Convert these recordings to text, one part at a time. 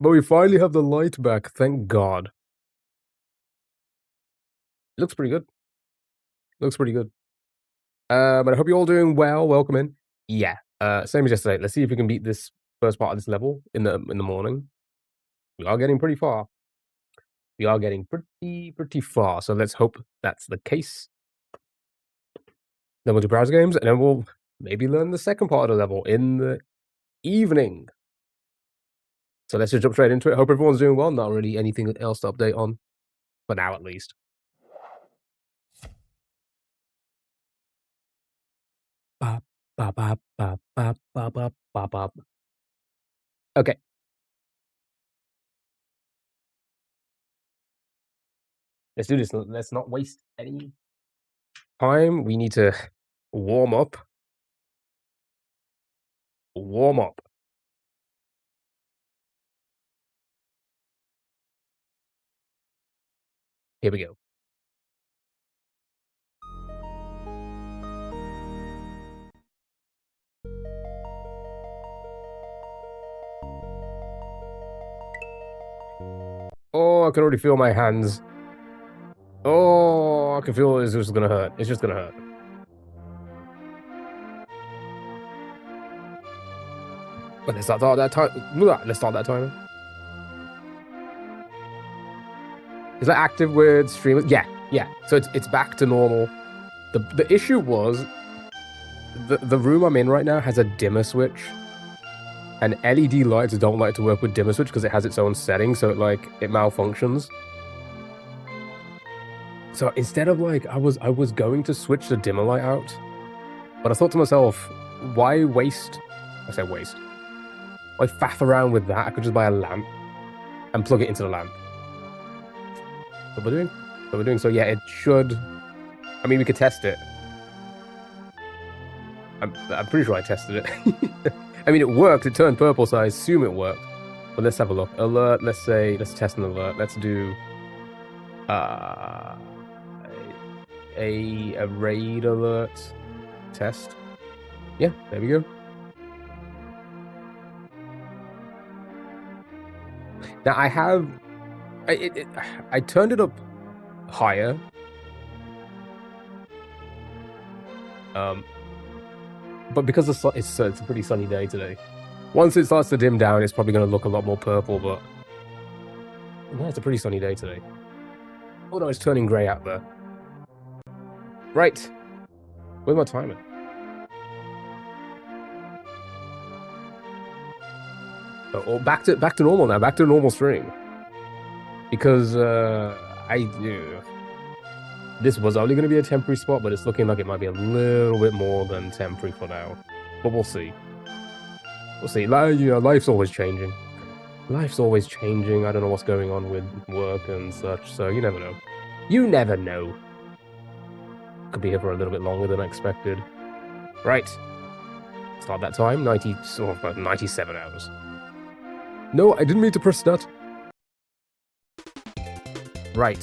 But we finally have the light back, thank God. It looks pretty good. Looks pretty good. But I hope you're all doing well. Welcome in. Yeah. Same as yesterday. Let's see if we can beat this first part of this level in the morning. We are getting pretty far. We are getting pretty far. So let's hope that's the case. Then we'll do browser games, and then we'll maybe learn the second part of the level in the evening. So let's just jump straight into it. Hope everyone's doing well. Not really anything else to update on, for now at least. Bop, bop, bop, bop, bop, bop, bop, bop, bop. Okay. Let's do this. Let's not waste any time. We need to warm up. Warm up. Here we go. Oh, I can already feel my hands. Oh, I can feel it's just gonna hurt. It's just gonna hurt. But let's start that time. Let's start that timer. Is that active with streamers? Yeah. So it's back to normal. The issue was the room I'm in right now has a dimmer switch, and LED lights don't like to work with dimmer switch because it has its own setting, so it malfunctions. So instead of I was going to switch the dimmer light out, but I thought to myself, why waste? I say waste. Why faff around with that? I could just buy a lamp and plug it into the lamp. What we're doing. So yeah, it should. I mean, we could test it. I'm pretty sure I tested it. I mean, it worked. It turned purple, so I assume it worked. But let's have a look. Alert. Let's test an alert. Let's do a raid alert test. Yeah, there we go. Now I turned it up higher. But because it's a pretty sunny day today. Once it starts to dim down, it's probably going to look a lot more purple, but yeah, it's a pretty sunny day today. Oh no, it's turning grey out there. Right. Where's my timer? Oh, back to normal now. Back to normal stream. Because this was only going to be a temporary spot, but it's looking like it might be a little bit more than temporary for now. But we'll see. We'll see. Life's always changing. Life's always changing. I don't know what's going on with work and such, so you never know. You never know. Could be here for a little bit longer than expected. Right. Start that time. 97 hours. No, I didn't mean to press that. Right.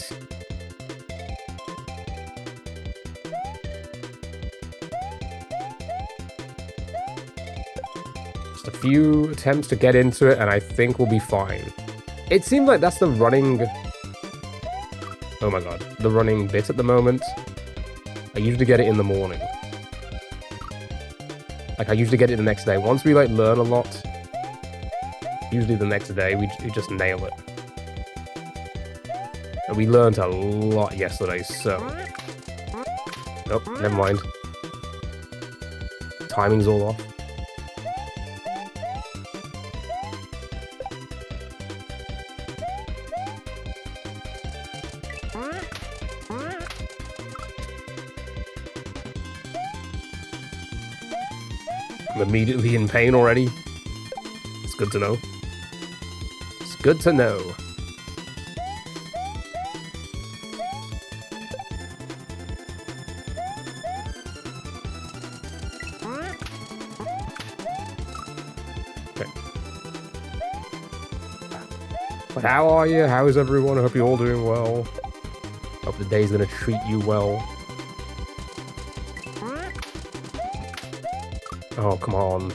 Just a few attempts to get into it, and I think we'll be fine. It seems like that's the running... Oh my god. The running bit at the moment. I usually get it in the morning. I usually get it the next day. Once we, learn a lot, usually the next day, we just nail it. And we learned a lot yesterday, so... Nope, never mind. Timing's all off. I'm immediately in pain already. It's good to know. It's good to know. Okay. But how are you? How is everyone? I hope you're all doing well. Hope the day's gonna treat you well. Oh, come on.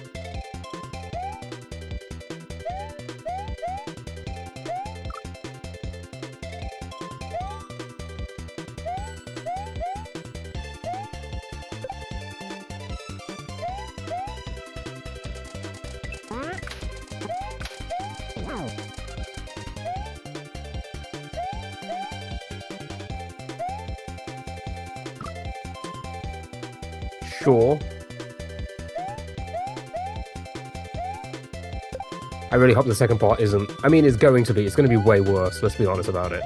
Sure. I really hope the second part isn't... I mean, it's going to be. It's going to be way worse, let's be honest about it.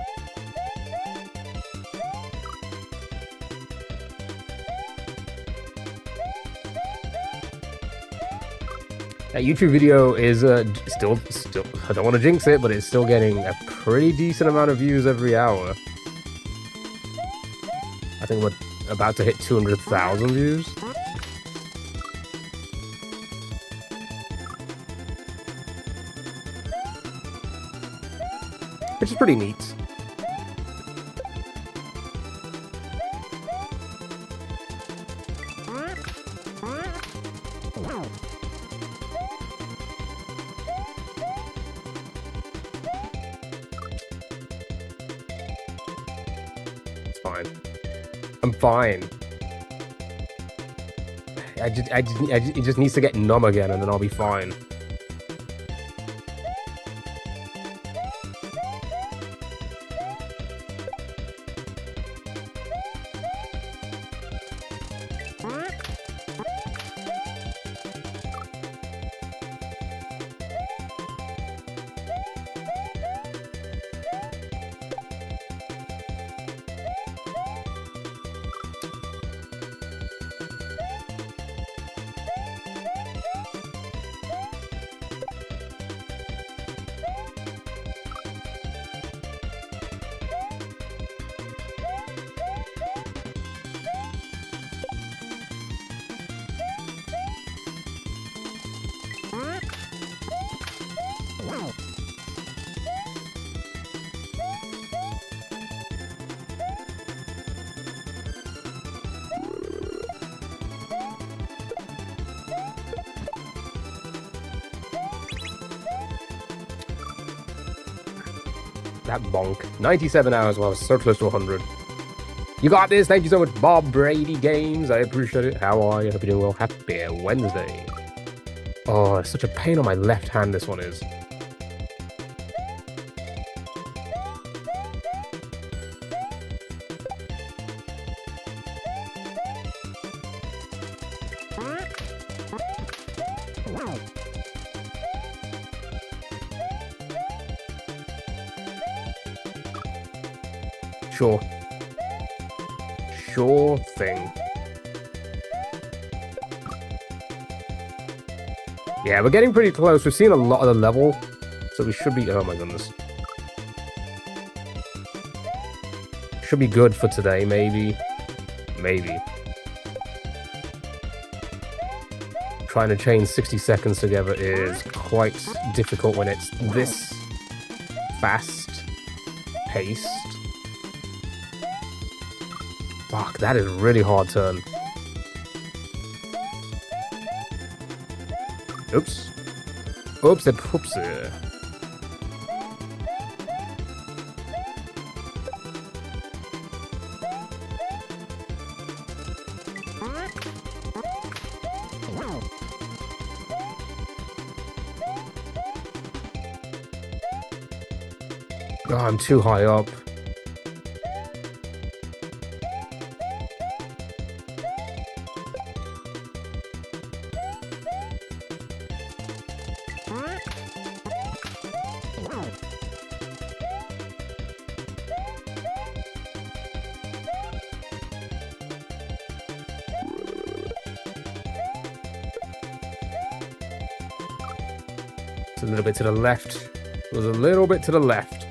That YouTube video is still, I don't want to jinx it, but it's still getting a pretty decent amount of views every hour. I think we're about to hit 200,000 views. Which is pretty neat. It's fine. I'm fine. It just needs to get numb again, and then I'll be fine. That bonk. 97 hours, well, I was so close to 100. You got this. Thank you so much, Bob Brady Games. I appreciate it. How are you? Hope you're doing well. Happy Wednesday. Oh, it's such a pain on my left hand, this one is. Sure. Sure thing. Yeah, we're getting pretty close. We've seen a lot of the level, so we should be... Oh my goodness. Should be good for today, maybe. Maybe. Trying to chain 60 seconds together is quite difficult when it's this fast-paced. Fuck, that is really hard turn. Oops. Oops and poopsie. Oh, I'm too high up. It's a little bit to the left. It was a little bit to the left.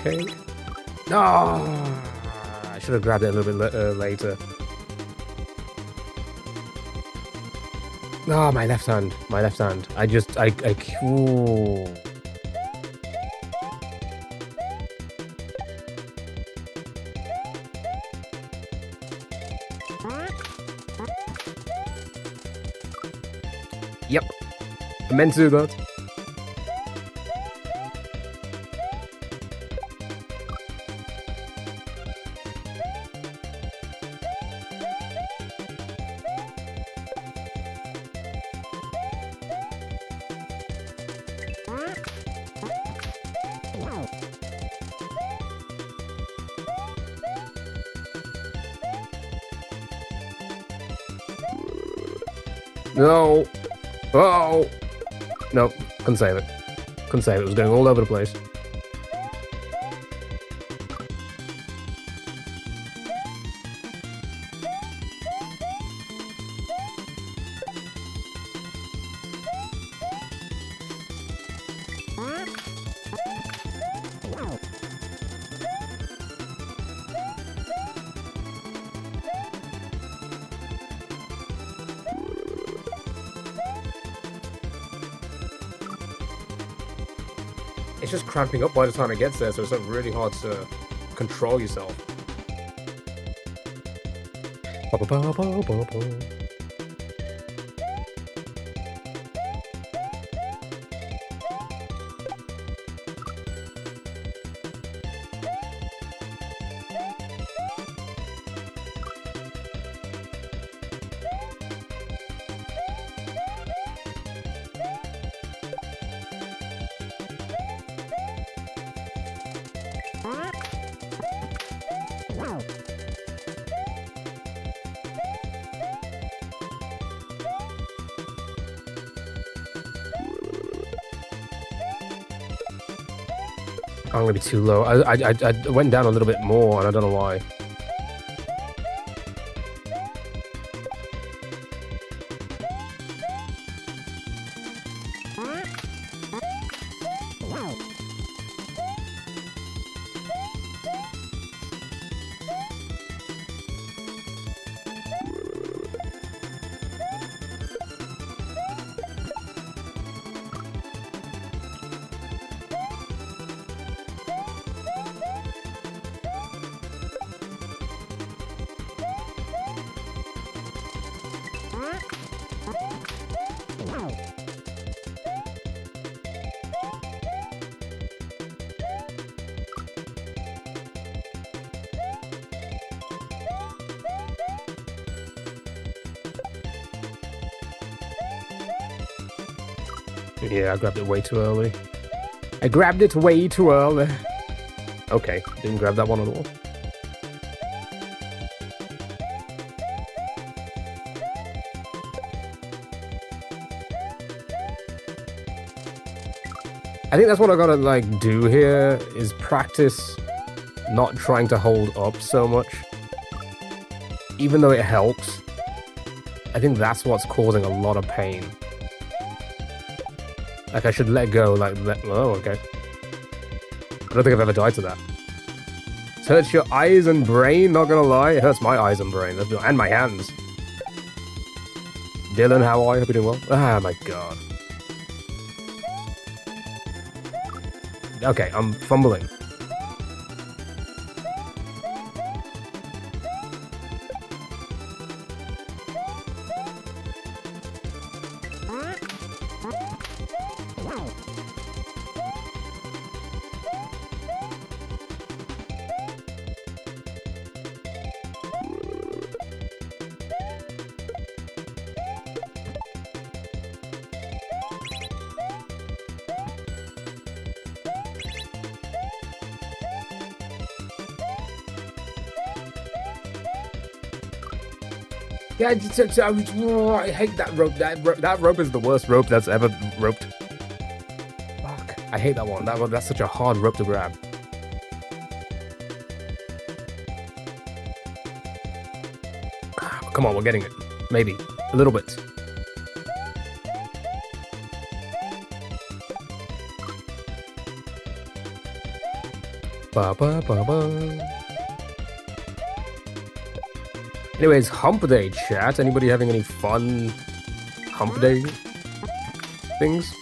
Okay. No, I should have grabbed it a little bit later. No, my left hand. My left hand. Ooh. Yep. I meant to do that. No. Oh. Nope. Couldn't save it. Couldn't save it. It was going all over the place. It's just cramping up by the time it gets there, so it's like really hard to control yourself. I'm gonna be too low. I went down a little bit more, and I don't know why. Yeah, I grabbed it way too early. I grabbed it way too early. Okay, didn't grab that one at all. I think that's what I gotta like do here is practice not trying to hold up so much. Even though it helps, I think that's what's causing a lot of pain. Like, I should let go, like, oh, okay. I don't think I've ever died to that. It hurts your eyes and brain, not gonna lie. It hurts my eyes and brain, and my hands. Dylan, how are you? Hope you're doing well. Ah, my god. Okay, I'm fumbling. Yeah, I hate that rope. That rope is the worst rope that's ever roped. Fuck. I hate that one. That's such a hard rope to grab. Come on, we're getting it. Maybe. A little bit. Ba ba ba ba. Anyways, hump day chat. Anybody having any fun hump day things?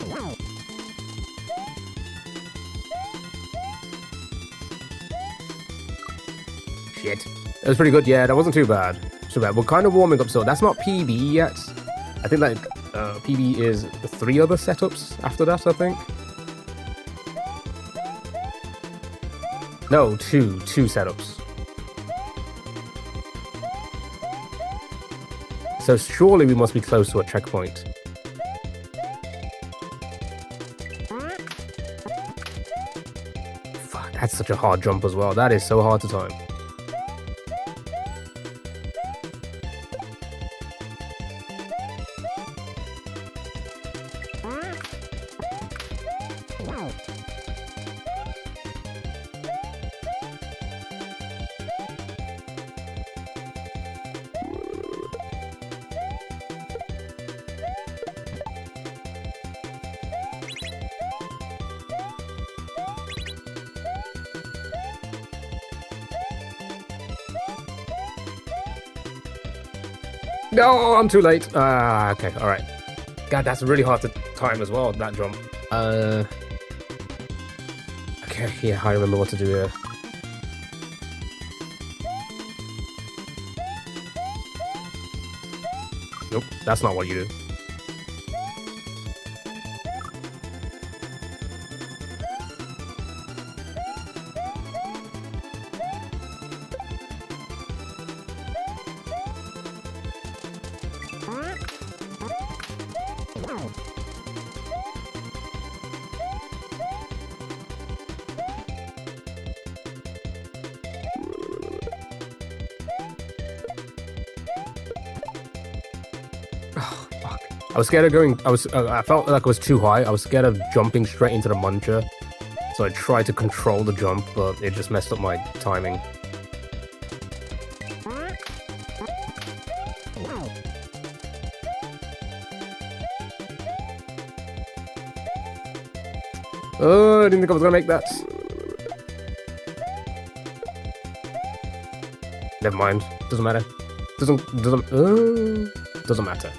Shit. It was pretty good. Yeah, that wasn't too bad. Too bad. We're kind of warming up, so that's not PB yet. I think like PB is 3 other setups after that, I think. No, two setups. So surely we must be close to a checkpoint. Fuck, that's such a hard jump as well. That is so hard to time. No, I'm too late. Okay, all right. God, that's really hard to time as well, that jump. Okay, yeah, I remember what to do here. Nope, that's not what you do. Oh, fuck. I was scared of going. I felt like it was too high. I was scared of jumping straight into the muncher. So I tried to control the jump, but it just messed up my timing. Oh, I didn't think I was gonna make that. Never mind. Doesn't matter. Doesn't matter.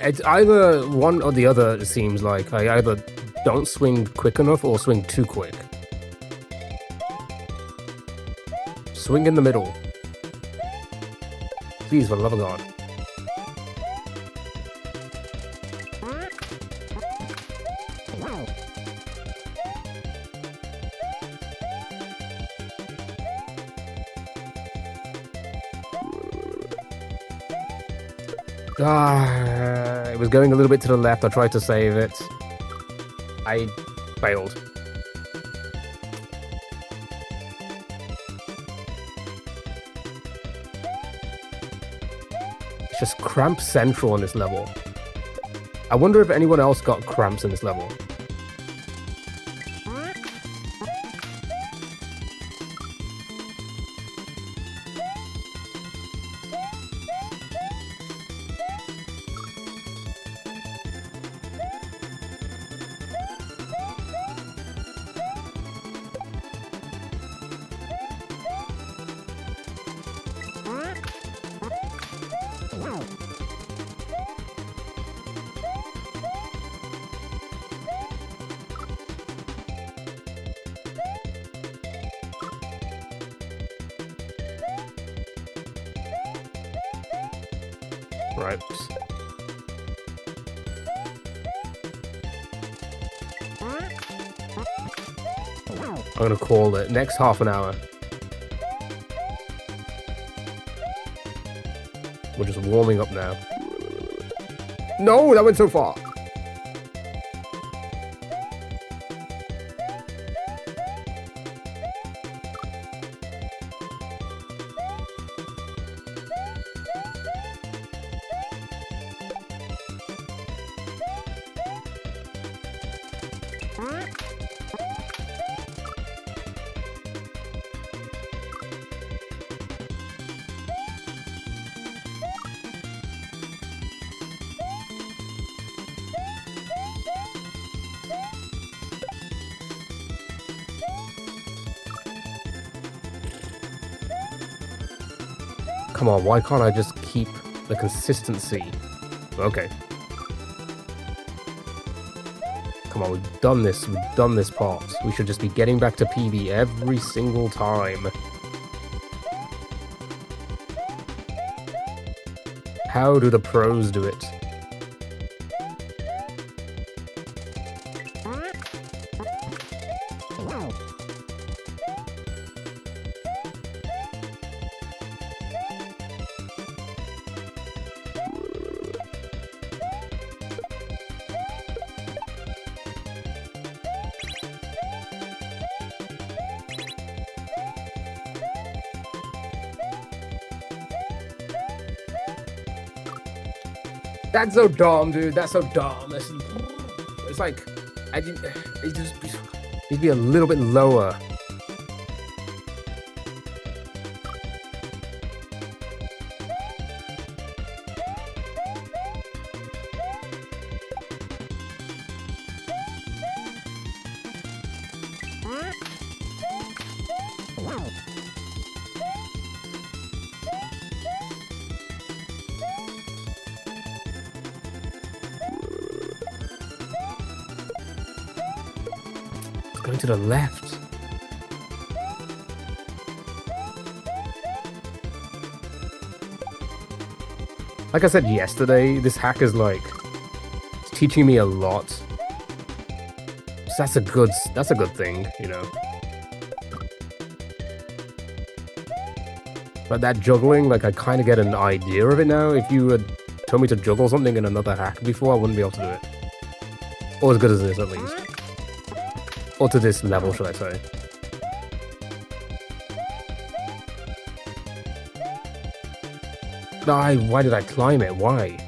It's either one or the other, it seems like. I either don't swing quick enough or swing too quick. Swing in the middle. Please, for the love of God. It was going a little bit to the left. I tried to save it. I failed. It's just cramp central on this level. I wonder if anyone else got cramps in this level. Right. I'm gonna call it next half an hour. We're just warming up now. No, that went so far. Come on, why can't I just keep the consistency? Okay. Come on, we've done this part. We should just be getting back to PB every single time. How do the pros do it? That's so dumb, dude. That's so dumb. It's like, it just needs to be a little bit lower. Going to the left. Like I said yesterday, this hack is like, it's teaching me a lot. So that's a good thing, you know. But that juggling, like I kind of get an idea of it now. If you had told me to juggle something in another hack before, I wouldn't be able to do it. Or as good as this, at least. Or to this level, should I say. No, why did I climb it? Why?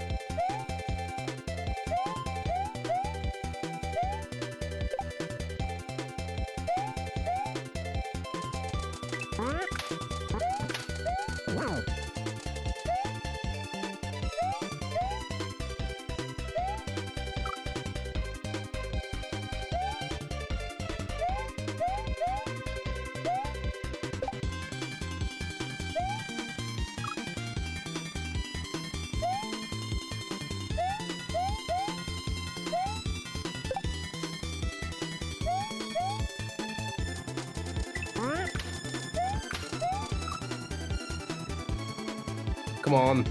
Come on.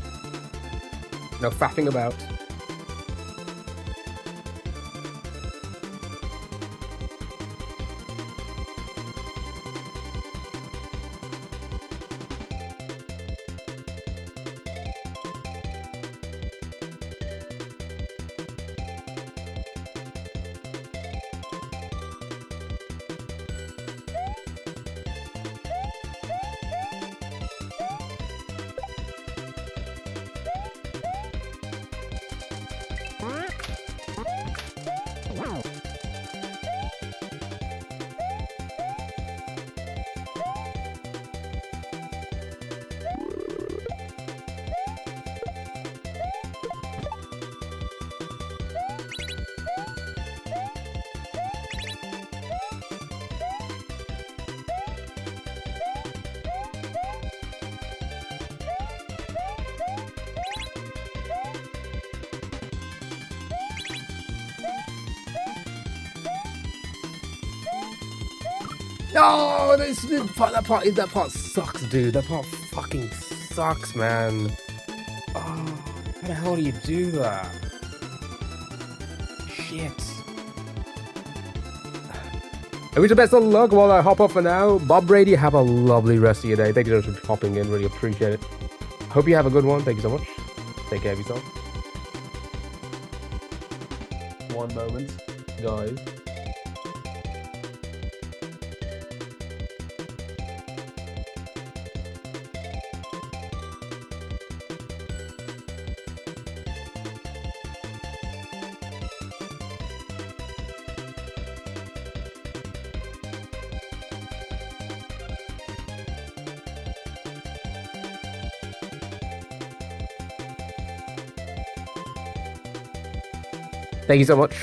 No faffing about. No, that part sucks, dude. That part fucking sucks, man. Oh, how the hell do you do that? Shit. I wish you the best of luck while I hop off for now. Bob Brady, have a lovely rest of your day. Thank you so much for hopping in. Really appreciate it. Hope you have a good one. Thank you so much. Take care of yourself. One moment, guys. Thank you so much.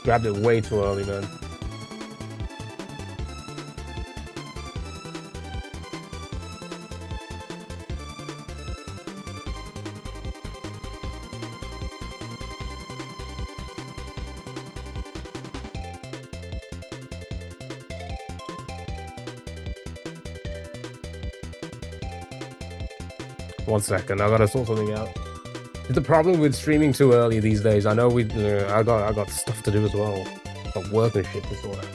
Grabbed it way too early, man. One second, I gotta sort something out. It's the problem with streaming too early these days. I know I got stuff to do as well. Got work and shit to sort out.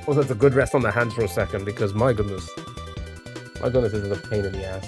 Also, it's a good rest on the hands for a second because my goodness, this is a pain in the ass.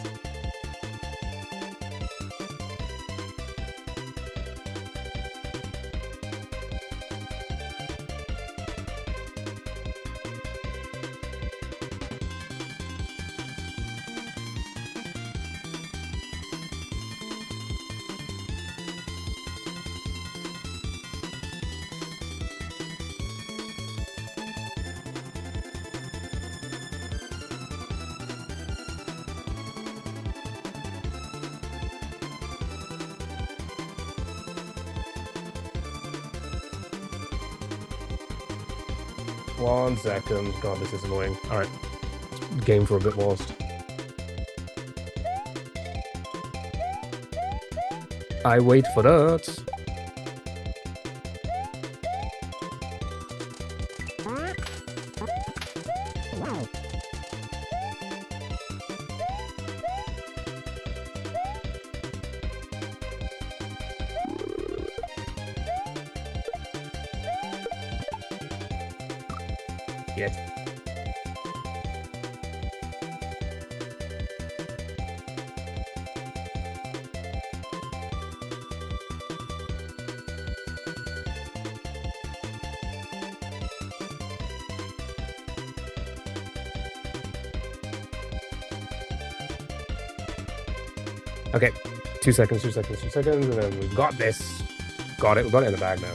One second. God, this is annoying. Alright. Game for a bit lost. I wait for that. Yes. Okay, 2 seconds, and then we've got this. Got it, we got it in the bag now.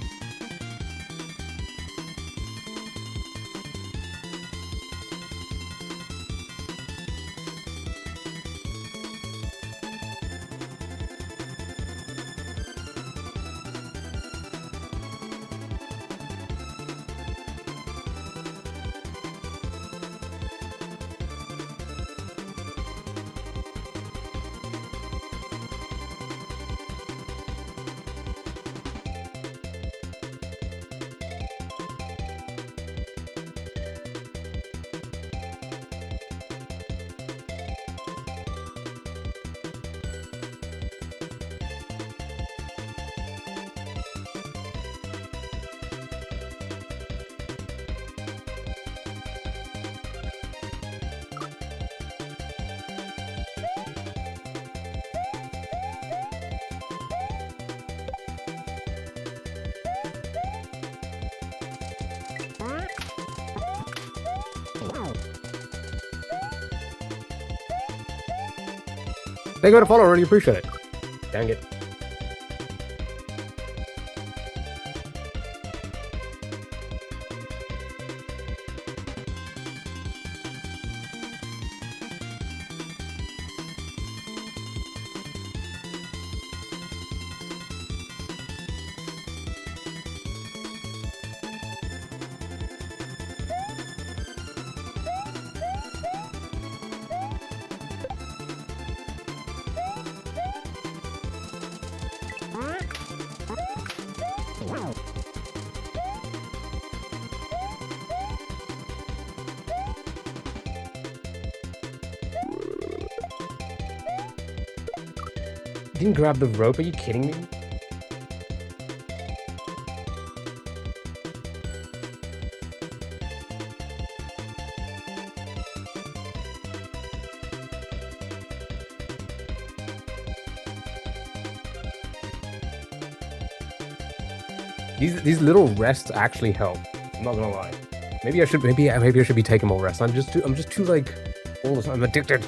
Thank you for the follow, really appreciate it. Dang it. Didn't grab the rope, are you kidding me? These little rests actually help. I'm not gonna lie. Maybe I should be taking more rest. I'm just too like all the time. I'm addicted.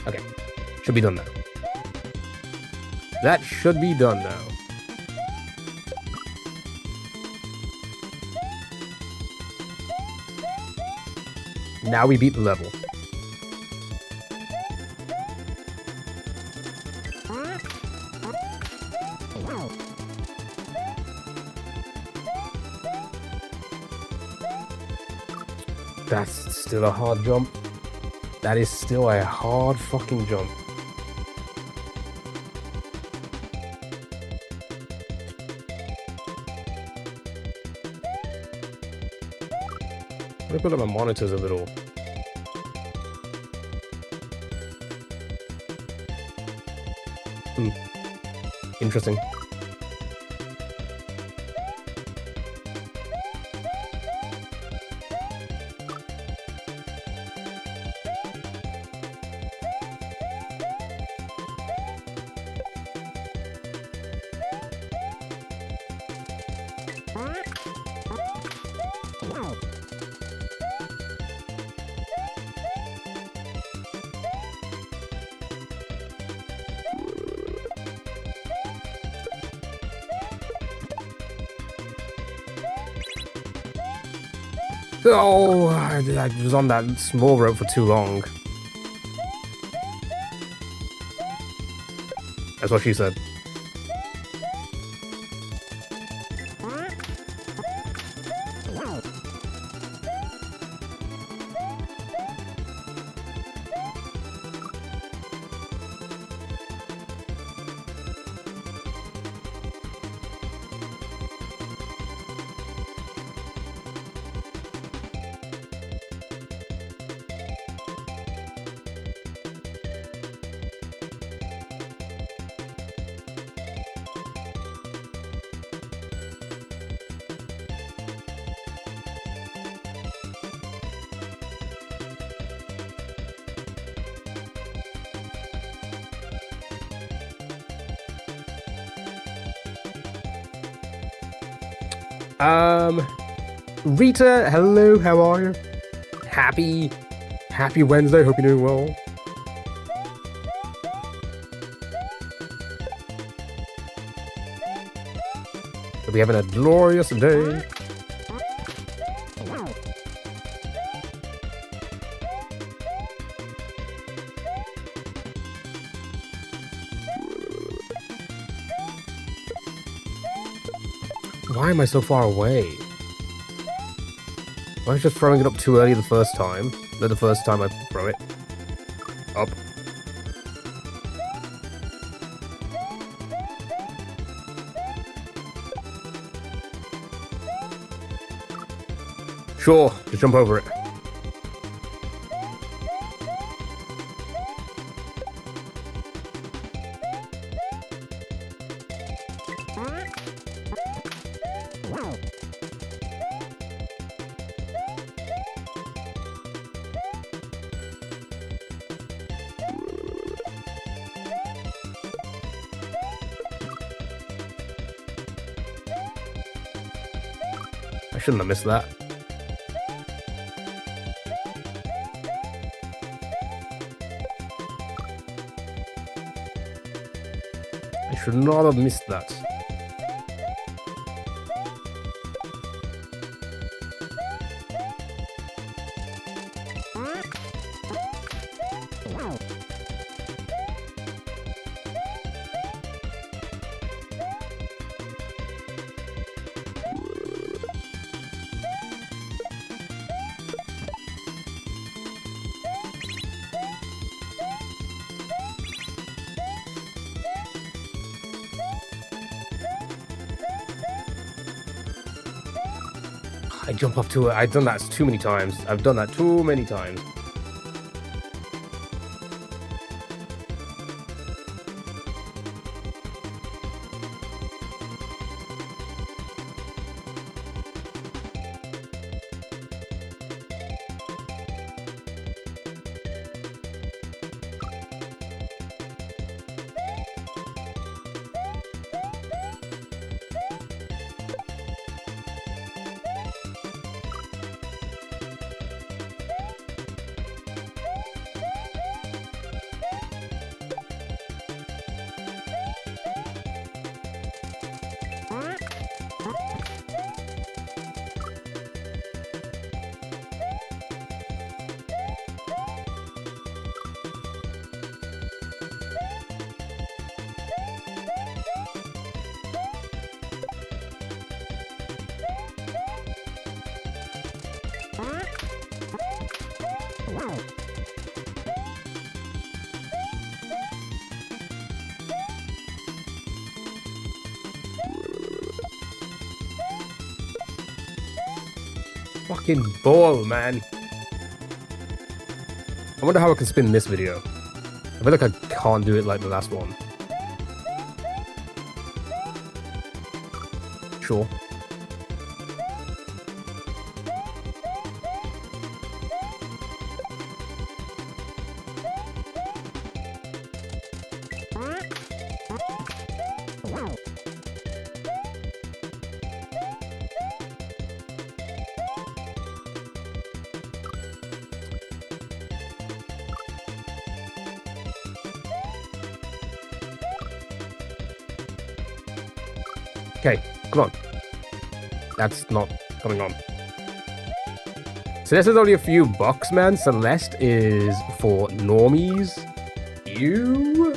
Okay. Should be done now. That should be done now. Now we beat the level. That's still a hard jump. That is still a hard fucking jump. I'm gonna put up my monitors a little. Interesting. Oh, I was on that small rope for too long. That's what she said. Rita, hello, how are you? Happy Wednesday, hope you're doing well. Hope you're having a glorious day. Why am I so far away? I was just throwing it up too early the first time. The first time I throw it. Up. Sure, just jump over it. I shouldn't have missed that. I should not have missed that. I jump off to it. I've done that too many times. I've done that too many times. Fucking ball, man. I wonder how I can spin this video. I feel like I can't do it like the last one. Sure. Okay, come on. That's not coming on. So this is only a few bucks, man. Celeste is for normies. You?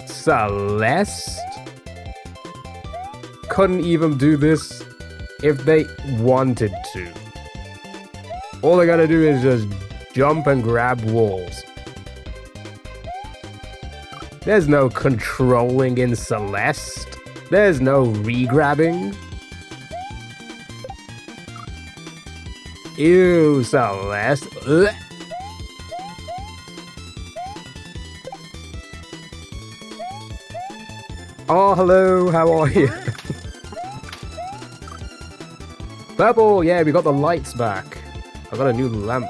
Celeste? Couldn't even do this if they wanted to. All they gotta do is just jump and grab walls. There's no controlling in Celeste. There's no re-grabbing. Ew, Celeste. Ugh. Oh, hello, how are you? Purple, yeah, we got the lights back. I got a new lamp.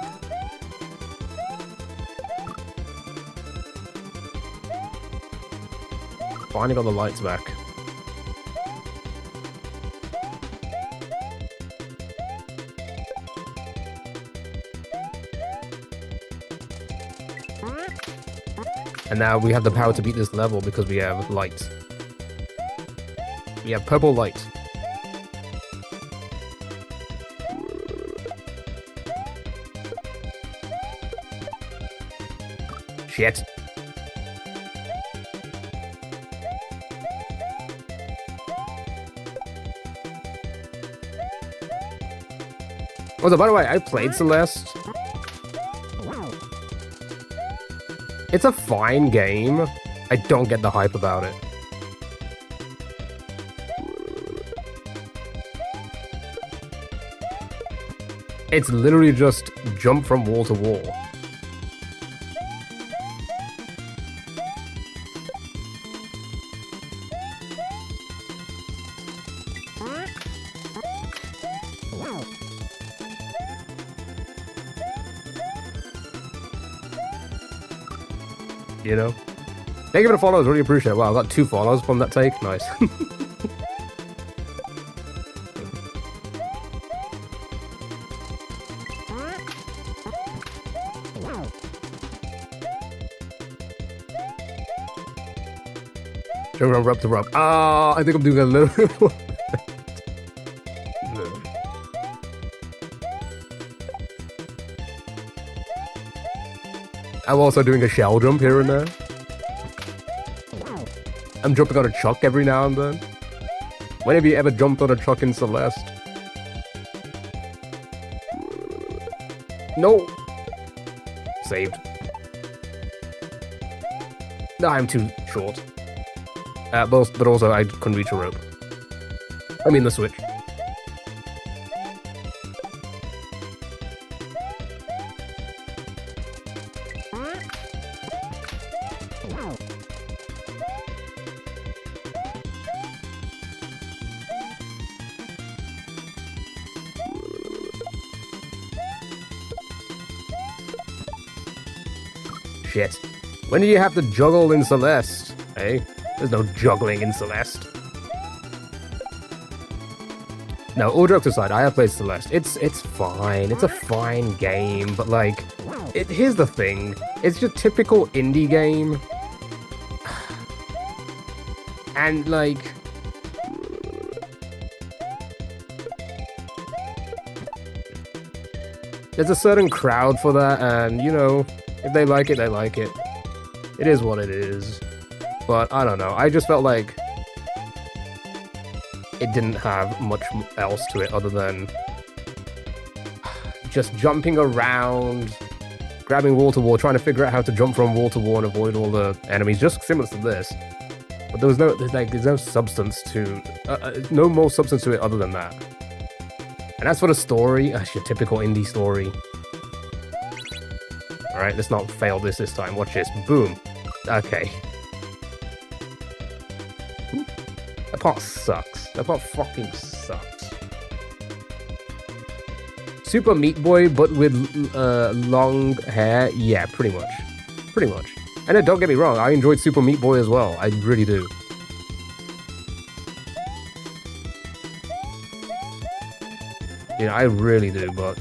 Finally got the lights back. And now we have the power to beat this level because we have light. We have purple light. Shit. Also, by the way, I played Celeste. It's a fine game. I don't get the hype about it. It's literally just jump from wall to wall. You know? Thank you for the follows, really appreciate it. Wow, I got 2 follows from that take. Nice. Jump, rub to rub. Ah, I think I'm doing a little. I'm also doing a shell jump here and there. I'm jumping on a truck every now and then. When have you ever jumped on a truck in Celeste? No. Saved. No, I'm too short. But also I couldn't reach a rope. I mean the switch. shit. When did you have to juggle in Celeste? Hey, there's no juggling in Celeste. No, all jokes aside, I have played Celeste. It's fine. It's a fine game, but like, here's the thing. It's your typical indie game. And like, there's a certain crowd for that, and you know, if they like it, they like it. It is what it is. But I don't know. I just felt like it didn't have much else to it other than just jumping around, grabbing wall to wall, trying to figure out how to jump from wall to wall and avoid all the enemies, just similar to this. But there's no substance to, no more substance to it other than that. And as for the story, that's your typical indie story. Alright, let's not fail this time. Watch this. Boom. Okay. That part sucks. That part fucking sucks. Super Meat Boy, but with long hair? Yeah, pretty much. Pretty much. And then don't get me wrong, I enjoyed Super Meat Boy as well. I really do. Yeah, I really do, but...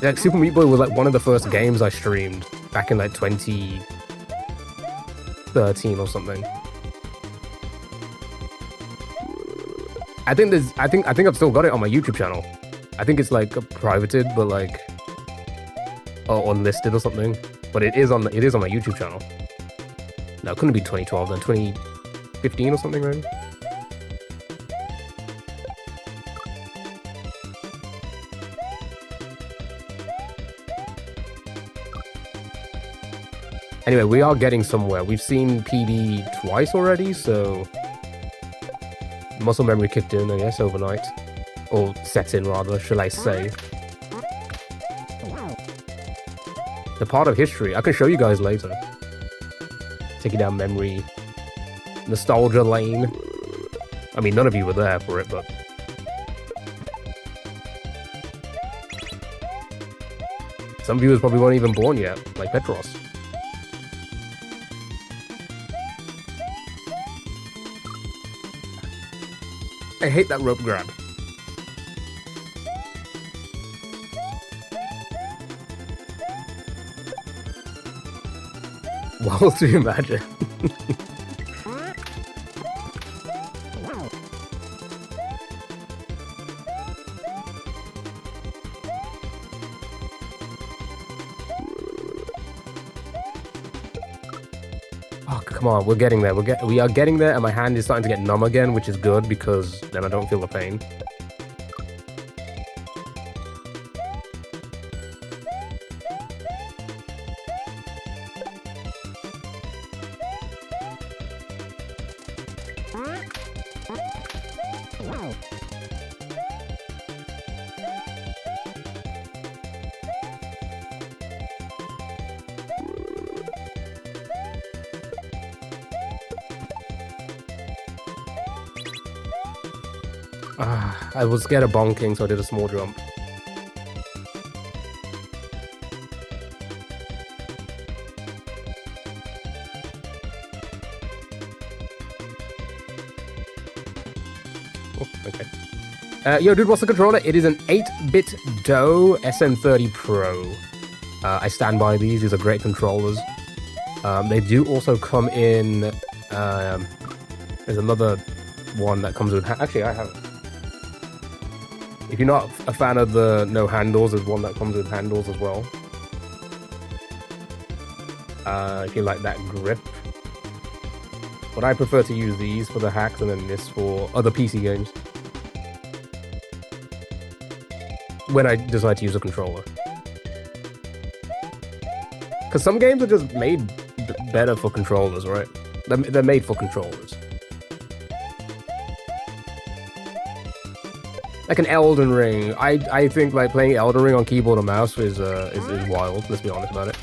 like, Super Meat Boy was like one of the first games I streamed back in like 2013 or something. I think I've still got it on my YouTube channel. I think it's like privated, but like or unlisted or something. But it is on my YouTube channel. No, it couldn't be 2012 then, 2015 or something, maybe. Anyway, we are getting somewhere. We've seen PB twice already, so muscle memory kicked in, I guess, overnight. Or set in, rather, shall I say. The part of history. I can show you guys later. Take you down memory nostalgia lane. I mean, none of you were there for it, but... some viewers probably weren't even born yet, like Petros. I hate that rope grab. Well, to imagine. Oh, come on, we're getting there. We are getting there, and my hand is starting to get numb again, which is good because then I don't feel the pain. I was scared of bonking, so I did a small jump. Oh, okay. Yo, dude, what's the controller? It is an 8-bit DOE SM30 Pro. I stand by these. These are great controllers. They do also come in... there's another one that comes with... actually, I have it. If you're not a fan of the no handles, there's one that comes with handles as well. If you like that grip. But I prefer to use these for the hacks and then this for other PC games. When I decide to use a controller. Because some games are just made better for controllers, right? They're made for controllers. Like an Elden Ring. I think like playing Elden Ring on keyboard and mouse is wild, let's be honest about it.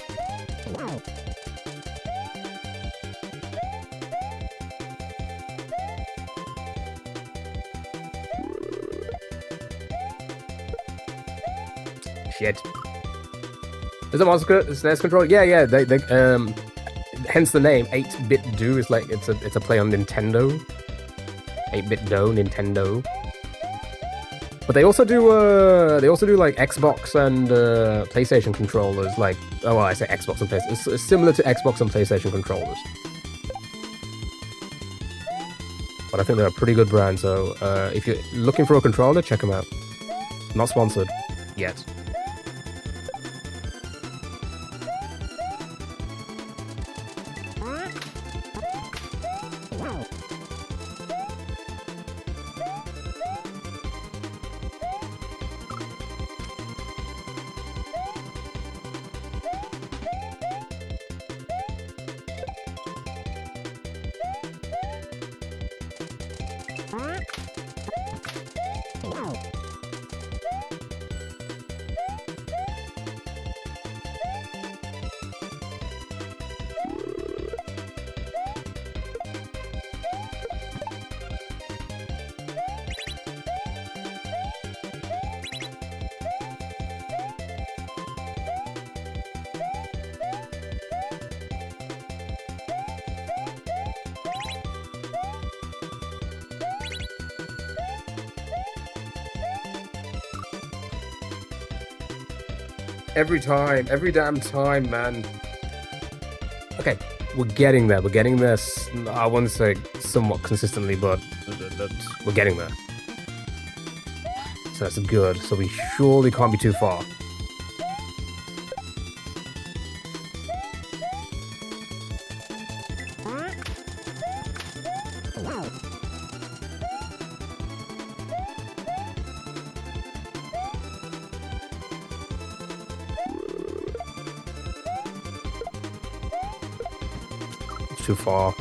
shit. Is it Monster SNES controller? Yeah. They hence the name 8-bit do is like it's a play on Nintendo. 8-bit do Nintendo. But they also do like Xbox and PlayStation controllers. Like, oh, well, I say Xbox and PlayStation. It's similar to Xbox and PlayStation controllers. But I think they're a pretty good brand. So if you're looking for a controller, check them out. Not sponsored yet. Every damn time, man. Okay, we're getting there. We're getting there. I wouldn't say somewhat consistently, but we're getting there. So that's good. So we surely can't be too far. Too far.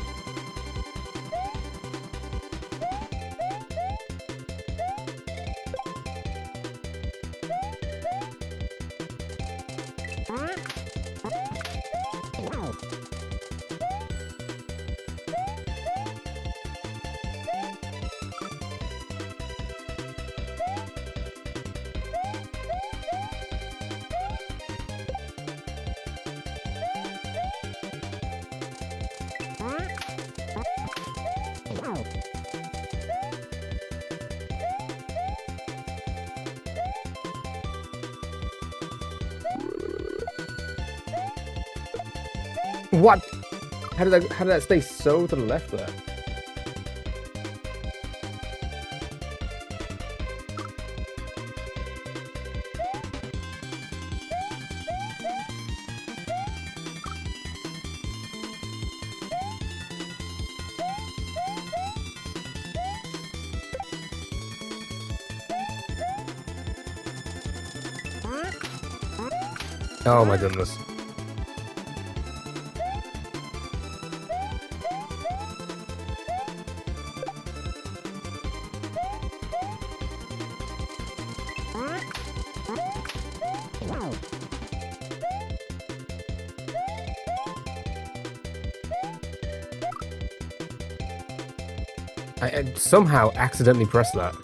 What? How did that stay so to the left there? Oh my goodness. I somehow accidentally pressed that.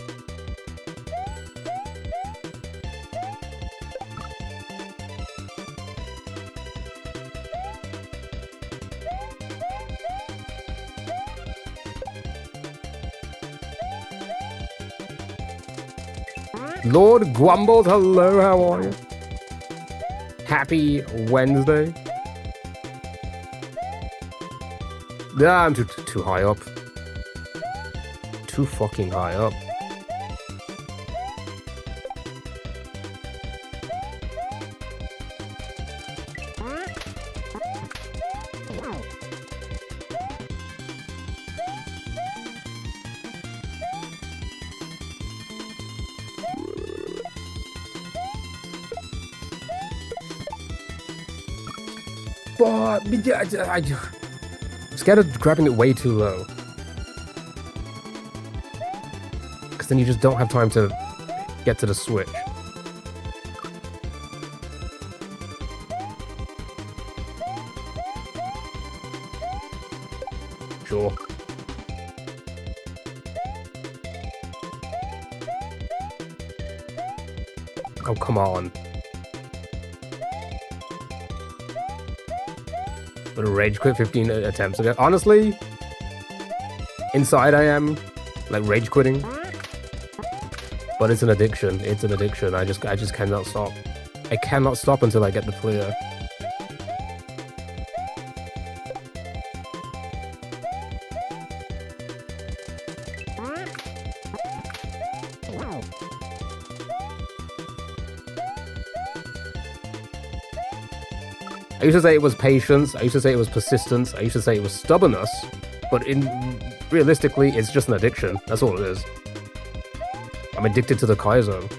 Lord Gwumbles, hello, how are you? Happy Wednesday. Ah, I'm too high up. Too fucking high up. But I'm scared of grabbing it way too low. Because then you just don't have time to get to the switch. Sure. Oh, come on. But rage quit 15 attempts ago. Honestly, inside I am like rage quitting, but it's an addiction. It's an addiction. I just cannot stop. I cannot stop until I get the clear. I used to say it was patience, I used to say it was persistence, I used to say it was stubbornness, but realistically, it's just an addiction. That's all it is. I'm addicted to the Kaizo.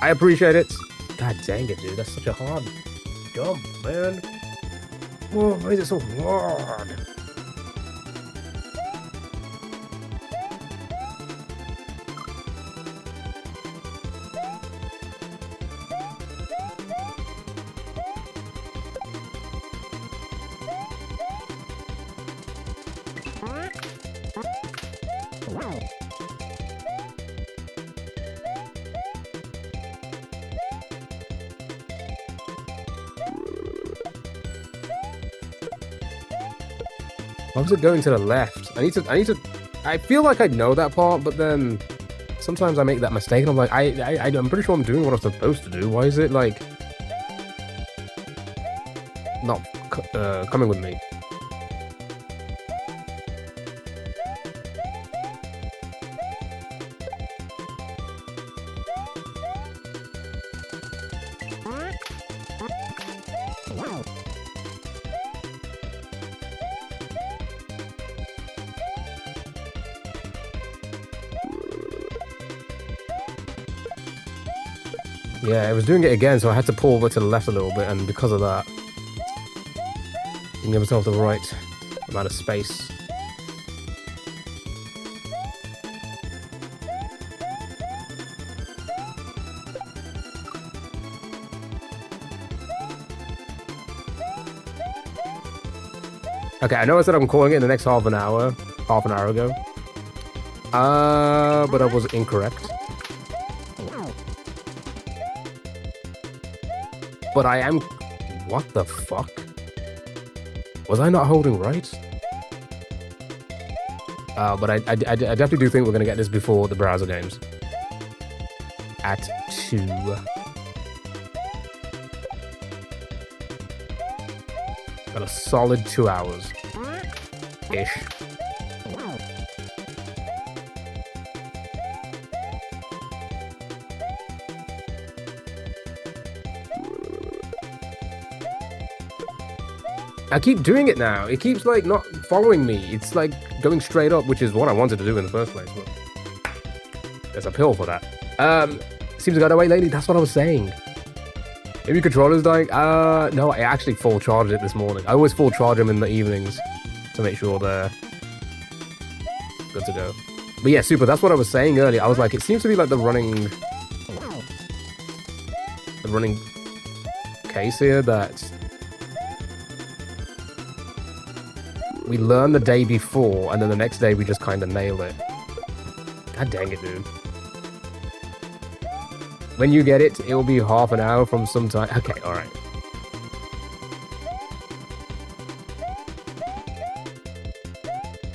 I appreciate it. God dang it, dude. That's such a hard jump, man. Whoa, why is it so hard? Why was it going to the left? I feel like I know that part, but then sometimes I make that mistake and I'm like, I'm pretty sure I'm doing what I'm supposed to do. Why is it like not coming with me? Yeah, I was doing it again, so I had to pull over to the left a little bit, and because of that, didn't give myself the right amount of space. Okay, I know I said I'm calling it in the next half an hour ago. But I was incorrect. But I am... What the fuck? Was I not holding right? But I definitely do think we're going to get this before the browser games. At 2. Got a solid 2 hours-ish. I keep doing it now. It keeps, like, not following me. It's, like, going straight up, which is what I wanted to do in the first place, but there's a pill for that. Seems to go away lately. That's what I was saying. Maybe your controller's dying? No, I actually full charged it this morning. I always full charge them in the evenings to make sure they're good to go. But yeah, super, that's what I was saying earlier. I was like, it seems to be, like, the running case here that... we learn the day before, and then the next day we just kind of nail it. God dang it, dude. When you get it, it will be half an hour from some time. Okay, alright.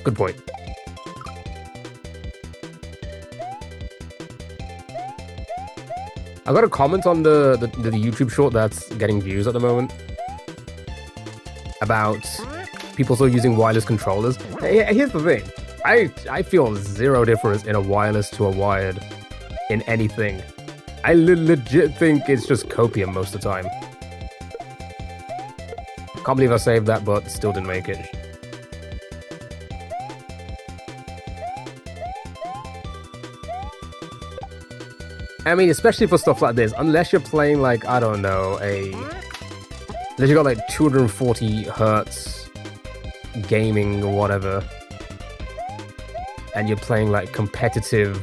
Good point. I got a comment on the YouTube short that's getting views at the moment about people still using wireless controllers. Here's the thing. I feel zero difference in a wireless to a wired in anything. I legit think it's just copium most of the time. Can't believe I saved that, but still didn't make it. I mean, especially for stuff like this, unless you're playing like, I don't know, unless you got like 240 hertz gaming or whatever, and you're playing like competitive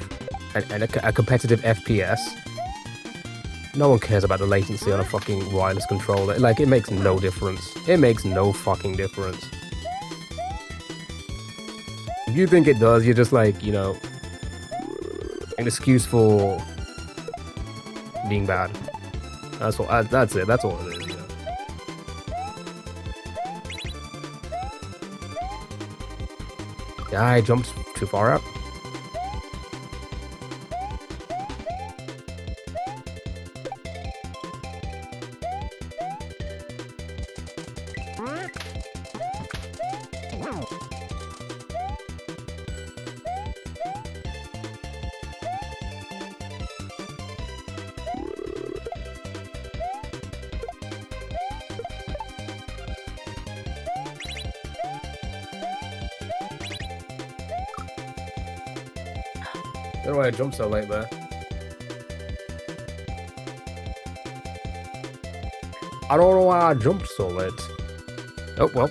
and a competitive FPS, no one cares about the latency on a fucking wireless controller. Like, it makes no difference. It makes no fucking difference. If you think it does, you're just like, you know, An excuse for being bad. That's all. That's it. That's all it is. Yeah, I jumped too far out. I don't know why I jumped so late there. I don't know why I jumped so late. Oh, well.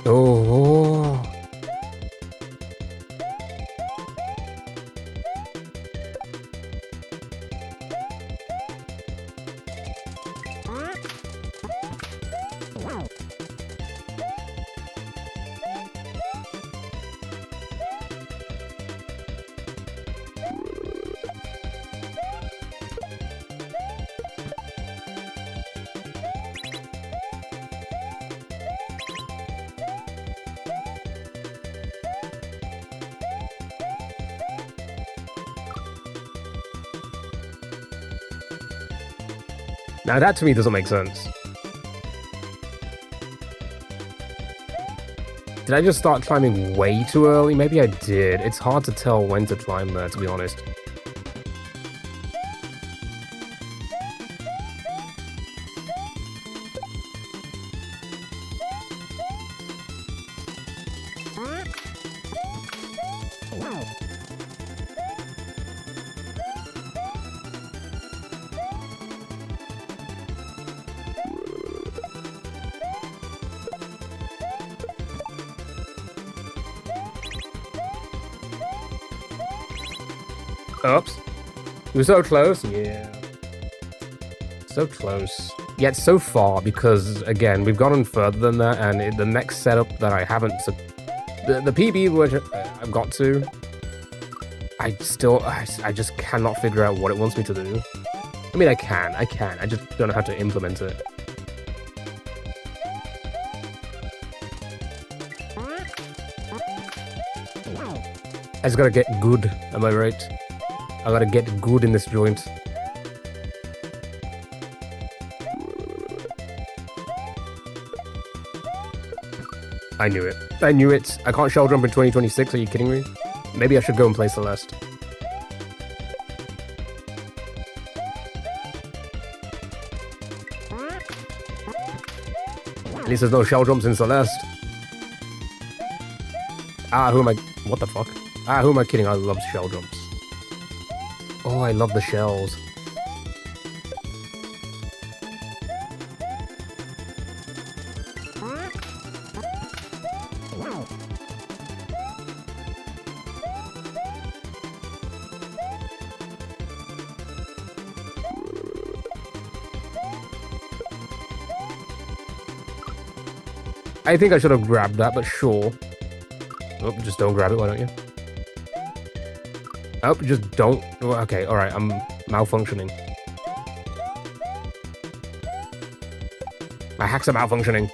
Oh. Now that to me doesn't make sense. Did I just start climbing way too early? Maybe I did. It's hard to tell when to climb there, to be honest. Oops. We were so close. Yeah. So close. Yet so far, because, again, we've gotten further than that, and the next setup that I haven't... The PB which I've got to... I just cannot figure out what it wants me to do. I mean, I can. I just don't know how to implement it. I just gotta get good, am I right? I gotta get good in this joint. I knew it. I knew it. I can't shell jump in 2026, are you kidding me? Maybe I should go and play Celeste. At least there's no shell jumps in Celeste. Ah, who am I... What the fuck? Ah, who am I kidding? I love shell jumps. Oh, I love the shells. I think I should have grabbed that, but sure. Oh, just don't grab it, why don't you? Oh, just don't. Okay, alright, I'm malfunctioning. My hacks are malfunctioning.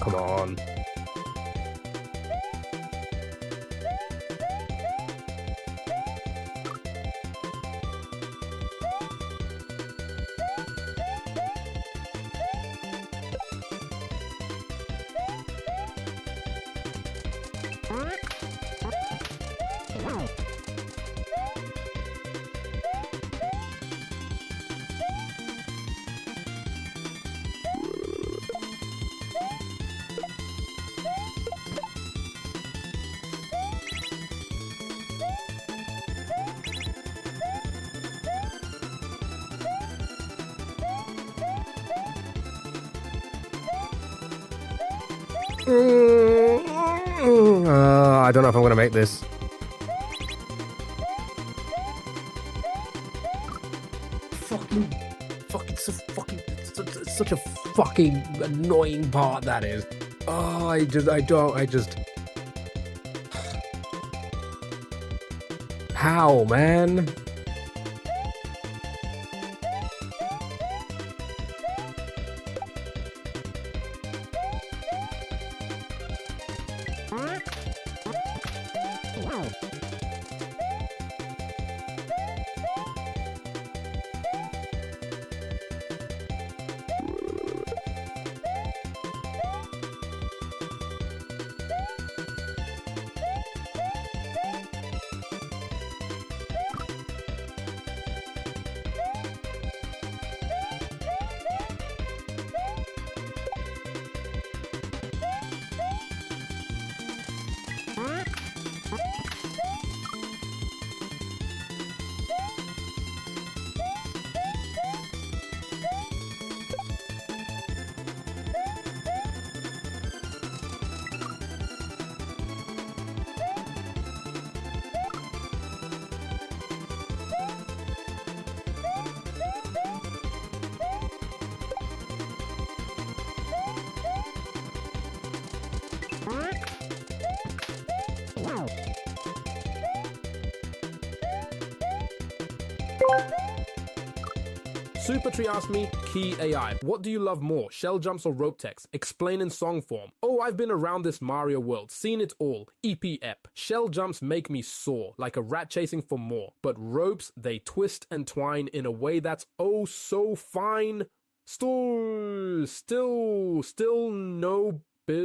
Come on. I don't know if I'm gonna make this. It's such a fucking annoying part that is. Oh, I just. How, man? Supertree asked me, Key AI, what do you love more, shell jumps or rope text? Explain in song form. Oh, I've been around this Mario world, seen it all. EP. Shell jumps make me soar, like a rat chasing for more. But ropes, they twist and twine in a way that's oh so fine. Still no bitches.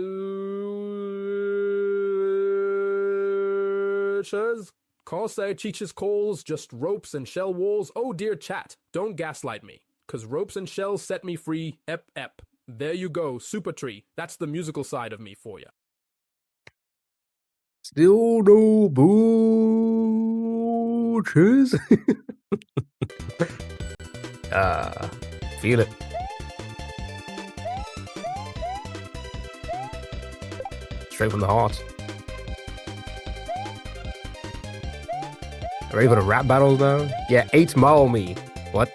Corsair teaches calls, just ropes and shell walls. Oh dear chat, don't gaslight me. Cause ropes and shells set me free. Ep. There you go, Supertree. That's the musical side of me for ya. Still no bitches. Feel it. Straight from the heart. Ready for the rap battles now? Yeah, 8 Mile Me. What?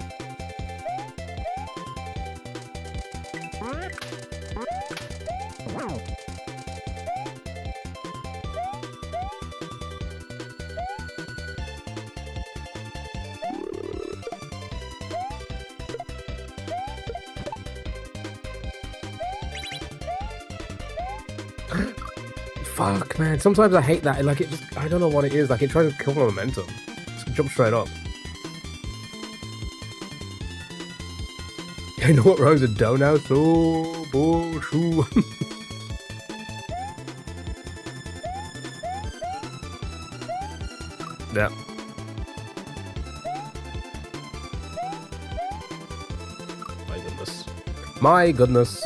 Fuck, man. Sometimes I hate that. Like, it just, I don't know what it is. Like, it tries to kill my momentum. Just jump straight up. You know what rhymes with dough now? So, bullshit. Yeah. My goodness. My goodness.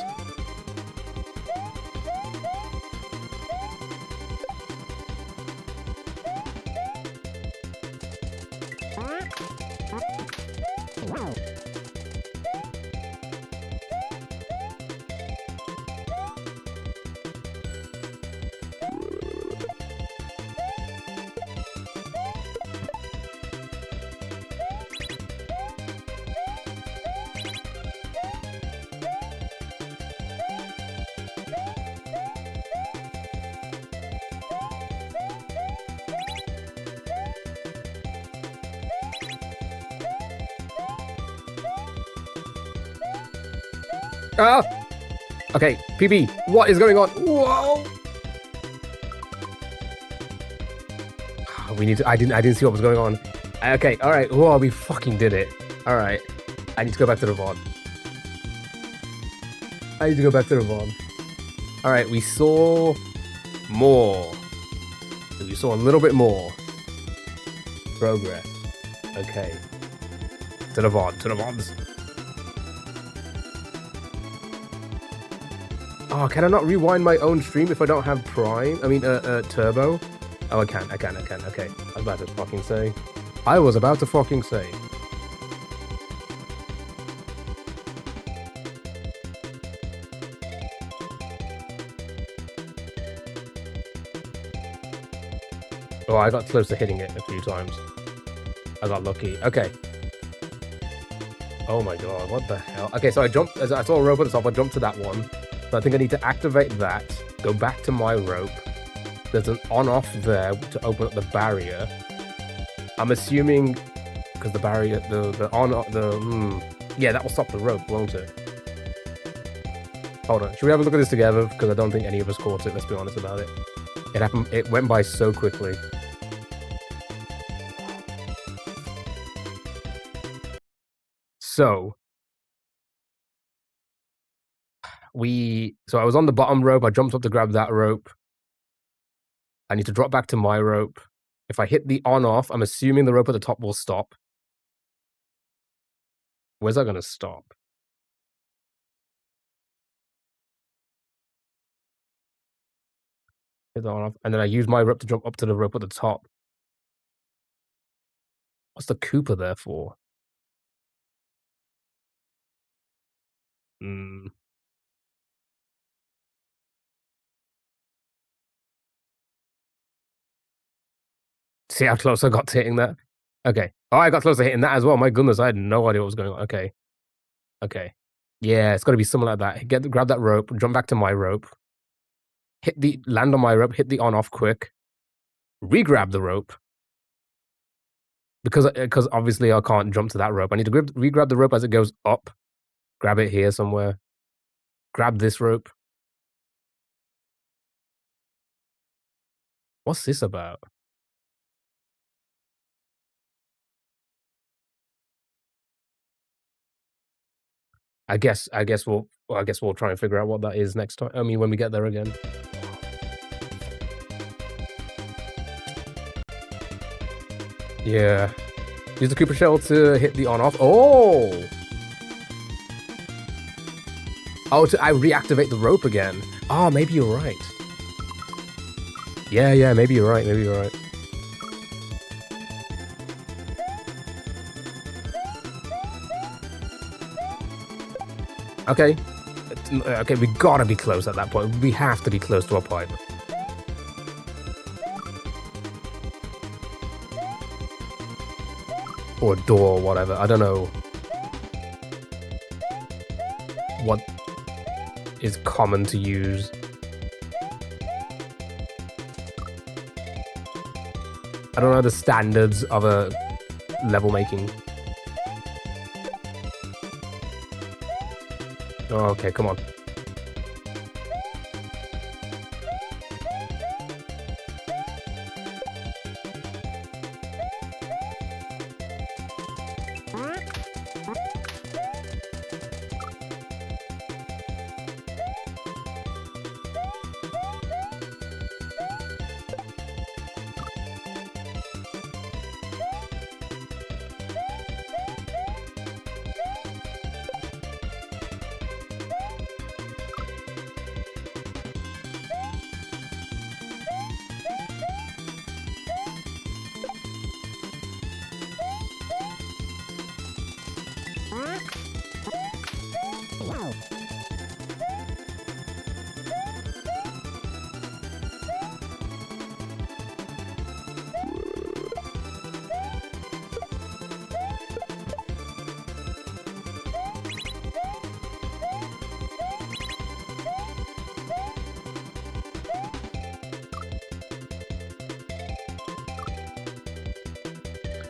Ah! Okay, PB, what is going on? Whoa! We need to. I didn't see what was going on. Okay, all right. Whoa, we fucking did it. All right. I need to go back to the VOD. All right, we saw more. We saw a little bit more progress. Okay. To the VODs. Oh, can I not rewind my own stream if I don't have Prime? I mean, Turbo? Oh, I can. Okay. I was about to fucking say. Oh, I got close to hitting it a few times. I got lucky. Okay. Oh my god, what the hell? Okay, so I jumped, I saw a rope at the top, I jumped to that one. So I think I need to activate that, go back to my rope. There's an on-off there to open up the barrier. I'm assuming, because the barrier, yeah, that will stop the rope, won't it? Hold on, should we have a look at this together? Because I don't think any of us caught it, let's be honest about it. It happened, it went by so quickly. So I was on the bottom rope, I jumped up to grab that rope. I need to drop back to my rope. If I hit the on-off, I'm assuming the rope at the top will stop. Where's that gonna stop? Hit the on-off, and then I use my rope to jump up to the rope at the top. What's the Cooper there for? See how close I got to hitting that? Okay. Oh, I got close to hitting that as well. My goodness, I had no idea what was going on. Okay. Yeah, it's gotta be something like that. Grab that rope, jump back to my rope. Land on my rope, hit the on-off quick. Re-grab the rope. Because obviously I can't jump to that rope. I need to re-grab the rope as it goes up. Grab it here somewhere. Grab this rope. What's this about? I guess we'll try and figure out what that is next time. I mean, when we get there again. Yeah. Use the Cooper shell to hit the on-off. Oh! Oh, I reactivate the rope again. Oh, maybe you're right. Yeah, maybe you're right. Okay, we gotta be close at that point. We have to be close to a pipe. Or a door, or whatever. I don't know what is common to use. I don't know the standards of a level making. Oh, okay, come on.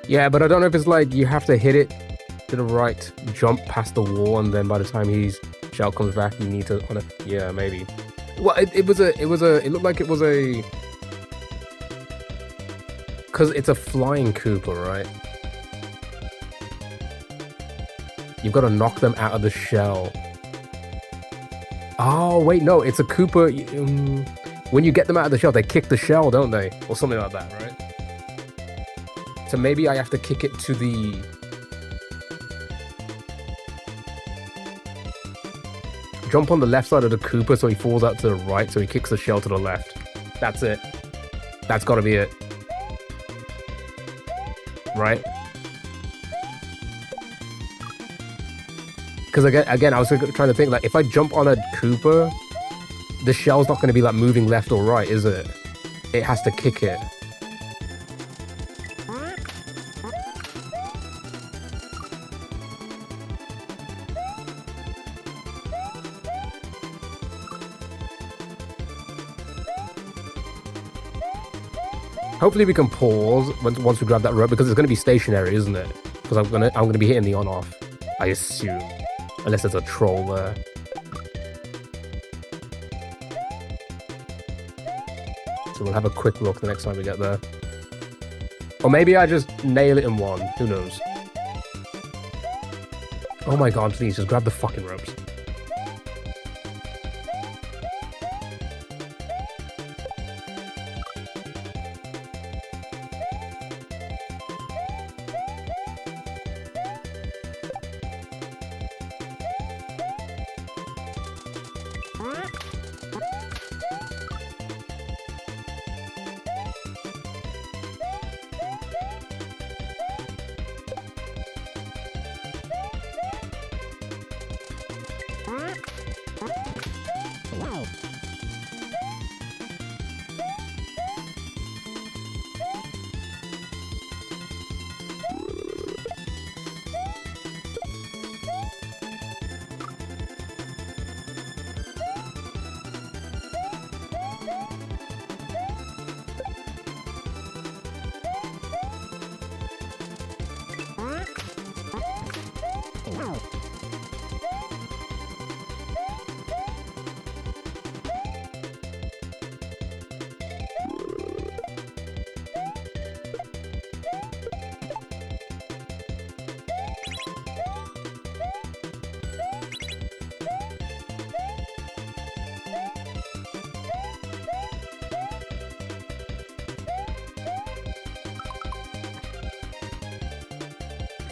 Yeah, but I don't know if it's like you have to hit it to the right, jump past the wall, and then by the time his shell comes back, you need to. Yeah, maybe. Well, it looked like it was a. Because it's a flying Koopa, right? You've got to knock them out of the shell. Oh, wait, no, it's a Koopa. When you get them out of the shell, they kick the shell, don't they? Or something like that, right? So maybe I have to kick it to the... Jump on the left side of the Koopa so he falls out to the right, so he kicks the shell to the left. That's it. That's gotta be it. Right? Because again, I was trying to think, like, if I jump on a Koopa, the shell's not going to be, like, moving left or right, is it? It has to kick it. Hopefully we can pause once we grab that rope, because it's going to be stationary, isn't it? Because I'm gonna be hitting the on-off, I assume. Unless there's a troll there. So we'll have a quick look the next time we get there. Or maybe I just nail it in one. Who knows? Oh my god, please, just grab the fucking ropes.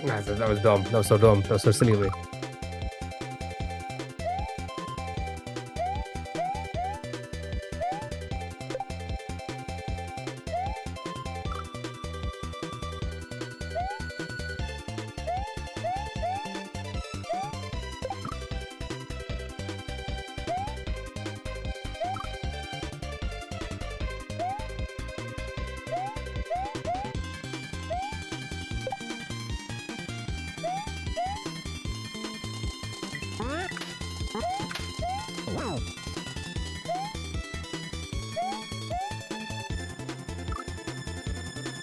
Nah, that was dumb. That was so dumb. That was so silly of me.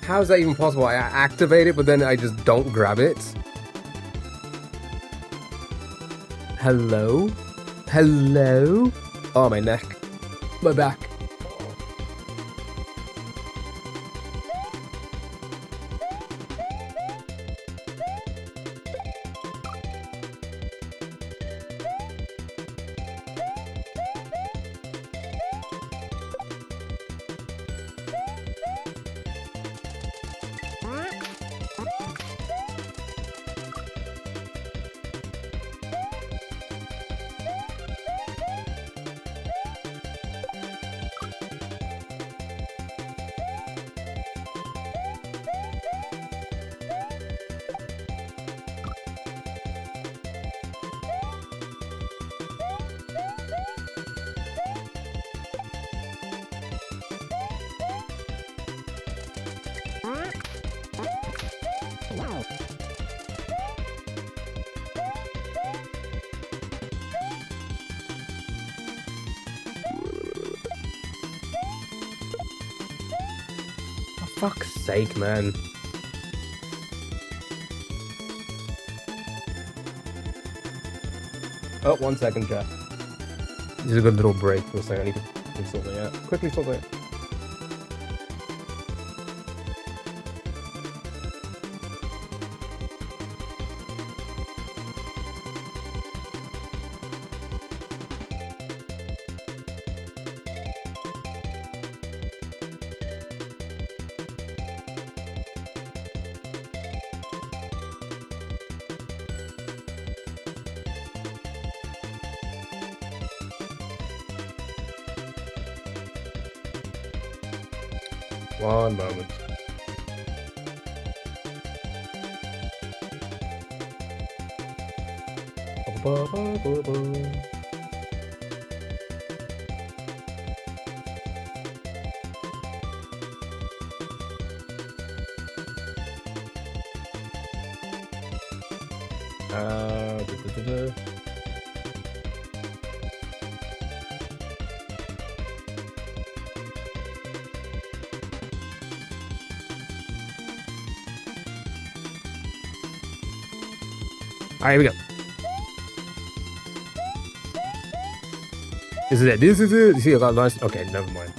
How is that even possible? I activate it, but then I just don't grab it? Hello? Hello? Oh, my neck. My back. For fuck's sake, man. Oh, 1 second, chat. This is a good little break for a second. I need to do something out. Quickly sort that. One moment. Alright, here we go. This is it. This is it. You see, I got a nice. Okay, never mind.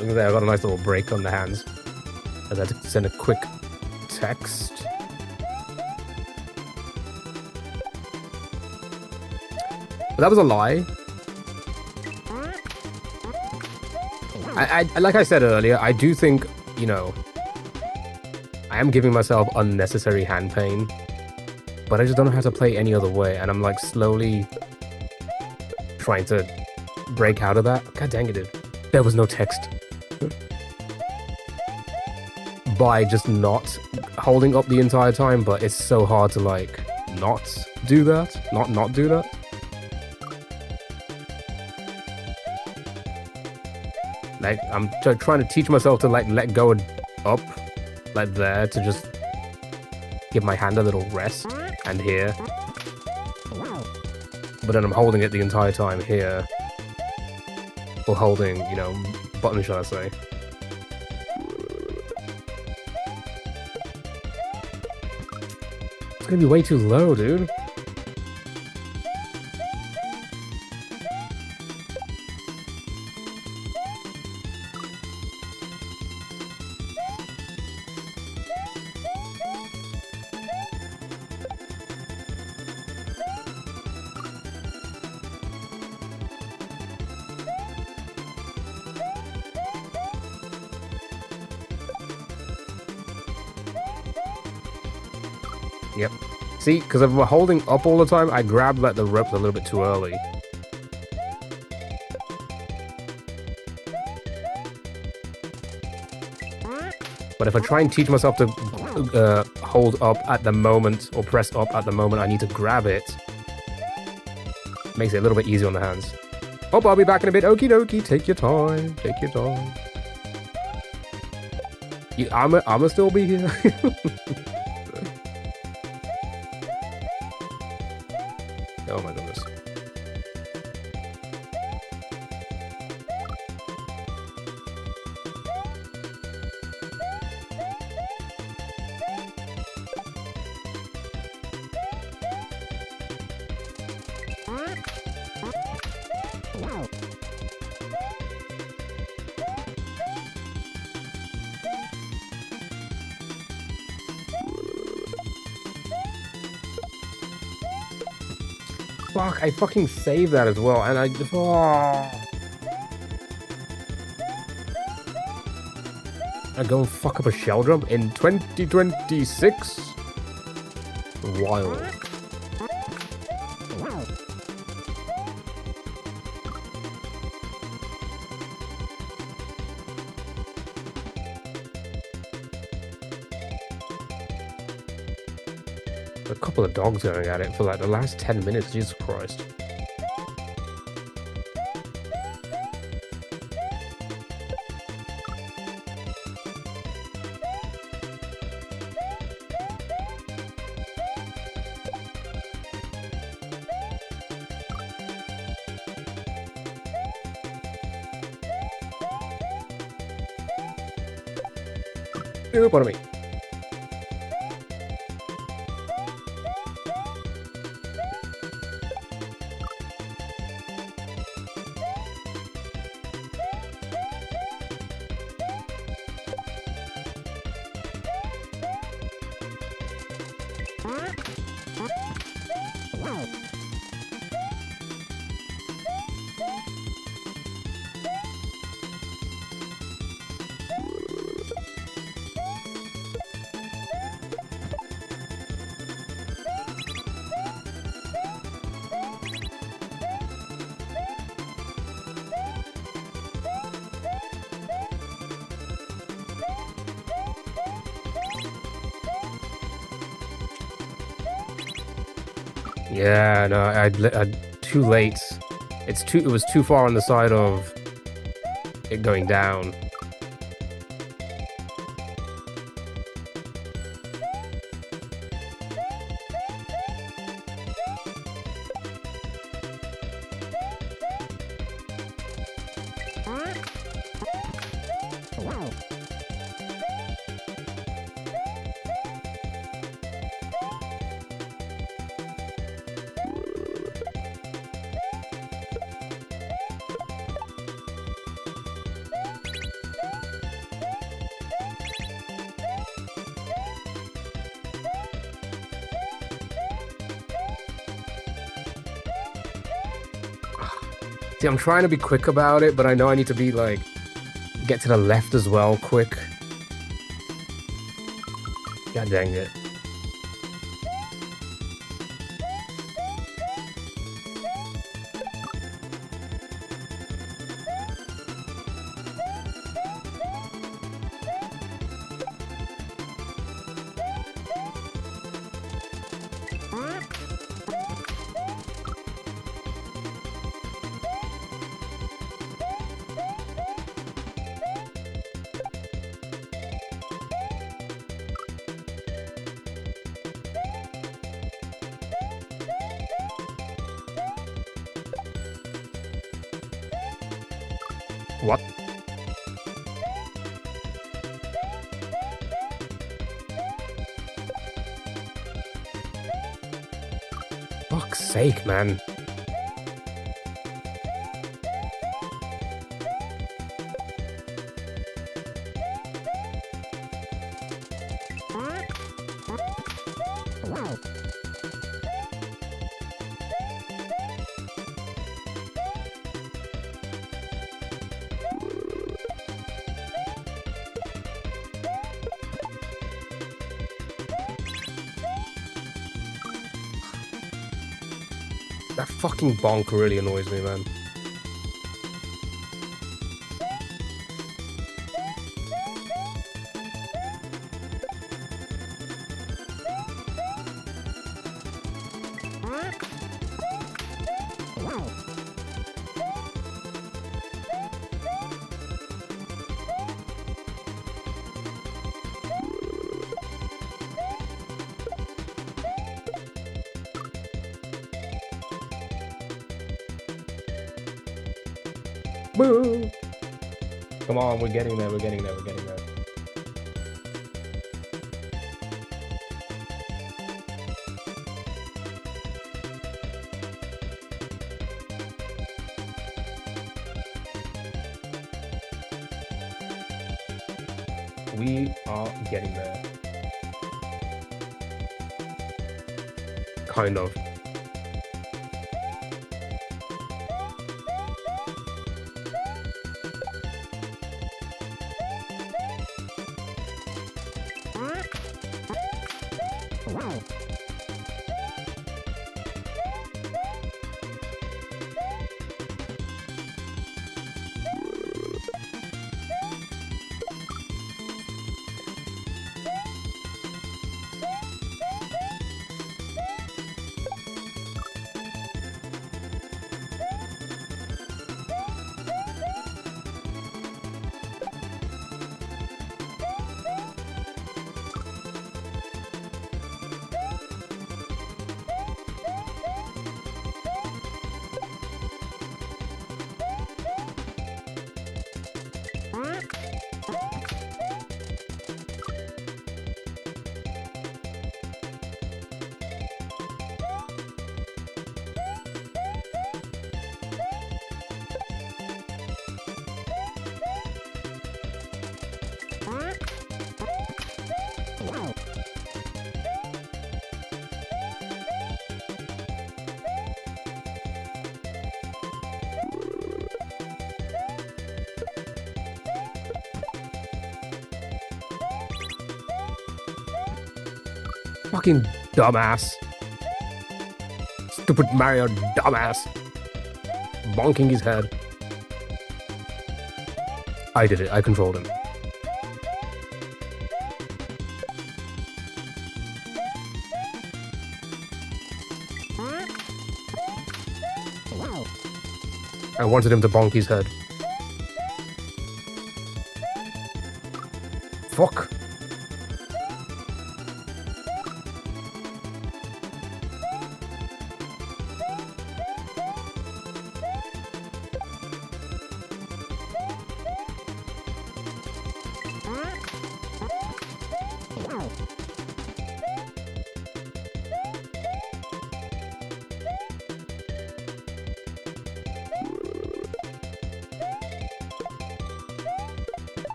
Look at that. I got a nice little break on the hands. I had to send a quick text. But that was a lie. I like I said earlier, I do think, you know, I am giving myself unnecessary hand pain. But I just don't know how to play any other way, and I'm like slowly trying to break out of that. God dang it, dude. There was no text. By just not holding up the entire time, but it's so hard to like not do that. Not do that. Like I'm trying to teach myself to like let go up like there to just give my hand a little rest. And here. But then I'm holding it the entire time here. Or holding, you know, button, shall I say. It's gonna be way too low, dude. Yep. See, because if we're holding up all the time, I grab like the ropes a little bit too early. But if I try and teach myself to hold up at the moment or press up at the moment I need to grab it, makes it a little bit easier on the hands. Oh, I'll be back in a bit. Okie dokie. Take your time. Take your time. I'ma still be here. Oh my goodness. Fuck, I fucking saved that as well, and I go and fuck up a shell jump in 2026? Wild. A couple of dogs going at it for like the last 10 minutes, Jesus Christ. Oop, on me. Yeah, no, I too late. It was too far on the side of it going down. See, I'm trying to be quick about it, but I know I need to be like get to the left as well quick. God dang it. What? Fuck's sake, man. That fucking bonk really annoys me, man. Boo! Come on, we're getting there, we're getting there, we're getting there. We are getting there. Kind of. Fucking dumbass. Stupid Mario dumbass. Bonking his head. I did it. I controlled him. I wanted him to bonk his head. Fuck.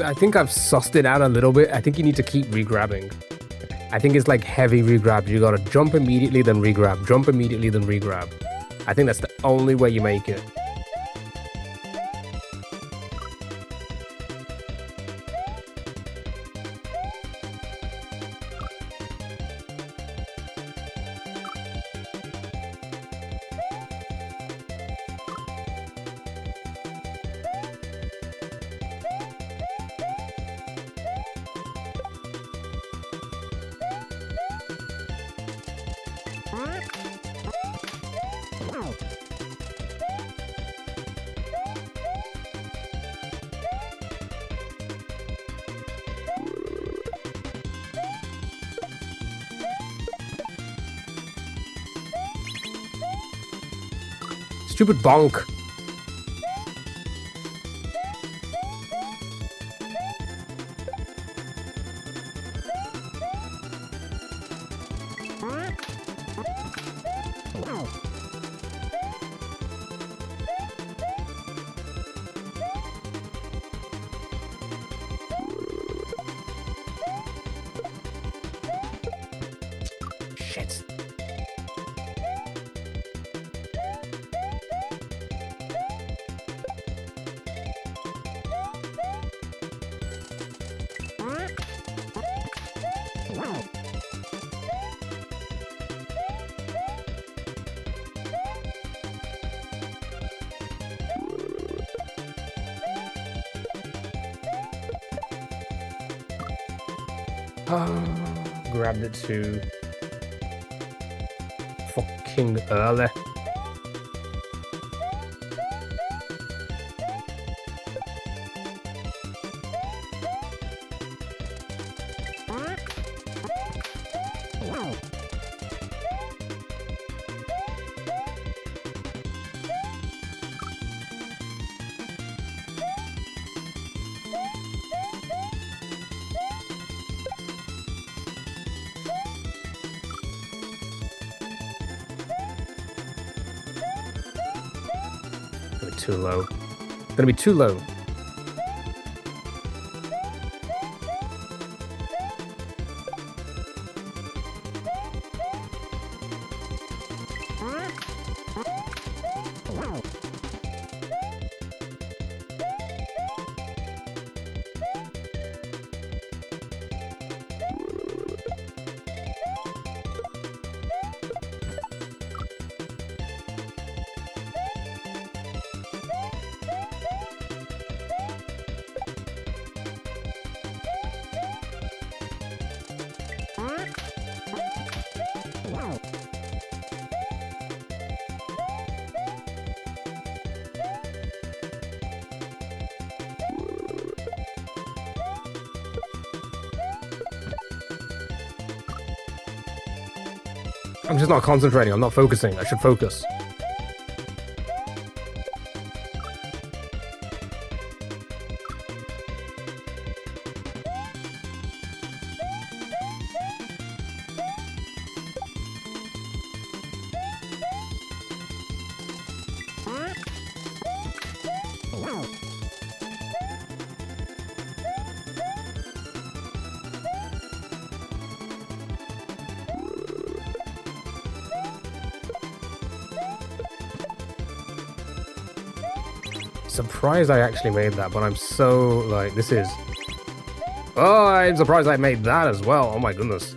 I think I've sussed it out a little bit. I think you need to keep regrabbing. I think it's like heavy regrab. You gotta jump immediately, then regrab. Jump immediately, then regrab. I think that's the only way you make it. Stupid bonk. Shit. Grabbed it too fucking early. Too low. It's gonna be too low. I'm just not concentrating. I'm not focusing. I should focus. Surprised I actually made that, but I'm so, like, this is... Oh, I'm surprised I made that as well. Oh my goodness.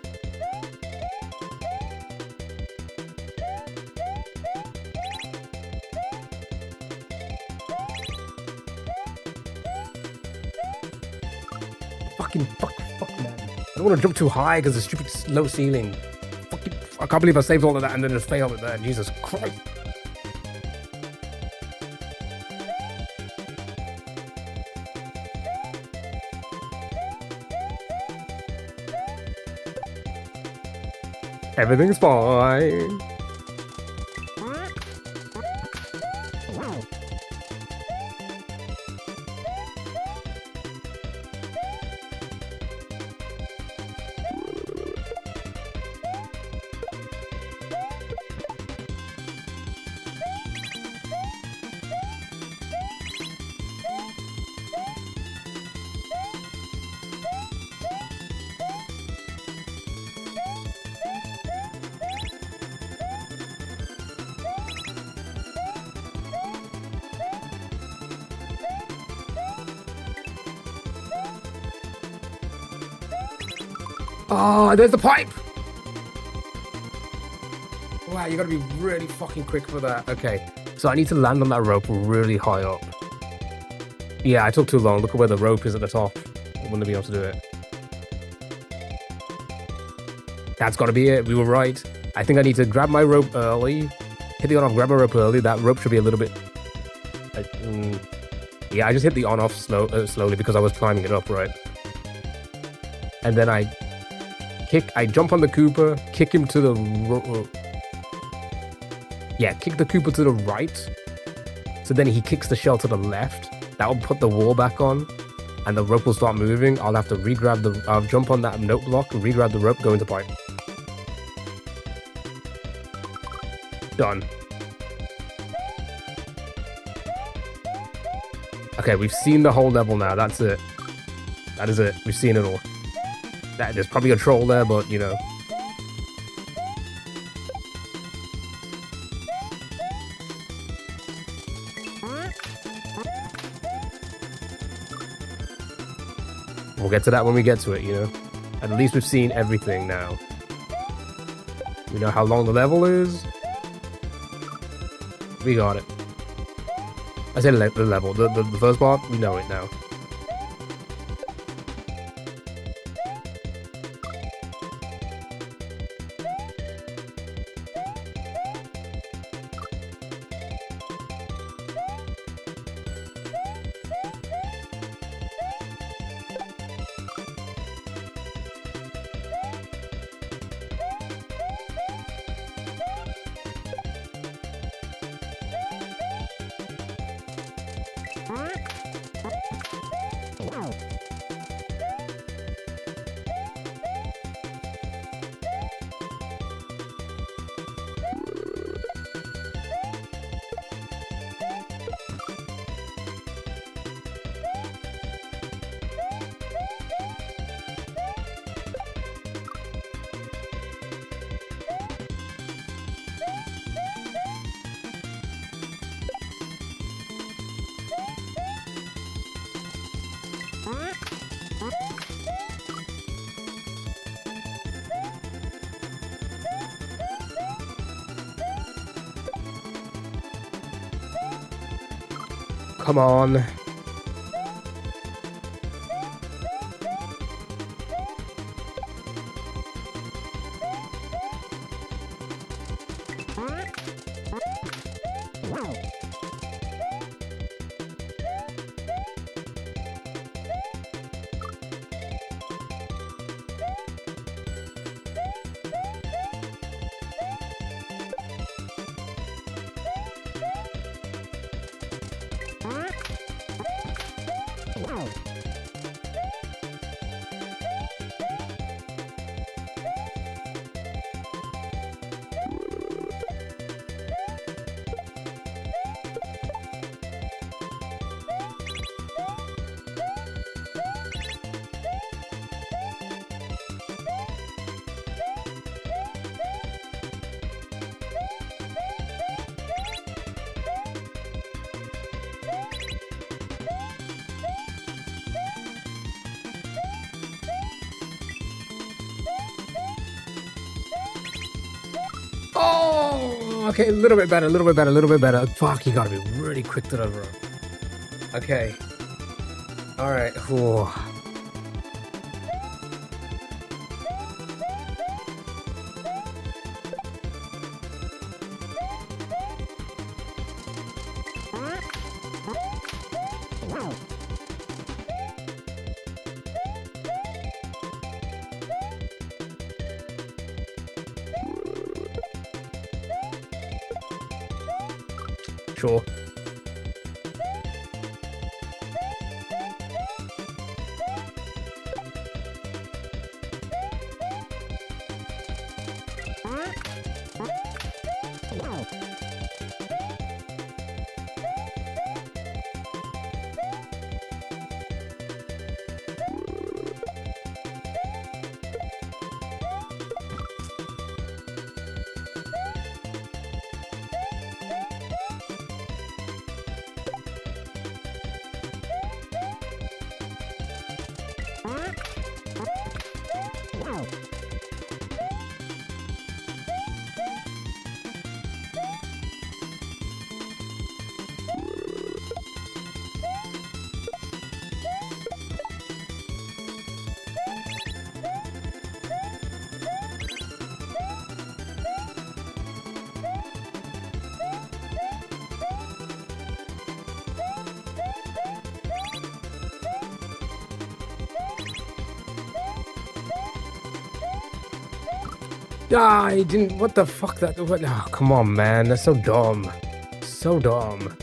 Fuck, man. I don't want to jump too high because the stupid low ceiling. Fucking, I can't believe I saved all of that and then just failed at that. Jesus Christ. Everything's fine. Oh, there's the pipe! Wow, you gotta be really fucking quick for that. Okay, so I need to land on that rope really high up. Yeah, I took too long. Look at where the rope is at the top. I wouldn't be able to do it. That's gotta be it. We were right. I think I need to grab my rope early. Hit the on-off, grab my rope early. That rope should be a little bit... yeah, I just hit the on-off slowly because I was climbing it up, right? And then I jump on the Koopa, kick him to the... yeah, kick the Koopa to the right. So then he kicks the shell to the left. That will put the wall back on. And the rope will start moving. I'll have to re-grab the... I'll jump on that note block, re-grab the rope, go into pipe. Done. Okay, we've seen the whole level now. That's it. That is it. We've seen it all. There's probably a troll there, but, you know. We'll get to that when we get to it, you know. At least we've seen everything now. We know how long the level is. We got it. I said the level. The first part, we know it now. Come on. Oh, okay, a little bit better, a little bit better, a little bit better. Fuck, you gotta be really quick to the road. Okay. Alright. Sure. Ah, I didn't. What the fuck? What? Oh, come on, man. That's so dumb. So dumb.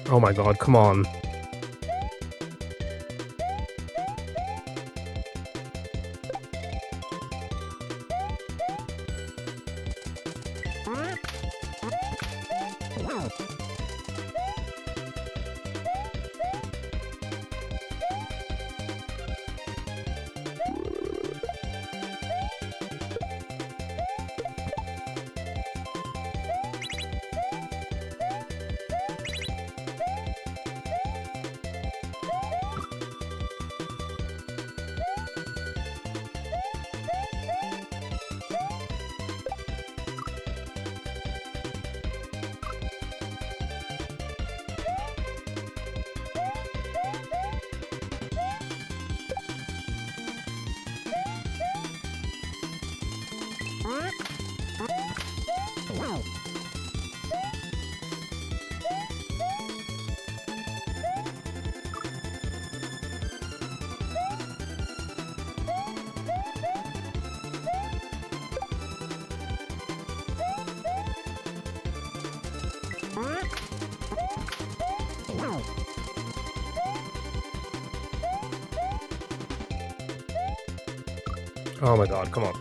Oh my god, come on. Oh my god, come on.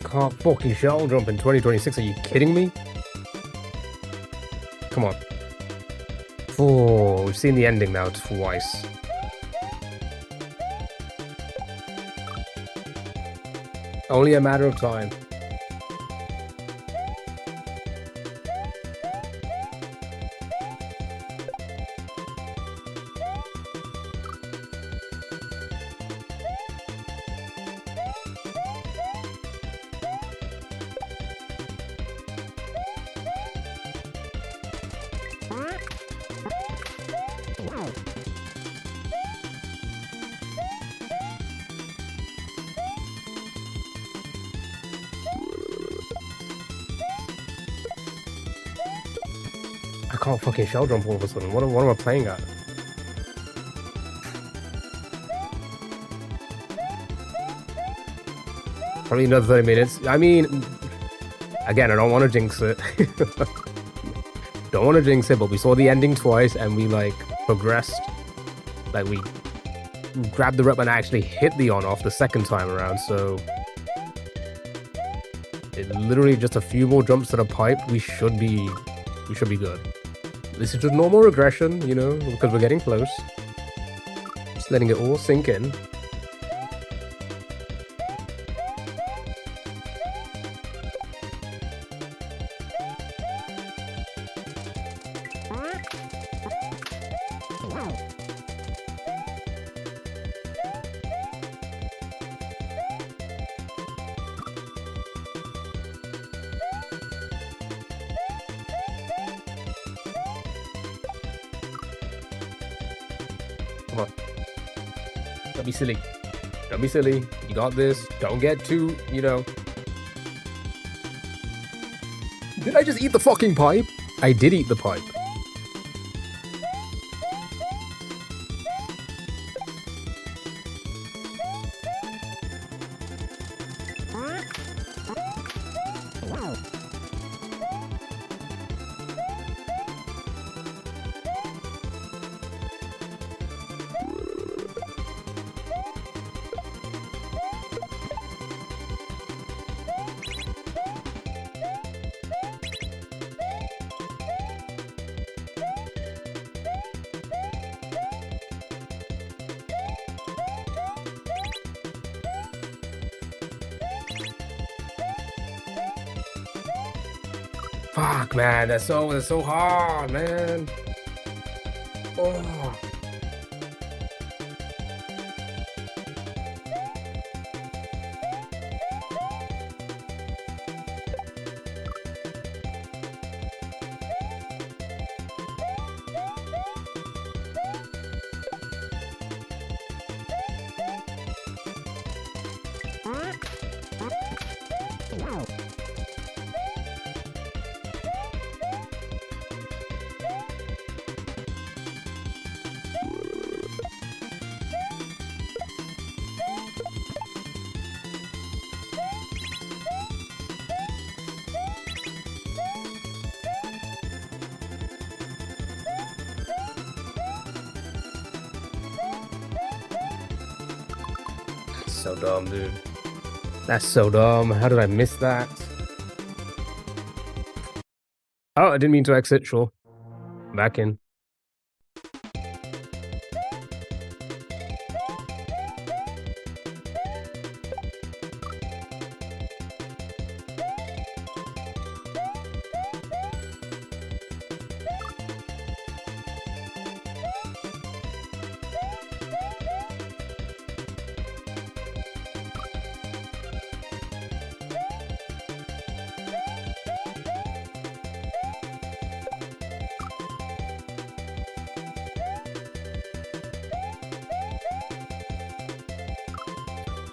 Can't fucking shell jump in 2026. Are you kidding me? Come on. Oh, we've seen the ending now twice. Only a matter of time. I can't fucking shell jump all of a sudden. What am I playing at? Probably another 30 minutes. I mean, again, I don't want to jinx it. Don't want to jinx it, but we saw the ending twice and we, like, progressed. Like, we grabbed the rope and actually hit the on-off the second time around, so... It's literally just a few more jumps to the pipe. We should be good. This is just normal regression, you know, because we're getting close. Just letting it all sink in. Come on. Don't be silly. Don't be silly. You got this. Don't get too, you know. Did I just eat the fucking pipe? I did eat the pipe. Fuck, man, that's so hard, man. Oh. So dumb, dude. That's so dumb. How did I miss that? Oh, I didn't mean to exit. Sure. Back in.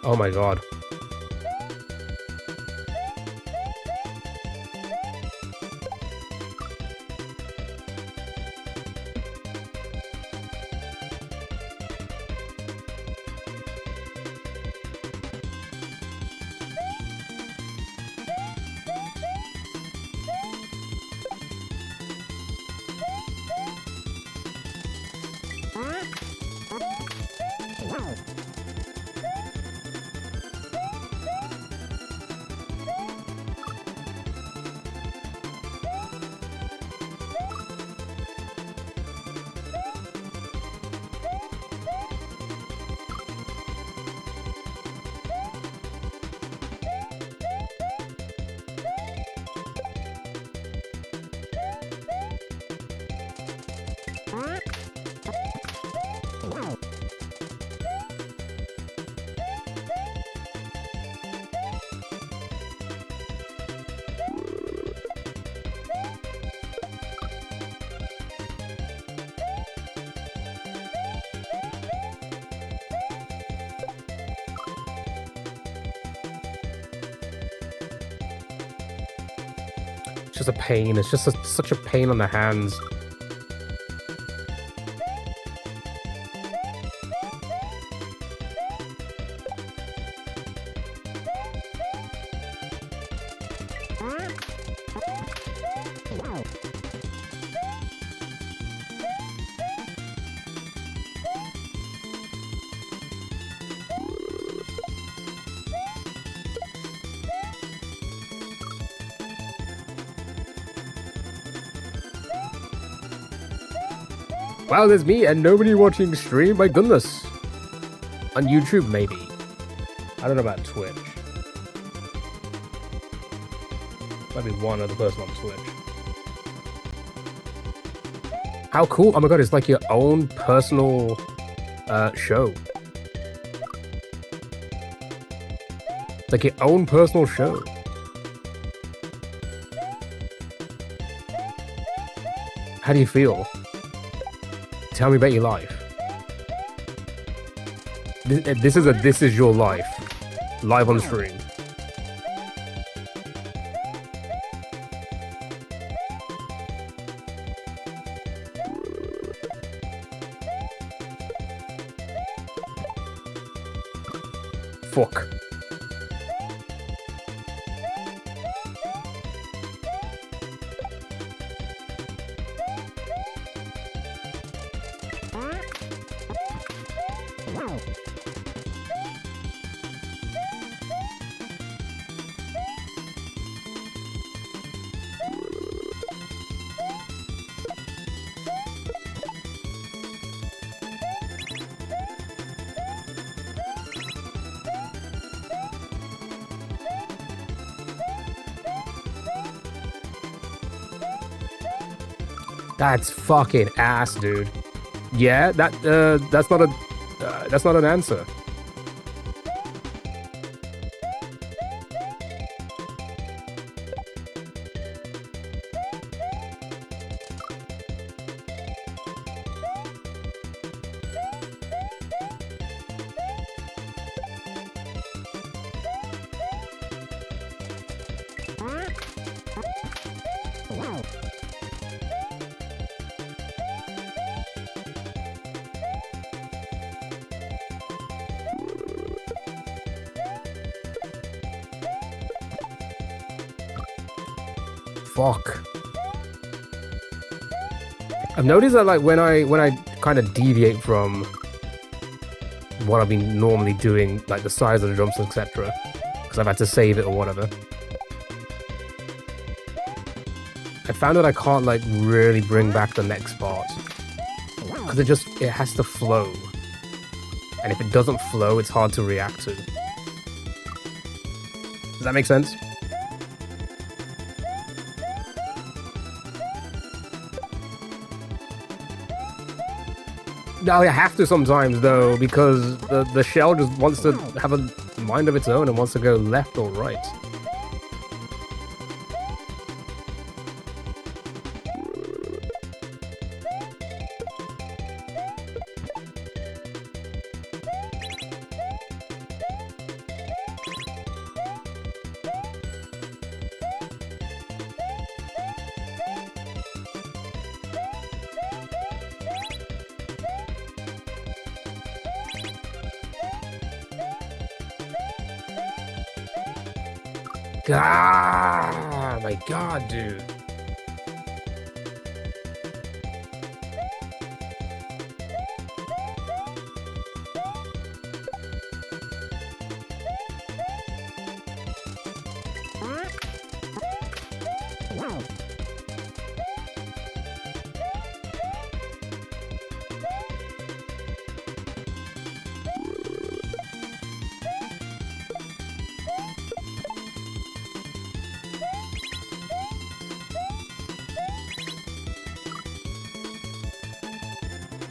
Oh my god. It's just a pain. It's just such a pain on the hands. Wow, there's me and nobody watching stream. My goodness. On YouTube, maybe. I don't know about Twitch. Might be one other person on Twitch. How cool. Oh my god, it's like your own personal show. It's like your own personal show. How do you feel? Tell me about your life. This is your life. Live on stream. Fuck. That's fucking ass, dude. Yeah, that's not an answer. Fuck. I've noticed that like when I kind of deviate from what I've been normally doing, like the size of the jumps, etc. Because I've had to save it or whatever. I found that I can't like really bring back the next part because it has to flow, and if it doesn't flow, it's hard to react to. Does that make sense? No, you have to sometimes though, because the shell just wants to have a mind of its own and wants to go left or right. Ah, my God, dude.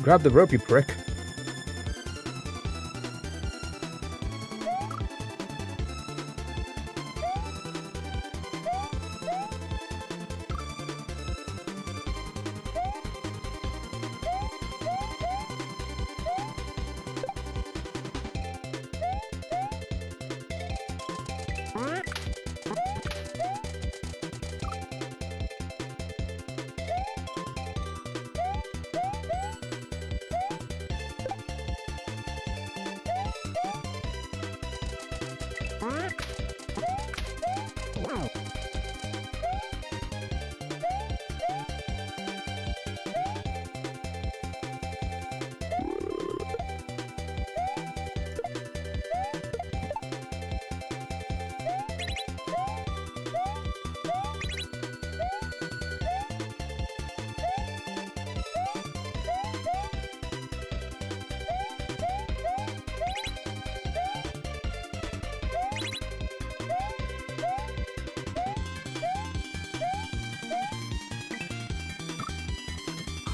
Grab the rope, you prick.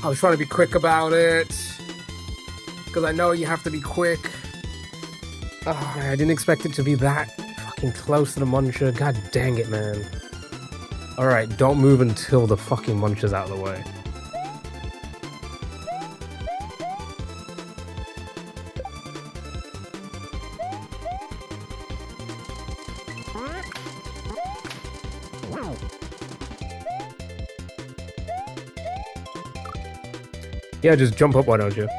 I was trying to be quick about it, because I know you have to be quick. Oh, I didn't expect it to be that fucking close to the muncher. God dang it, man. Alright, don't move until the fucking muncher's out of the way. Yeah, just jump up, why don't you?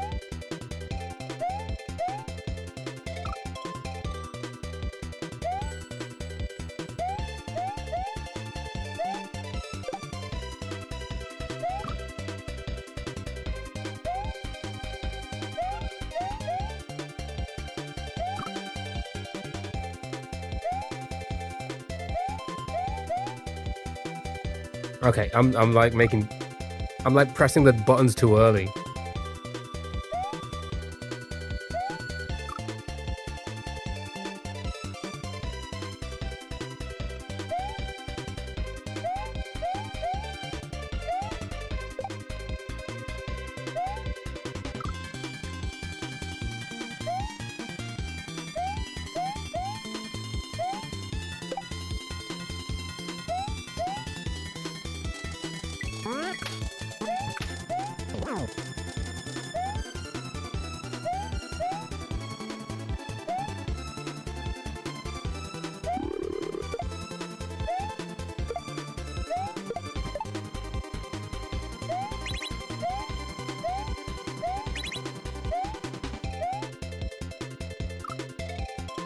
Okay, I'm like pressing the buttons too early.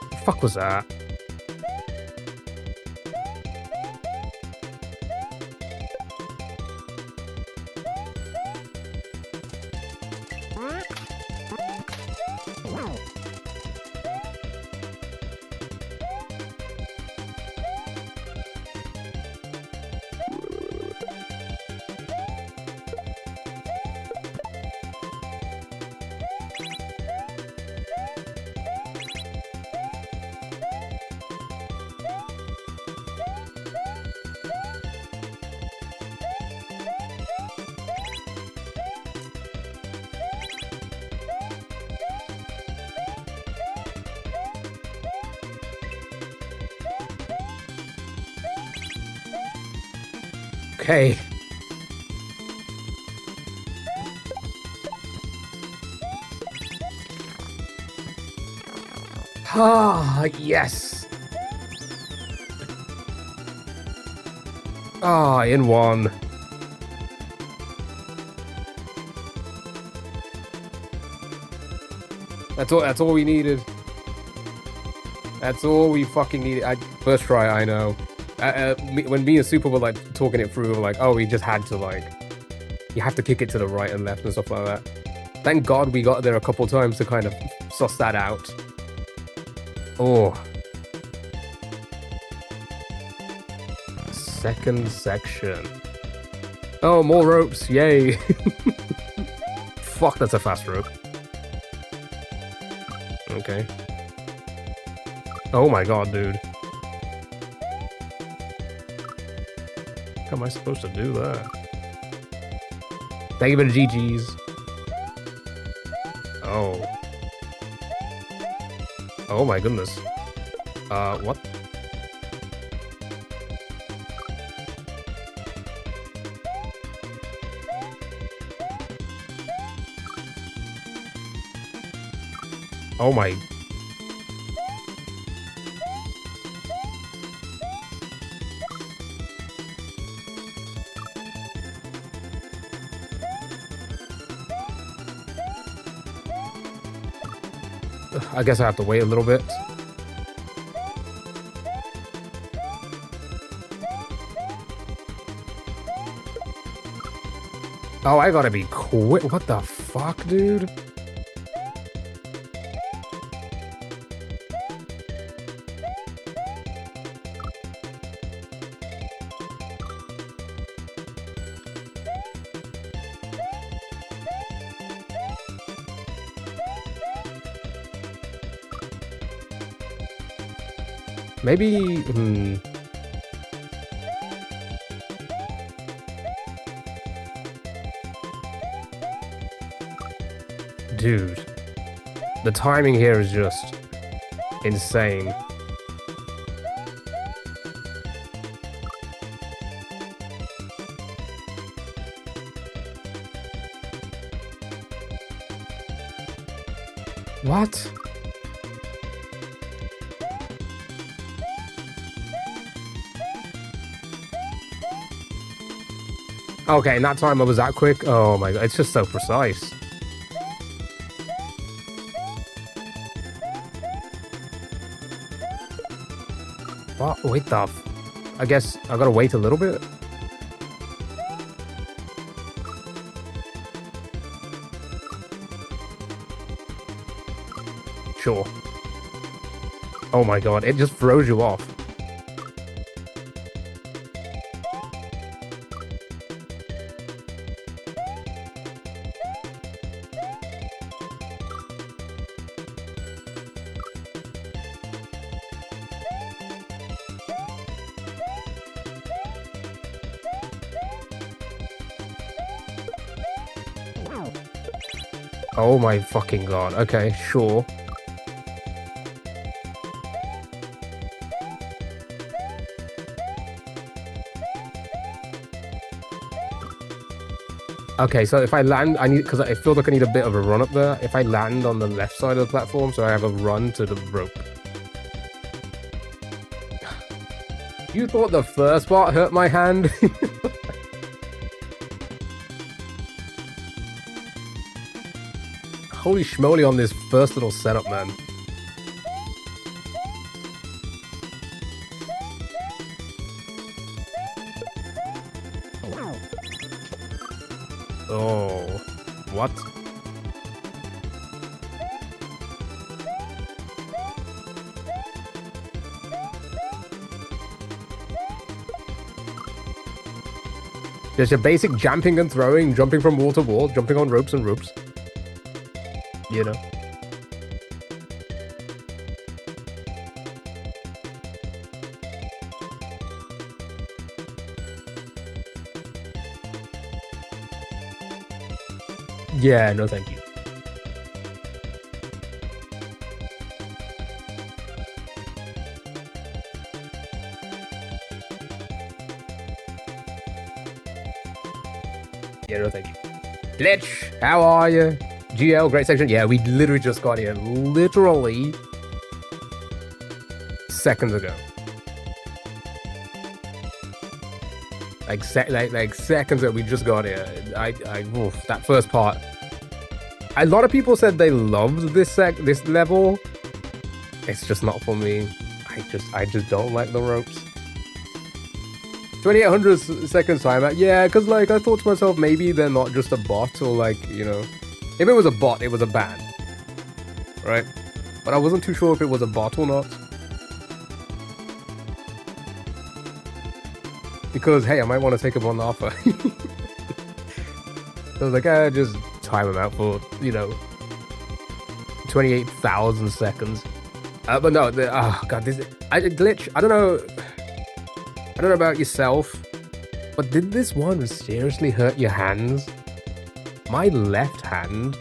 The fuck was that? Okay. Ah, yes. Ah, in one. That's all we needed. That's all we fucking needed. First try, I know. When me and Super were like talking it through, we were like, oh, we just had to like, you have to kick it to the right and left and stuff like that. Thank God we got there a couple times to kind of suss that out. Oh. Second section. Oh, more ropes. Yay. Fuck, that's a fast rope. Okay. Oh my god, dude. How am I supposed to do that? Thank you for the GG's. Oh. Oh my goodness. What? Oh my... I guess I have to wait a little bit. Oh, I gotta be quick. What the fuck, dude? Maybe... Dude. The timing here is just insane. What? Okay, in that time I was that quick. Oh my god, it's just so precise. What? Wait the... I guess I gotta wait a little bit? Sure. Oh my god, it just throws you off. Oh my fucking god. Okay, sure. Okay, so if I land, I need, because I feel like I need a bit of a run up there. If I land on the left side of the platform, so I have a run to the rope. You thought the first part hurt my hand? Holy schmoly on this first little setup, man. Oh, what? Just your basic jumping and throwing, jumping from wall to wall, jumping on ropes and ropes. You know? Yeah, no thank you. Yeah, no thank you. Glitch, how are you? GL, great section. Yeah, we literally just got here. Literally seconds ago. Like seconds ago, we just got here. Oof, that first part. A lot of people said they loved this level. It's just not for me. I just don't like the ropes. 2800 seconds timeout. Yeah, because like I thought to myself, maybe they're not just a bot, or like, you know, if it was a bot, it was a ban, right? But I wasn't too sure if it was a bot or not. Because hey, I might want to take him on the offer. So I was like, just time him out for, you know, 28,000 seconds. But no, oh god, this glitch. I don't know about yourself, but did this one seriously hurt your hands? My left hand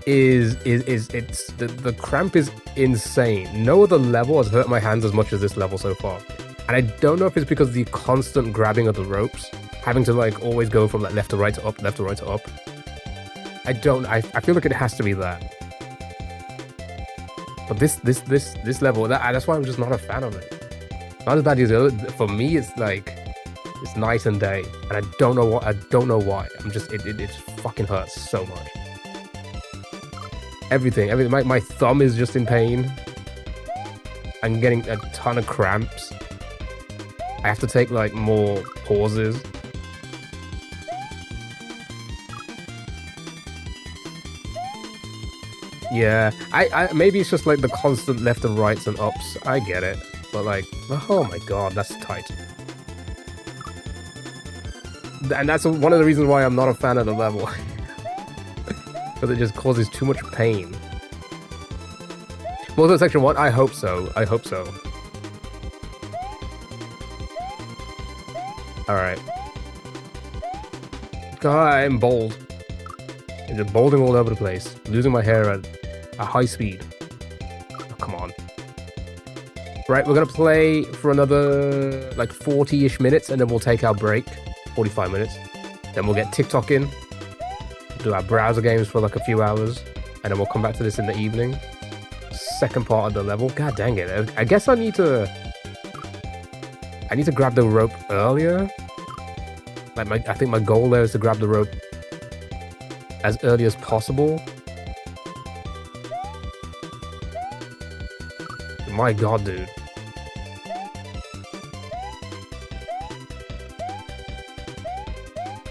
is the cramp is insane. No other level has hurt my hands as much as this level so far. And I don't know if it's because of the constant grabbing of the ropes, having to like always go from like left to right to up, left to right to up. I feel like it has to be that. But this level, that's why I'm just not a fan of it. Not as bad as the other. For me, it's like it's night and day, and I don't know why. I'm just it fucking hurts so much. Everything. My thumb is just in pain. I'm getting a ton of cramps. I have to take like more pauses. Yeah, I maybe it's just like the constant left and rights and ups. I get it, but like, oh my god, that's tight. And that's one of the reasons why I'm not a fan of the level, because it just causes too much pain. Well, section 1, I hope so. I hope so. All right. God, I'm bold. I'm just balding all over the place, losing my hair at a high speed. Oh, come on. Right, we're gonna play for another like 40-ish minutes, and then we'll take our break. 45 minutes. Then we'll get TikTok in, do our browser games for like a few hours, and then we'll come back to this in the evening. Second part of the level. God dang it! I guess I need to grab the rope earlier. Like I think my goal there is to grab the rope as early as possible. My god, dude.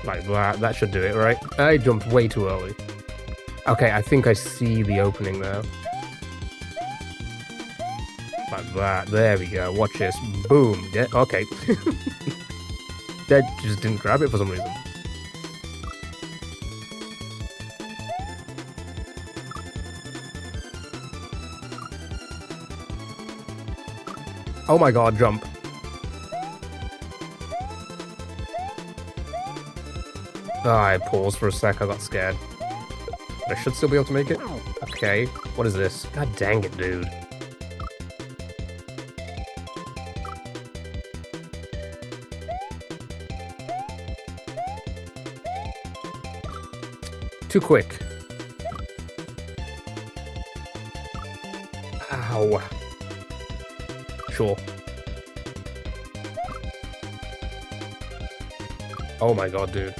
Like that should do it, right? I jumped way too early. Okay, I think I see the opening there. Like that. There we go. Watch this. Boom. Yeah, okay. That just didn't grab it for some reason. Oh my god, jump. I paused for a sec, I got scared. But I should still be able to make it. Okay, what is this? God dang it, dude. Too quick. Ow. Sure. Oh my god, dude.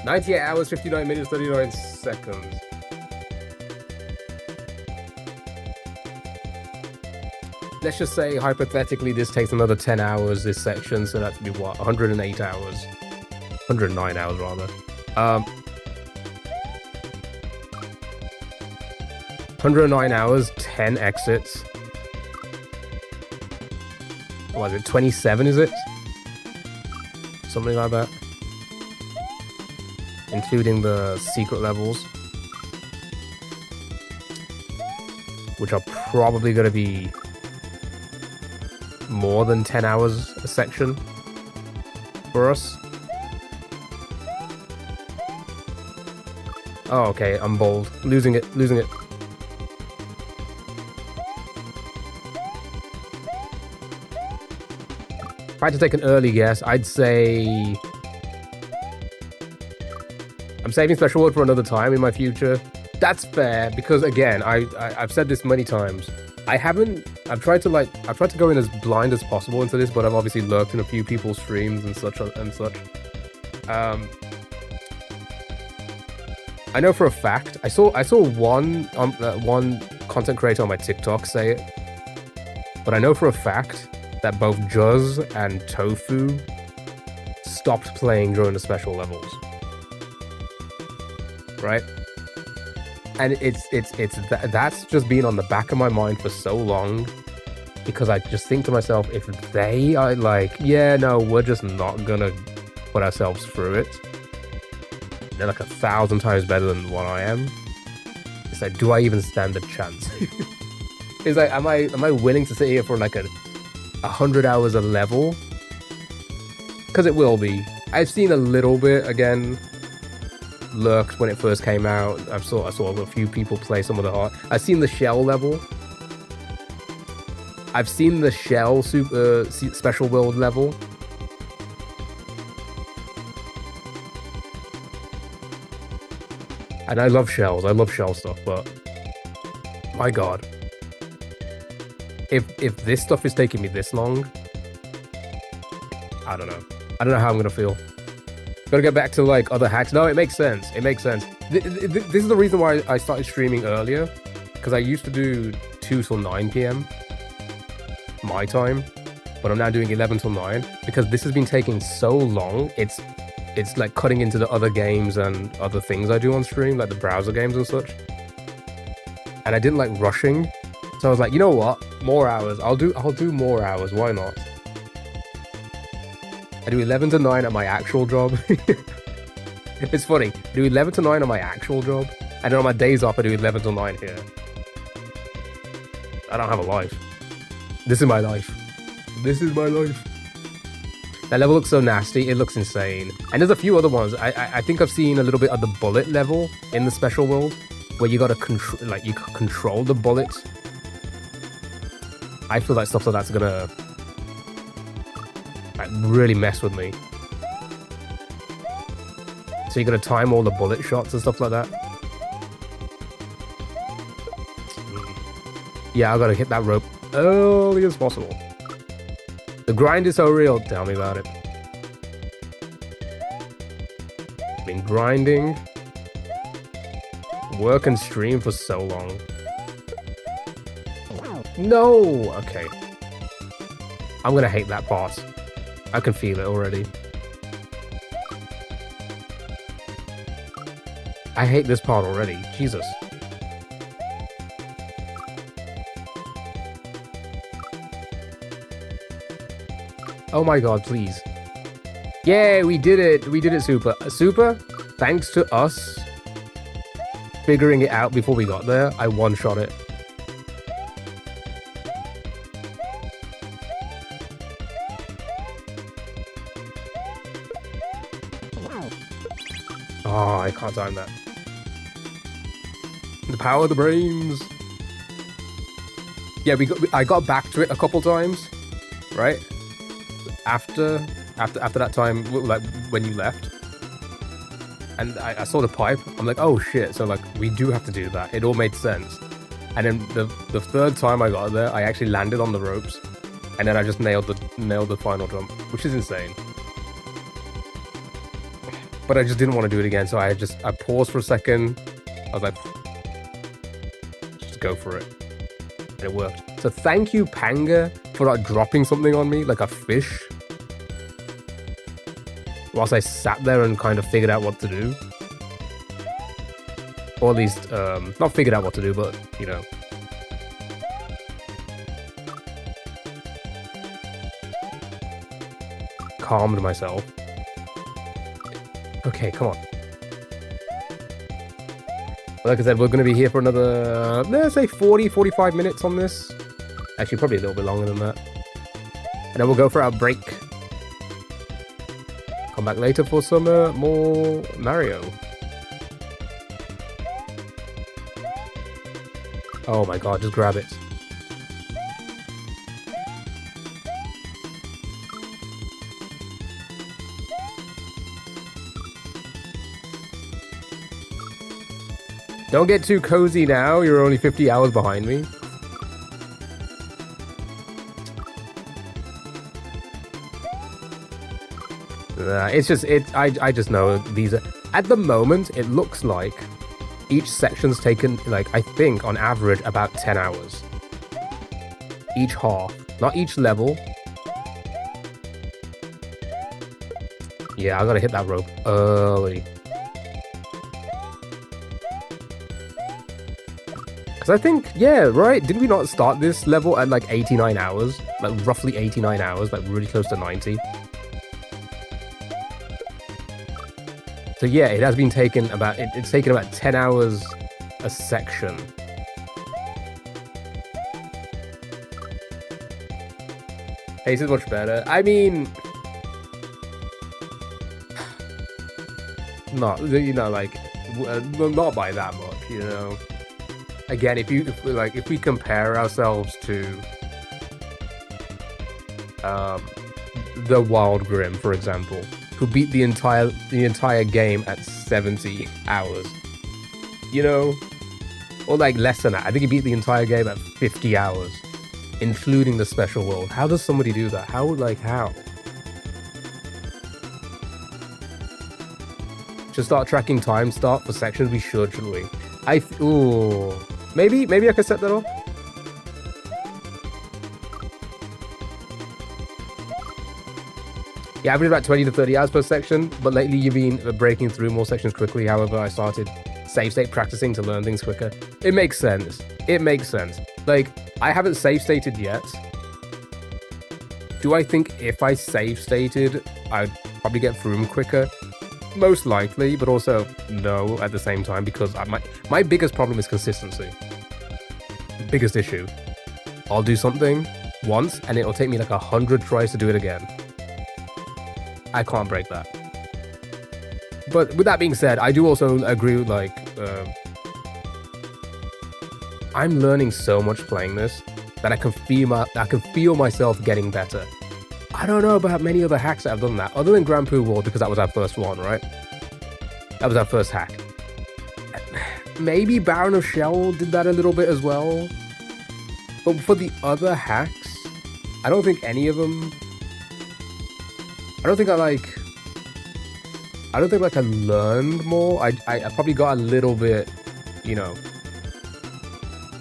98 hours, 59 minutes, 39 seconds. Let's just say, hypothetically, this takes another 10 hours, this section, so that would be what? 108 hours. 109 hours, rather. 109 hours, 10 exits. What is it? 27, is it? Something like that. Including the secret levels. Which are probably going to be more than 10 hours a section for us. Oh, okay, I'm bold. Losing it. if I had to take an early guess, I'd say I'm saving Special World for another time in my future. That's fair because again, I've said this many times. I've tried to go in as blind as possible into this, but I've obviously lurked in a few people's streams and such. I know for a fact. I saw one content creator on my TikTok say it, but I know for a fact that both Juz and Tofu stopped playing during the special levels. Right? And that's just been on the back of my mind for so long, because I just think to myself, if they are like, yeah, no, we're just not gonna put ourselves through it. They're like 1,000 times better than what I am. It's like, do I even stand a chance? It's like, am I willing to sit here for like 100 hours a level? Because it will be. I've seen a little bit again. Lurked when it first came out. I saw a few people play some of the hard. I've seen the shell level. I've seen the shell special world level. And I love shells. I love shell stuff, but my God, if this stuff is taking me this long, I don't know. I don't know how I'm gonna feel. Gotta get back to like other hacks. No, it makes sense. It makes sense. This is the reason why I started streaming earlier, because I used to do 2 till 9 p.m. my time, but I'm now doing 11 till 9 because this has been taking so long. It's like cutting into the other games and other things I do on stream, like the browser games and such. And I didn't like rushing, so I was like, you know what? More hours. I'll do more hours. Why not? I do 11 to 9 at my actual job. It's funny. I do 11 to 9 on my actual job, and then on my days off, I do 11 to 9 here. I don't have a life. This is my life. This is my life. That level looks so nasty. It looks insane. And there's a few other ones. I think I've seen a little bit of the bullet level in the special world, where you gotta control the bullets. I feel like stuff like that's gonna really mess with me. So you gotta time all the bullet shots and stuff like that. Yeah, I gotta hit that rope early as possible. The grind is so real. Tell me about it. Been grinding, work and stream for so long. No! Okay. I'm gonna hate that part. I can feel it already. I hate this part already. Jesus. Oh my God, please. Yay, we did it. We did it, Super. Super, thanks to us figuring it out before we got there, I one-shot it. Oh, I can't time that. The power of the brains. Yeah, I got back to it a couple times, right? After that time, like when you left, and I saw the pipe. I'm like, oh shit! So like we do have to do that. It all made sense. And then the third time I got there, I actually landed on the ropes, and then I just nailed the final jump, which is insane. But I just didn't want to do it again, so I paused for a second. I was like, just go for it, and it worked. So thank you, Panga, for like dropping something on me, like a fish, whilst I sat there and kind of figured out what to do. Or at least, not figured out what to do, but, you know. Calmed myself. Okay, come on. Like I said, we're going to be here for another, let's say 40, 45 minutes on this. Actually, probably a little bit longer than that. And then we'll go for our break. Come back later for some more Mario. Oh my God, just grab it. Don't get too cozy now. You're only 50 hours behind me. It's just I just know these are at the moment. It looks like each section's taken like I think on average about 10 hours. Each half, not each level. Yeah, I gotta hit that rope early. Because I think, yeah, right? Didn't we not start this level at like 89 hours? Like roughly 89 hours, like really close to 90. So yeah, it has been taken about, it's taken about 10 hours a section. Pace is much better. I mean, not, you know, like, not by that much, you know. Again, if we compare ourselves to the Wild Grim, for example, who beat the entire game at 70 hours, you know, or like less than that. I think he beat the entire game at 50 hours, including the special world. How does somebody do that? How? Should start tracking time start for sections. We should, shouldn't we? Ooh. Maybe I could set that up. Yeah, average about 20 to 30 hours per section, but lately you've been breaking through more sections quickly. However, I started save state practicing to learn things quicker. It makes sense. It makes sense. Like, I haven't save stated yet. Do I think if I save stated, I'd probably get through them quicker? Most likely, but also no at the same time, because my biggest problem is consistency. Biggest issue. I'll do something once and it'll take me like 100 tries to do it again. I can't break that. But with that being said, I do also agree with like I'm learning so much playing this that I can feel myself getting better. I don't know about many other hacks that have done that, other than Grand Poo World, because that was our first one, right? That was our first hack. Maybe Baron of Shell did that a little bit as well. But for the other hacks, I don't think any of them... I don't think I learned more. I probably got a little bit, you know,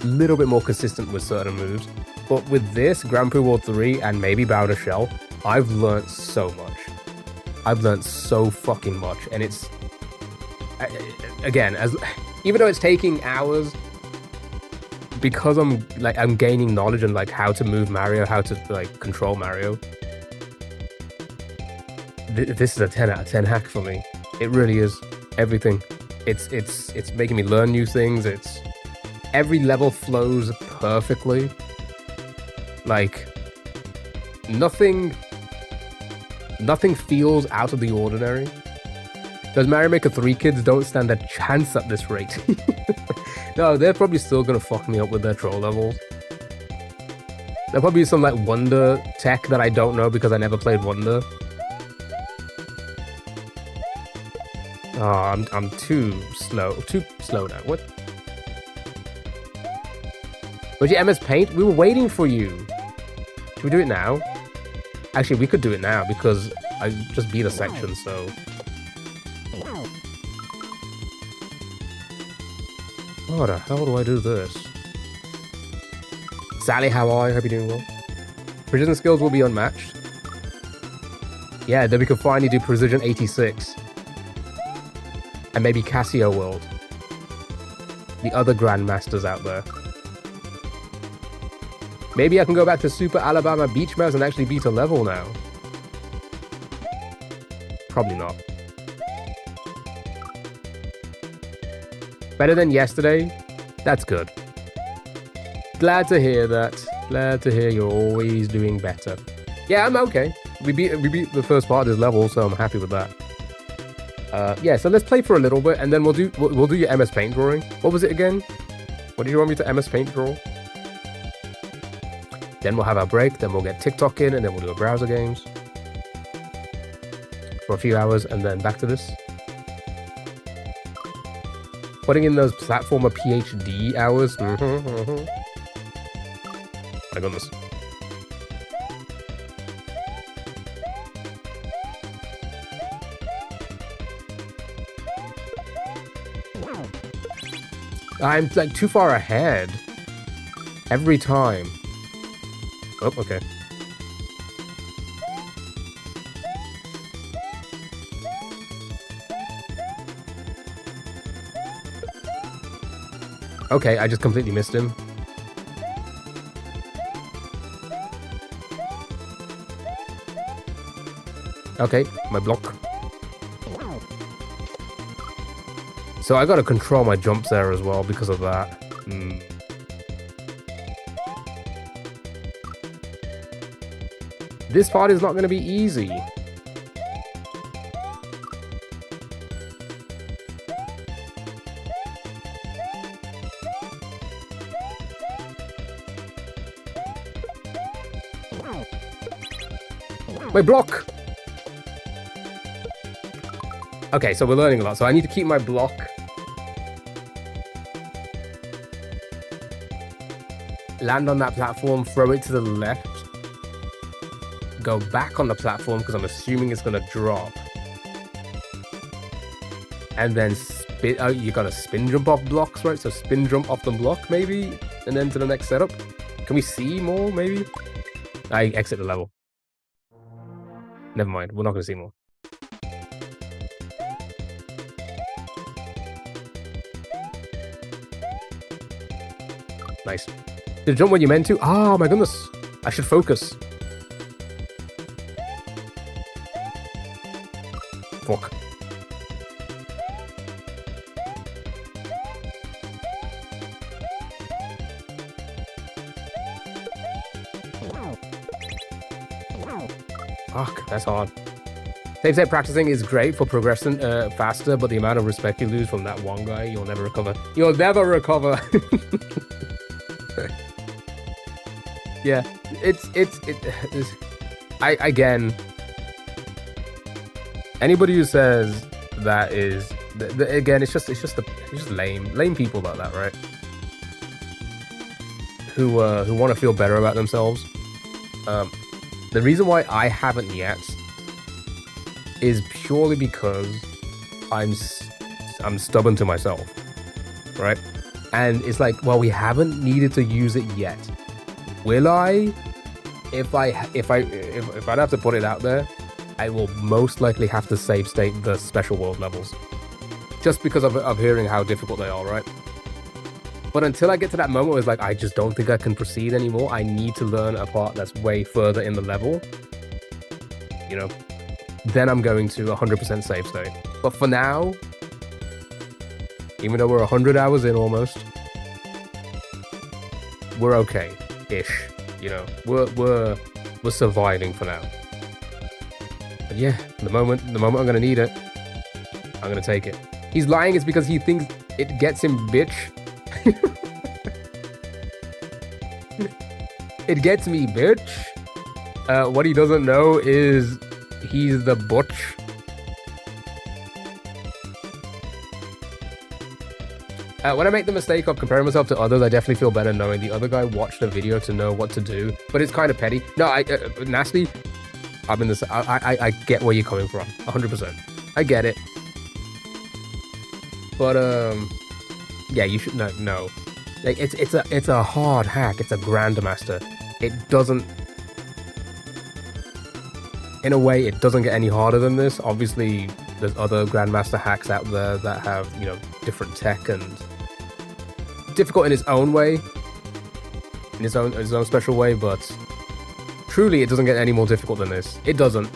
a little bit more consistent with certain moves. But with this, Grand Poo World 3 and maybe Baron of Shell, I've learned so much. I've learned so fucking much. And it's... Again, even though it's taking hours, because I'm gaining knowledge and like how to move Mario, how to like control Mario. This is a 10 out of 10 hack for me. It really is. Everything. It's making me learn new things. It's every level flows perfectly. Like nothing feels out of the ordinary. Those Mario Maker 3 kids don't stand a chance at this rate. No, they're probably still gonna fuck me up with their troll levels. There'll probably be some like Wonder tech that I don't know because I never played Wonder. Oh, I'm too slow now. What? Was your MS Paint? We were waiting for you. Should we do it now? Actually, we could do it now because I just beat a section, so... How the hell do I do this? Sally, how are you? Hope you're doing well. Precision skills will be unmatched. Yeah, then we can finally do Precision 86. And maybe Casio World. The other Grandmasters out there. Maybe I can go back to Super Alabama Beach Mouse and actually beat a level now. Probably not. Better than yesterday? That's good. Glad to hear that. Glad to hear you're always doing better. Yeah, I'm okay. We beat the first part of this level, so I'm happy with that. Yeah, so let's play for a little bit, and then we'll do your MS Paint drawing. What was it again? What did you want me to MS Paint draw? Then we'll have our break, then we'll get TikTok in, and then we'll do a browser games for a few hours, and then back to this. Putting in those platformer PhD hours. My goodness. I'm like too far ahead every time. Oh, okay. Okay, I just completely missed him. Okay, my block. So I gotta control my jumps there as well because of that. This part is not gonna be easy. My block! Okay, so we're learning a lot. So I need to keep my block. Land on that platform, throw it to the left. Go back on the platform because I'm assuming it's going to drop. And then spin. Oh, you got to spin jump off blocks, right? So spin jump off the block, maybe? And then to the next setup. Can we see more, maybe? I exit the level. Never mind. We're not going to see more. Nice. Did you jump when you meant to? Oh my goodness. I should focus. Fuck. Fuck, that's hard. Safe practicing is great for progressing faster, but the amount of respect you lose from that one guy, you'll never recover. You'll never recover. Yeah, it's again, anybody who says that is again, it's just lame people like that, right? Who want to feel better about themselves. The reason why I haven't yet is purely because I'm stubborn to myself, right? And it's like, well, we haven't needed to use it yet. Will I? If I'd have to put it out there, I will most likely have to save state the special world levels, just because of hearing how difficult they are, right? But until I get to that moment where it's like, I just don't think I can proceed anymore. I need to learn a part that's way further in the level, you know. Then I'm going to 100% save state. But for now, even though we're 100 hours in almost, we're okay. Ish, you know, we're surviving for now. But yeah, the moment I'm gonna need it, I'm gonna take it. He's lying is because he thinks it gets him, bitch. It gets me, bitch. What he doesn't know is he's the butch. When I make the mistake of comparing myself to others, I definitely feel better knowing the other guy watched the video to know what to do. But it's kind of petty. No, Nasty, I'm in this. I get where you're coming from, 100%. I get it. But yeah, you should no. Like it's a hard hack. It's a grandmaster. It doesn't. In a way, it doesn't get any harder than this. Obviously, there's other grandmaster hacks out there that have, you know, different tech and difficult in its own way, in its own special way. But truly, it doesn't get any more difficult than this. It doesn't,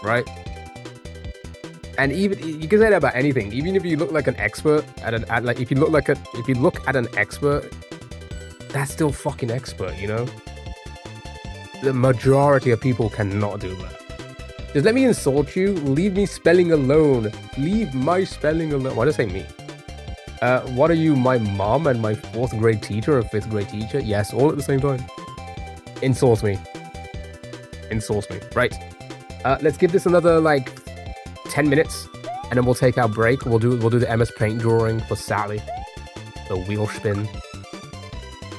right? And even you can say that about anything. Even if you look like an expert if you look at an expert, that's still fucking expert, you know. The majority of people cannot do that. Just let me insult you. Leave me spelling alone. Leave my spelling alone. Why did I say me? What are you, my mom and my 4th grade teacher or 5th grade teacher? Yes, all at the same time. Insult me. Insult me. Right. Let's give this another, like, 10 minutes. And then we'll take our break. We'll do the MS Paint drawing for Sally. The wheel spin.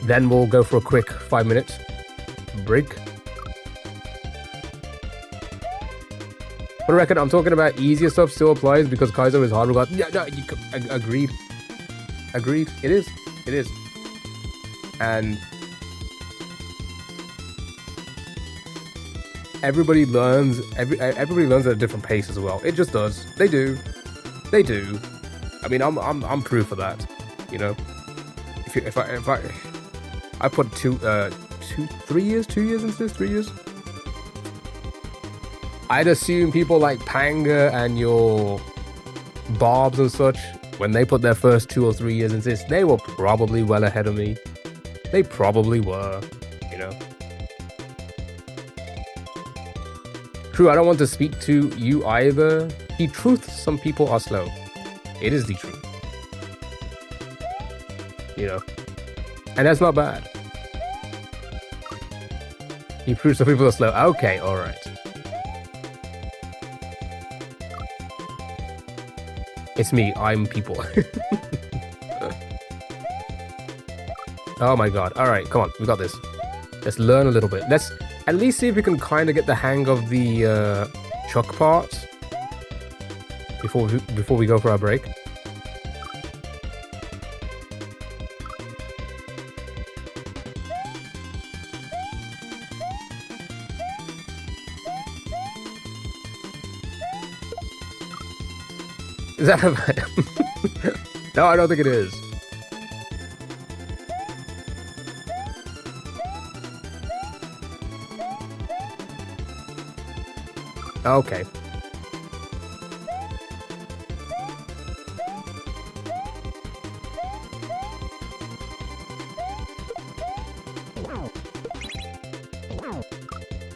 Then we'll go for a quick 5-minute break. For the record, I'm talking about easier stuff still applies because Kaizo is hard. Yeah, no, agreed. Agreed. It is. It is. And everybody learns. Everybody learns at a different pace as well. It just does. They do. They do. I mean, I'm proof of that. You know, if I put 2 years into this, 3 years. I'd assume people like Panga and your Bobs and such, when they put their first 2 or 3 years into this, they were probably well ahead of me. They probably were, you know. True, I don't want to speak to you either. The truth, some people are slow. It is the truth. You know. And that's not bad. The truth, some people are slow. Okay, alright. It's me, I'm people. Oh my god. Alright, come on, we got this. Let's learn a little bit. Let's at least see if we can kind of get the hang of the chuck parts before we go for our break. Is that a... No, I don't think it is. Okay.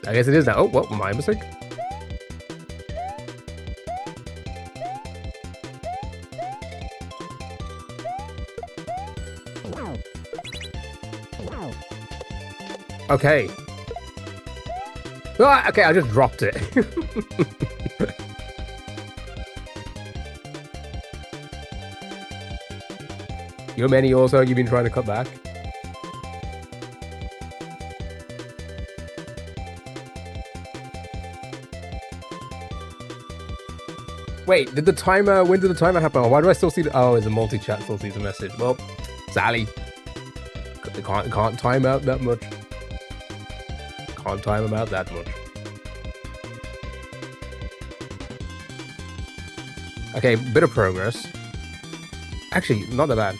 I guess it is now. Oh, well, my mistake. Okay. Ah, okay, I just dropped it. You're many also, you've been trying to cut back. Wait, when did the timer happen? Why do I still see the... Oh, it's a multi-chat, still sees a message. Well, Sally. Can't time out that much. Can't time him out that much. Okay, bit of progress. Actually, not that bad.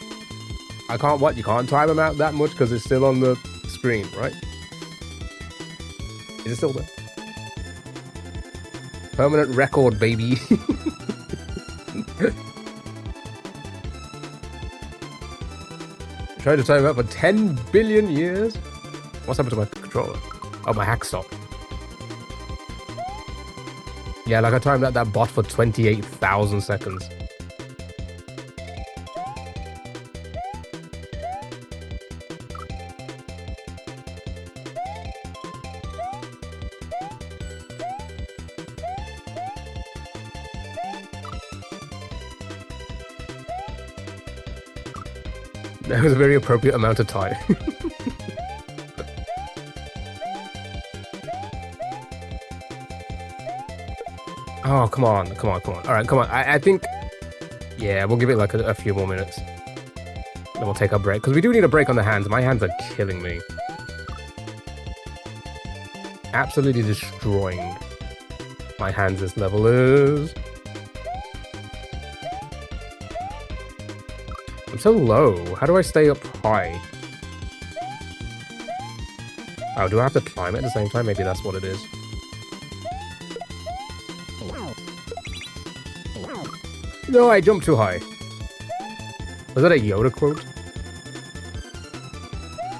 I can't... What? You can't time him out that much because it's still on the screen, right? Is it still there? Permanent record, baby. Tried to time him out for 10 billion years? What's happened to my controller? Oh, my hack stopped. Yeah, like I timed out that bot for 28,000 seconds. That was a very appropriate amount of time. Oh, come on. Alright, come on. I think... Yeah, we'll give it like a few more minutes. Then we'll take a break. Because we do need a break on the hands. My hands are killing me. Absolutely destroying my hands this level is. I'm so low. How do I stay up high? Oh, do I have to climb it at the same time? Maybe that's what it is. No, I jumped too high. Was that a Yoda quote?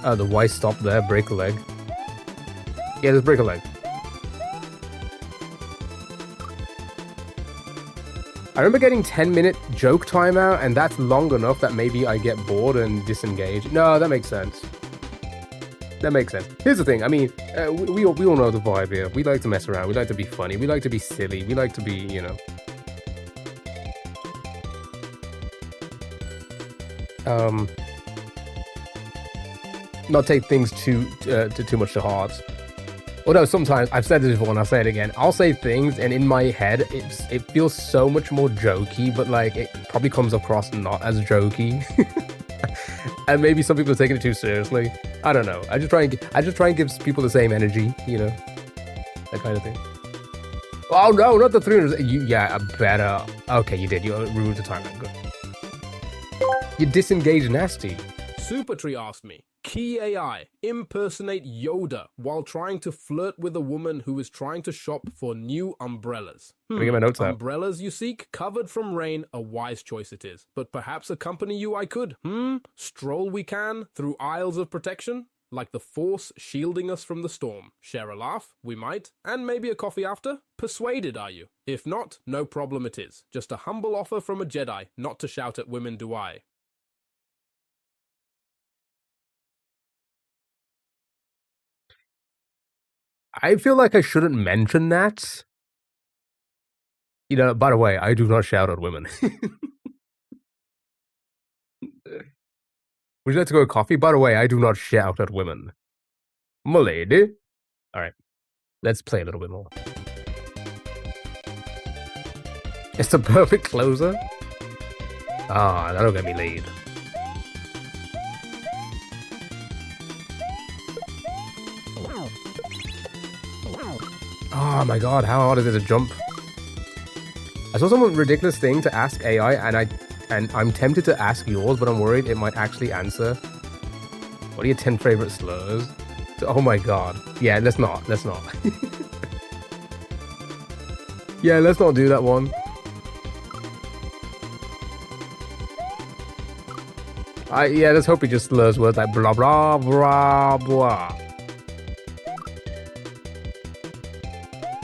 Oh, the why stop there? Break a leg. Yeah, just break a leg. I remember getting 10-minute joke timeout, and that's long enough that maybe I get bored and disengage. No, that makes sense. That makes sense. Here's the thing. I mean, we all know the vibe here. We like to mess around. We like to be funny. We like to be silly. We like to be, you know... not take things too much to heart. Although sometimes, I've said this before and I'll say it again, I'll say things and in my head it feels so much more jokey, but like it probably comes across not as jokey. And maybe some people are taking it too seriously. I don't know. I just try and give people the same energy, you know, that kind of thing. Oh no, not the 300. Yeah, better. Okay, you did. You ruined the timeline. Good. You disengaged nasty. Supertree asked me, Key AI, impersonate Yoda while trying to flirt with a woman who is trying to shop for new umbrellas. Let me get my notes out. Umbrellas you seek, covered from rain, a wise choice it is. But perhaps accompany you I could. Stroll we can through aisles of protection, like the Force shielding us from the storm. Share a laugh, we might, and maybe a coffee after? Persuaded are you? If not, no problem it is. Just a humble offer from a Jedi, not to shout at women do I. I feel like I shouldn't mention that. You know, by the way, I do not shout at women. Would you like to go to coffee? By the way, I do not shout at women. M'lady. Alright. Let's play a little bit more. It's the perfect closer. Ah, that'll get me laid. Oh my god, how hard is it to jump? I saw some ridiculous thing to ask AI, and I'm tempted to ask yours, but I'm worried it might actually answer. What are your 10 favorite slurs? Oh my god. Yeah, let's not. Yeah, let's not do that one. Yeah, let's hope he just slurs words like blah blah blah blah.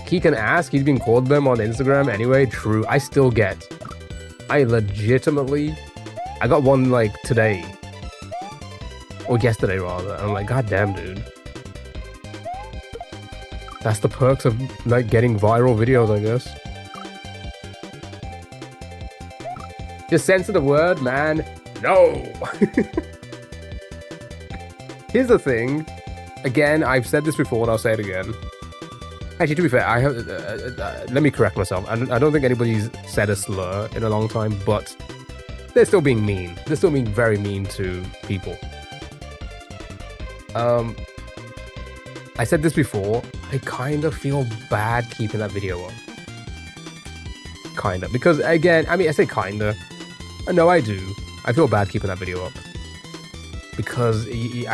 He can ask, he's been called them on Instagram anyway. True, I still get. I got one like today. Or yesterday rather. I'm like, god damn, dude. That's the perks of like getting viral videos, I guess. Just censor the word, man. No! Here's the thing. Again, I've said this before and I'll say it again. Actually, to be fair, I have. Let me correct myself. I don't think anybody's said a slur in a long time, but they're still being mean. They're still being very mean to people. I said this before. I kind of feel bad keeping that video up. Kinda, because again, I mean, I say kinda. No, I do. I feel bad keeping that video up because it's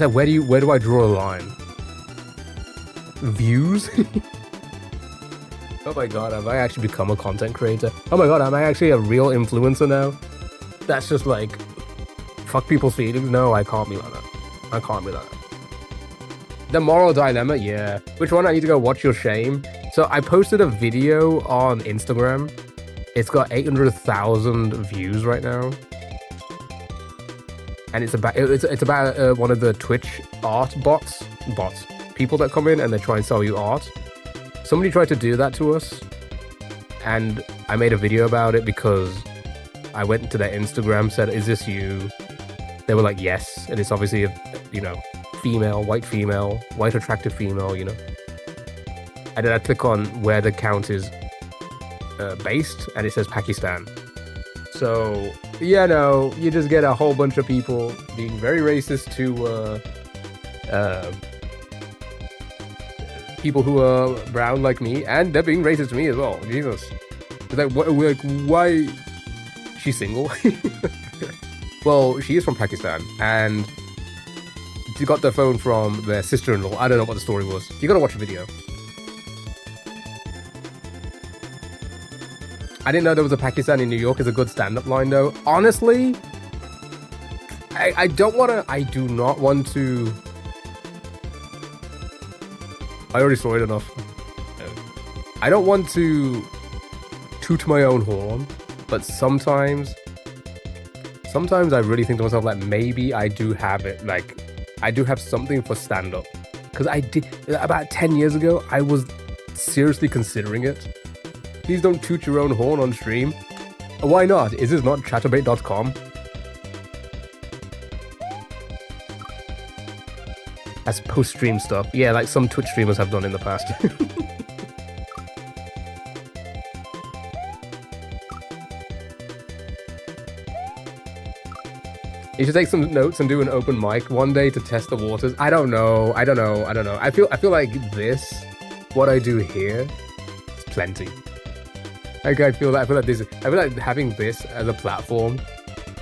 like where do I draw a line? Views? Oh my god, have I actually become a content creator? Oh my god, am I actually a real influencer now? That's just like, fuck people's feelings? No, I can't be like that. I can't be like that. The moral dilemma? Yeah. Which one? I need to go watch your shame. So I posted a video on Instagram. It's got 800,000 views right now. And it's about one of the Twitch art bots. People that come in and they try and sell you art. Somebody tried to do that to us, and I made a video about it because I went to their Instagram, said, "Is this you?" They were like, "Yes," and it's obviously a, white attractive female, you know. And then I click on where the account is based, and it says Pakistan. So yeah, no, you just get a whole bunch of people being very racist to people who are brown like me, and they're being racist to me as well. Jesus, it's like, why? She's single. Well, she is from Pakistan, and she got the phone from their sister-in-law. I don't know what the story was. You gotta watch the video. I didn't know there was a Pakistan in New York. Is a good stand-up line, though. Honestly, I do not want to. I already saw it enough. I don't want to toot my own horn, but sometimes I really think to myself, like, maybe I do have it. Like, I do have something for stand-up. Because I did, about 10 years ago, I was seriously considering it. Please don't toot your own horn on stream. Why not? Is this not chatterbait.com? As post-stream stuff. Yeah, like some Twitch streamers have done in the past. You should take some notes and do an open mic one day to test the waters. I don't know. I feel like this, what I do here, is plenty. Like I feel like having this as a platform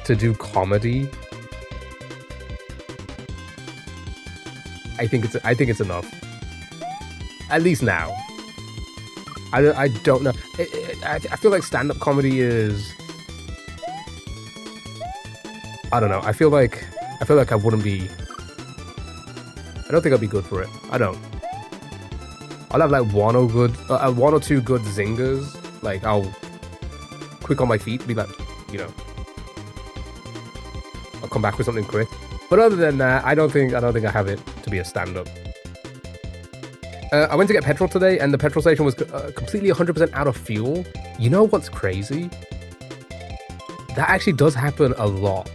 to do comedy. I think it's enough. At least now. I don't know. I feel like stand-up comedy is. I don't know. I feel like I wouldn't be. I don't think I'd be good for it. I don't. I'll have like one or two good zingers. Like I'll quick on my feet, be like, you know, I'll come back with something quick. But other than that, I don't think I have it to be a stand-up. I went to get petrol today, and the petrol station was completely 100% out of fuel. You know what's crazy? That actually does happen a lot.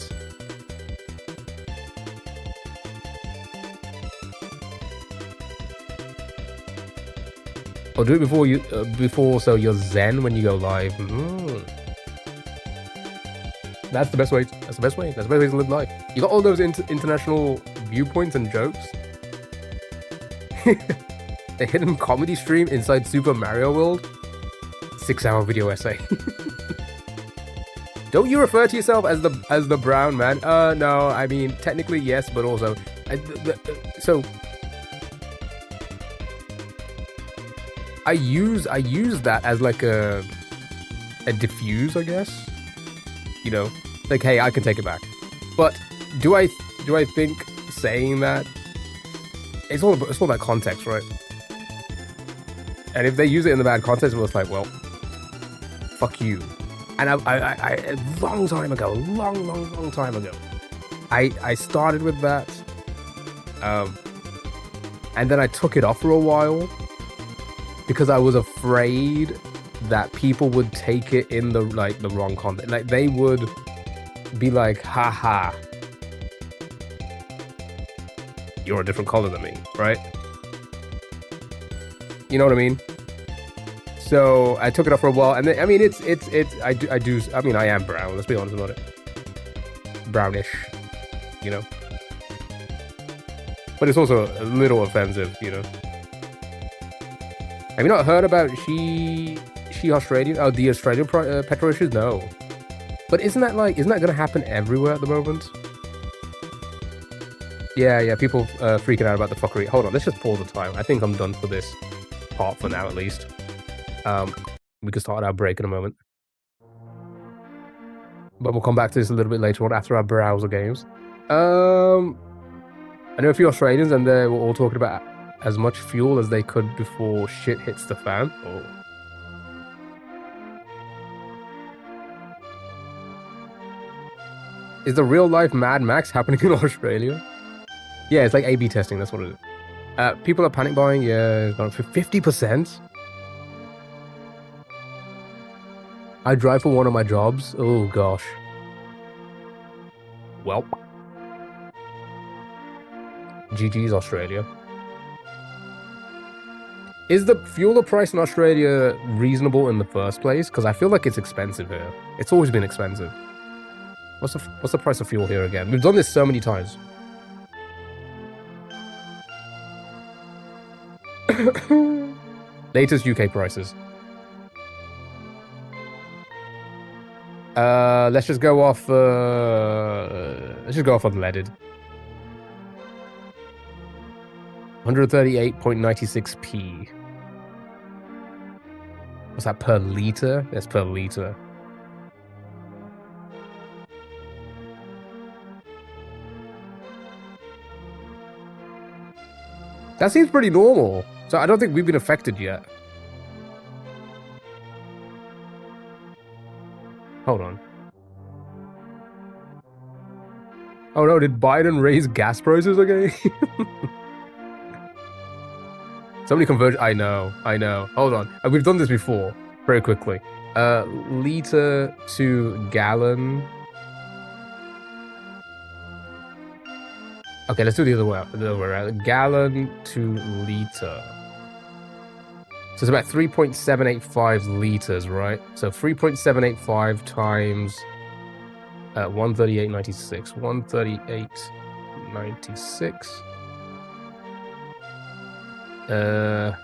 Or do it before so you're zen when you go live. That's the best way. That's the best way to live life. You got all those international viewpoints and jokes. A hidden comedy stream inside Super Mario World. 6-hour video essay. Don't you refer to yourself as the brown man? No. I mean, technically yes, but also, so I use that as like a diffuse, I guess. You know, like, hey, I can take it back. But do I think saying that it's all about context, right? And if they use it in the bad context, well, it's like, well, fuck you. And I a long time ago, I started with that, and then I took it off for a while because I was afraid that people would take it in the wrong context. Like they would be like, haha, you're a different color than me, right? You know what I mean? So I took it off for a while, and then, I mean, I am brown. Let's be honest about it. Brownish, you know. But it's also a little offensive, you know. Have you not heard about she Australian? Oh, the Australian petrol issues? No. But isn't that going to happen everywhere at the moment? Yeah, people freaking out about the fuckery. Hold on, let's just pause the time. I think I'm done for this part for now, at least. We can start our break in a moment. But we'll come back to this a little bit later on after our browser games. I know a few Australians, and they were all talking about as much fuel as they could before shit hits the fan. Oh. Is the real life Mad Max happening in Australia? Yeah, it's like A/B testing. That's what it is. People are panic buying. Yeah, it's gone for 50%. I drive for one of my jobs. Oh gosh. Well, GG's Australia. Is the fuel price in Australia reasonable in the first place? Because I feel like it's expensive here. It's always been expensive. What's the price of fuel here again? We've done this so many times. Latest UK prices. Let's just go off unleaded. 138.96p. What's that per liter? That's per liter. That seems pretty normal. So I don't think we've been affected yet. Hold on. Oh no, did Biden raise gas prices again? Somebody converge. I know. Hold on. We've done this before. Very quickly. Liter to gallon. Okay, let's do the other way. The other way around. Gallon to liter. So it's about 3.785 liters, right? So 3.785 times 138.96. 138.96.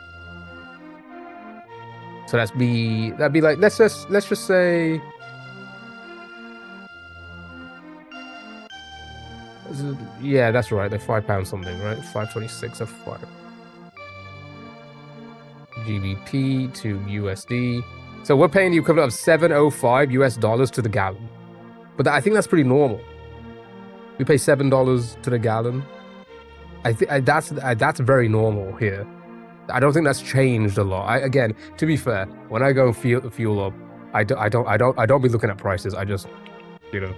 So that'd be like let's just say yeah, that's right. They're £5 something, right? 526 of 5. GBP to USD. So we're paying the equivalent of 705 US dollars to the gallon. But I think that's pretty normal. We pay $7 to the gallon. I think that's very normal here. I don't think that's changed a lot. Again, to be fair, when I go fuel up, I don't be looking at prices. I just, you know,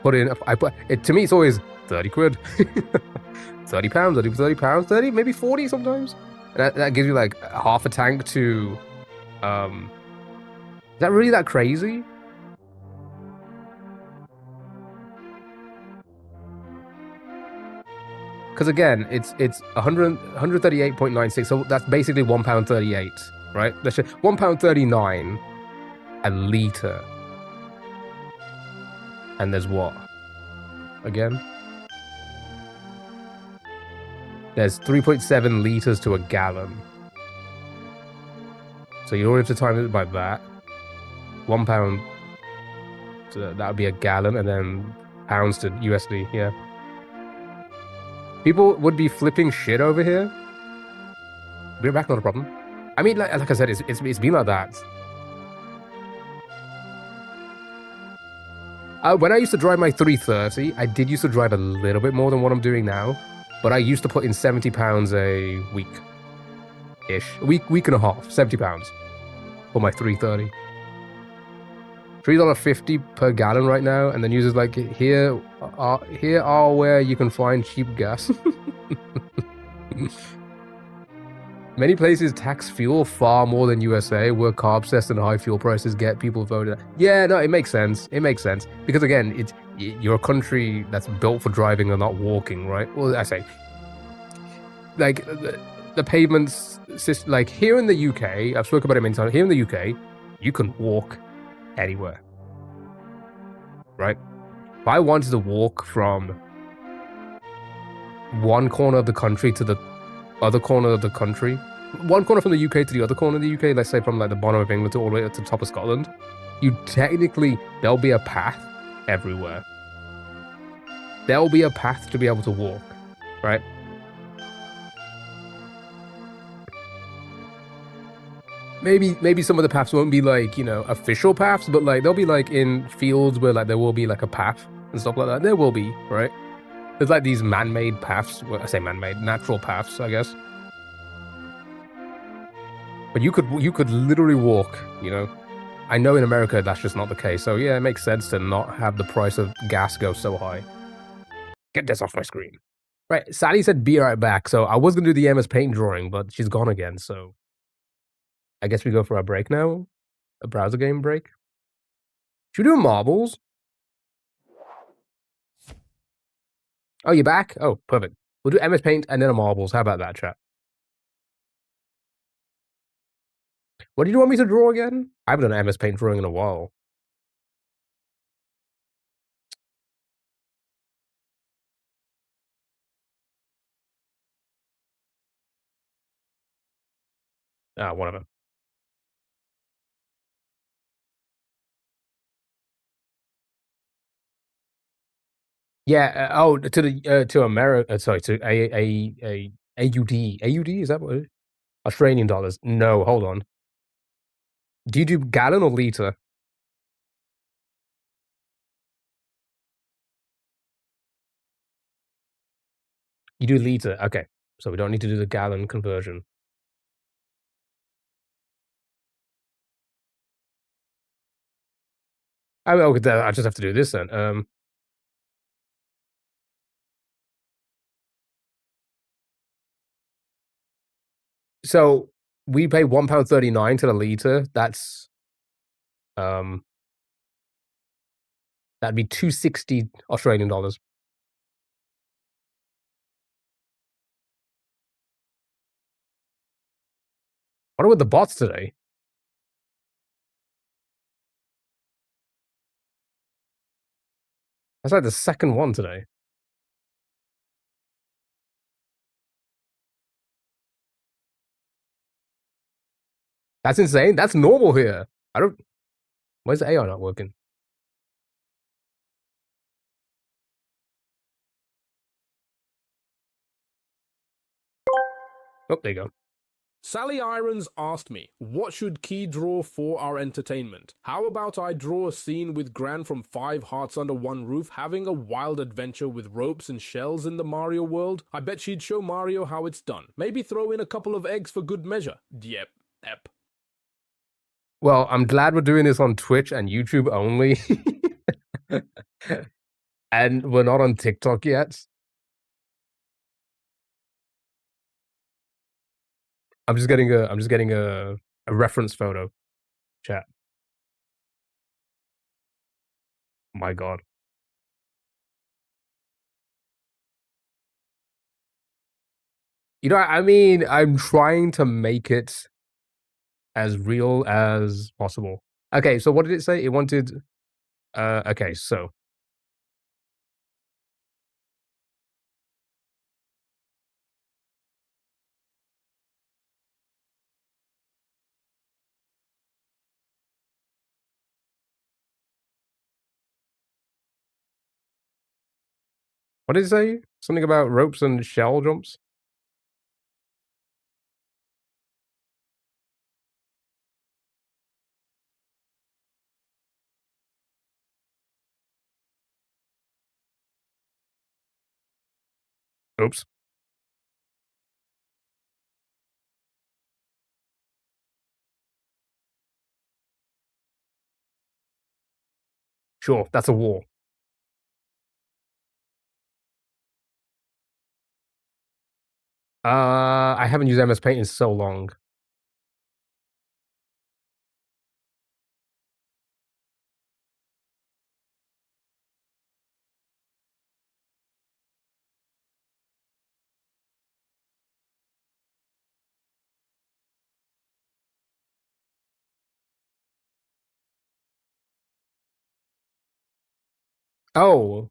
put in. I put it to me. It's always 30 quid, £30, 30 pounds, 30 maybe 40 sometimes. That gives you like half a tank to. Is that really that crazy? Because again, it's 138.96, so that's basically £1.38, right? That's £1.39 a liter. And there's what? Again? There's 3.7 liters to a gallon. So you already have to time it by that. £1, so that would be a gallon, and then pounds to USD, yeah. People would be flipping shit over here. We're back, not a problem. I mean, like I said, it's been like that. When I used to drive my 330, I did used to drive a little bit more than what I'm doing now, but I used to put in £70 a week-ish. A week and a half, £70 for my 330. $3.50 per gallon right now, and the news is like, here are where you can find cheap gas. Many places tax fuel far more than USA, where carb-obsessed and high fuel prices get people voted. Yeah, no, it makes sense. It makes sense. Because again, you're a country that's built for driving and not walking, right? Well, I say, like, the pavements, like, here in the UK, I've spoken about it many times, here in the UK, you can walk anywhere, right? If I wanted to walk from one corner of the country to the other corner of the country, one corner from the UK to the other corner of the UK, let's say from like the bottom of England to all the way up to the top of Scotland, there'll be a path everywhere. There'll be a path to be able to walk, right? Maybe some of the paths won't be like, official paths, but like they'll be like in fields where like there will be like a path and stuff like that. There will be, right? There's like these man-made paths. Well, I say man-made, natural paths, I guess. But you could literally walk, I know in America that's just not the case. So yeah, it makes sense to not have the price of gas go so high. Get this off my screen. Right, Sally said be right back. So I was gonna do the MS Paint drawing, but she's gone again. So I guess we go for a break now, a browser game break. Should we do marbles? Oh, you're back? Oh, perfect. We'll do MS Paint and then a marbles. How about that, chat? What did you want me to draw again? I haven't done an MS Paint drawing in a while. Ah, whatever. Yeah. Oh, to America. Sorry, to AUD. AUD, is that what it is? Australian dollars. No, hold on. Do you do gallon or liter? You do liter. Okay. So we don't need to do the gallon conversion. I just have to do this then. So we pay £1.39 to the liter. That's Um, that'd be 260 Australian dollars. What are with the bots today? That's like the second one today. That's insane. That's normal here. I don't. Where's the AI not working? Oh, there you go. Sally Irons asked me, what should Key draw for our entertainment? How about I draw a scene with Gran from 5 Hearts Under One Roof having a wild adventure with ropes and shells in the Mario world? I bet she'd show Mario how it's done. Maybe throw in a couple of eggs for good measure. Yep. Well, I'm glad we're doing this on Twitch and YouTube only. And we're not on TikTok yet. I'm just getting a reference photo. Chat. My God. You know, I mean, I'm trying to make it as real as possible. Okay, so what did it say? It wanted. Okay, so what did it say? Something about ropes and shell jumps? Oops. Sure, that's a wall. I haven't used MS Paint in so long. Oh,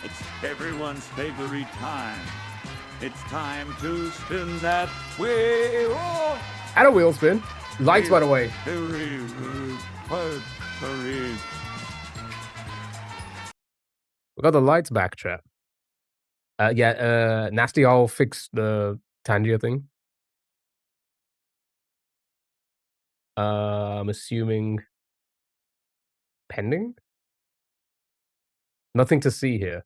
It's everyone's favorite time. It's time to spin that wheel. and a wheel spin. Lights, by the way. We got the lights back, chat. Yeah, Nasty Owl fixed the Tangier thing. I'm assuming pending? Nothing to see here.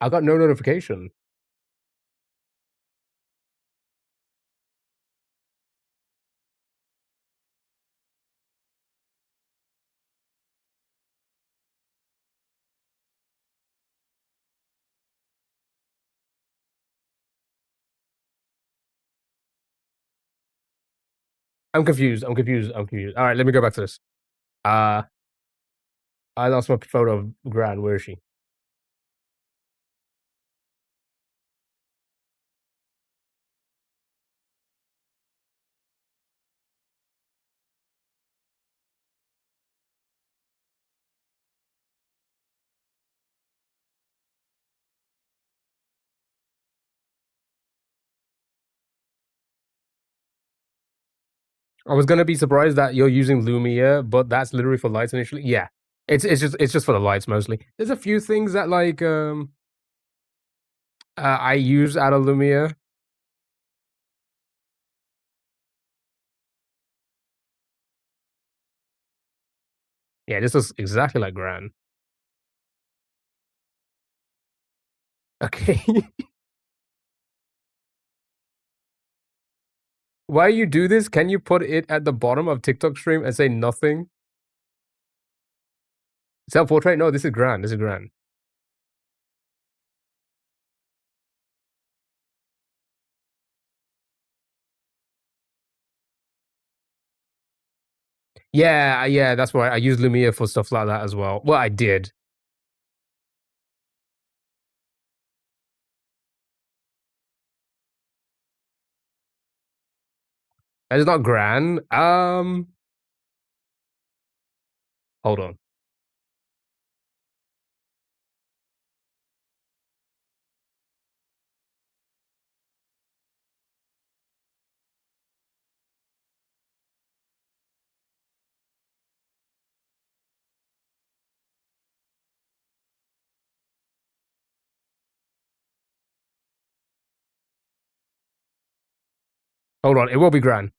I got no notification. I'm confused. I'm confused. I'm confused. All right, let me go back to this. I lost my photo of Gran. Where is she? I was gonna be surprised that you're using Lumia, but that's literally for lights initially. Yeah, it's just for the lights mostly. There's a few things that like I use out of Lumia. Yeah, this is exactly like Gran. Okay. Why you do this? Can you put it at the bottom of TikTok stream and say nothing? Self portrait? No, this is Gran. This is Gran. Yeah, that's why I use Lumia for stuff like that as well. Well, I did. It's not grand. Hold on. Hold on. It will be grand.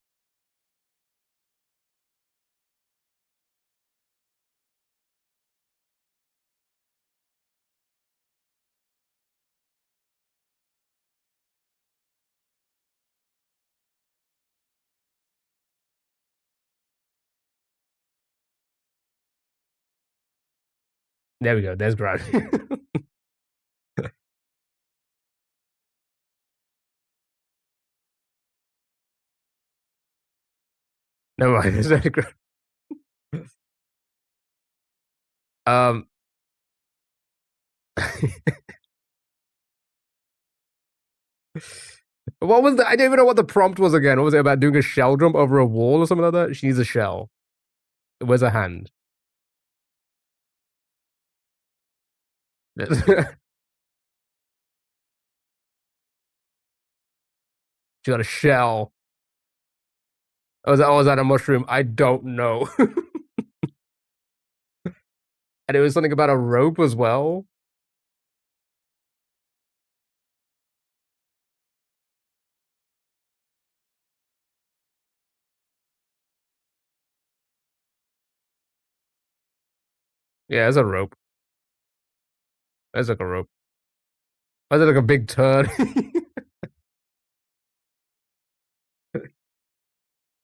There we go. There's grand. Never mind. It's very grand. Um. What was the? I didn't even know what the prompt was again. What was it about doing a shell jump over a wall or something like that? She needs a shell. Where's her hand? She got a shell. Was that a mushroom? I don't know. And it was something about a rope as well. Yeah, there's a rope. There's like a rope. Why is it like a big turd?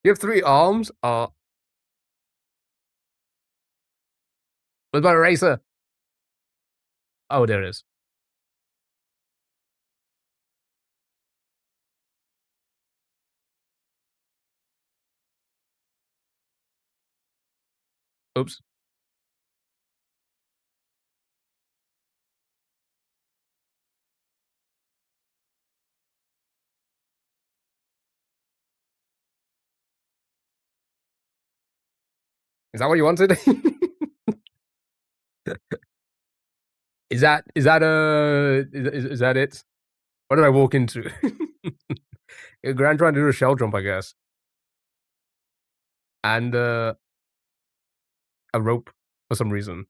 You have 3 arms? What about a racer? Oh, there it is. Oops. Is that what you wanted? Is that it? What did I walk into? Grand trying to do a shell jump, I guess. And a rope for some reason.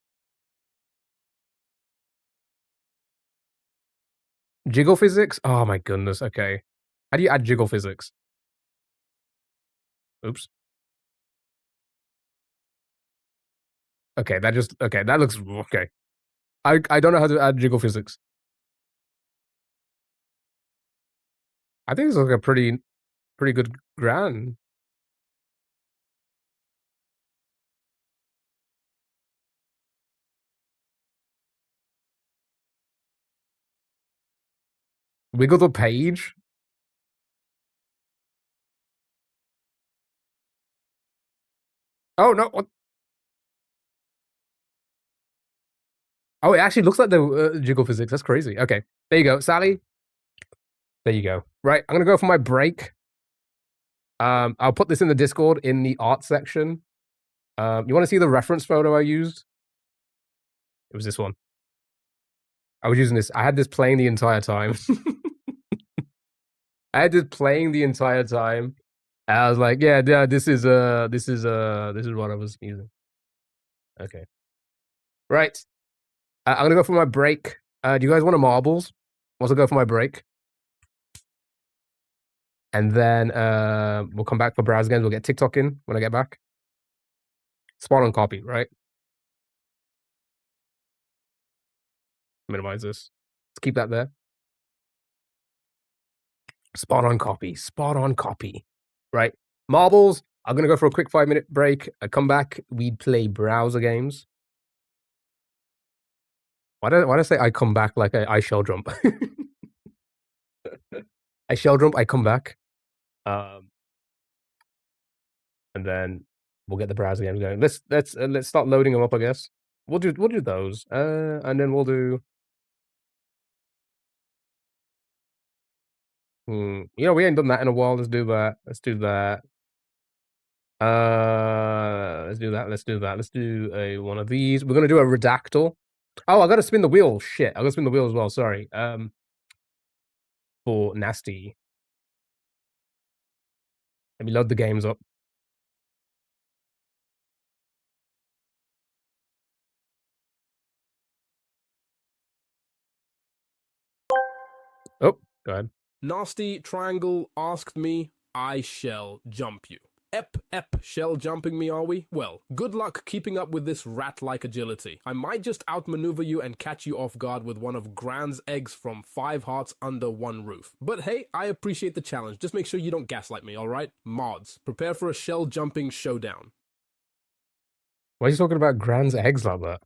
Jiggle physics? Oh my goodness, okay. How do you add jiggle physics? Oops. Okay, that looks okay. I don't know how to add jiggle physics. I think it's like a pretty good grand. Wiggle the page? Oh no, what? Oh, it actually looks like the jiggle physics. That's crazy. Okay, there you go, Sally. There you go. Right, I'm gonna go for my break. I'll put this in the Discord in the art section. You want to see the reference photo I used? It was this one. I was using this. I had this playing the entire time. I had this playing the entire time. And I was like, yeah, this is what I was using. Okay. Right. I'm gonna go for my break. Do you guys want a marbles? Also go for my break. And then we'll come back for browse games. We'll get TikTok in when I get back. Spot on copy, right? Minimize this. Let's keep that there. Spot on copy. Spot on copy. Right. Marbles. I'm gonna go for a quick 5-minute break. I come back. We play browser games. Why did I say I come back like I shell jump? I shell jump. I come back. And then We'll get the browser games going. Let's start loading them up, I guess. We'll do those. And then we'll do we ain't done that in a while. Let's do that. Let's do that. Let's do that. Let's do that. Let's do a one of these. We're gonna do a redactyl. Oh, I gotta spin the wheel. Shit, I gotta spin the wheel as well. Sorry. For nasty. Let me load the games up. Oh, go ahead. Nasty Triangle asked me, I shall jump you. Ep, shell jumping me, are we? Well, good luck keeping up with this rat-like agility. I might just outmaneuver you and catch you off guard with one of Gran's eggs from 5 hearts under one roof. But hey, I appreciate the challenge. Just make sure you don't gaslight me, alright? Mods, prepare for a shell jumping showdown. Why are you talking about Gran's eggs like that?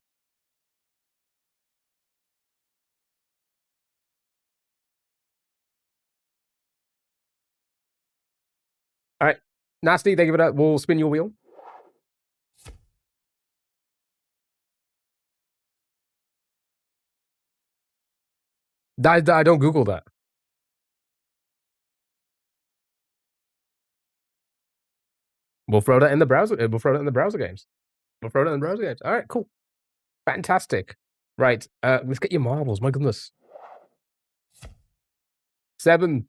Alright. Nasty, thank you for that. We'll spin your wheel. I don't Google that. We'll throw that in the browser. We'll throw that in the browser games. We'll throw that in the browser games. All right, cool, fantastic. Right, let's get your marbles. My goodness, 7.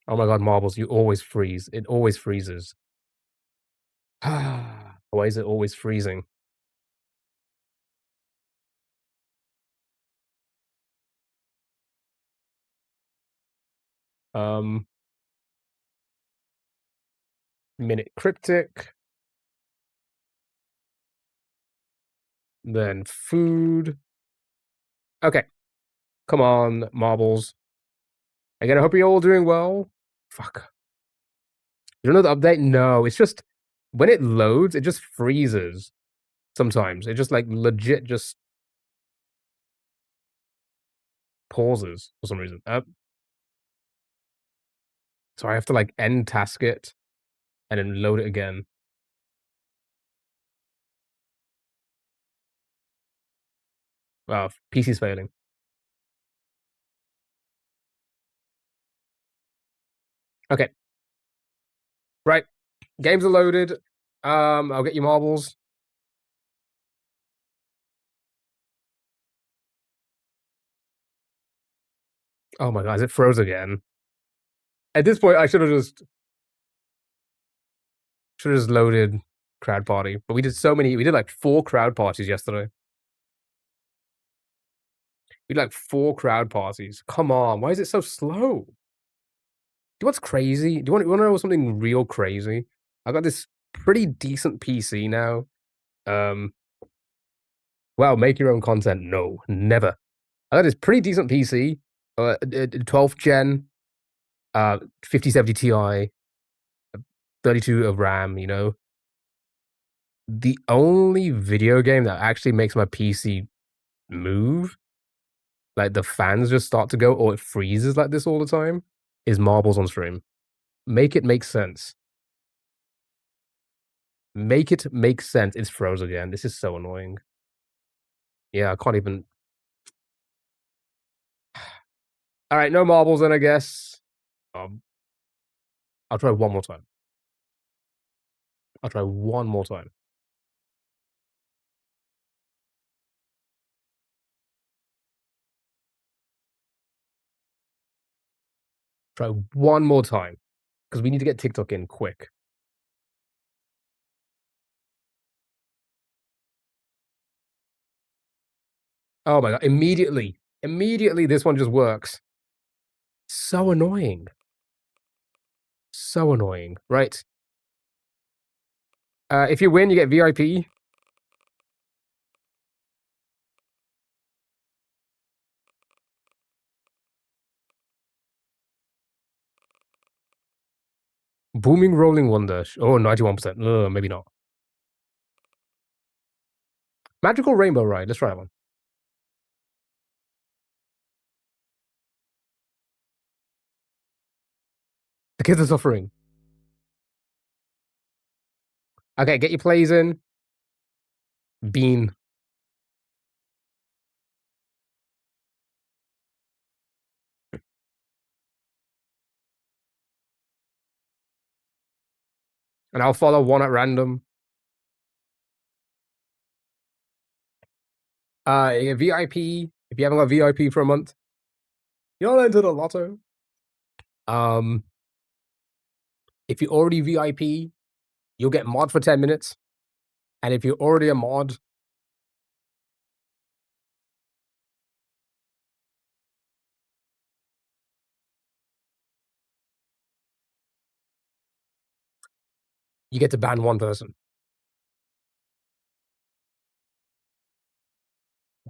Oh my god, marbles! You always freeze. It always freezes. Why is it always freezing? Minute cryptic. Then food. Okay. Come on, marbles. Again, I hope you're all doing well. Fuck. You don't know the update? No, it's just when it loads, it just freezes. Sometimes it just like legit just pauses for some reason. So I have to like end task it and then load it again. Wow, PC's failing. Okay. Right. Games are loaded. I'll get you marbles. Oh my god, it froze again. At this point, I should have just loaded crowd party. But we did so many. We did like 4 crowd parties yesterday. We did like 4 crowd parties. Come on, why is it so slow? Do you know what's crazy? Do you want to know something real crazy? I got this pretty decent PC now. Wow, make your own content. No, never. I got this pretty decent PC, 12th gen, 5070 Ti, 32 of RAM, you know. The only video game that actually makes my PC move, like the fans just start to go or it freezes like this all the time, is Marbles on Stream. Make it make sense. Make it make sense. It's froze again. This is so annoying. Yeah, I can't even. All right, no marbles then, I guess. I'll try one more time. I'll try one more time. Try one more time because we need to get TikTok in quick. Oh my god! Immediately, this one just works. So annoying. So annoying. Right. If you win, you get VIP. Booming Rolling Wonder. Oh, 91%. Maybe not. Magical Rainbow Ride. Let's try that one. The kids are suffering. Okay, get your plays in. Bean. And I'll follow one at random. VIP. If you haven't got VIP for a month, you'll enter the lotto. If you're already VIP, you'll get mod for 10 minutes. And if you're already a mod, you get to ban one person.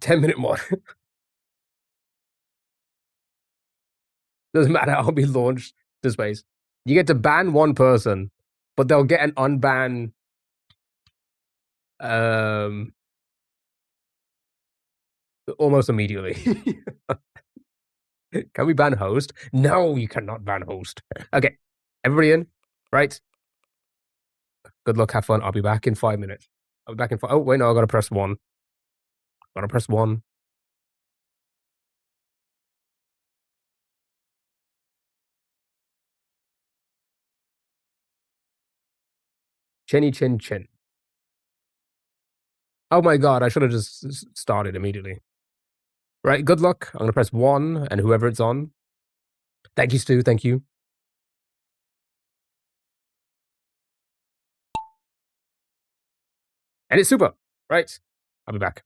10-minute mod. Doesn't matter, I'll be launched to space. You get to ban one person, but they'll get an unban almost immediately. Can we ban host? No, you cannot ban host. Okay, everybody in? Right? Good luck, have fun. I'll be back in 5 minutes. I'll be back in 5. Oh, wait, no, I gotta press 1. Gotta press 1. Chinny chin chin. Oh my god, I should have just started immediately. Right, good luck. I'm gonna press 1, and whoever it's on. Thank you, Stu, thank you. And it's super. Right, I'll be back.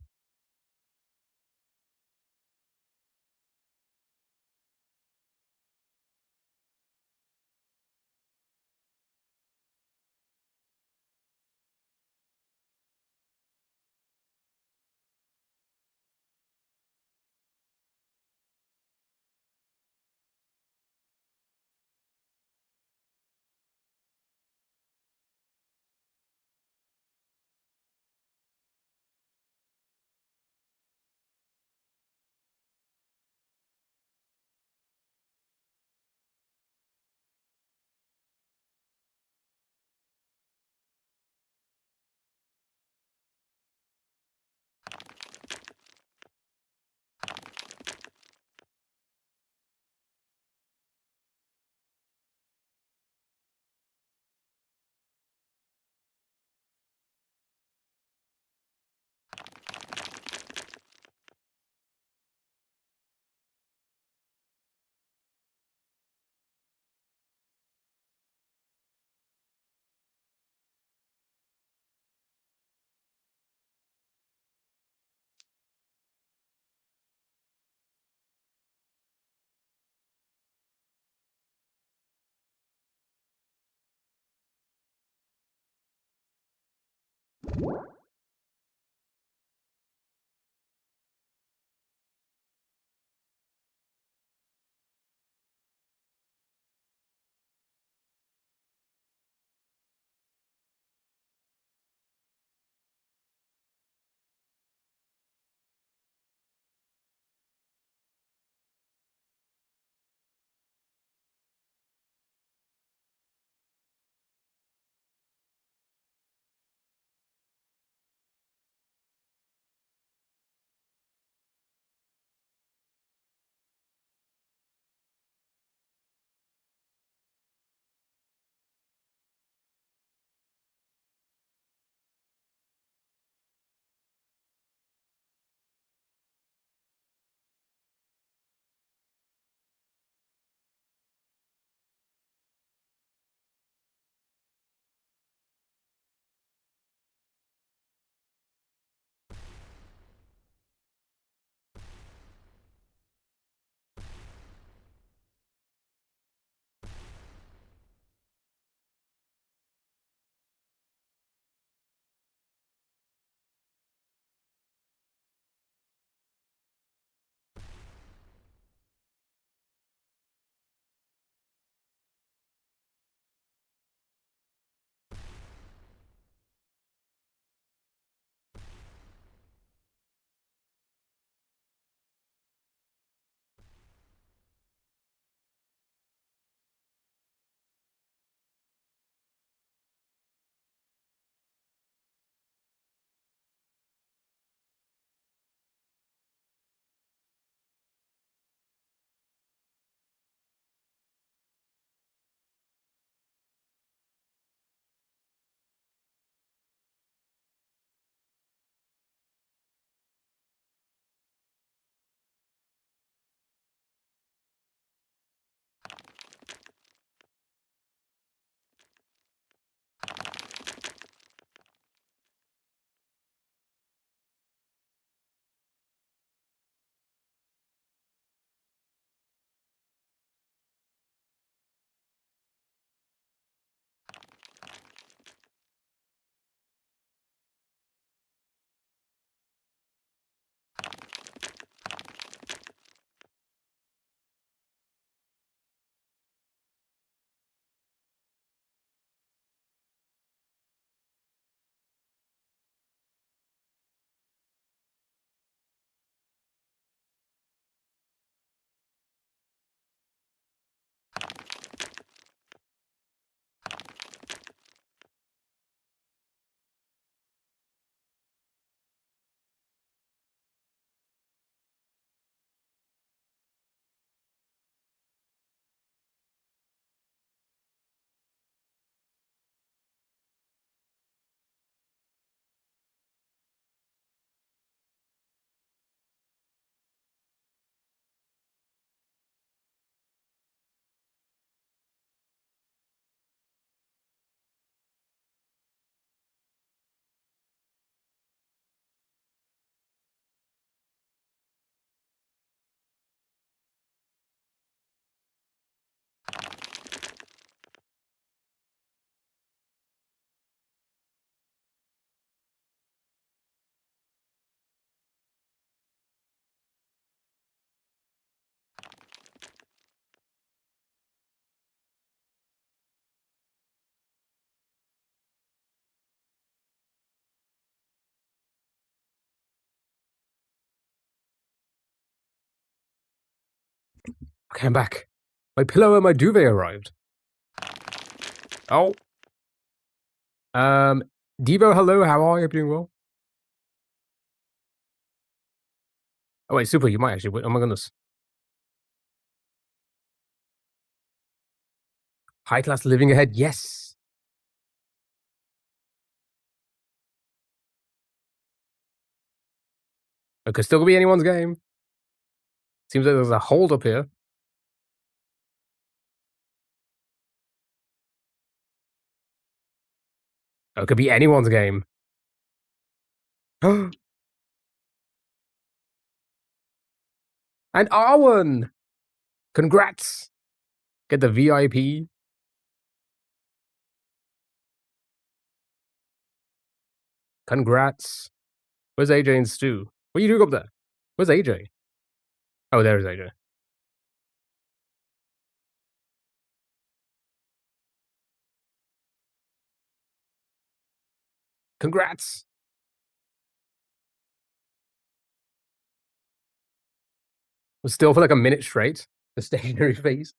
Okay, I'm back. My pillow and my duvet arrived. Oh. Devo, hello, how are you? Hope you're doing well. Oh wait, Super, you might actually win. Oh my goodness. High class living ahead, yes. It could still be anyone's game. Seems like there's a hold up here. It could be anyone's game. And Arwen! Congrats! Get the VIP. Congrats. Where's AJ and Stu? What are you doing up there? Where's AJ? Oh, there's AJ. Congrats! Was still for like a minute straight. The stationary phase.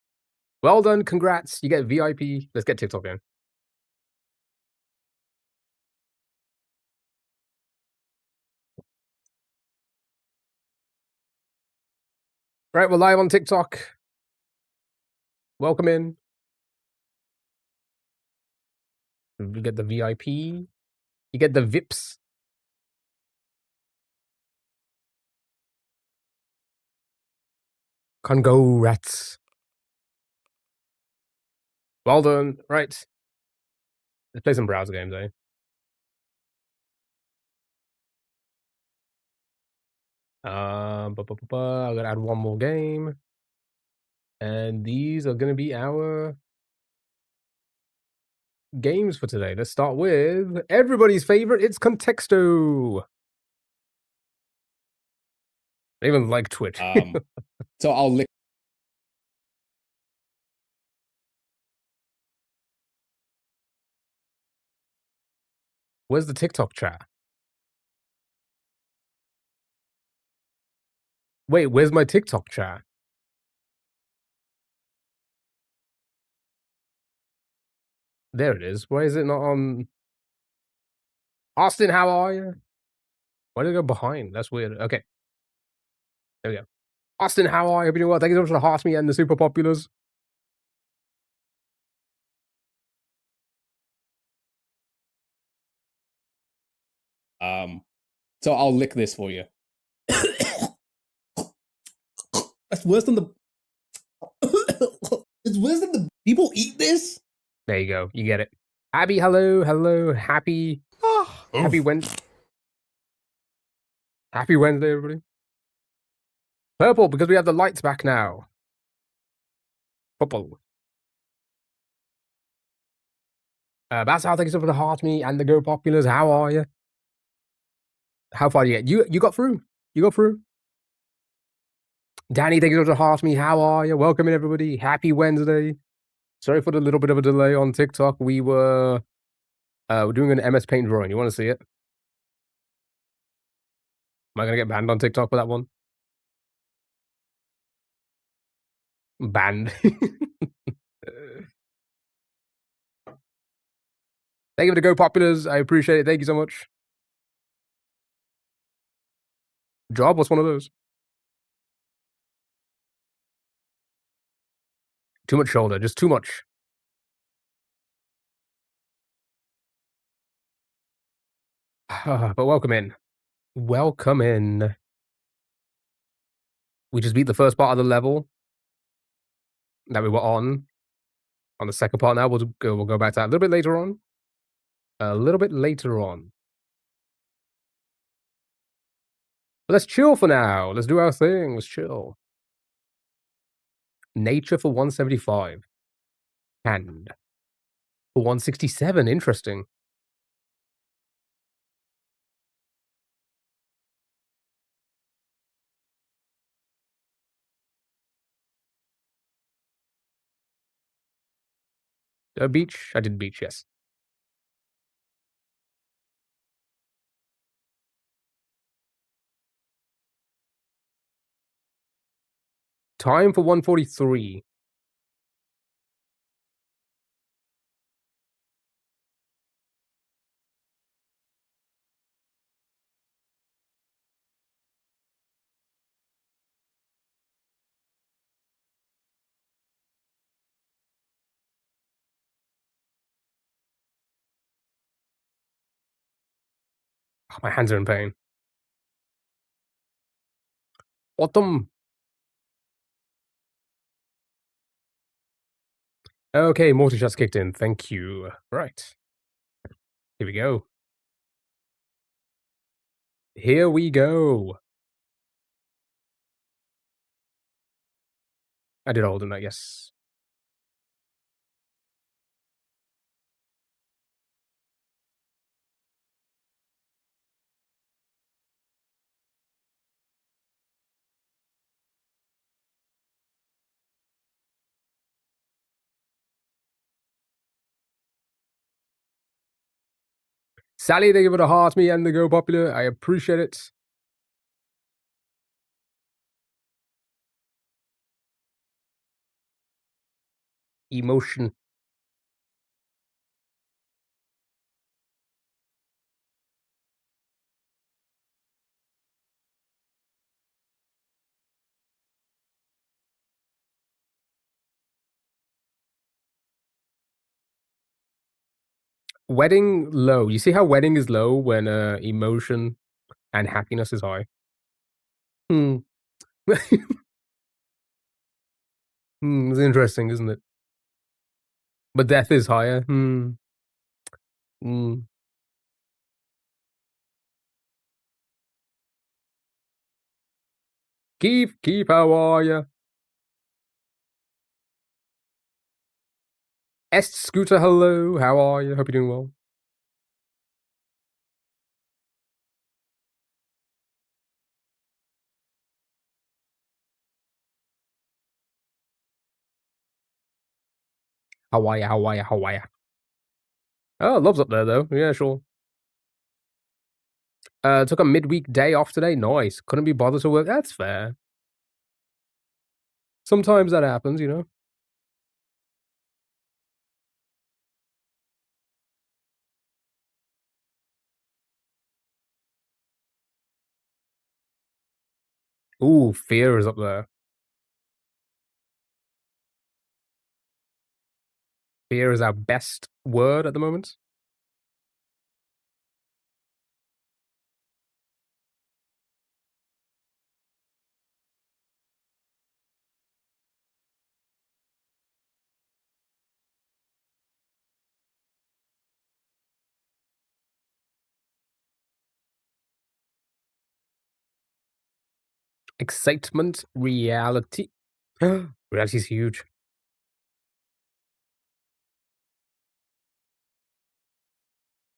Well done, congrats. You get VIP. Let's get TikTok in. Right, we're live on TikTok. Welcome in. You get the VIP. You get the VIPs. Congrats. Well done. Right. Let's play some browser games, eh? I'm gonna add one more game. And these are gonna be our games for today. Let's start with everybody's favorite. It's Contexto. I even like Twitch. So I'll lick. Where's the TikTok chat? Wait, where's my TikTok chat? There it is. Why is it not on? Austin, how are you? Why did it go behind? That's weird. Okay. There we go. Austin, how are you? Hope you're doing well. Thank you so much for the heart me and the super populars. So I'll lick this for you. That's worse than the. It's worse than the people eat this. There you go. You get it. Abby, hello, hello. Happy Wednesday. Happy Wednesday, everybody. Purple, because we have the lights back now. Purple. That's how. Thank you so much for the heart me and the go populars. How are you? How far did you get? You got through. You got through. Danny, thank you so much for the heart me. How are you? Welcome in, everybody. Happy Wednesday. Sorry for the little bit of a delay on TikTok. We're doing an MS Paint drawing. You want to see it? Am I gonna get banned on TikTok for that one? Banned. Thank you for the go populars. I appreciate it. Thank you so much. Job? What's one of those? Too much shoulder. Just too much. But welcome in. Welcome in. We just beat the first part of the level that we were on. On the second part now, we'll go back to that a little bit later on. A little bit later on. But let's chill for now. Let's do our thing. Let's chill. Nature for 175. Hand for 167. Interesting. Beach? I did beach, yes. Time for 143. Oh, my hands are in pain. Autumn. Okay, multi-shots kicked in. Thank you. Right. Here we go. Here we go. I did hold in that, yes. Sally, thank you for the heart, me and the go popular. I appreciate it. Emotion. Wedding low. You see how wedding is low when emotion and happiness is high? Hmm. It's interesting, isn't it? But death is higher. Hmm. Keith, how are ya? Est Scooter, hello. How are you? Hope you're doing well. How are ya? How are ya? How are ya? Oh, Love's up there though. Yeah, sure. Took a midweek day off today. Nice. Couldn't be bothered to work. That's fair. Sometimes that happens, you know. Ooh, fear is up there. Fear is our best word at the moment. Excitement, reality. Reality's huge.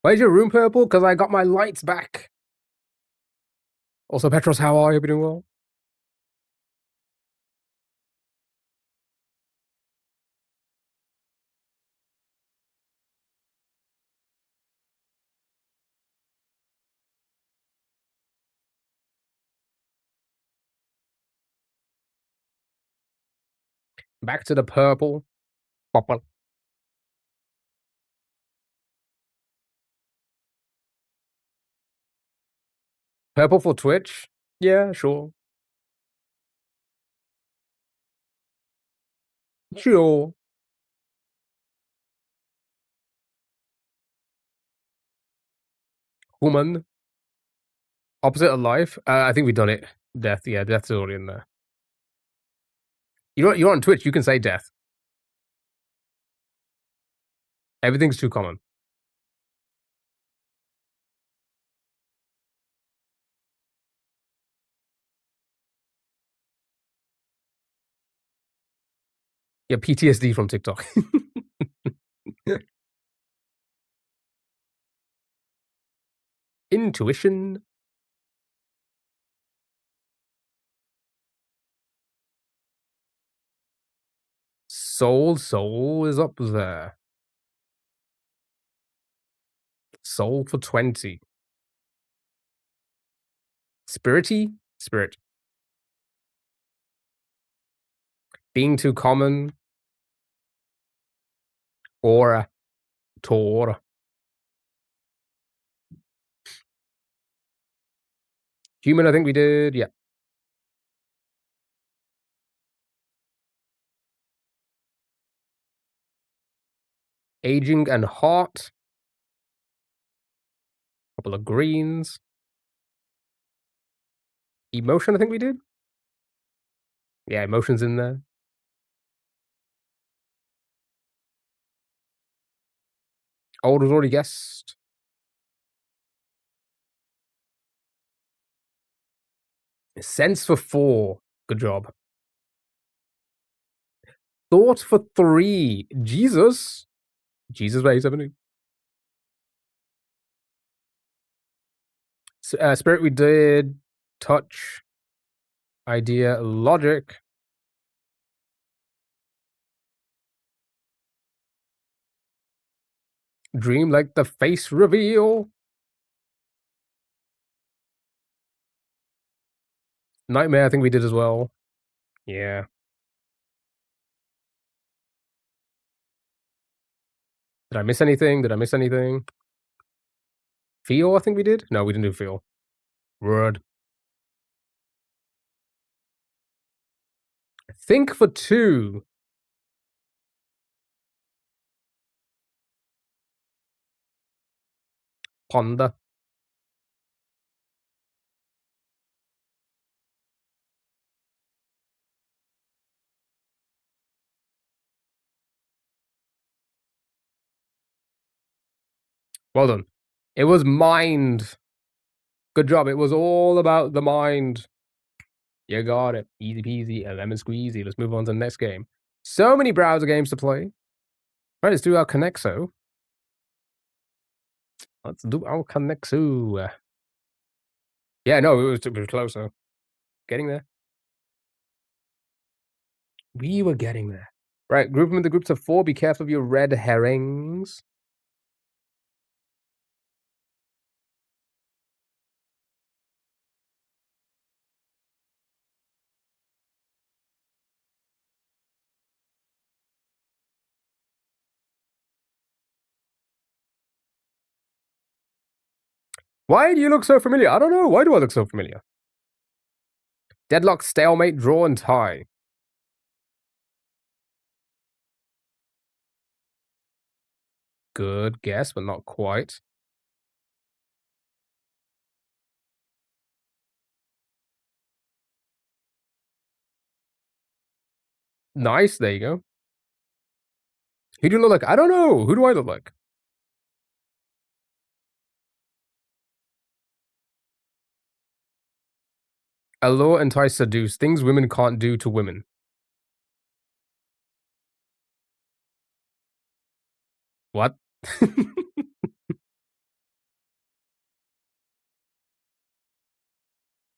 Why is your room purple? Because I got my lights back. Also, Petros, how are you? Hope you're doing well. Back to the purple. Purple. Purple for Twitch? Yeah, sure. Sure. Woman. Opposite of life. I think we've done it. Death. Yeah, death's already in there. You're on Twitch. You can say death. Everything's too common. Yeah, PTSD from TikTok. Intuition. Soul is up there. Soul for 20. Spirity? Spirit. Being too common. Or Tor. Human, I think we did. Yeah. Aging and hot. Couple of greens. Emotion, I think we did. Yeah, emotion's in there. Old was already guessed. Sense for 4. Good job. Thought for 3. Jesus. Jesus by 70. Spirit we did. Touch. Idea. Logic. Dream like the face reveal. Nightmare I think we did as well. Yeah. Did I miss anything? Did I miss anything? Feel I think we did? No, we didn't do feel. Word. Think for 2. Ponder. Well done. It was mind. Good job. It was all about the mind. You got it. Easy peasy, a lemon squeezy. Let's move on to the next game. So many browser games to play. Right, let's do our Connexo. Let's do our Connexo. Yeah, no, it was closer. Getting there. We were getting there. Right, group them into groups of 4. Be careful of your red herrings. Why do you look so familiar? I don't know. Why do I look so familiar? Deadlock, stalemate, draw, and tie. Good guess, but not quite. Nice, there you go. Who do you look like? I don't know. Who do I look like? Allure, entice, seduce. Things women can't do to women. What?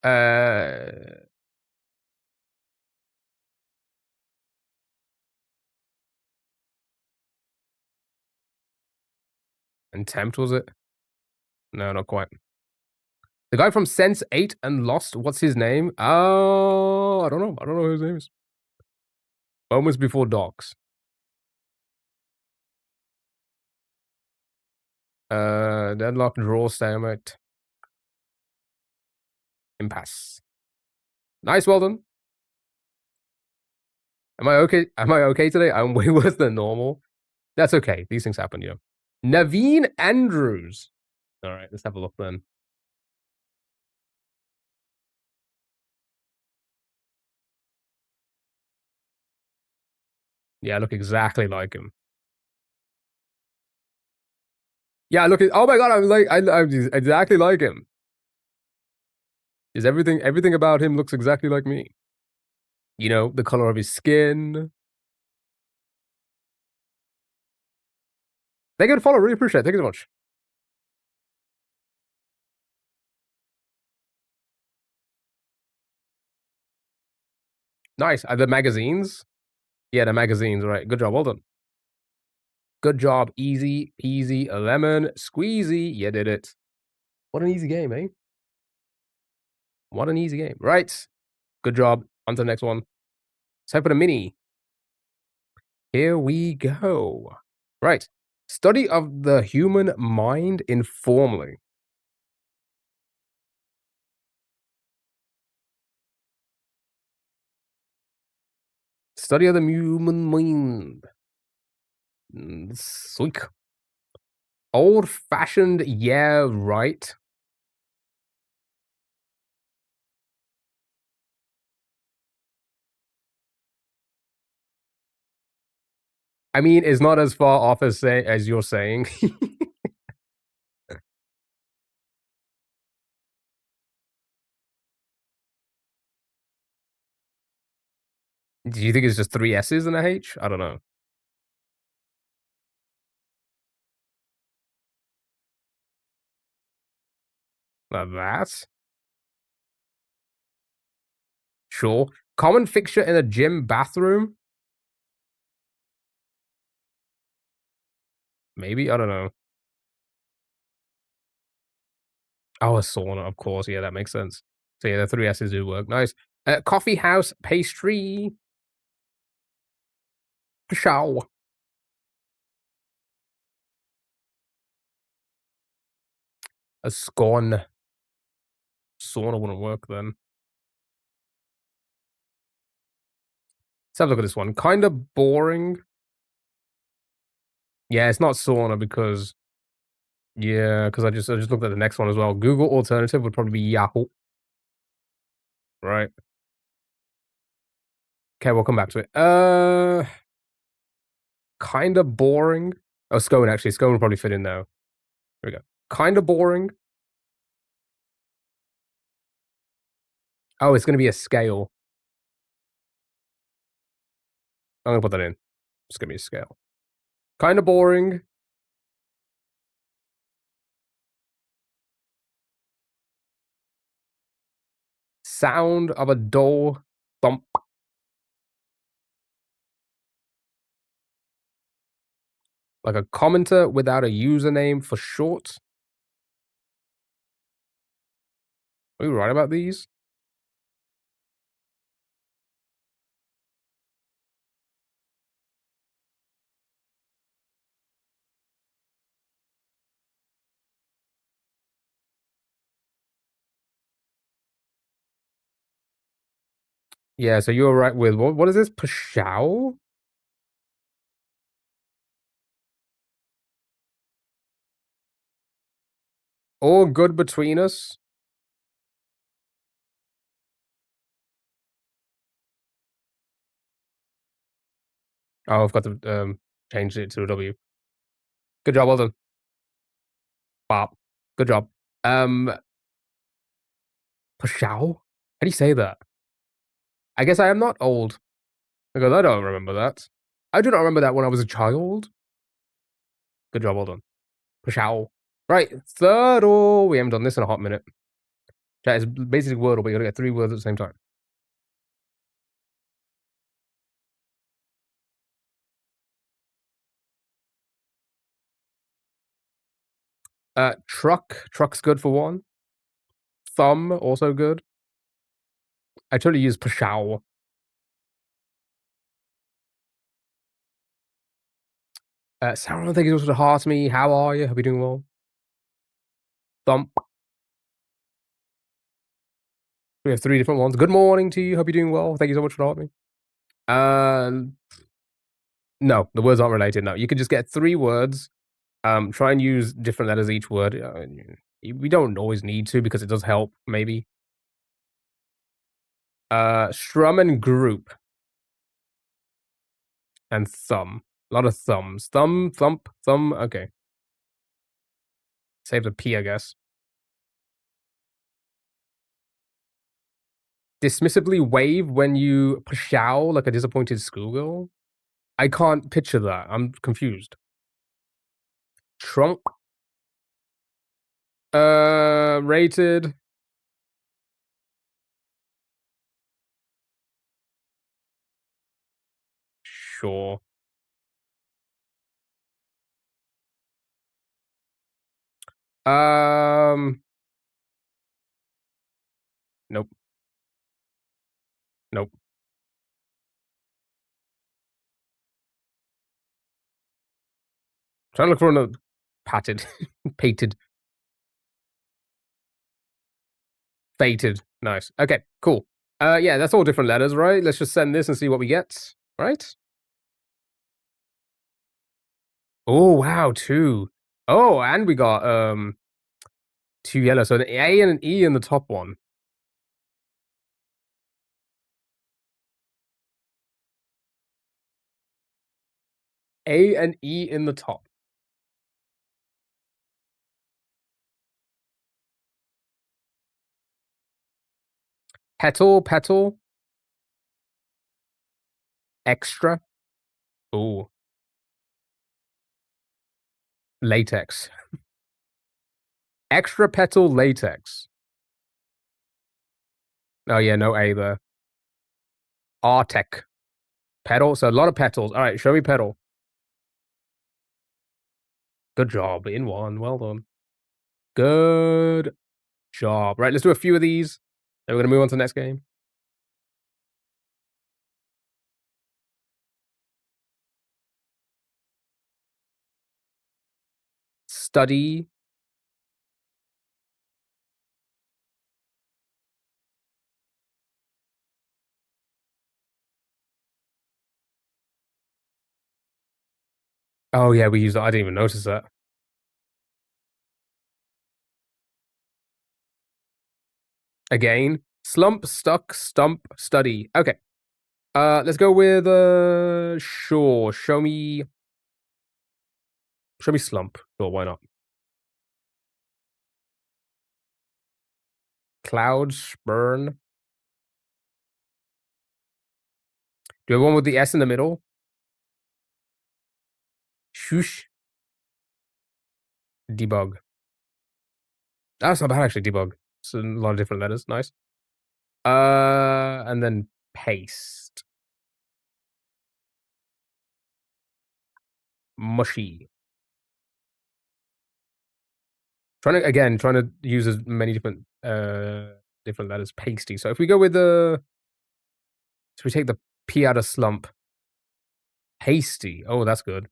uh... And Tempt, was it? No, not quite. The guy from Sense 8 and Lost, what's his name? Oh, I don't know. I don't know who his name is. Moments Before Dogs. Deadlock, draw, stalemate. Impasse. Nice, well done. Am I okay? Am I okay today? I'm way worse than normal. That's okay. These things happen, you know. Naveen Andrews. All right, let's have a look then. Yeah, I look exactly like him. Yeah, look at. Oh my god, I'm exactly like him. Is everything about him looks exactly like me? You know, the color of his skin. Thank you for the follow. Really appreciate it. Thank you so much. Nice. The magazines? Yeah, the magazines. Right. Good job. Well done. Good job. Easy peasy, a lemon squeezy. You did it. What an easy game, eh? What an easy game. Right. Good job. On to the next one. Let's hope for the mini. Here we go. Right. Study of the human mind informally. Study of the human mind. Sweet. Old fashioned, yeah, right. I mean, it's not as far off as you're saying. Do you think it's just three S's and a H? I don't know. Like that? Sure. Common fixture in a gym bathroom? Maybe? I don't know. Oh, a sauna, of course. Yeah, that makes sense. So yeah, the three S's do work. Nice. Coffee house pastry. Pshaw. A scone. Sauna wouldn't work then. Let's have a look at this one. Kind of boring. Yeah, it's not sauna because because I just looked at the next one as well. Google alternative would probably be Yahoo. Right. Okay, we'll come back to it. Kind of boring. Oh, scone actually. Scone would probably fit in there. Here we go. Kind of boring. Oh, it's gonna be a scale. I'm gonna put that in. It's gonna be a scale. Kind of boring. Sound of a dull thump. Like a commenter without a username for short. Are we right about these? Yeah, so you're right with what is this? Pshaw? All good between us? Oh, I've got to change it to a W. Good job, well done. Bop. Good job. Pshaw? How do you say that? I guess I am not old because I don't remember that. I do not remember that when I was a child. Good job, well done. Pshaw. Right, Thurdle. We haven't done this in a hot minute. That is basically Wordle, but you gotta get three words at the same time. Truck. Truck's good for one. Thumb, also good. I totally use pshaw. Sarah, I think it's also the heart me. How are you? Hope you're doing well. Thump. We have three different ones. Good morning to you. Hope you're doing well. Thank you so much for helping me. No, the words aren't related. No, you can just get three words. Try and use different letters each word. We don't always need to because it does help, maybe. Strum and group. And thumb. A lot of thumbs. Thumb, thump, thumb. Okay. Save the P, I guess. Dismissively wave when you pshaw like a disappointed schoolgirl? I can't picture that. I'm confused. Trunk. Rated. Sure. Nope. Nope. Trying to look for another patted, pated, fated. Nice. Okay, cool. Yeah, that's all different letters, right? Let's just send this and see what we get, right? Oh, wow, 2. Oh, and we got, 2 yellow, so an A and an E in the top one. A and E in the top. Petal, petal. Extra. Ooh. Latex. Extra petal latex. Oh, yeah, no A there. Artec. Petal, so a lot of petals. All right, show me petal. Good job, in one. Well done. Good job. Right, let's do a few of these. Then we're going to move on to the next game. Study. Oh, yeah, we use that. I didn't even notice that. Again. Slump, stuck, stump, study. Okay. Let's go with, sure. Show me slump. Sure, why not? Clouds, burn. Do we have one with the S in the middle? Shush. Debug. That's not bad, actually, debug. It's a lot of different letters. Nice. And then paste. Mushy. Trying to use as many different letters. Pasty. So if we go with the, should we take the P out of slump? Hasty. Oh, that's good.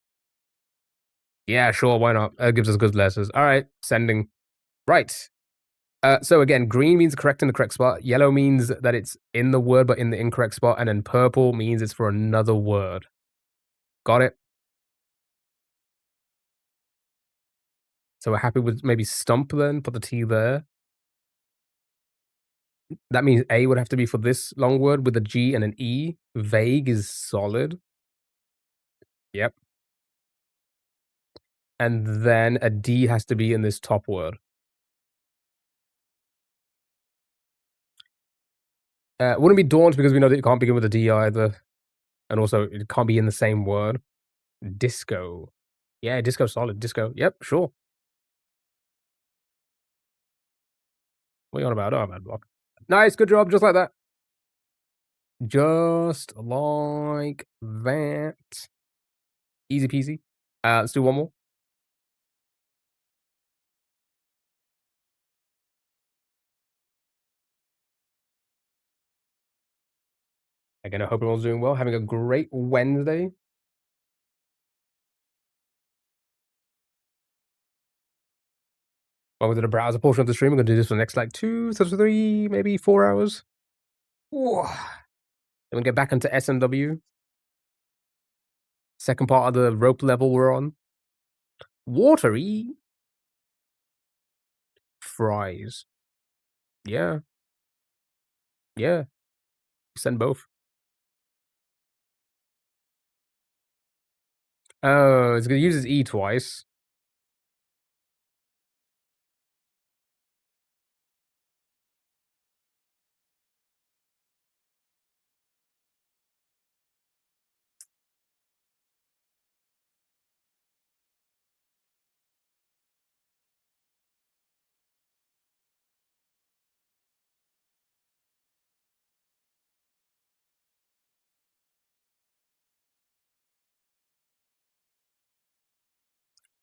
Yeah, sure. Why not? That gives us good letters. All right, sending. Right. So again, green means correct in the correct spot. Yellow means that it's in the word but in the incorrect spot, and then purple means it's for another word. Got it? So we're happy with maybe stump then. Put the T there. That means A would have to be for this long word with a G and an E. Vague is solid. Yep. And then a D has to be in this top word. Wouldn't be daunt because we know that it can't begin with a D either. And also, it can't be in the same word. Disco. Yeah, disco solid. Disco. Yep, sure. What are you on about? Oh, bad block. Nice, good job. Just like that. Just like that. Easy peasy. Let's do one more. Again, I hope everyone's doing well. Having a great Wednesday. Welcome to the browser portion of the stream. We're going to do this for the next like 2 to 3, maybe 4 hours. Ooh. Then we get back into SMW. Second part of the rope level we're on. Watery. Fries. Yeah. Yeah. Send both. Oh, it's going to use its E twice.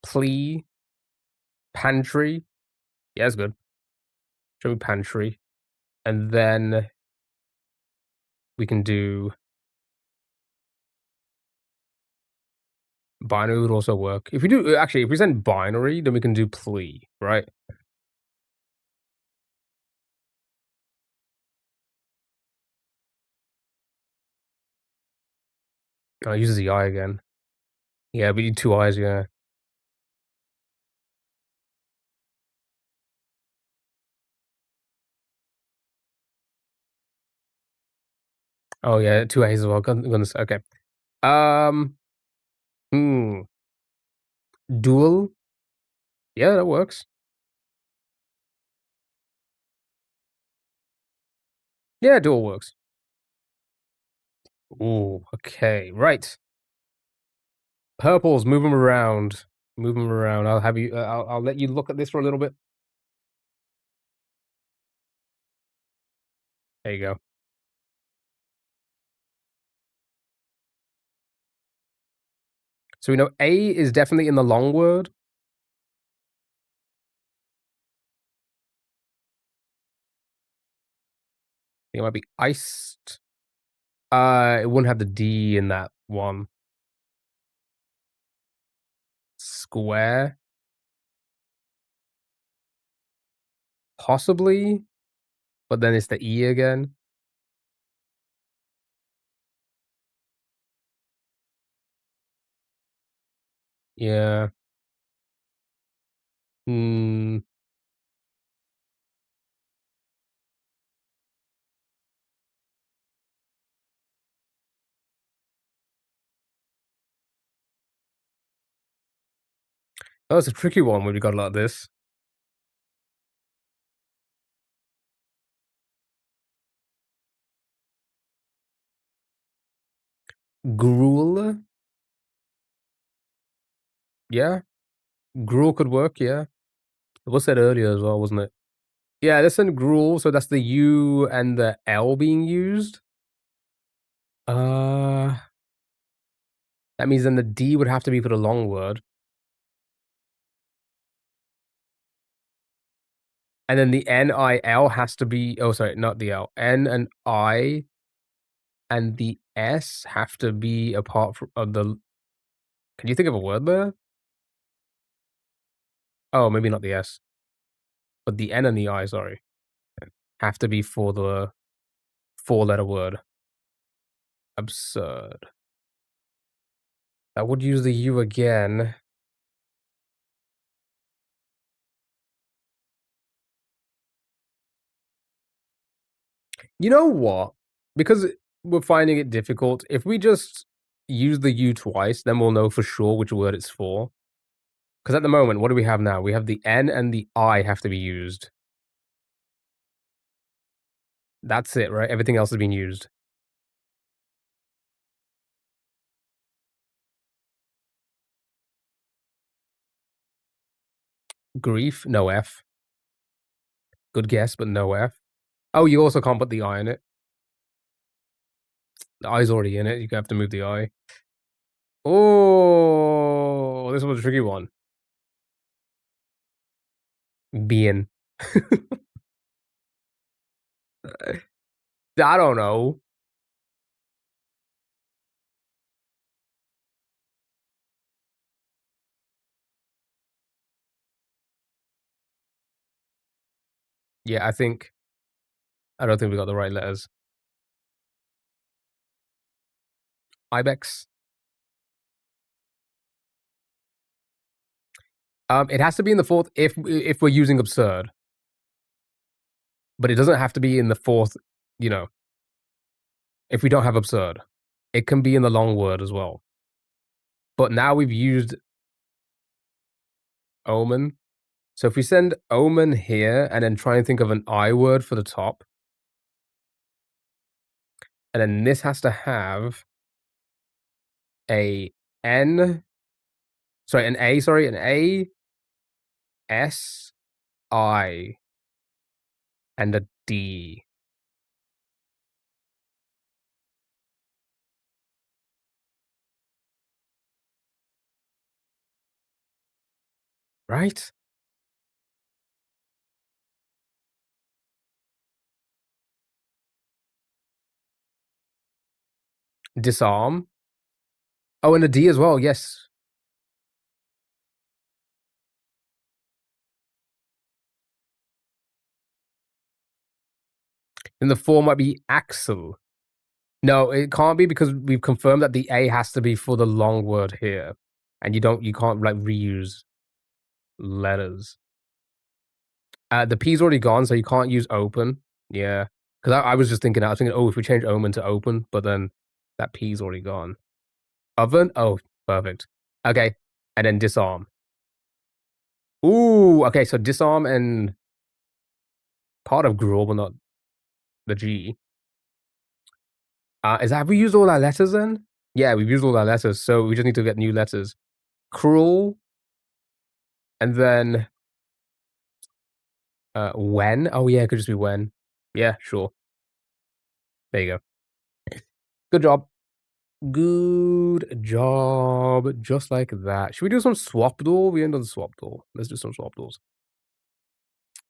Plea. Pantry. Yeah, that's good. Show me pantry. And then we can do Binary would also work. If we do actually, if we send binary, then we can do plea, right? Oh, it uses the I again. Yeah, we need two I's, yeah. Oh yeah, two A's as well. Goodness, okay. Um, hmm. Dual. Yeah, that works. Yeah, dual works. Ooh, okay, right. Purples, move them around. Move them around. I'll have you. I'll let you look at this for a little bit. There you go. So we know A is definitely in the long word. It might be iced. It wouldn't have the D in that one. Square. Possibly, but then it's the E again. Yeah. Hmm. Oh, it's a tricky one when we got like this. Gruel. Yeah. Gruel could work, yeah. It was said earlier as well, wasn't it? Yeah, this in gruel, so that's the U and the L being used. Uh, that means then the D would have to be for the long word. And then the NIL has to be oh, sorry, not the L. N and I and the S have to be apart from of the can you think of a word there? Oh, maybe not the S, but the N and the I, sorry, have to be for the four-letter word. Absurd. I would use the U again. You know what? Because we're finding it difficult, if we just use the U twice, then we'll know for sure which word it's for. Because at the moment, what do we have now? We have the N and the I have to be used. That's it, right? Everything else has been used. Grief, no F. Good guess, but no F. Oh, you also can't put the I in it. The I's already in it. You have to move the I. Oh, this was a tricky one. Being. I don't know. Yeah, I don't think we got the right letters. Ibex. It has to be in the fourth if we're using absurd, but it doesn't have to be in the fourth. You know, if we don't have absurd, it can be in the long word as well. But now we've used omen. So if we send omen here and then try and think of an I word for the top, and then this has to have a N, sorry, an A, sorry, an A, S, I, and a D. Right? Disarm. Oh, and a D as well, yes. Then the 4 might be axle. No, it can't be because we've confirmed that the A has to be for the long word here. And you can't like reuse letters. The P's already gone, so you can't use open. Yeah. Because I was just thinking, oh, if we change omen to open, but then that P's already gone. Oven? Oh, perfect. Okay. And then disarm. Ooh, okay, so disarm and part of gruel, but not the G. Have we used all our letters then? Yeah, we've used all our letters, so we just need to get new letters. Cruel. And then when? Oh yeah, it could just be when. Yeah, sure. There you go. Good job. Good job. Just like that. Should we do some swap duel? We ain't done swap duel. Let's do some swap duels.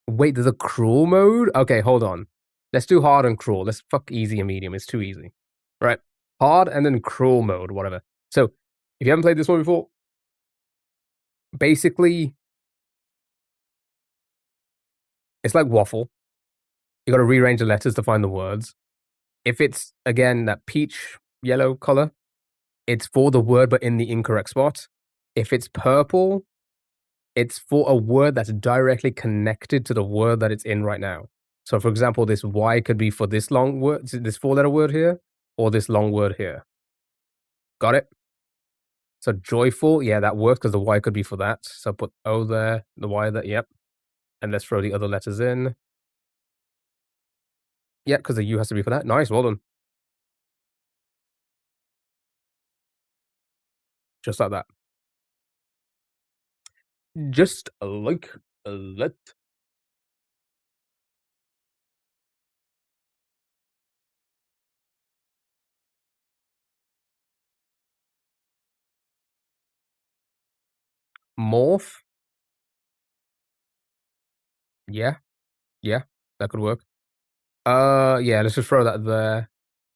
Wait, there's a cruel mode? Okay, hold on. Let's do hard and cruel. Let's fuck easy and medium. It's too easy. Right. Hard and then cruel mode, whatever. So, if you haven't played this one before, basically, it's like waffle. You gotta rearrange the letters to find the words. If it's, again, that peach yellow color, it's for the word but in the incorrect spot. If it's purple, it's for a word that's directly connected to the word that it's in right now. So, for example, this Y could be for this long word, this 4-letter word here, or this long word here. Got it? So joyful, yeah, that works because the Y could be for that. So put O there, the Y there, yep. And let's throw the other letters in. Yeah, because the U has to be for that. Nice, well done. Just like that. Just like that. Morph. Yeah, yeah, that could work. Yeah, let's just throw that there.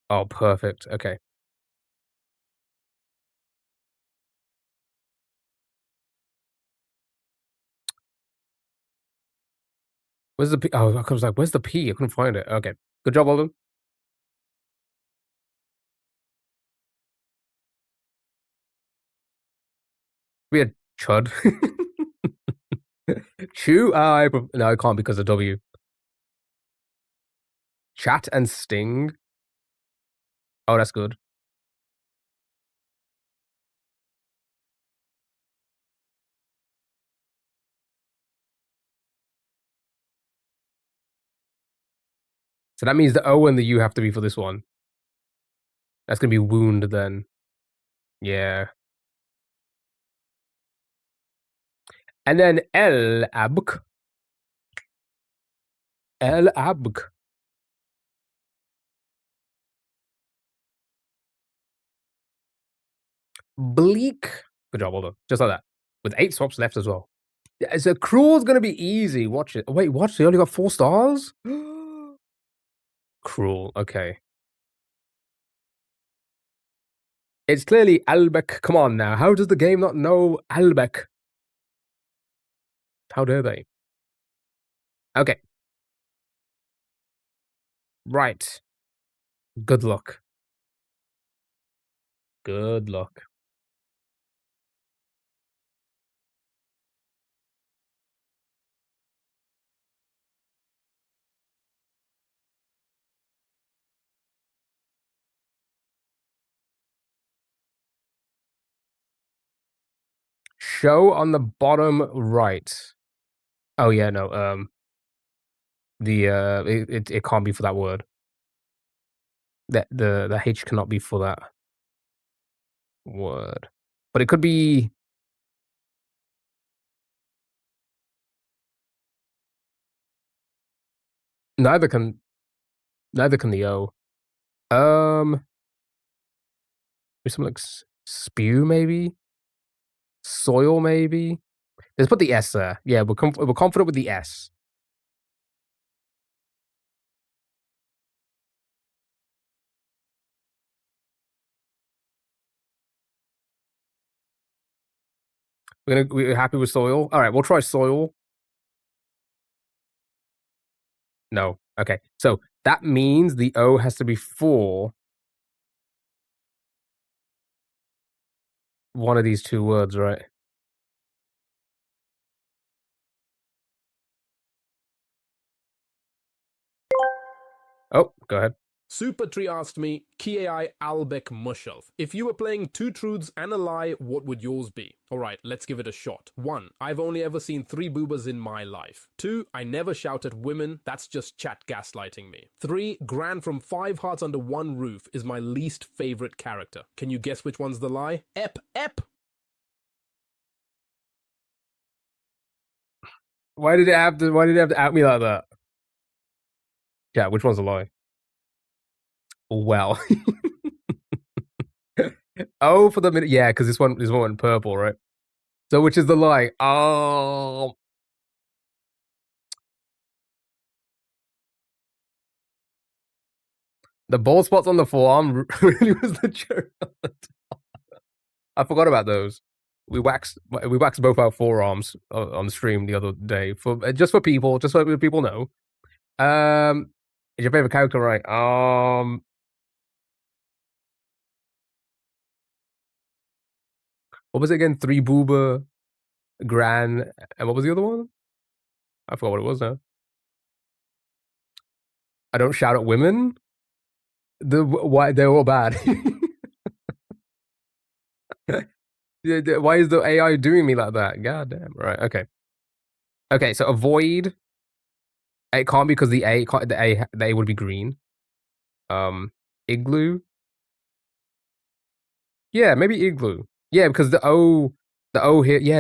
Oh, perfect. Okay. Where's the P? Oh, I was like, where's the P? I couldn't find it. Okay. Good job, Alden. We had Chud. Chew? No, I can't because of W. Chat and Sting. Oh, that's good. So that means the O and the U have to be for this one. That's gonna be wound then. Yeah. And then El Abk. El Abk. Bleak. Good job, well done. Just like that. With 8 swaps left as well. Yeah, so Cruel's gonna be easy. Watch it. Wait, what? They only got 4 stars? Cruel, okay. It's clearly Albec. Come on now. How does the game not know Albec? How dare they? Okay. Right. Good luck. Good luck. Show on the bottom right. Oh yeah, no. It can't be for that word. The H cannot be for that word. But it could be neither can the O. Something like spew maybe? Soil maybe? Let's put the S there. Yeah, we're confident with the S. We're happy with soil. All right, we'll try soil. No. Okay. So That means the O has to be for one of these two words, right? Oh, go ahead. Supertree asked me, Ki Albeck Mushelf, if you were playing two truths and a lie, what would yours be? Alright, let's give it a shot. 1. I've only ever seen 3 boobas in my life. 2. I never shout at women, that's just chat gaslighting me. 3. Gran from 5 Hearts Under One Roof is my least favorite character. Can you guess which one's the lie? Ep. Why did it have to out me like that? Yeah, which one's a lie? Well. Oh, for the minute. Yeah, because this one went purple, right? So which is the lie? Oh. The bald spots on the forearm really was the cherry on the top. I forgot about those. We waxed both our forearms on the stream the other day for just for people, just so people know. Is your favorite character right? What was it again? 3 Booba, Gran, and what was the other one? I forgot what it was now. I don't shout at women. Why they're all bad? Why is the AI doing me like that? God damn. Right. Okay. Okay. So avoid. It can't be because the A would be green. Igloo. Yeah, maybe igloo. Yeah, because the O here. Yeah.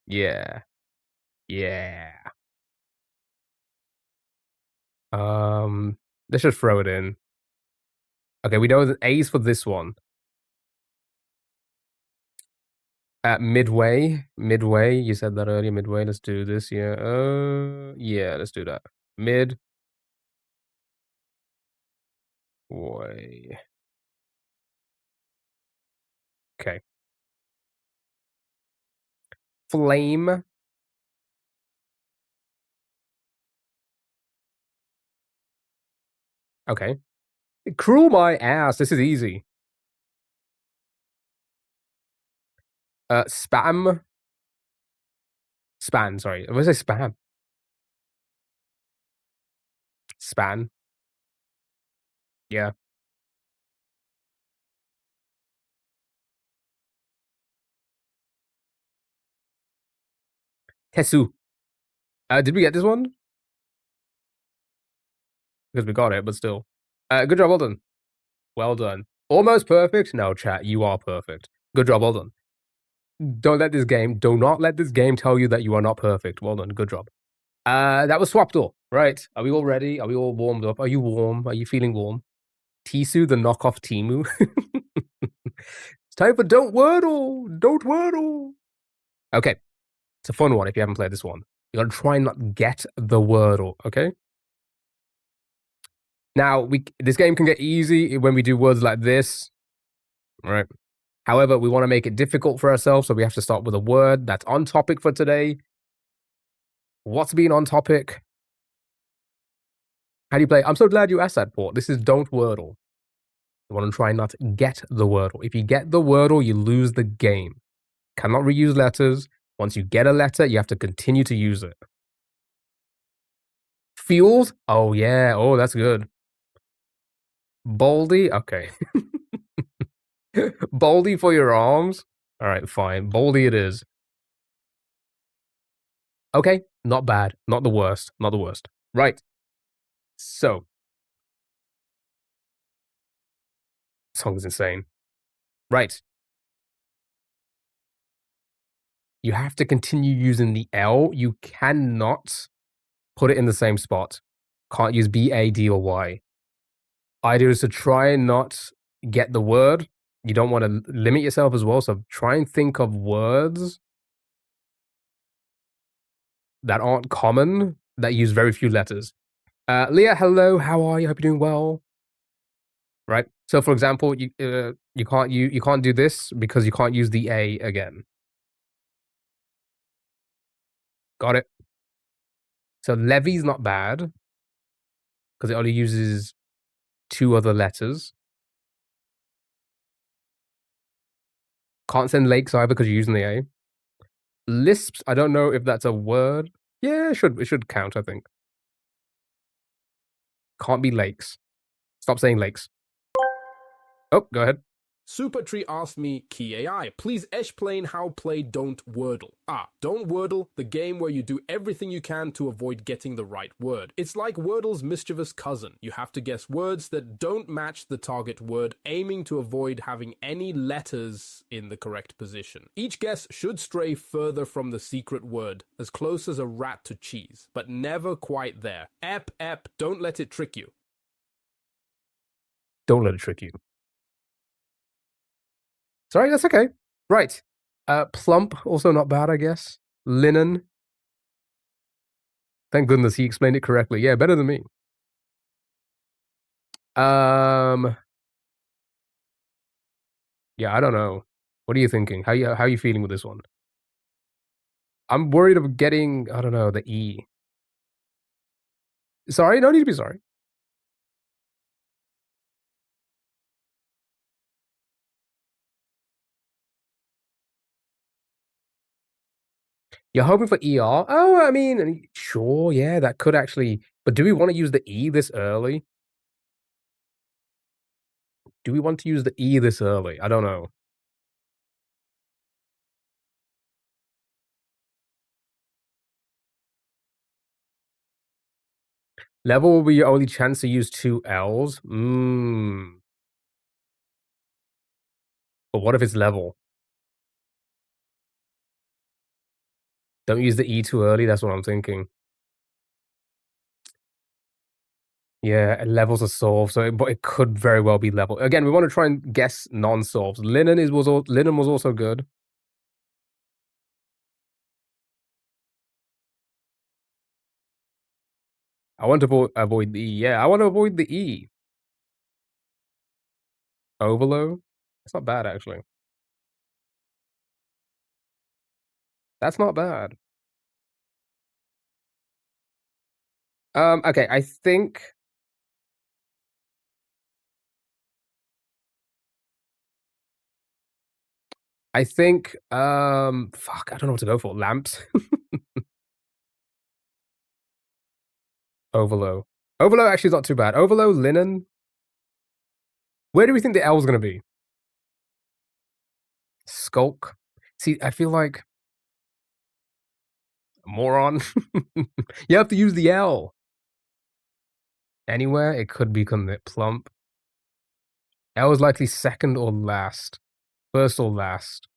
Yeah. Let's just throw it in. Okay, we know that A's for this one. Midway. You said that earlier. Midway. Let's do this. Yeah. Yeah. Let's do that. Mid. Way. Okay. Flame. Okay. Cruel my ass. This is easy. Spam. Span. Sorry. What did I say? Spam. Span. Yeah. Tesu. Did we get this one? Because we got it, but still. Good job. Well done. Well done. Almost perfect. No, chat. You are perfect. Good job. Well done. Do not let this game tell you that you are not perfect. Well done. Good job. That was Swapdoor. Right. Are we all ready? Are we all warmed up? Are you warm? Are you feeling warm? Tisu, the knockoff Timu. It's time for Don't Wordle. Don't Wordle. Okay. It's a fun one if you haven't played this one. You gotta try and not get the Wordle, okay? Now, this game can get easy when we do words like this. Right. However, we want to make it difficult for ourselves, so we have to start with a word that's on topic for today. What's been on topic? How do you play? I'm so glad you asked that, Port. This is Don't Wordle. You want to try not to get the Wordle. If you get the Wordle, you lose the game. Cannot reuse letters. Once you get a letter, you have to continue to use it. Fuels? Oh, yeah. Oh, that's good. Baldy? Okay. Baldy for your arms? All right, fine. Baldy it is. Okay, not bad. Not the worst. Not the worst. Right. So. Song is insane. Right. You have to continue using the L. You cannot put it in the same spot. Can't use B, A, D, or Y. Idea is to try and not get the word. You don't want to limit yourself as well. So try and think of words that aren't common, that use very few letters. Leah, hello. How are you? Hope you're doing well. Right. So, for example, you can't do this because you can't use the A again. Got it. So levy's not bad. because it only uses 2 other letters. Can't send lakes either because you're using the A. Lisps, I don't know if that's a word. Yeah, it should count, I think. Can't be lakes. Stop saying lakes. Oh, go ahead. Supertree asked me, Key AI, please explain how play Don't Wordle. Don't Wordle, the game where you do everything you can to avoid getting the right word. It's like Wordle's mischievous cousin. You have to guess words that don't match the target word, aiming to avoid having any letters in the correct position. Each guess should stray further from the secret word, as close as a rat to cheese, but never quite there. Ep, don't let it trick you. Don't let it trick you. Sorry, that's okay. Right. Plump, also not bad, I guess. Linen. Thank goodness he explained it correctly. Yeah, better than me. Yeah, I don't know. What are you thinking? How are you feeling with this one? I'm worried of getting, I don't know, the E. Sorry, no need to be sorry. You're hoping for ER? Oh, I mean, sure, yeah, that could actually. But do we want to use the E this early? Do we want to use the E this early? I don't know. Level will be your only chance to use 2 L's? But what if it's level? Don't use the E too early, that's what I'm thinking. Yeah, levels are solved, so but it could very well be level. Again, we want to try and guess non-solves. Linen was also good. I want to avoid the E. Yeah, I want to avoid the E. Overload? That's not bad, actually. That's not bad. Okay, I think fuck, I don't know what to go for. Lamps? Overload. Overload actually is not too bad. Overload, linen. Where do we think the L is gonna be? Skulk. See, I feel like moron. You have to use the L. Anywhere, it could become the plump. L is likely second or last. First or last.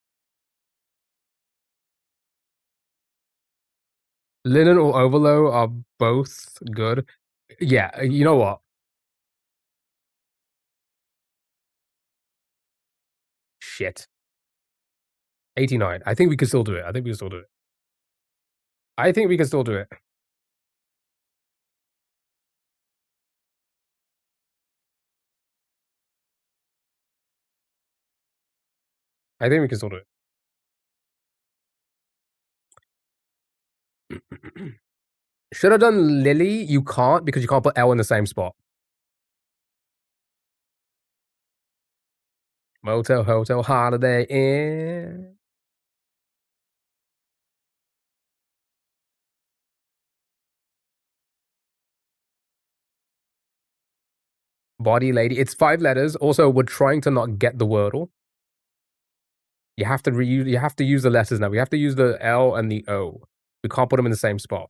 Linen or overload are both good. Yeah, you know what? Shit. 89. I think we can still do it. I think we can still do it. I think we can still do it. I think we can still do it. Should have done Lily. You can't because you can't put L in the same spot. Motel, hotel, holiday, Inn. Body lady. It's 5 letters. Also, we're trying to not get the Wordle. You have to reuse. You have to use the letters now. We have to use the L and the O. We can't put them in the same spot.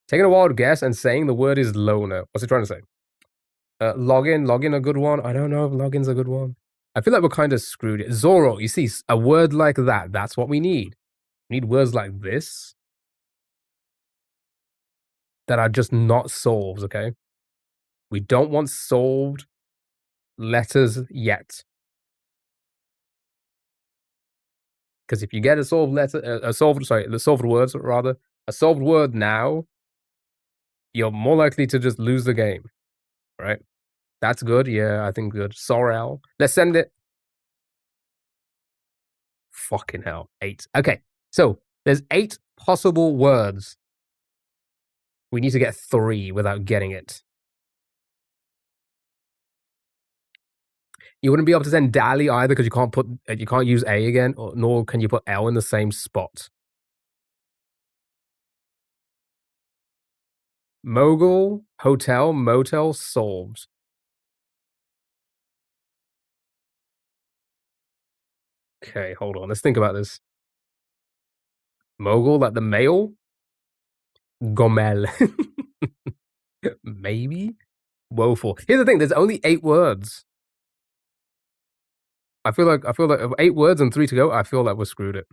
Taking a wild guess and saying the word is loner. What's it trying to say? Login a good one? I don't know if login's a good one. I feel like we're kind of screwed. Zorro, you see, a word like that, that's what we need. We need words like this that are just not solved, okay? We don't want solved letters yet. Because if you get a solved letter, the solved words rather, a solved word now, you're more likely to just lose the game, right? That's good. Yeah, I think good. Sorrel. Let's send it. Fucking hell. 8. Okay. So there's 8 possible words We need to get 3 without getting it. You wouldn't be able to send Dali either because you can't use A again, nor can you put L in the same spot. Mogul, hotel, motel, solved. Okay, hold on. Let's think about this. Mogul, like the male? Gomel. Maybe? Woeful. Here's the thing, there's only 8 words. I feel like 8 words and 3 to go, I feel like we're screwed it.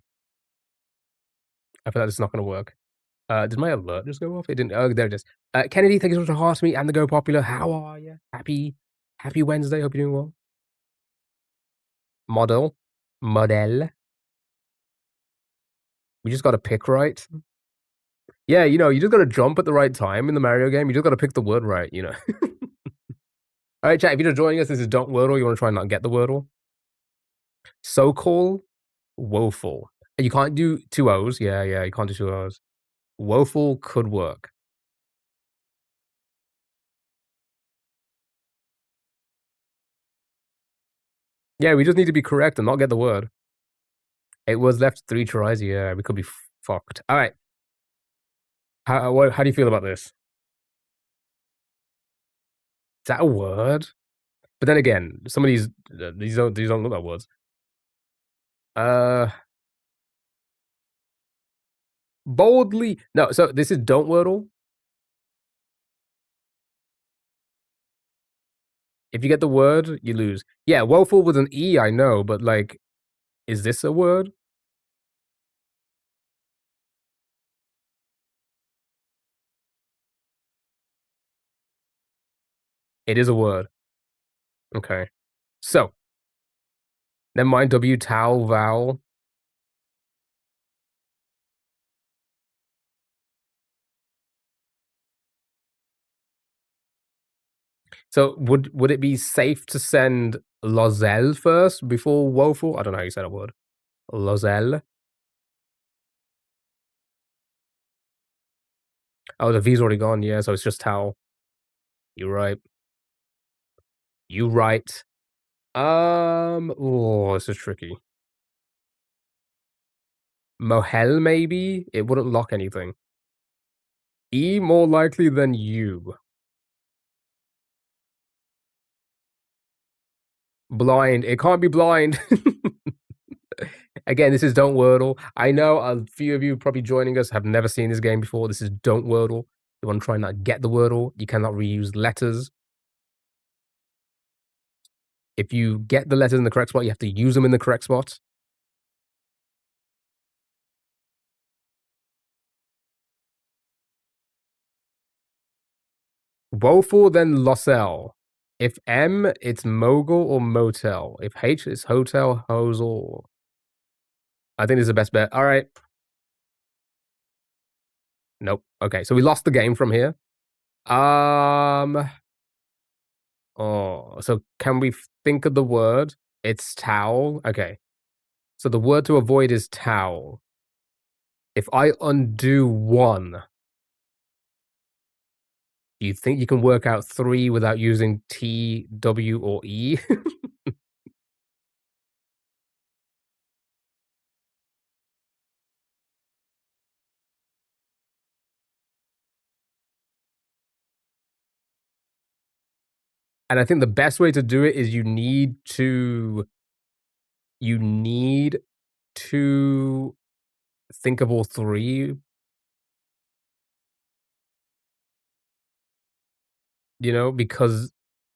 I feel like it's not gonna work. Did my alert just go off? It didn't. Oh, there it is. Kennedy, thank you so much for hearting me and the Go Popular. How are you? Happy Wednesday. Hope you're doing well. Model. We just got to pick right. Yeah, you just got to jump at the right time in the Mario game. You just got to pick the word right, All right, chat, if you're just joining us, this is Don't Wordle. You want to try and not get the Wordle. So-called, woeful. You can't do 2 O's. Yeah, you can't do 2 O's. Woeful could work. Yeah, we just need to be correct and not get the word. It was left 3 tries. Yeah, we could be fucked. All right. How do you feel about this? Is that a word? But then again, some of these don't look like words. Boldly. No, so this is Don't Wordle. If you get the word, you lose. Yeah, woeful with an E, I know, but like, is this a word? It is a word. Okay. So, never mind W, towel, vowel. So would it be safe to send Lozelle first before woeful? I don't know how you say that word. Lozelle. Oh, the V's already gone. Yeah, so it's just towel. You're right. You right. Oh, this is tricky. Mohel, maybe? It wouldn't lock anything. E more likely than U. Blind. It can't be blind. Again, this is Don't Wordle. I know a few of you probably joining us have never seen this game before. This is Don't Wordle. You want to try and not get the Wordle. You cannot reuse letters. If you get the letters in the correct spot, you have to use them in the correct spot. Woeful, then Losel. If M, it's mogul or motel. If H, it's hotel, hosel. I think this is the best bet. All right. Nope. Okay, so we lost the game from here. Oh, so can we think of the word? It's towel. Okay. So the word to avoid is towel. If I undo 1, do you think you can work out 3 without using T, W, or E? And I think the best way to do it is you need to think of all 3, because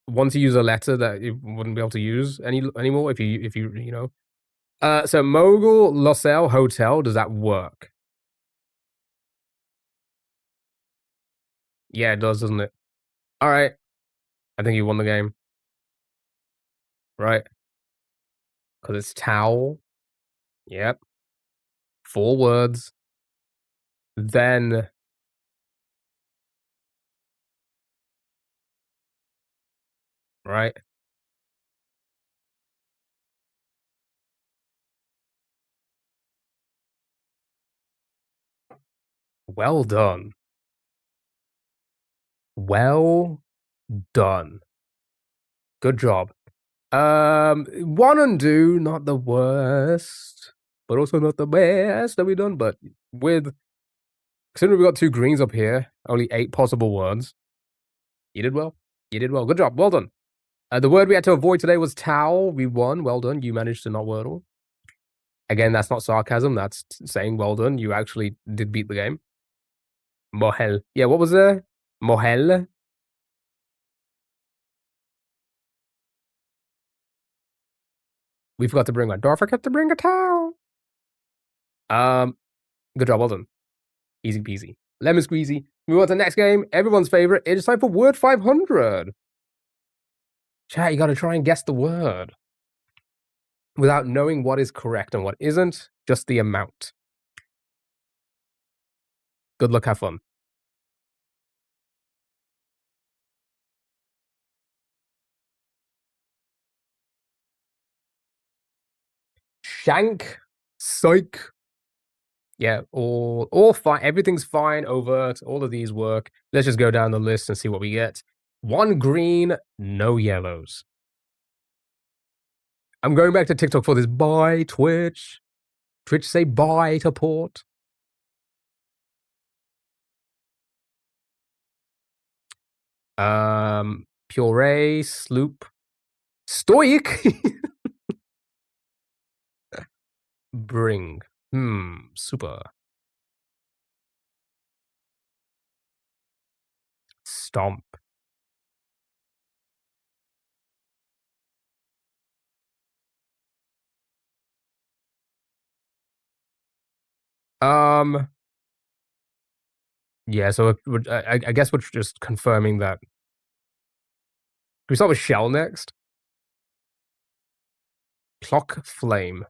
once you use a letter that you wouldn't be able to use anymore if you. So mogul, Losel, hotel, does that work? Yeah, it does, doesn't it? All right. I think you won the game. Right? Because it's towel. Yep. 4 words. Then right? Well done. Well done. Good job. One undo, not the worst, but also not the best that we've done. But with considering we got 2 greens up here, only 8 possible words. You did well. You did well. Good job. Well done. The word we had to avoid today was towel. We won. Well done. You managed to not wordle. Again, that's not sarcasm. That's saying well done. You actually did beat the game. Mohel. Yeah, what was there? Mohel. We forgot to bring one. Don't forget to bring a towel. Good job. Well done. Easy peasy. Lemon squeezy. Move on to the next game. Everyone's favorite. It is time for word 500. Chat, you got to try and guess the word without knowing what is correct and what isn't. Just the amount. Good luck. Have fun. Shank. Psych. Yeah, all fine. Everything's fine. Overt. All of these work. Let's just go down the list and see what we get. 1 green, no yellows. I'm going back to TikTok for this. Bye, Twitch. Twitch say bye to port. Puree, sloop, stoic. Bring. Super. Stomp. Yeah, so I guess we're just confirming that. Can we start with shell next? Clock flame.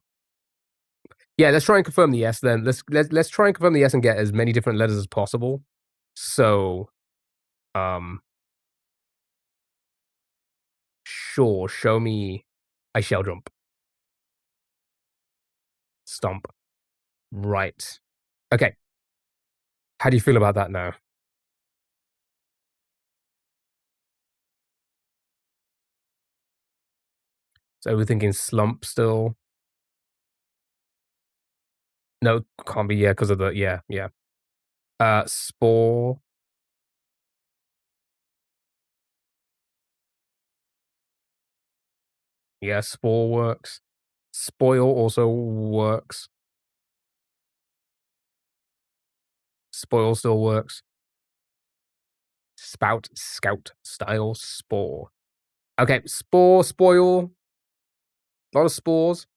Yeah, let's try and confirm the S then. Let's try and confirm the S and get as many different letters as possible. So, sure, show me I shall jump. Stomp. Right. Okay. How do you feel about that now? So we're thinking slump still. No, can't be, yeah, because of the yeah. Spore. Yeah, spore works. Spoil also works. Spoil still works. Spout, scout, style, spore. Okay, spore, spoil. A lot of spores.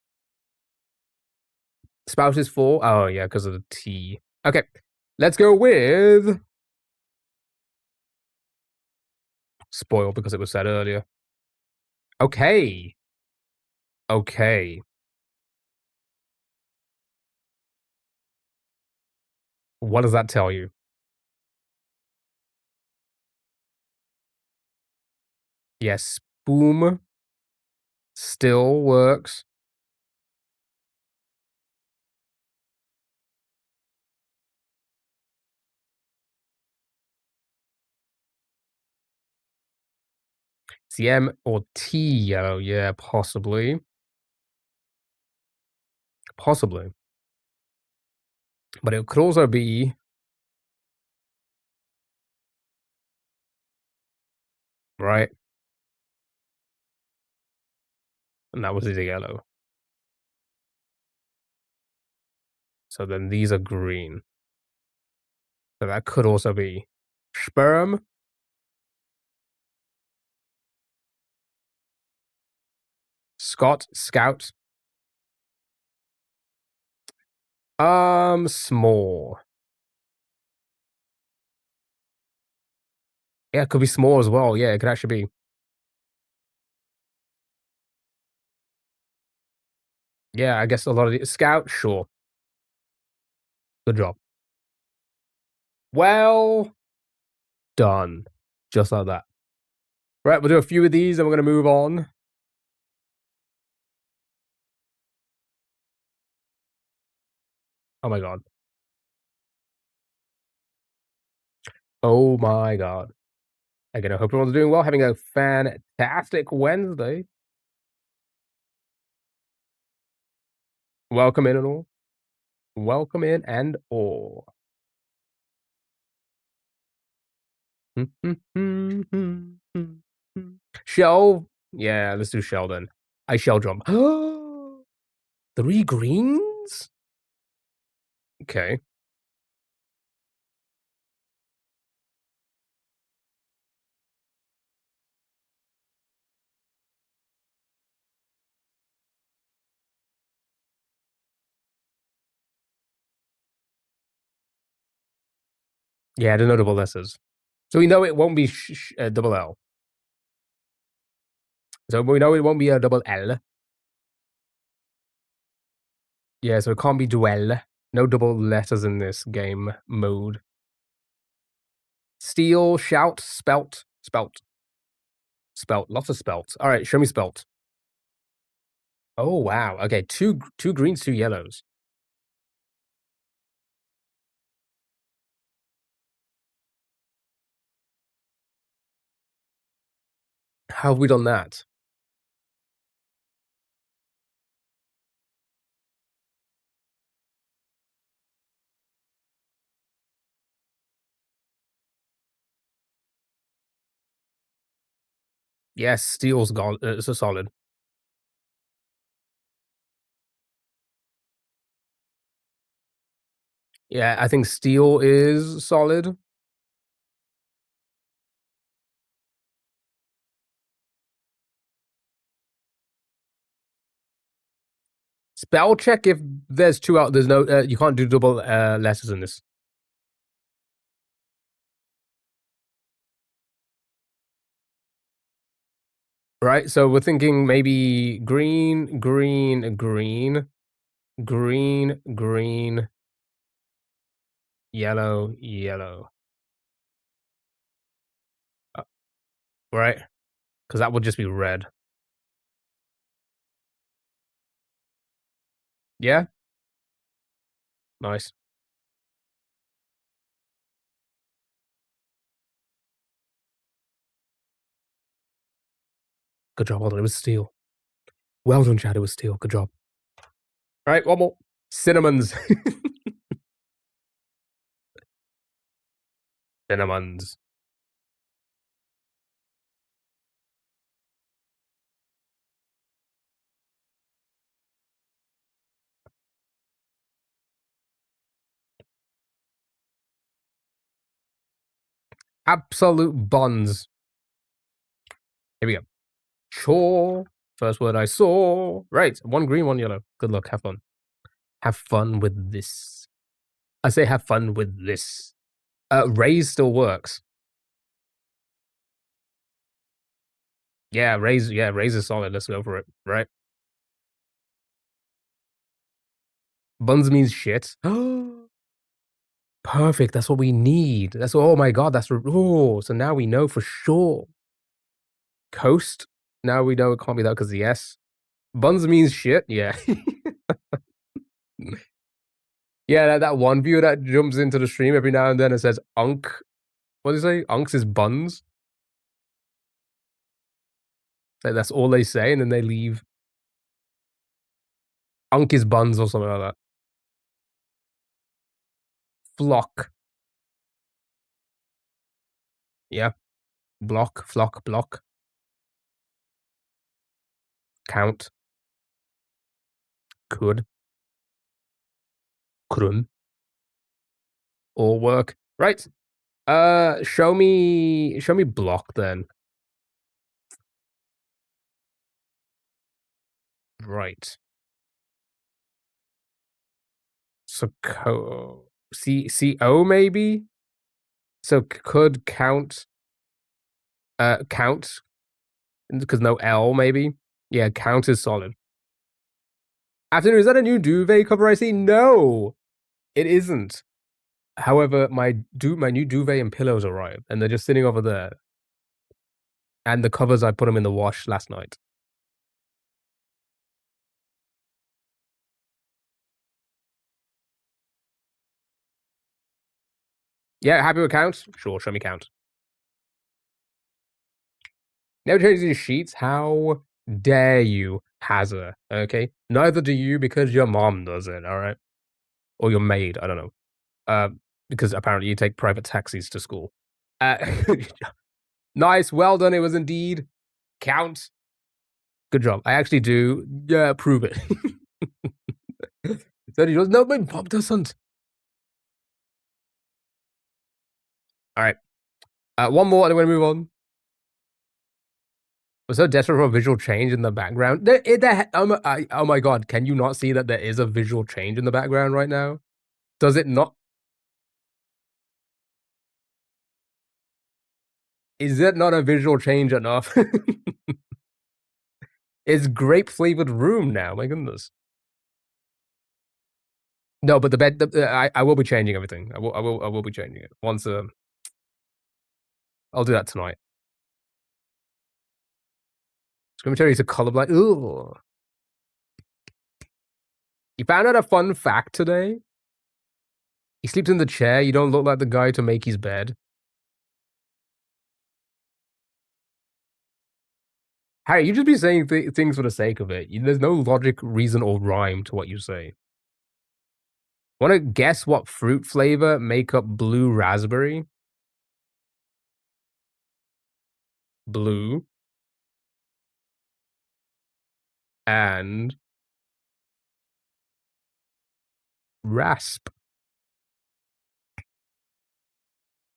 Spout is 4. Oh, yeah, because of the T. Okay, let's go with spoil because it was said earlier. Okay. Okay. What does that tell you? Yes, boom still works. CM or T yellow, yeah, possibly. Possibly. But it could also be right. And that was the yellow. So then these are green. So that could also be sperm. Scott, scout. Small. Yeah, it could be small as well. Yeah, it could actually be. Yeah, I guess a lot of the scout, sure. Good job. Well done. Just like that. Right, we'll do a few of these and we're gonna move on. Oh my god. Oh my god. Again, I hope everyone's doing well, having a fantastic Wednesday. Welcome in and all. Welcome in and all. Shell. Yeah, let's do shell then. I shell jump. 3 greens? Okay. Yeah, the notable letters. So we know it won't be double L. So we know it won't be a double L. Yeah, so it can't be duel. No double letters in this game mode. Steal, shout, spelt, spelt. Spelt, lots of spelt. All right, show me spelt. Oh, wow. Okay, two greens, 2 yellows. How have we done that? Yes, steel's gone. It's a solid. Yeah, I think steel is solid. Spell check if there's 2 out. There's no. You can't do double letters in this. Right, so we're thinking maybe green, green, green, green, green, yellow, yellow. Right? Because that would just be red. Yeah? Nice. Good job, Alden. It was steel. Well done, Chad. It was steel. Good job. All right, one more. Cinnamons. Cinnamons. Absolute buns. Here we go. Chore. First word I saw. Right. 1 green, 1 yellow. Good luck. Have fun. Have fun with this. I say have fun with this. Raise still works. Yeah, raise is solid. Let's go for it. Right. Buns means shit. Perfect. That's what we need. That's oh my god. That's oh. So now we know for sure. Coast. Now we know it can't be that because yes. Buns means shit. Yeah. Yeah, that one viewer that jumps into the stream every now and then and says "unk." What do you say? Unks is buns. Like, that's all they say, and then they leave. Unk is buns or something like that. Flock. Yeah. Block, flock, block. Count. Could. Couldn't. All work. Right. Show me block then. Right. So CO maybe? So could count count because no L maybe? Yeah, count is solid. Afternoon, is that a new duvet cover I see? No, it isn't. However, my new duvet and pillows arrived, and they're just sitting over there. And the covers, I put them in the wash last night. Yeah, happy with count? Sure, show me count. Never change these sheets. How dare you, Hazza? Okay, neither do you because your mom does it. All right, or your maid. I don't know. Because apparently you take private taxis to school. Nice, well done. It was indeed count. Good job. I actually do. Yeah, prove it. So he goes, no, my mom doesn't. All right. One more, and we're gonna move on. Was so desperate for a visual change in the background. Oh my god, can you not see that there is a visual change in the background right now? Does it not? Is that not a visual change enough? It's grape flavored room now. My goodness. No, but the bed. I will be changing everything. I will be changing it once. I'll do that tonight. Scrimatory is a colorblind. Ooh. You found out a fun fact today? He sleeps in the chair. You don't look like the guy to make his bed. Harry, you just be saying things for the sake of it. There's no logic, reason, or rhyme to what you say. Want to guess what fruit flavor make up blue raspberry? Blue. And rasp.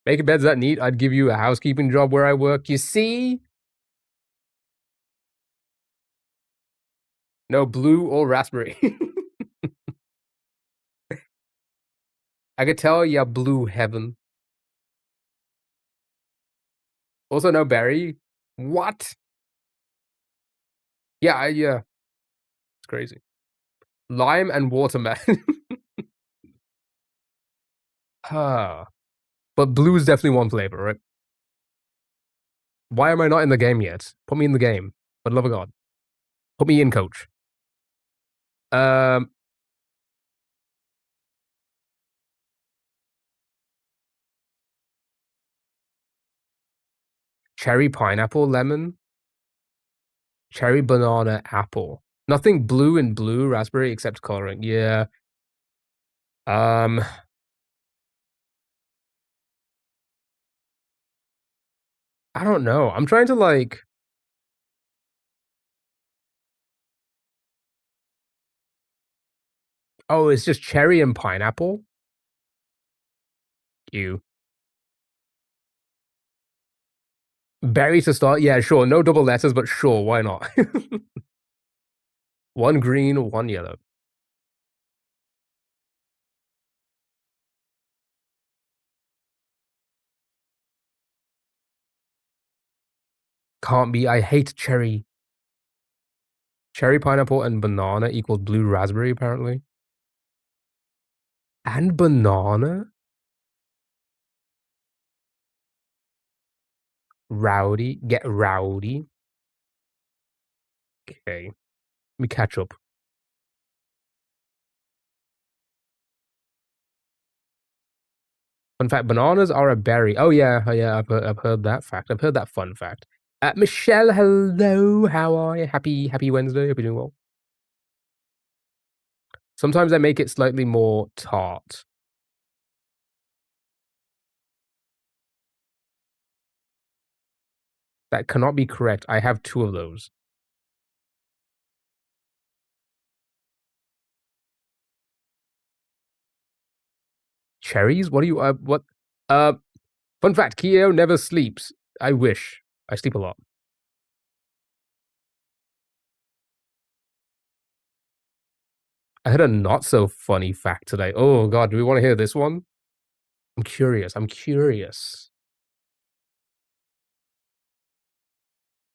Making beds that neat, I'd give you a housekeeping job where I work. You see? No, blue or raspberry. I could tell you blue heaven. Also, no berry. What? Yeah, yeah. It's crazy. Lime and watermelon. Huh. But blue is definitely one flavor, right? Why am I not in the game yet? Put me in the game. For the love of God. Put me in, coach. Cherry, pineapple, lemon. Cherry, banana, apple. Nothing blue in blue raspberry except coloring. Yeah. I don't know. I'm trying to like. Oh, it's just cherry and pineapple. Ew. Berry to start. Yeah, sure. No double letters, but sure. Why not? One green, one yellow. Can't be. I hate cherry. Cherry, pineapple, and banana equals blue raspberry, apparently. And banana? Rowdy. Get rowdy. Okay. Let me catch up. Fun fact, bananas are a berry. Oh yeah, I've heard that fact. I've heard that fun fact. Michelle, hello. How are you? Happy Wednesday. Hope you're doing well. Sometimes I make it slightly more tart. That cannot be correct. I have 2 of those. Cherries? What do you what fun fact, Keo never sleeps. I wish. I sleep a lot. I had a not so funny fact today. Oh god, do we want to hear this one? I'm curious.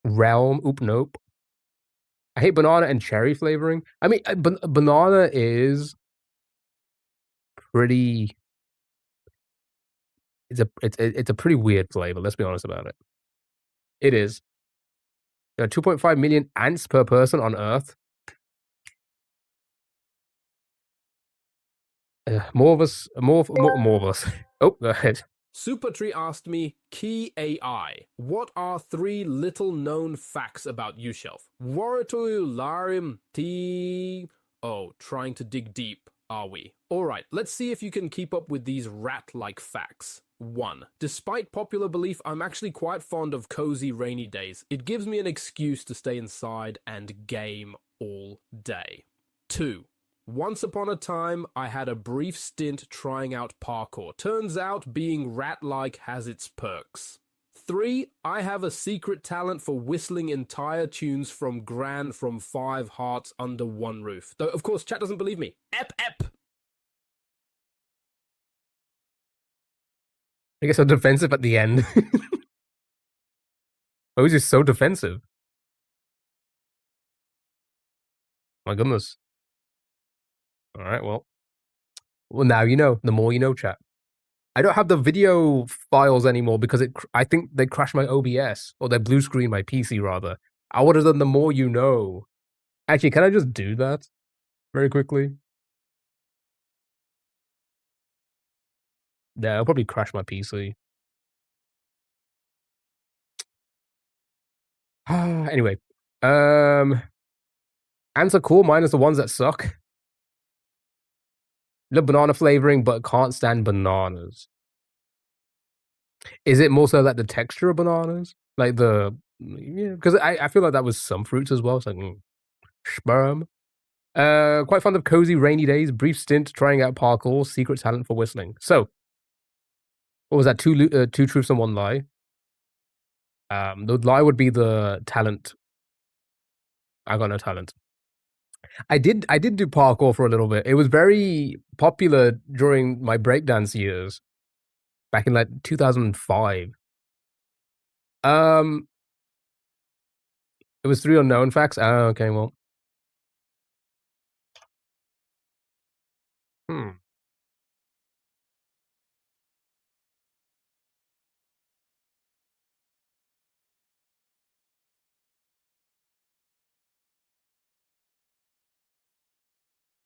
Realm. Oop, nope. I hate banana and cherry flavoring. I mean, banana is pretty. It's a pretty weird flavor. Let's be honest about it. It is. There are 2.5 million ants per person on Earth. More of us. More of us. Oh, go ahead. Supertree asked me, Key AI, what are 3 little known facts about you, Shelf? Waratoyu larim t. Oh, trying to dig deep, are we? Alright, let's see if you can keep up with these rat-like facts. 1. Despite popular belief, I'm actually quite fond of cozy rainy days. It gives me an excuse to stay inside and game all day. 2. Once upon a time, I had a brief stint trying out parkour. Turns out being rat-like has its perks. 3. I have a secret talent for whistling entire tunes from Gran from 5 Hearts Under One Roof. Though, of course, chat doesn't believe me. Ep, ep! I guess so defensive at the end. Why was he so defensive? My goodness. Alright, well, now you know. The more you know, chat. I don't have the video files anymore because I think they crashed my OBS, or they blue screen my PC, rather. I would have done the more you know. Actually, can I just do that very quickly? Yeah, it'll probably crash my PC. Anyway, ants are cool, minus the ones that suck. Love banana flavoring, but can't stand bananas. Is it more so like the texture of bananas? Like the, yeah, because I feel like that was some fruits as well. It's like, sperm. Quite fond of cozy rainy days, brief stint trying out parkour, secret talent for whistling. So, what was that? Two truths and one lie. The lie would be the talent. I got no talent. I did do parkour for a little bit. It was very popular during my breakdance years, back in like 2005. It was 3 unknown facts. Oh, okay, well.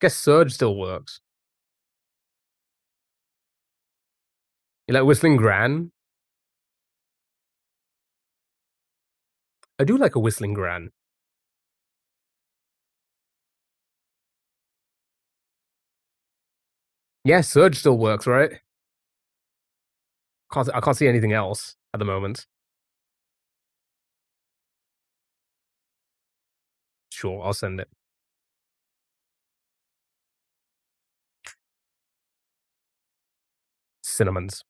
Guess Surge still works. You like Whistling Gran? I do like a Whistling Gran. Yeah, Surge still works, right? I can't see anything else at the moment. Sure, I'll send it. Cinnamons.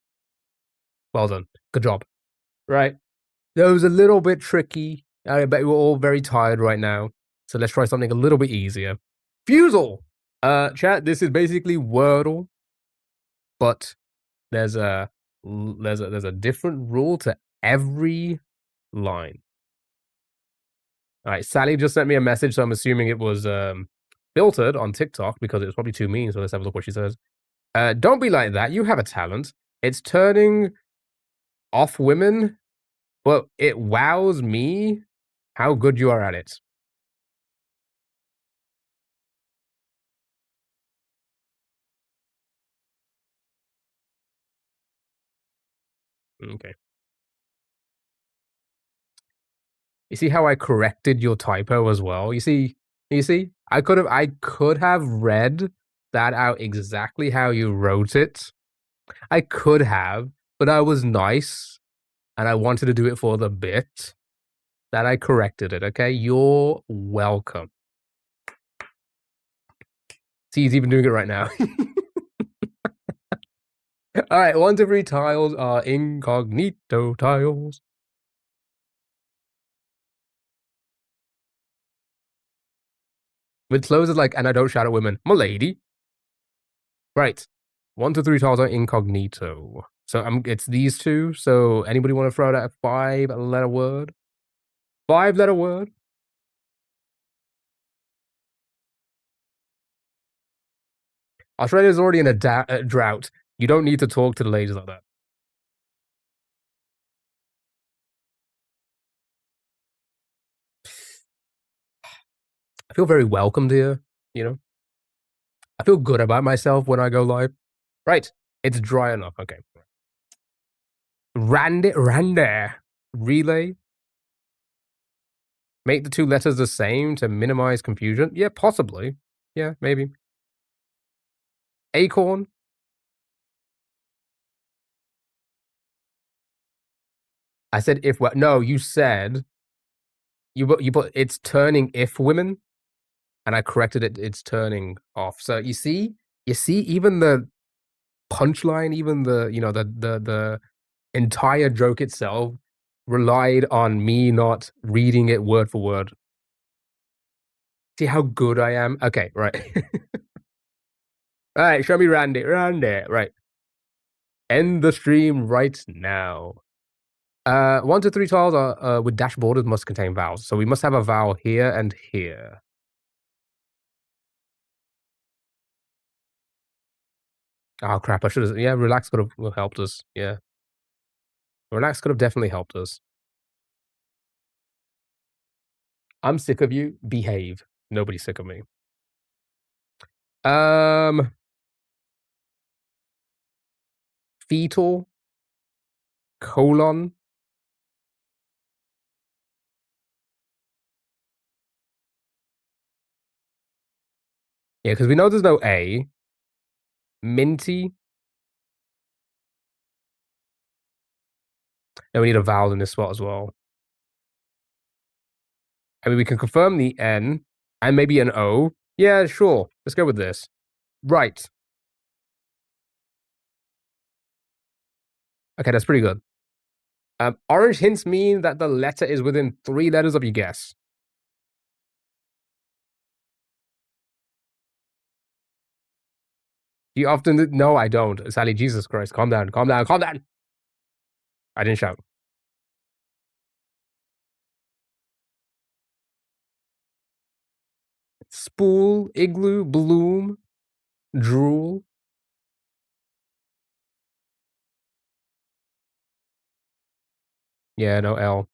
Well done. Good job. Right. That was a little bit tricky. I bet we're all very tired right now. So let's try something a little bit easier. Fusel! Chat, this is basically Wordle, but there's a different rule to every line. Alright, Sally just sent me a message, so I'm assuming it was filtered on TikTok because it was probably too mean, so let's have a look what she says. Don't be like that. You have a talent. It's turning off women, but it wows me how good you are at it. Okay. You see how I corrected your typo as well? You see? I could have read that out exactly how you wrote it. I could have, but I was nice and I wanted to do it for the bit that I corrected it, okay? You're welcome. See, he's even doing it right now. Alright, 1 to 3 tiles are incognito tiles. With closes like, and I don't shout at women. My lady. Right. 1 to 3 tiles are incognito. So it's these two. So anybody want to throw out a 5-letter word? 5-letter word? Australia's already in a drought. You don't need to talk to the ladies like that. I feel very welcomed here, you know? I feel good about myself when I go live. Right. It's dry enough. Okay. Randy. Relay. Make the two letters the same to minimize confusion? Yeah, possibly. Yeah, maybe. Acorn. I said if what? No, you said you put it's turning if women, and I corrected it. It's turning off. So you see, even the punchline, even the the entire joke itself relied on me not reading it word for word. See how good I am? Okay, right. Alright, show me Randy. Right. End the stream right now. 1 to 3 tiles are with dash borders must contain vowels. So we must have a vowel here and here. Oh crap, I should have relax could have helped us. Yeah. Relax could have definitely helped us. I'm sick of you. Behave. Nobody's sick of me. Um Fetal. Colon. Yeah, because we know there's no A. Minty. And we need a vowel in this spot as well. I mean, we can confirm the N and maybe an O. Yeah, sure. Let's go with this. Right. Okay, that's pretty good. Orange hints mean that the letter is within 3 letters of your guess. Do you often? No, I don't. Sally, Jesus Christ. Calm down. Calm down. Calm down. I didn't shout. Spool, igloo, bloom, drool. Yeah, no L.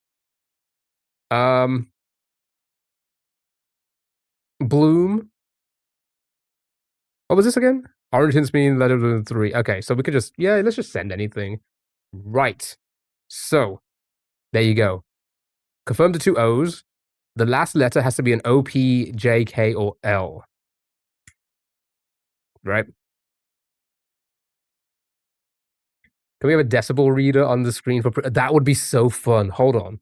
Bloom. What was this again? Orange hints mean letter within 3. Okay, so we could just, let's just send anything. Right. So, there you go. Confirm the 2 O's. The last letter has to be an O, P, J, K, or L. Right? Can we have a decibel reader on the screen for that would be so fun. Hold on.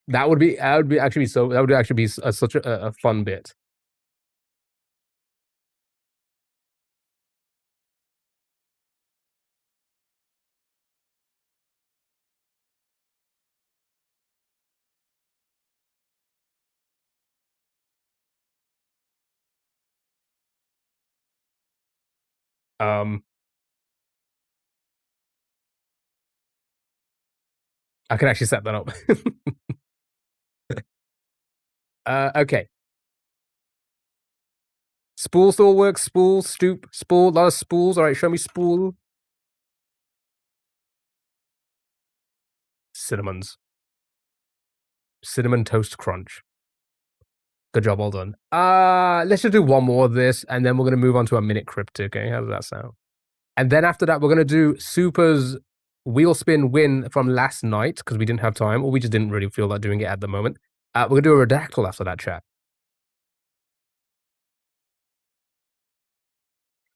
That would actually be such a fun bit. I can actually set that up. Okay. Spool still works. Spool, stoop, spool. A lot of spools. All right, show me spool. Cinnamons. Cinnamon toast crunch. Good job, well done. Let's just do one more of this, and then we're gonna move on to a minute cryptic. Okay, how does that sound? And then after that, we're gonna do Super's wheel spin win from last night because we didn't have time, or we just didn't really feel like doing it at the moment. We're gonna do a redactyl after that chat.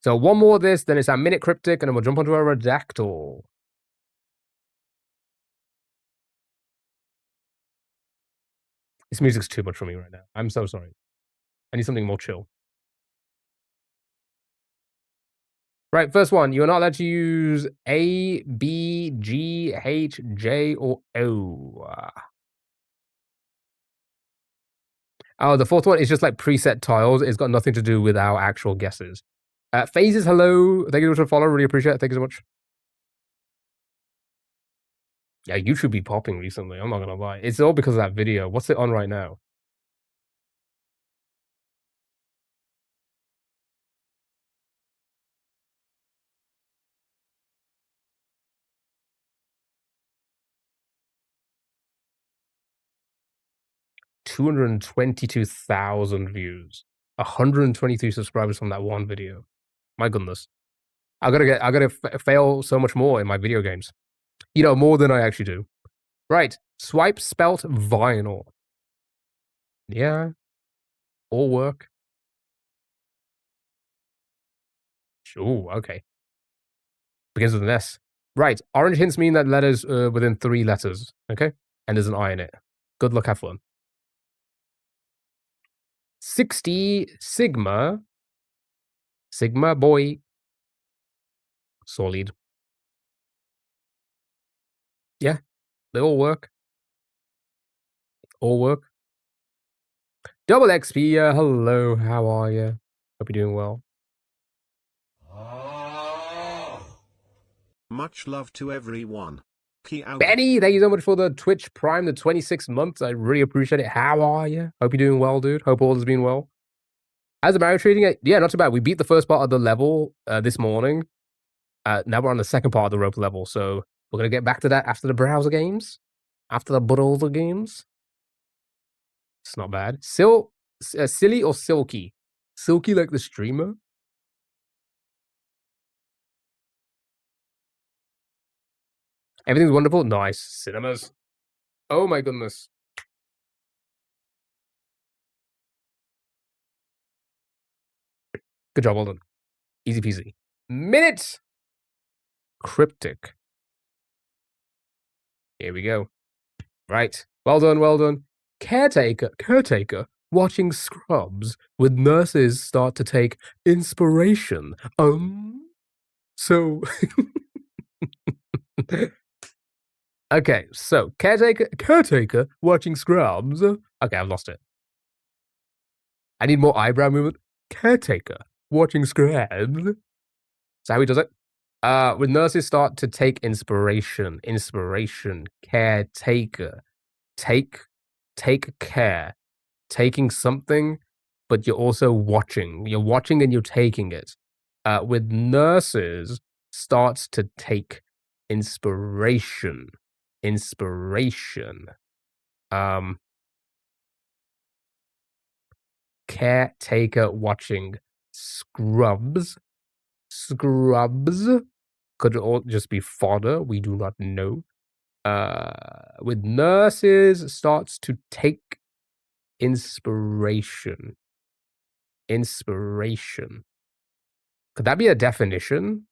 So one more of this, then it's our minute cryptic, and then we'll jump onto our redactyl. This music's too much for me right now. I'm so sorry. I need something more chill. Right, first one. You are not allowed to use A, B, G, H, J, or O. Oh, the fourth one is just like preset tiles. It's got nothing to do with our actual guesses. Phases, hello. Thank you so much for following. Really appreciate it. Thank you so much. Yeah, YouTube be popping recently. I'm not gonna lie. It's all because of that video. What's it on right now? 222,000 views. 123 subscribers from that one video. My goodness. I gotta fail so much more in my video games. You know, more than I actually do. Right. Swipe spelt vinyl. Yeah. All work. Ooh, okay. Begins with an S. Right. Orange hints mean that letters within 3 letters. Okay? And there's an I in it. Good luck, have fun. 60 Sigma. Sigma boy. Solid. Yeah. They all work. All work. Double XP, hello, how are you? Hope you're doing well. Much love to everyone. Benny, thank you so much for the Twitch Prime, the 26 months. I really appreciate it. How are you? Hope you're doing well, dude. Hope all has been well. How's the Mario treating it? Yeah, not too bad. We beat the first part of the level this morning. Now we're on the second part of the rope level, so we're going to get back to that after the browser games. After the browser games. It's not bad. Silly or silky? Silky like the streamer? Everything's wonderful? Nice. Cinemas. Oh my goodness. Good job, well done. Easy peasy. Minute! Cryptic. Here we go. Right. Well done, well done. Caretaker, watching Scrubs with nurses start to take inspiration. So... Okay, so, caretaker, watching Scrubs. Okay, I've lost it. I need more eyebrow movement. Caretaker, watching Scrubs. Is that how he does it? With nurses start to take inspiration. Caretaker. Take care. Taking something, but you're also watching. You're watching and you're taking it. With nurses starts to take inspiration. Caretaker watching Scrubs. Could it all just be fodder? We do not know. With nurses starts to take inspiration. Could that be a definition?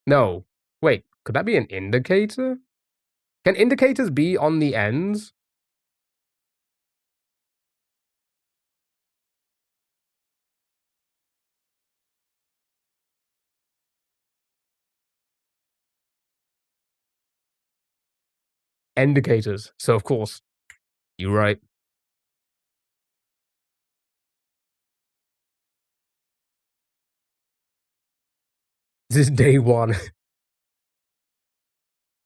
No. Wait, could that be an indicator? Can indicators be on the ends? Indicators. So, of course, you're right. This is day 1.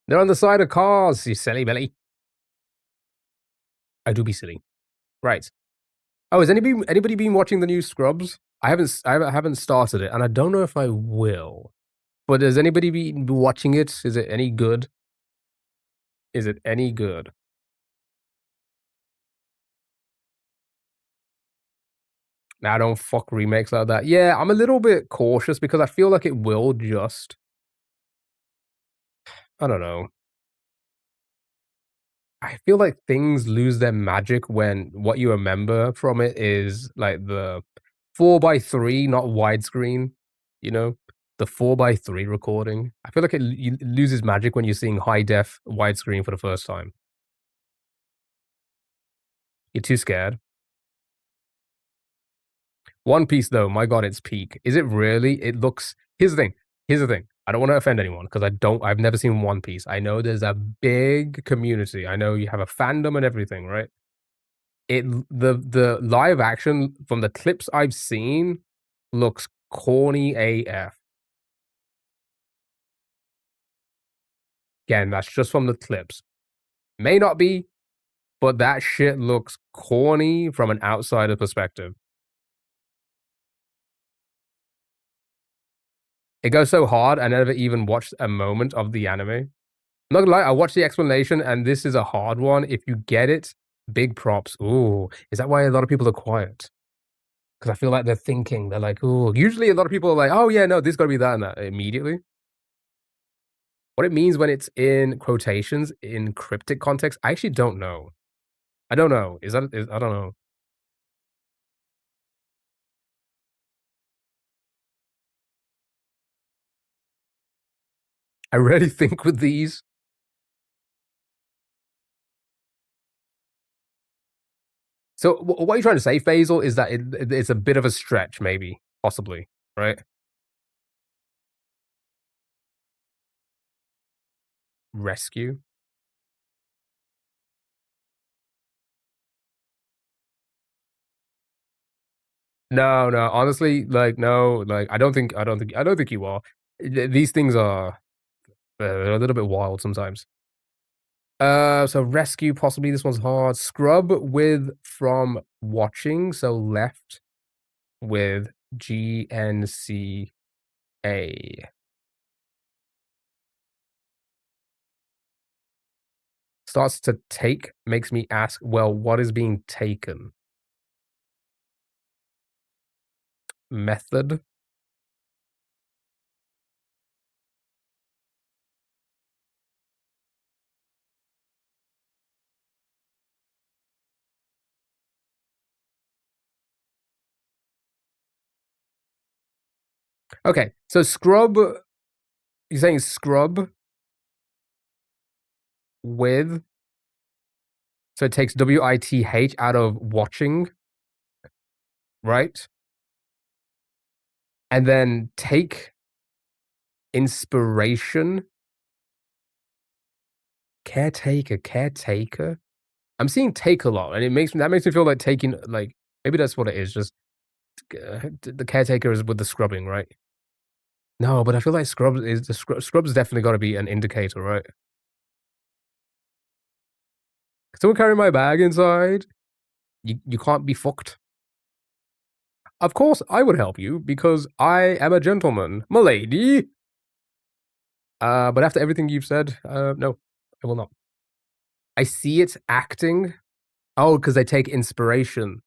They're on the side of cars, you silly Billy. I do be silly. Right. Oh, has anybody been watching the new Scrubs? I haven't started it, and I don't know if I will. But has anybody been watching it? Is it any good? Nah, don't fuck remakes like that. Yeah, I'm a little bit cautious because I feel like it will just... I don't know. I feel like things lose their magic when what you remember from it is like the 4:3, not widescreen, you know? The 4:3 recording. I feel like it loses magic when you're seeing high def widescreen for the first time. You're too scared. One Piece, though, my god, it's peak. Is it really? It looks... Here's the thing. I don't want to offend anyone because I've never seen One Piece. I know there's a big community. I know you have a fandom and everything, right? The live action from the clips I've seen looks corny AF. Again, that's just from the clips. May not be, but that shit looks corny from an outsider perspective. It goes so hard, I never even watched a moment of the anime. I'm not gonna lie, I watched the explanation, and this is a hard one. If you get it, big props. Ooh, is that why a lot of people are quiet? Because I feel like they're thinking. They're like, ooh. Usually, a lot of people are like, oh yeah, no, this got to be that and that immediately. What it means when it's in quotations in cryptic context, I actually don't know. I don't know. I don't know. I rarely think with these. So what are you trying to say, Faisal, is that it's a bit of a stretch, maybe, possibly, right? Rescue? No, no, honestly, like, no, like, I don't think you are. These things are they're a little bit wild sometimes. So rescue, possibly this one's hard. Scrub with from watching, so left with GNCA. Starts to take, makes me ask, well, what is being taken? Method? Okay, so scrub, you're saying scrub with, so it takes WITH out of watching, right? And then take inspiration. Caretaker. I'm seeing take a lot, and that makes me feel like taking, like, maybe that's what it is. Just the caretaker is with the scrubbing, right? No, but I feel like scrub's definitely got to be an indicator, right? Can someone carry my bag inside? You can't be fucked. Of course, I would help you because I am a gentleman, milady. But after everything you've said, no, I will not. I see it acting. Oh, because they take inspiration.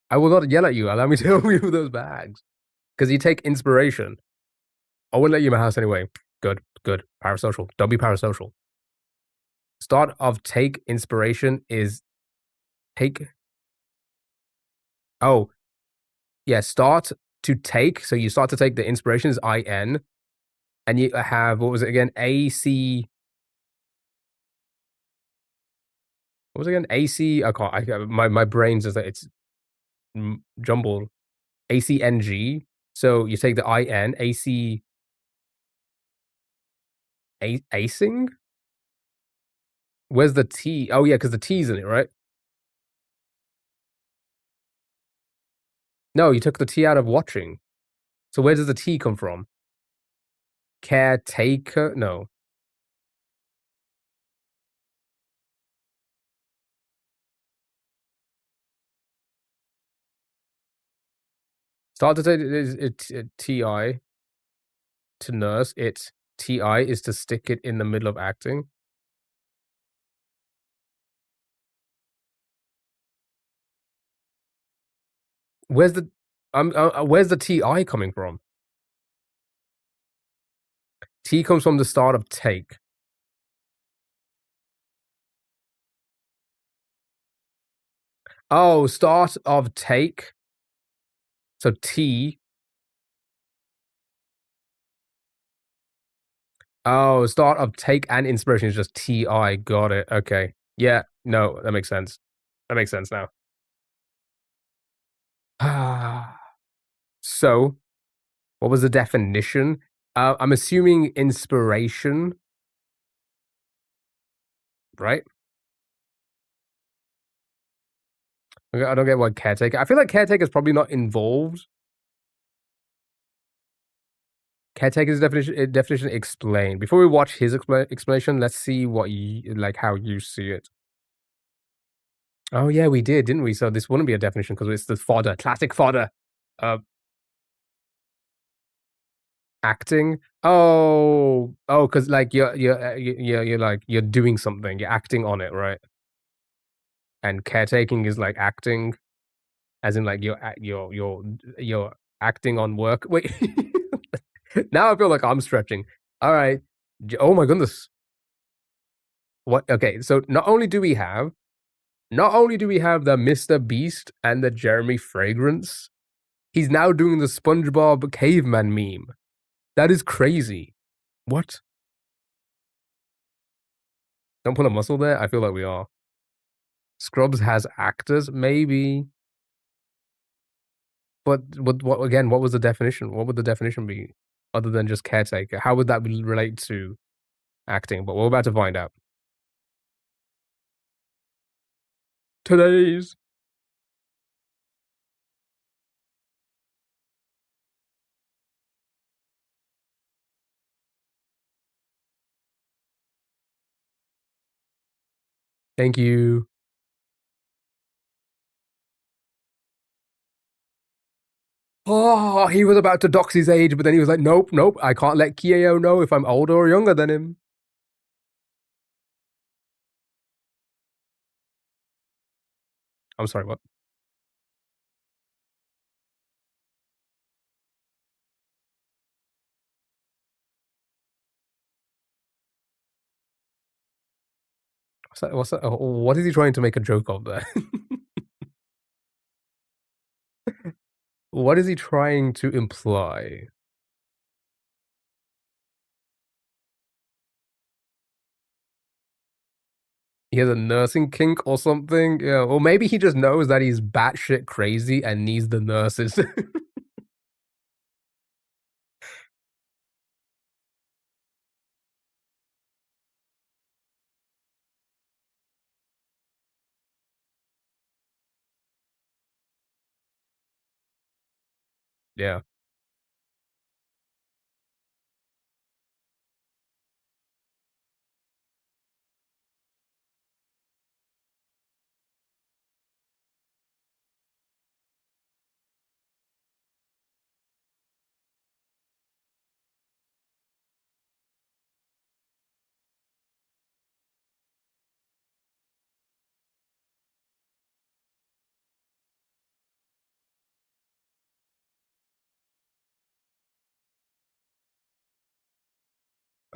I will not yell at you. Allow me to help you with those bags. Because you take inspiration. I wouldn't let you in my house anyway. Good, good. Parasocial. Don't be parasocial. Start of take inspiration is take. Oh, yeah. Start to take. So you start to take the inspiration is IN. And you have, what was it again? AC. What was it again? AC. I can't. My brain's just like, it's jumbled. ACNG. So you take the IN, AC. Acing? Where's the T? Oh, yeah, because the T's in it, right? No, you took the T out of watching. So where does the T come from? Caretaker? No. Start to take it TI to nurse. It's TI is to stick it in the middle of acting. Where's the TI coming from? T comes from the start of take. Oh, start of take. So T. Oh, start of take and inspiration is just TI. Got it. Okay. Yeah. No, that makes sense. That makes sense now. So, what was the definition? I'm assuming inspiration, right? I don't get what caretaker. I feel like caretaker is probably not involved. Caretaker's definition explained. Before we watch his explanation, let's see what how you see it. Oh yeah, we did, didn't we? So this wouldn't be a definition because it's the fodder, classic fodder. Acting? Oh, because like you're like you're doing something. You're acting on it, right? And caretaking is like acting, as in like you're acting on work. Wait, now I feel like I'm stretching. All right. Oh my goodness. What? Okay, so not only do we have the Mr. Beast and the Jeremy Fragrance, he's now doing the SpongeBob caveman meme. That is crazy. What? Don't pull a muscle there? I feel like we are. Scrubs has actors, maybe. But what again, what was the definition? What would the definition be other than just caretaker? How would that relate to acting? But we're about to find out. Today's. Thank you. Oh, he was about to dox his age, but then he was like, nope, nope, I can't let Kieo know if I'm older or younger than him. I'm sorry, what? What's that? Oh, what is he trying to make a joke of there? What is he trying to imply? He has a nursing kink or something? Yeah, or maybe he just knows that he's batshit crazy and needs the nurses. Yeah.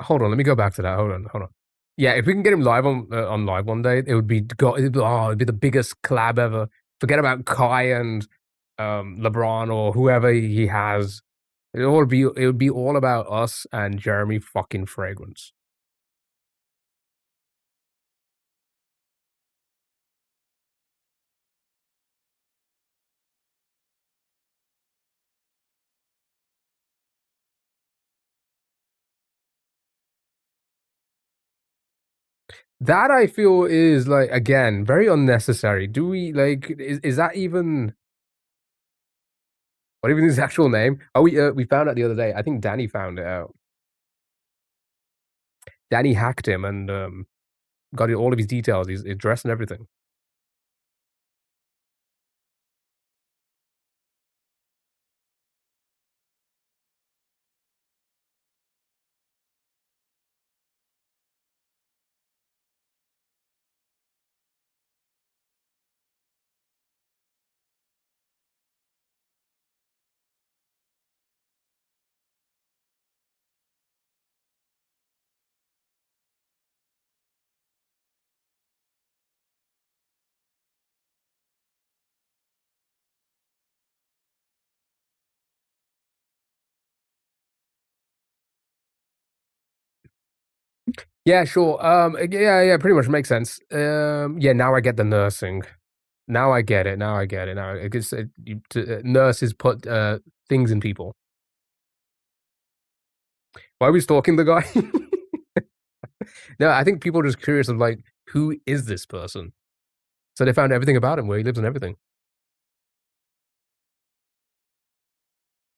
Hold on, let me go back to that. Hold on. Yeah, if we can get him live on live one day, it would be it'd be the biggest collab ever. Forget about Kai and LeBron or whoever he has. It would be all about us and Jeremy fucking Fragrance. That I feel is like again very unnecessary. Do we like is that even what even his actual name? Oh, we found out the other day. I think Danny found it out. Danny hacked him and got all of his details, his address and everything. Yeah, sure. Yeah, pretty much makes sense. Yeah, now I get the nursing. Now I get it. Now I get it. Now because nurses put things in people. Why are we stalking the guy? No, I think people are just curious of like, who is this person? So they found everything about him, where he lives and everything.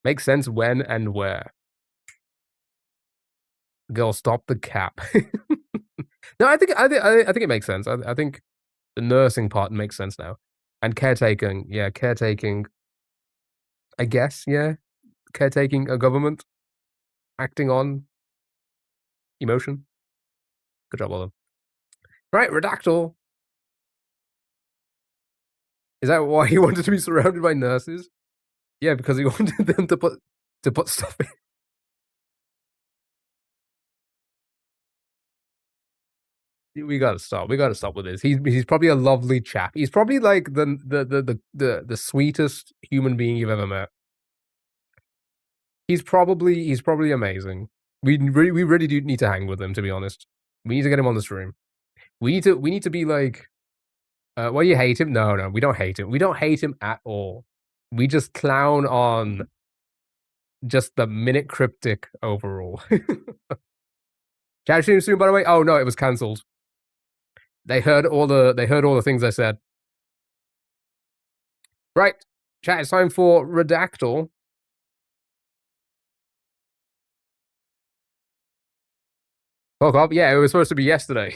Makes sense when and where. Girl, stop the cap. No, I think it makes sense. I think the nursing part makes sense now, and caretaking. Yeah, caretaking. I guess. Yeah, caretaking a government. acting on emotion. Good job, Olive. Right, Redactyl. Is that why he wanted to be surrounded by nurses? Yeah, because he wanted them to put stuff in. We gotta stop. We gotta stop with this. He's probably a lovely chap. He's probably like the sweetest human being you've ever met. He's probably amazing. We really do need to hang with him, to be honest. We need to get him on the stream. We need to be like, well, you hate him? No, we don't hate him. We don't hate him at all. We just clown on just the minute cryptic overall. Chat stream soon, by the way. Oh no, it was cancelled. They heard all the things I said. Right, chat. It's time for Redactyl. Fuck up. Yeah, it was supposed to be yesterday.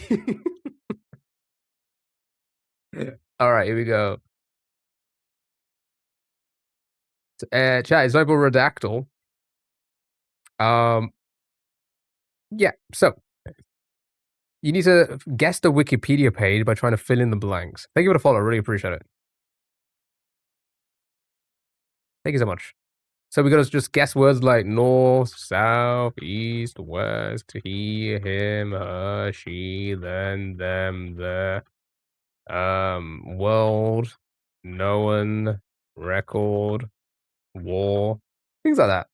All right, here we go. Chat. It's time for Redactyl. Yeah. So you need to guess the Wikipedia page by trying to fill in the blanks. Thank you for the follow. Really appreciate it. Thank you so much. So we gotta just guess words like north, south, east, west, he, him, her, she, then, them, the, world, no one, record, war, things like that.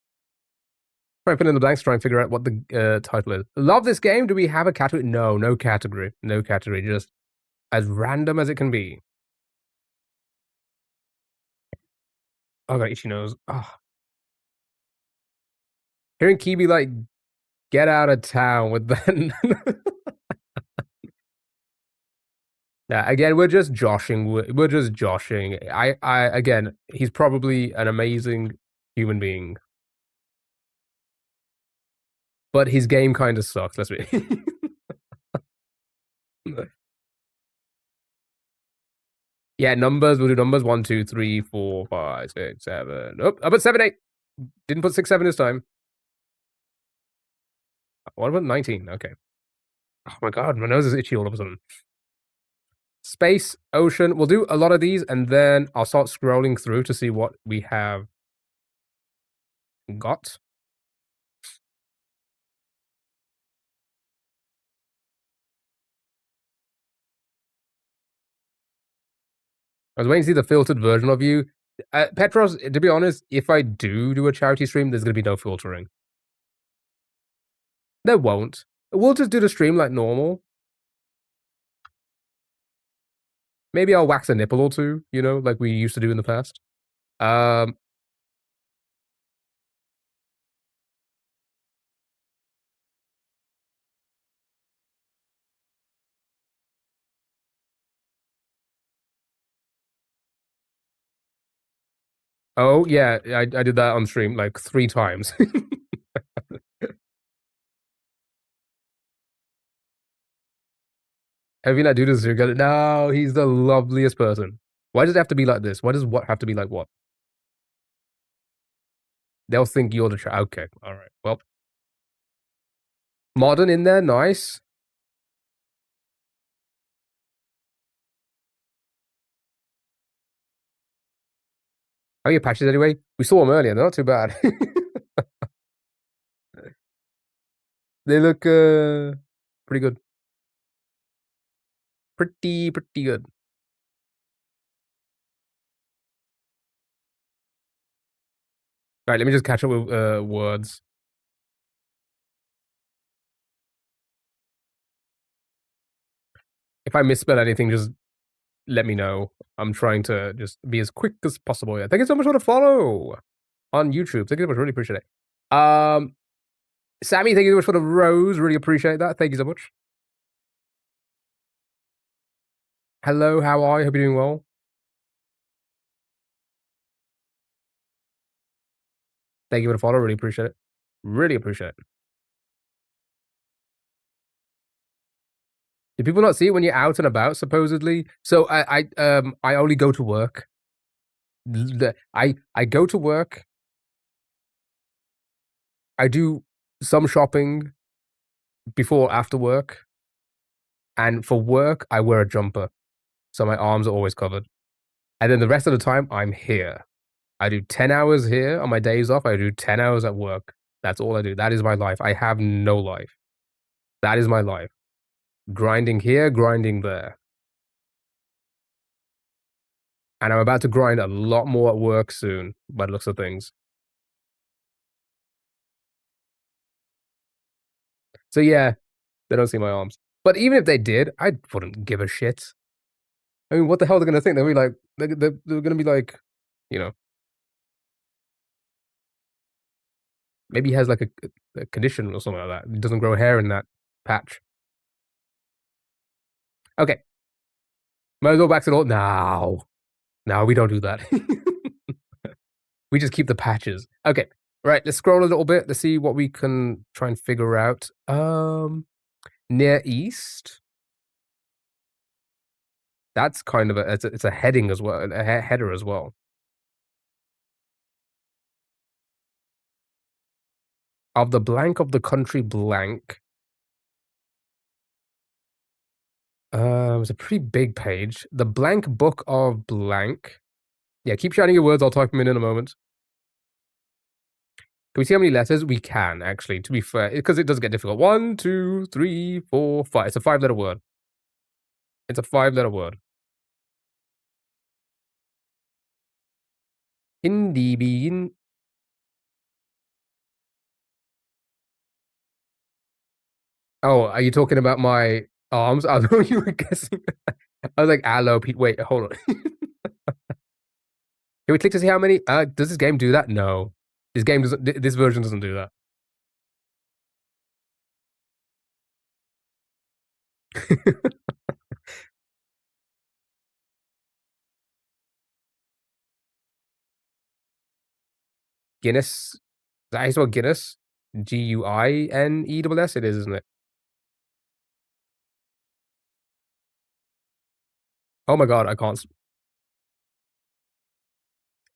Try and fill in the blanks, try and figure out what the title is. Love this game. Do we have a category? No category. No category. Just as random as it can be. Oh, I got itchy nose. Oh. Hearing Kibi like, get out of town with that. Yeah, again, we're just joshing. We're just joshing. Again, he's probably an amazing human being, but his game kind of sucks. Let's be. Yeah, numbers. We'll do numbers. 1, 2, 3, 4, 5, 6, 7. Oh, I put 7, 8. Didn't put 6, 7 this time. What about 19? Okay. Oh my god, my nose is itchy all of a sudden. Space, ocean. We'll do a lot of these, and then I'll start scrolling through to see what we have got. I was waiting to see the filtered version of you. Petros, to be honest, if I do a charity stream, there's going to be no filtering. There won't. We'll just do the stream like normal. Maybe I'll wax a nipple or two, you know, like we used to do in the past. Oh, yeah, I did that on stream like 3 times. Having that dude is good. No, he's the loveliest person. Why does it have to be like this? Why does what have to be like what? They'll think you're the okay, all right. Well, modern in there, nice. How are your patches anyway? We saw them earlier. They're not too bad. They look pretty good. Pretty good. All right, let me just catch up with words. If I misspell anything, just let me know. I'm trying to just be as quick as possible. Yeah, thank you so much for the follow on YouTube. Thank you so much. Really appreciate it. Sammy, thank you so much for the rose. Really appreciate that. Thank you so much. Hello, how are you? Hope you're doing well. Thank you for the follow. Really appreciate it. Really appreciate it. Do people not see it when you're out and about, supposedly? So I only go to work. I go to work. I do some shopping before, after work. And for work, I wear a jumper. So my arms are always covered. And then the rest of the time, I'm here. I do 10 hours here on my days off. I do 10 hours at work. That's all I do. That is my life. I have no life. That is my life. Grinding here, grinding there. And I'm about to grind a lot more at work soon, by the looks of things. So yeah, they don't see my arms. But even if they did, I wouldn't give a shit. I mean, what the hell are they gonna think? They'll be like, they're gonna be like, you know, maybe he has like a condition or something like that. He doesn't grow hair in that patch. Okay. Might as well back to the now. No, we don't do that. We just keep the patches. Okay. Right, let's scroll a little bit. Let's see what we can try and figure out. Near East. That's kind of it's a heading as well, a header as well. Of the blank of the country blank. It's a pretty big page. The blank book of blank. Yeah, keep shouting your words. I'll type them in a moment. Can we see how many letters? We can, actually, to be fair, because it does get difficult. 1, 2, 3, 4, 5. It's a 5-letter word. It's a 5-letter word. Hindi bean. Oh, are you talking about my arms? I thought you were guessing. I was like, aloe, Pete. Wait, hold on. Can we click to see how many? Does this game do that? No. This game doesn't. This version doesn't do that. Guinness. Is that how you spell Guinness? Guiness? It is, isn't it? Oh my god, I can't.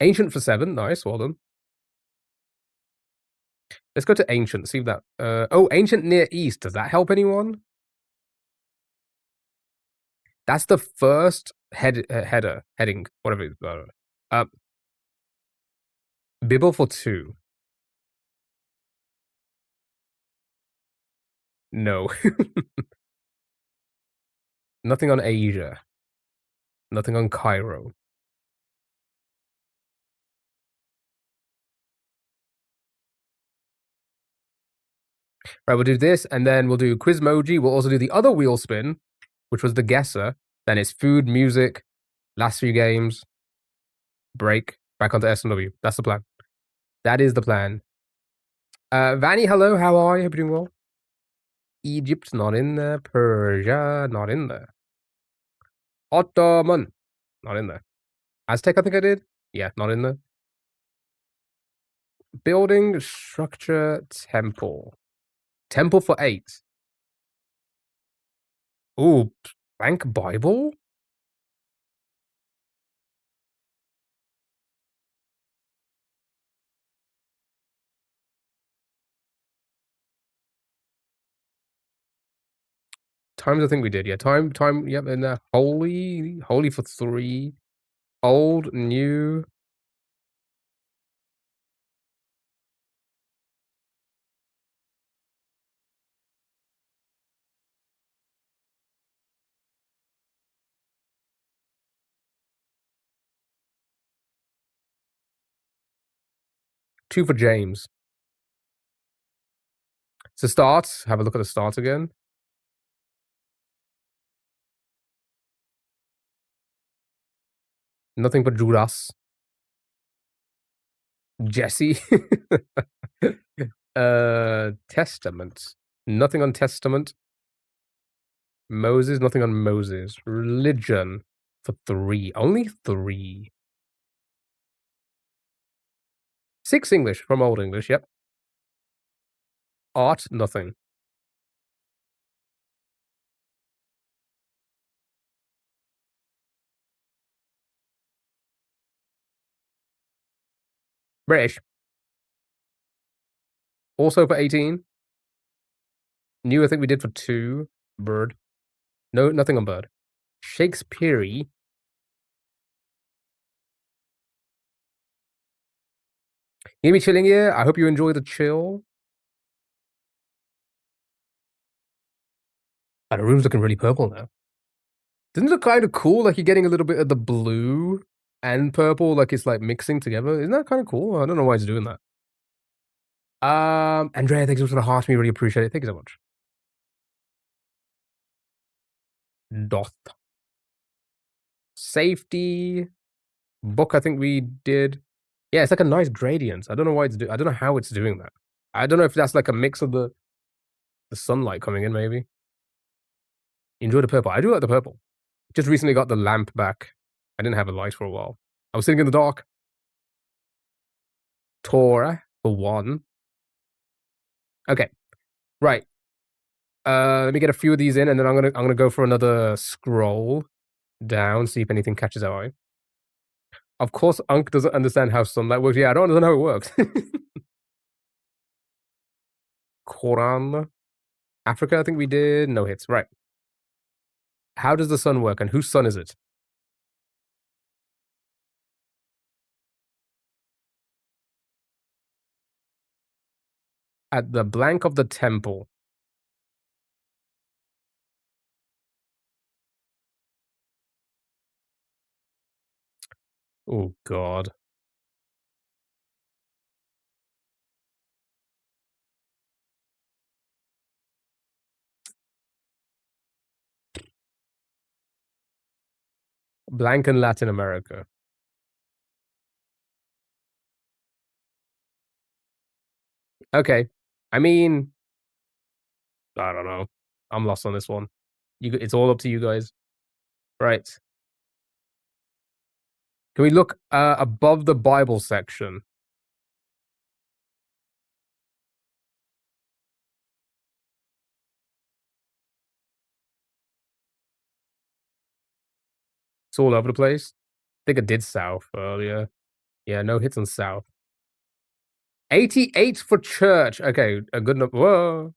Ancient for 7. Nice, well done. Let's go to ancient. See if that. Oh, ancient Near East. Does that help anyone? That's the first heading, whatever it is. Bibble for 2. No. Nothing on Asia. Nothing on Cairo. Right, we'll do this, and then we'll do Quizmoji. We'll also do the other wheel spin, which was the guesser. Then it's food, music, last few games, break, back onto S&W. That's the plan. That is the plan. Vanny, hello, how are you? Hope you're doing well. Egypt, not in there. Persia, not in there. Ottoman, not in there. Aztec, I think I did. Yeah, not in there. Building, structure, temple. Temple for 8. Ooh, blank Bible? Times I think we did, yeah. Time, yep, and holy for 3. Old, new. Two for James. So start, have a look at the start again. Nothing for Judas. Jesse. Testament. Nothing on Testament. Moses, nothing on Moses. Religion for 3. Only 3. 6 English from Old English, yep. Art, nothing. British. Also for 18. New, I think we did for 2. Bird. No, nothing on bird. Shakespeare. You be chilling here? I hope you enjoy the chill. Oh, the room's looking really purple now. Doesn't it look kind of cool? Like you're getting a little bit of the blue and purple, like it's like mixing together. Isn't that kind of cool? I don't know why it's doing that. Andrea, thanks so much for the heart. We really appreciate it. Thank you so much. Doth. Safety. Book, I think we did. Yeah, it's like a nice gradient. I don't know why it's I don't know how it's doing that. I don't know if that's like a mix of the sunlight coming in, maybe. Enjoy the purple. I do like the purple. Just recently got the lamp back. I didn't have a light for a while. I was sitting in the dark. Torah for 1. Okay. Right. Let me get a few of these in, and then I'm gonna go for another scroll down, see if anything catches our eye. Of course, Unk doesn't understand how sunlight works. Yeah, I don't understand how it works. Quran. Africa, I think we did. No hits. Right. How does the sun work, and whose sun is it? At the blank of the temple. Oh, God. Blank in Latin America. Okay. I mean, I don't know. I'm lost on this one. It's all up to you guys. Right. Can we look above the Bible section? It's all over the place. I think I did south earlier. Yeah, no hits on south. 88 for church. Okay, a good number. Whoa.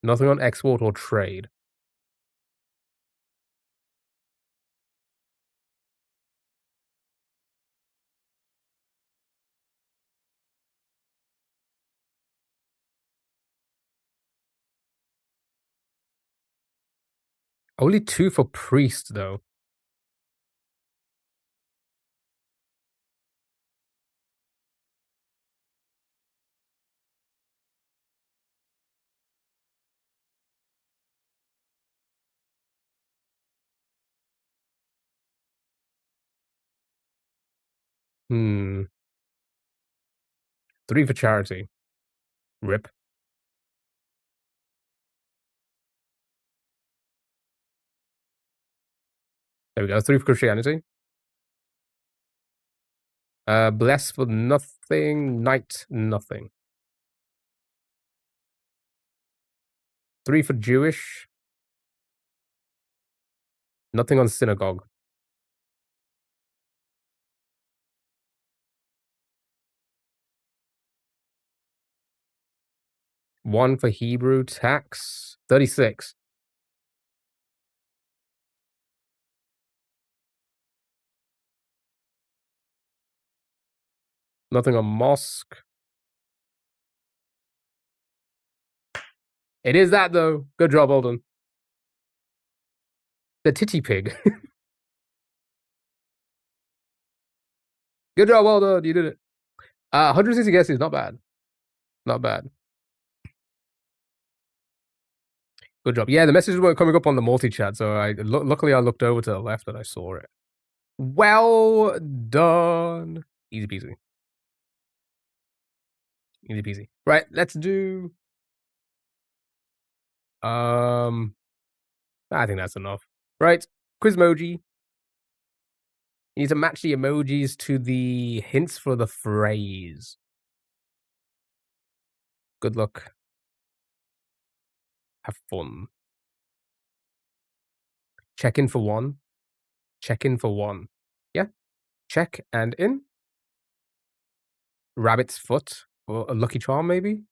Nothing on export or trade. Only 2 for priest, though. Hmm. 3 for charity. Rip. There we go. 3 for Christianity. Bless for nothing. Knight, nothing. 3 for Jewish. Nothing on synagogue. 1 for Hebrew. Tax. 36. Nothing on mosque. It is that, though. Good job, Alden. The titty pig. Good job, well done. You did it. 160 guesses, not bad. Not bad. Good job. Yeah, the messages weren't coming up on the multi-chat, so luckily I looked over to the left and I saw it. Well done. Easy peasy. Easy peasy. Right, let's do... I think that's enough. Right, Quizmoji. You need to match the emojis to the hints for the phrase. Good luck. Have fun. Check in for 1. Check in for 1. Yeah. Check and in. Rabbit's foot. Or a lucky charm, maybe?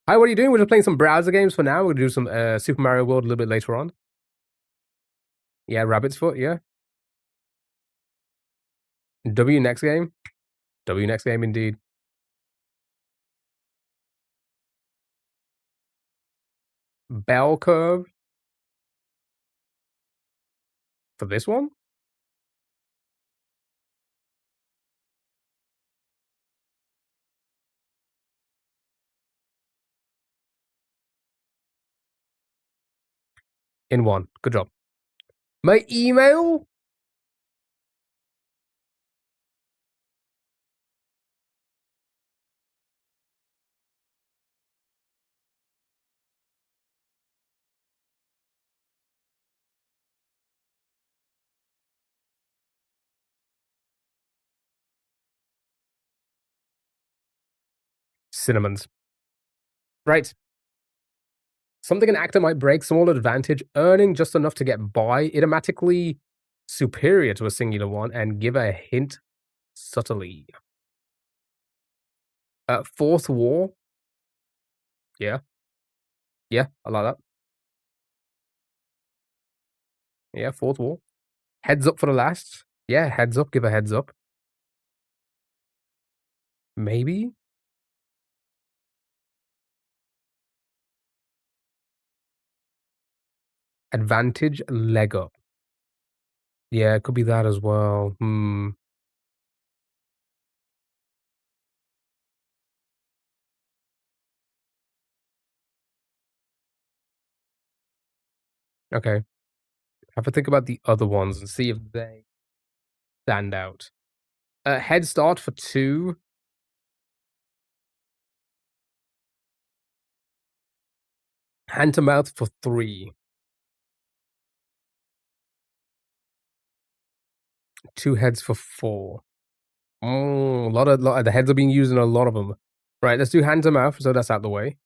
Hi, what are you doing? We're just playing some browser games for now. We're gonna do some Super Mario World a little bit later on. Yeah, Rabbit's foot, yeah. W next game. W next game, indeed. Bell curve. For this one? In 1. Good job. My email? Cinnamons. Right. Something an actor might break, small advantage, earning just enough to get by, idiomatically superior to a singular one, and give a hint subtly. Fourth wall. Yeah. Yeah, I like that. Yeah, fourth wall. Heads up for the last. Yeah, heads up, give a heads up. Maybe? Advantage, leg up. Yeah, it could be that as well. Okay. Have to think about the other ones and see if they stand out. Head start for 2. Hand to mouth for 3. 2 heads for 4. Oh, a lot of the heads are being used in a lot of them. Right, let's do hand to mouth, so that's out the way.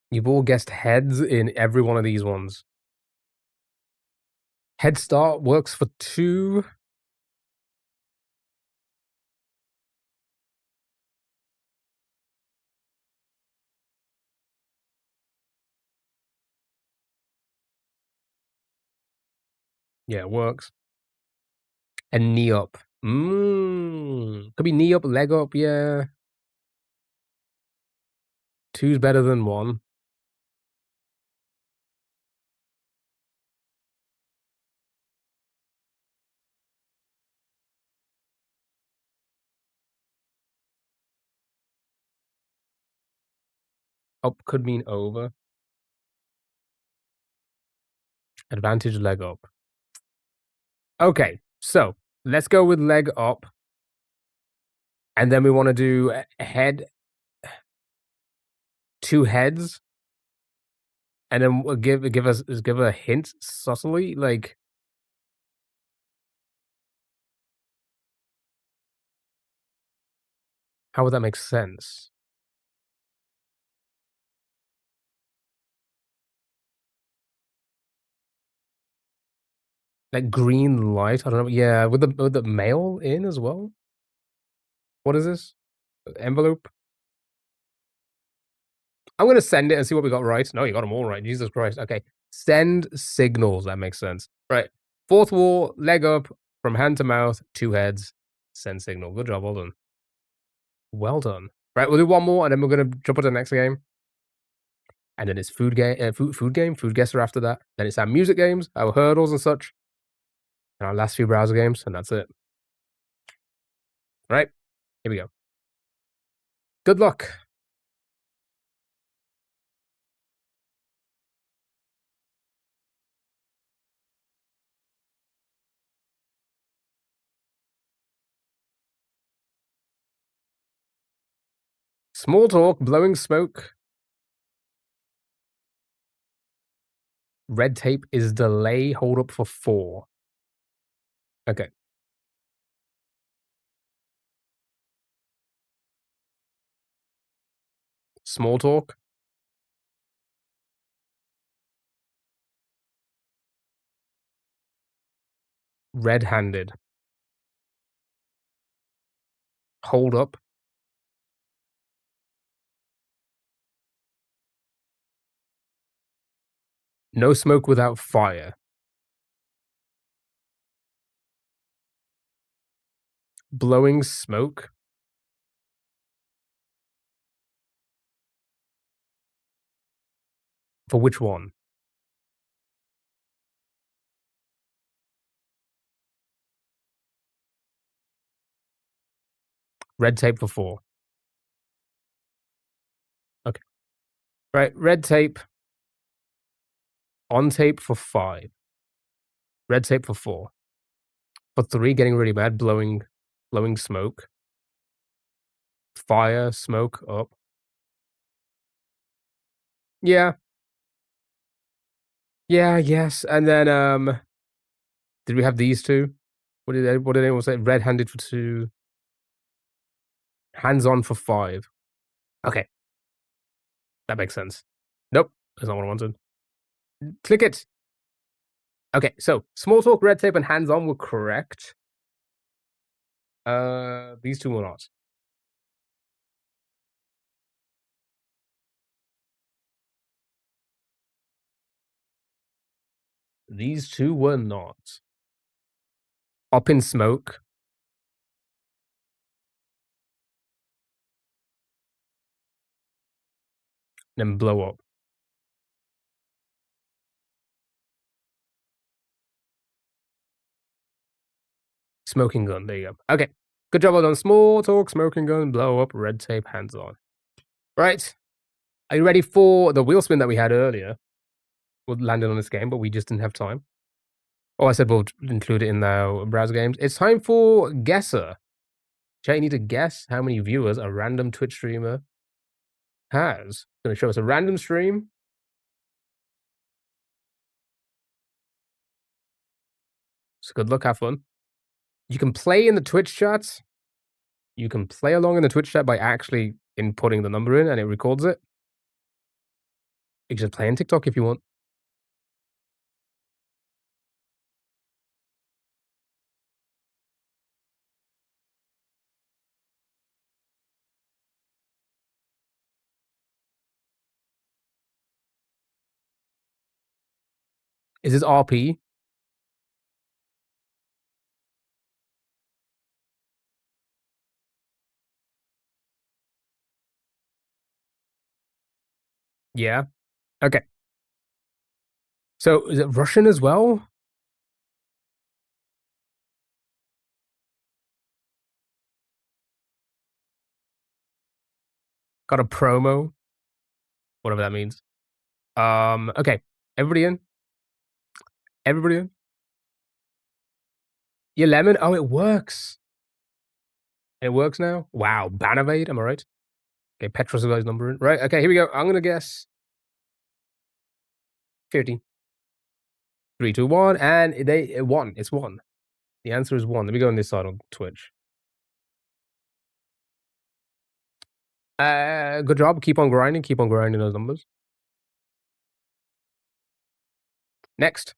You've all guessed heads in every one of these ones. Head start works for 2. Yeah, it works. And knee up. Could be knee up, leg up, yeah. 2's better than 1. Up could mean over. Advantage, leg up. Okay, so let's go with leg up. And then we wanna do head 2 heads, and then we'll give a hint subtly, like how would that make sense? Like green light? I don't know. Yeah, with the mail in as well? What is this? Envelope? I'm gonna send it and see what we got right. No, you got them all right. Jesus Christ. Okay. Send signals. That makes sense. Right. Fourth wall, leg up, from hand to mouth, 2 heads, send signal. Good job. Well done. Well done. Right, we'll do one more and then we're gonna jump to the next game. And then it's food game, food guesser after that. Then it's our music games, our hurdles and such, and our last few browser games, and that's it. Right, here we go. Good luck. Small talk, blowing smoke. Red tape is delay, hold up for 4. Okay. Small talk. Red-handed. Hold up. No smoke without fire. Blowing smoke. For which one? Red tape for 4. Okay. Right, red tape. On tape for 5. Red tape for 4. For 3, getting really mad, blowing smoke. Fire, smoke, up. Yeah. Yeah, yes. And then did we have these 2? What did anyone say? Red-handed for 2. Hands-on for 5. Okay. That makes sense. Nope, that's not what I wanted. Click it. Okay, so small talk, red tape, and hands-on were correct. These 2 were not. These 2 were not. Up in smoke. Then blow up. Smoking gun, there you go. Okay, good job well done. Small talk, smoking gun, blow up, red tape, hands-on. Right, are you ready for the wheel spin that we had earlier? We landed on this game, but we just didn't have time. Oh, I said we'll include it in our browser games. It's time for Guesser. Chat, you need to guess how many viewers a random Twitch streamer has. It's going to show us a random stream. So good luck, have fun. You can play in the Twitch chat. You can play along in the Twitch chat by actually inputting the number in and it records it. You can just play on TikTok if you want. Is this RP? Yeah. Okay. So is it Russian as well? Got a promo. Whatever that means. Okay. Everybody in? Everybody in? Yeah, lemon? Oh, it works. It works now? Wow. Bannervade, am I right? Okay, Petros guy's number in. Right, okay, here we go. I'm gonna guess 50. 3, 2, 1, and it won. It's 1. The answer is 1. Let me go on this side on Twitch. Good job. Keep on grinding. Keep on grinding those numbers. Next.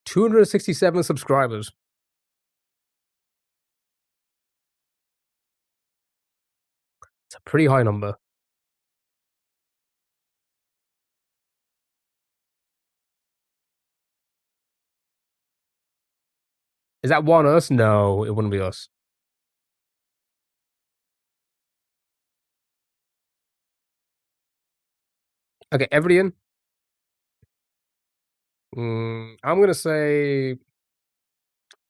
$267 subscribers. It's a pretty high number. Is that one us? No, it wouldn't be us. Okay, everybody in? I'm gonna say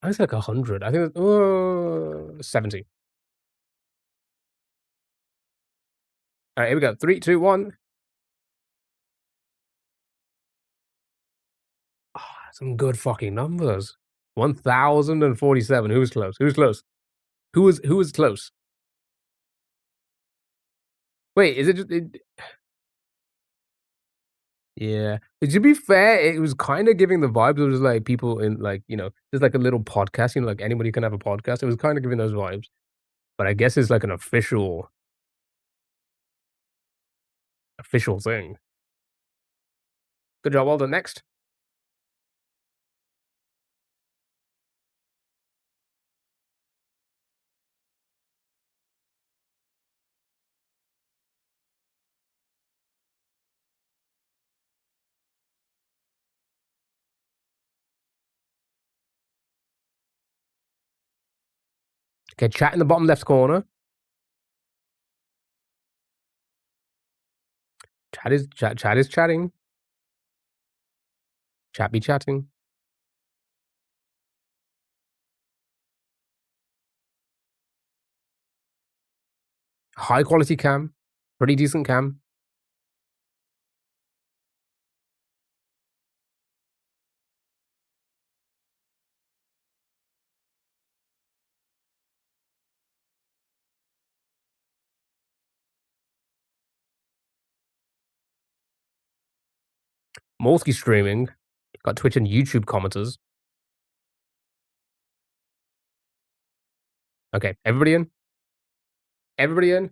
like 100. I think 70. All right, here we go. 3, 2, 1. Some good fucking numbers. 1,047. Who's close? Who's close? Who is close? Wait, is it just Yeah. To be fair, it was kinda giving the vibes. It was like people in like, there's like a little podcast, like anybody can have a podcast. It was kinda giving those vibes. But I guess it's like an official thing. Good job, well done. Next. Okay, chat in the bottom left corner. Chat is chatting. Chat be chatting. High quality cam. Pretty decent cam. Molsky streaming. Got Twitch and YouTube commenters. Okay, everybody in? Everybody in?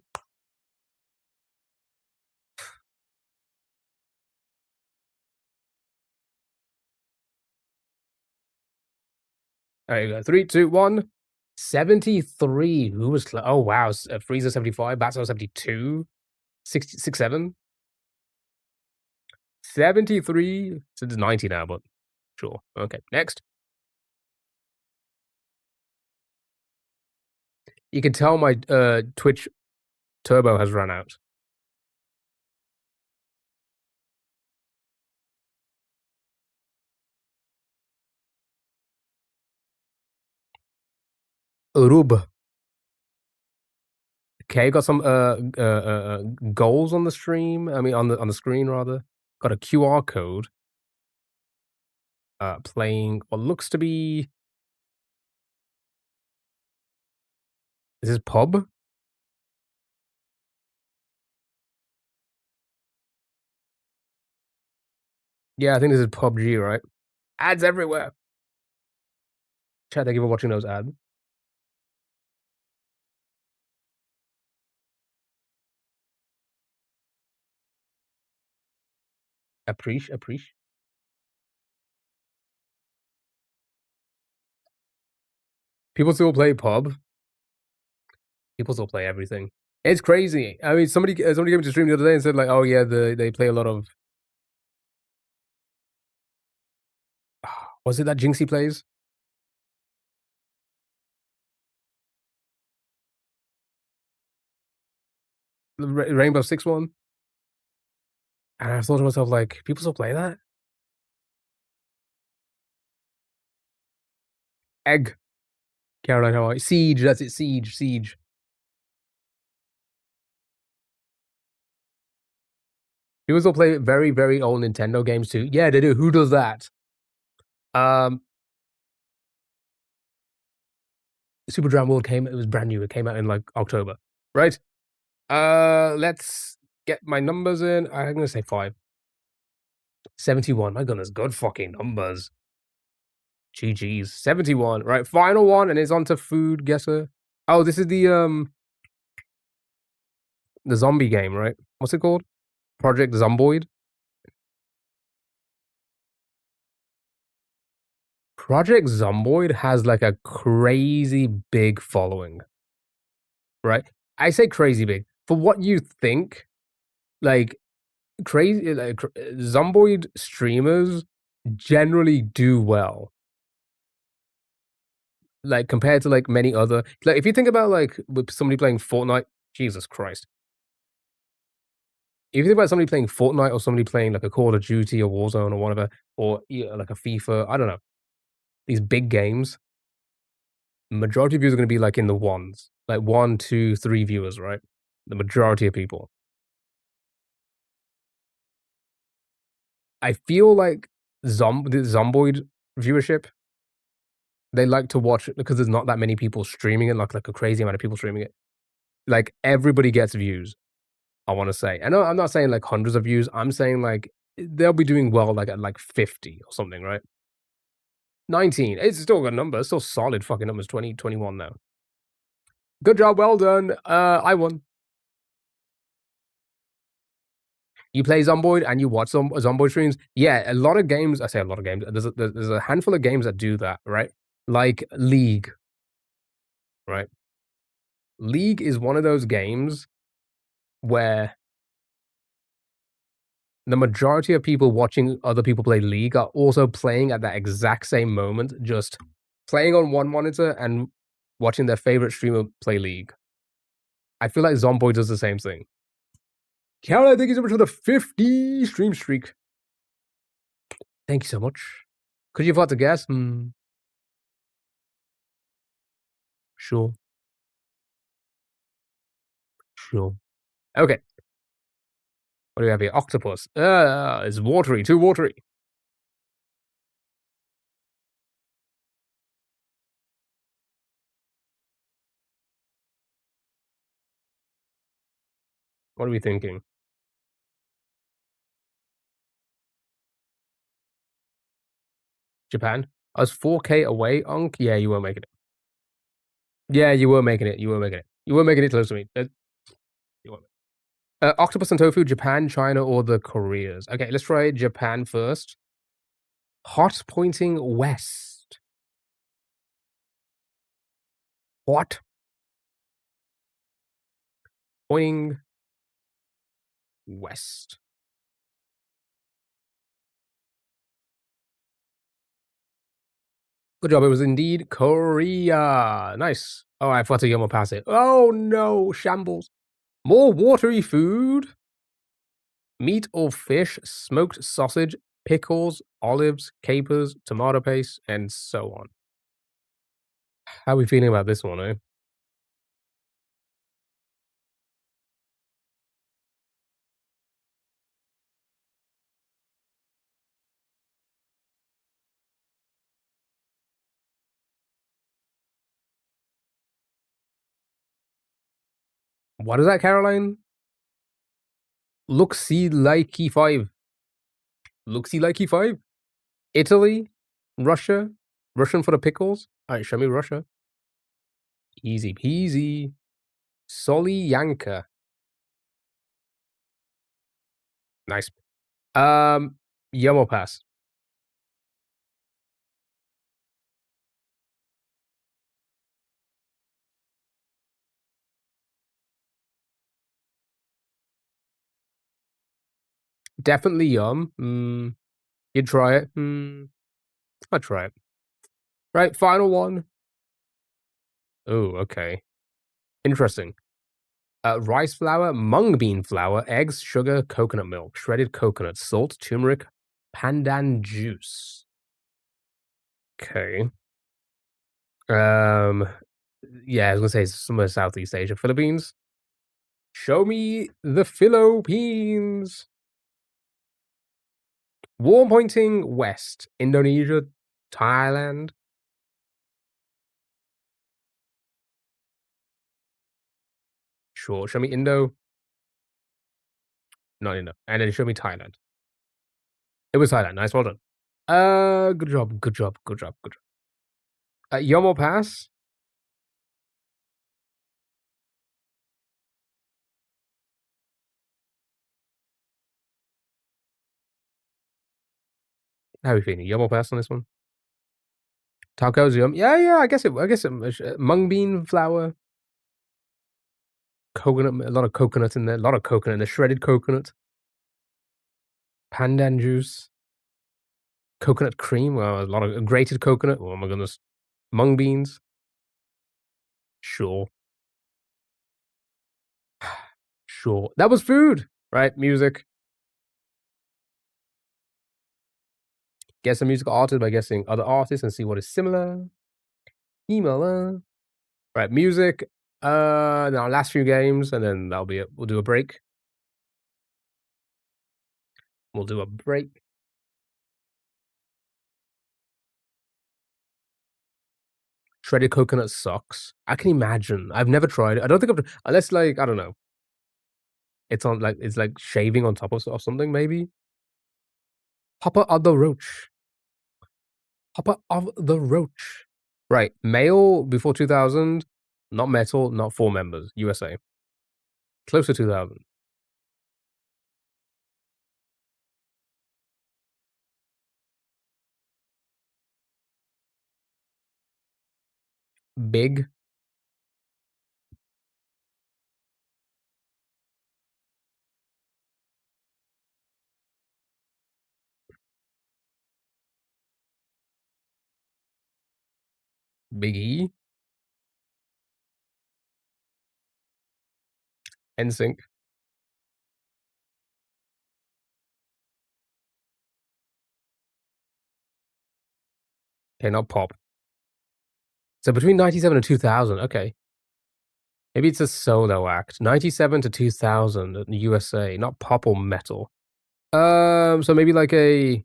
Alright, you go. 3, 2, 1. 73. Who was oh wow. Freezer 75, Batso 72, 67. 73. So it's 90 now, but sure. Okay, next. You can tell my Twitch turbo has run out. Urub. Okay, got some goals on the stream. I mean, on the screen rather. Got a QR code. Playing what looks to be. Is this pub? Yeah, I think this is PUBG, right? Ads everywhere. Chat, thank you for watching those ads. Appreciate. People still play pub. People still play everything. It's crazy. I mean, somebody came to stream the other day and said like, "Oh yeah, they play a lot of." Was it that Jinxie plays? The Rainbow Six one? And I thought to myself, like, people still play that? Egg. Caroline, how are you? Siege, that's it, Siege. People still play very, very old Nintendo games too. Yeah, they do. Who does that? Super Dram World it was brand new. It came out in like October. Right? Let's get my numbers in. I'm gonna say 5. 71. My goodness, good fucking numbers. GG's. 71. Right, final one, and it's on to food guesser. Oh, this is the zombie game, right? What's it called? Project Zomboid? Project Zomboid has like a crazy big following. Right? I say crazy big. For what you think, like crazy Zomboid streamers generally do well. Like compared to like many other like if you think about like with somebody playing Fortnite, Jesus Christ. If you think about somebody playing Fortnite or somebody playing like a Call of Duty or Warzone or whatever, or like a FIFA, I don't know. These big games, majority of viewers are gonna be like in the ones. Like 1, 2, 3 viewers, right? The majority of people. I feel like the Zomboid viewership, they like to watch it because there's not that many people streaming it, like a crazy amount of people streaming it. Like everybody gets views, I wanna say. I know I'm not saying like hundreds of views, I'm saying like they'll be doing well, like, at, like, 50 or something, right? 19. It's still a good number. It's still solid fucking numbers. 20, 21 now. Good job. Well done. I won. You play Zomboid and you watch some Zomboid streams. Yeah, a lot of games. I say a lot of games. There's a handful of games that do that, right? Like League, right? League is one of those games where the majority of people watching other people play League are also playing at that exact same moment, just playing on one monitor and watching their favorite streamer play League. I feel like Zomboid does the same thing. Caroline, thank you so much for the 50 stream streak. Thank you so much. Could you afford to guess? Sure. Sure. Okay. What do we have here? Octopus. It's watery. Too watery. What are we thinking? Japan? I was 4K away, Unk? Yeah, you were making it. Yeah, you were making it. You were making it. You were making it close to me. You weren't. Octopus and tofu, Japan, China, or the Koreas? Okay, let's try Japan first. Hot pointing west. What? Pointing west. Good job. It was indeed Korea. Nice. Oh, I forgot to Yomo pass it. Oh no, shambles. More watery food. Meat or fish, smoked sausage, pickles, olives, capers, tomato paste, and so on. How are we feeling about this one, eh? What is that, Caroline? Look-see like E5. Look-see like E5? Italy? Russia? Russian for the pickles? Alright, show me Russia. Easy peasy. Solyanka. Nice. Yomo pass. Definitely yum. You'd try it. I'd try it. Right, final one. Oh, okay. Interesting. Rice flour, mung bean flour, eggs, sugar, coconut milk, shredded coconut, salt, turmeric, pandan juice. Okay. Yeah, I was gonna say somewhere Southeast Asia, Philippines. Show me the Philippines. Warm pointing west, Indonesia, Thailand. Sure, show me Indo. Not Indo. And then show me Thailand. It was Thailand. Nice, well done. Good job, good job, good job, good job. Yomo pass. How are we feeling? Yomo pass on this one? Tacos, yum. Yeah, I guess mung bean flour. Coconut, a lot of coconut in there. A lot of coconut in there. Shredded coconut. Pandan juice. Coconut cream. Well, a lot of grated coconut. Oh my goodness. Mung beans. Sure. Sure. That was food, right? Music. Guess a musical artist by guessing other artists and see what is similar. Similar. Right, music. Now last few games, and then that'll be it. We'll do a break. We'll do a break. Shredded coconut sucks. I can imagine. I've never tried it. I don't think I've unless like I don't know. It's on like it's like shaving on top of something maybe. Papa of the Roach. Papa of the Roach. Right. Male before 2000. Not metal, not 4 members. USA. Close to 2000. Big. Big E. NSYNC. Okay, not pop. So between 97 and 2000. Okay. Maybe it's a solo act. 97 to 2000 in the USA. Not pop or metal. So maybe like a.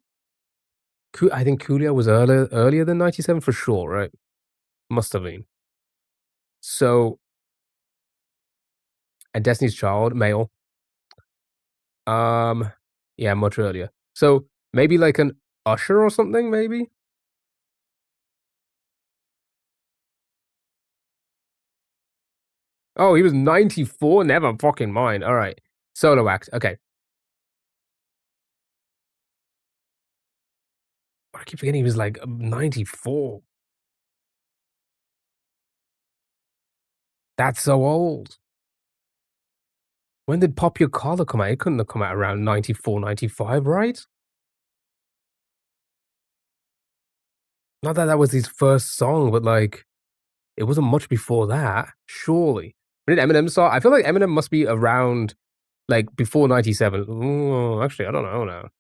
I think Coolio was earlier than 97 for sure, right? Must have been. So, and Destiny's Child, male. Yeah, much earlier. So maybe like an Usher or something, maybe? Oh, he was 94? Never fucking mind. All right. Solo act. Okay. I keep forgetting he was like 94. That's so old. When did Pop Your Collar come out? It couldn't have come out around 94, 95, right? Not that that was his first song, but like, it wasn't much before that, surely. When did Eminem start? I feel like Eminem must be around, like, before 97. Ooh, actually, I don't know now.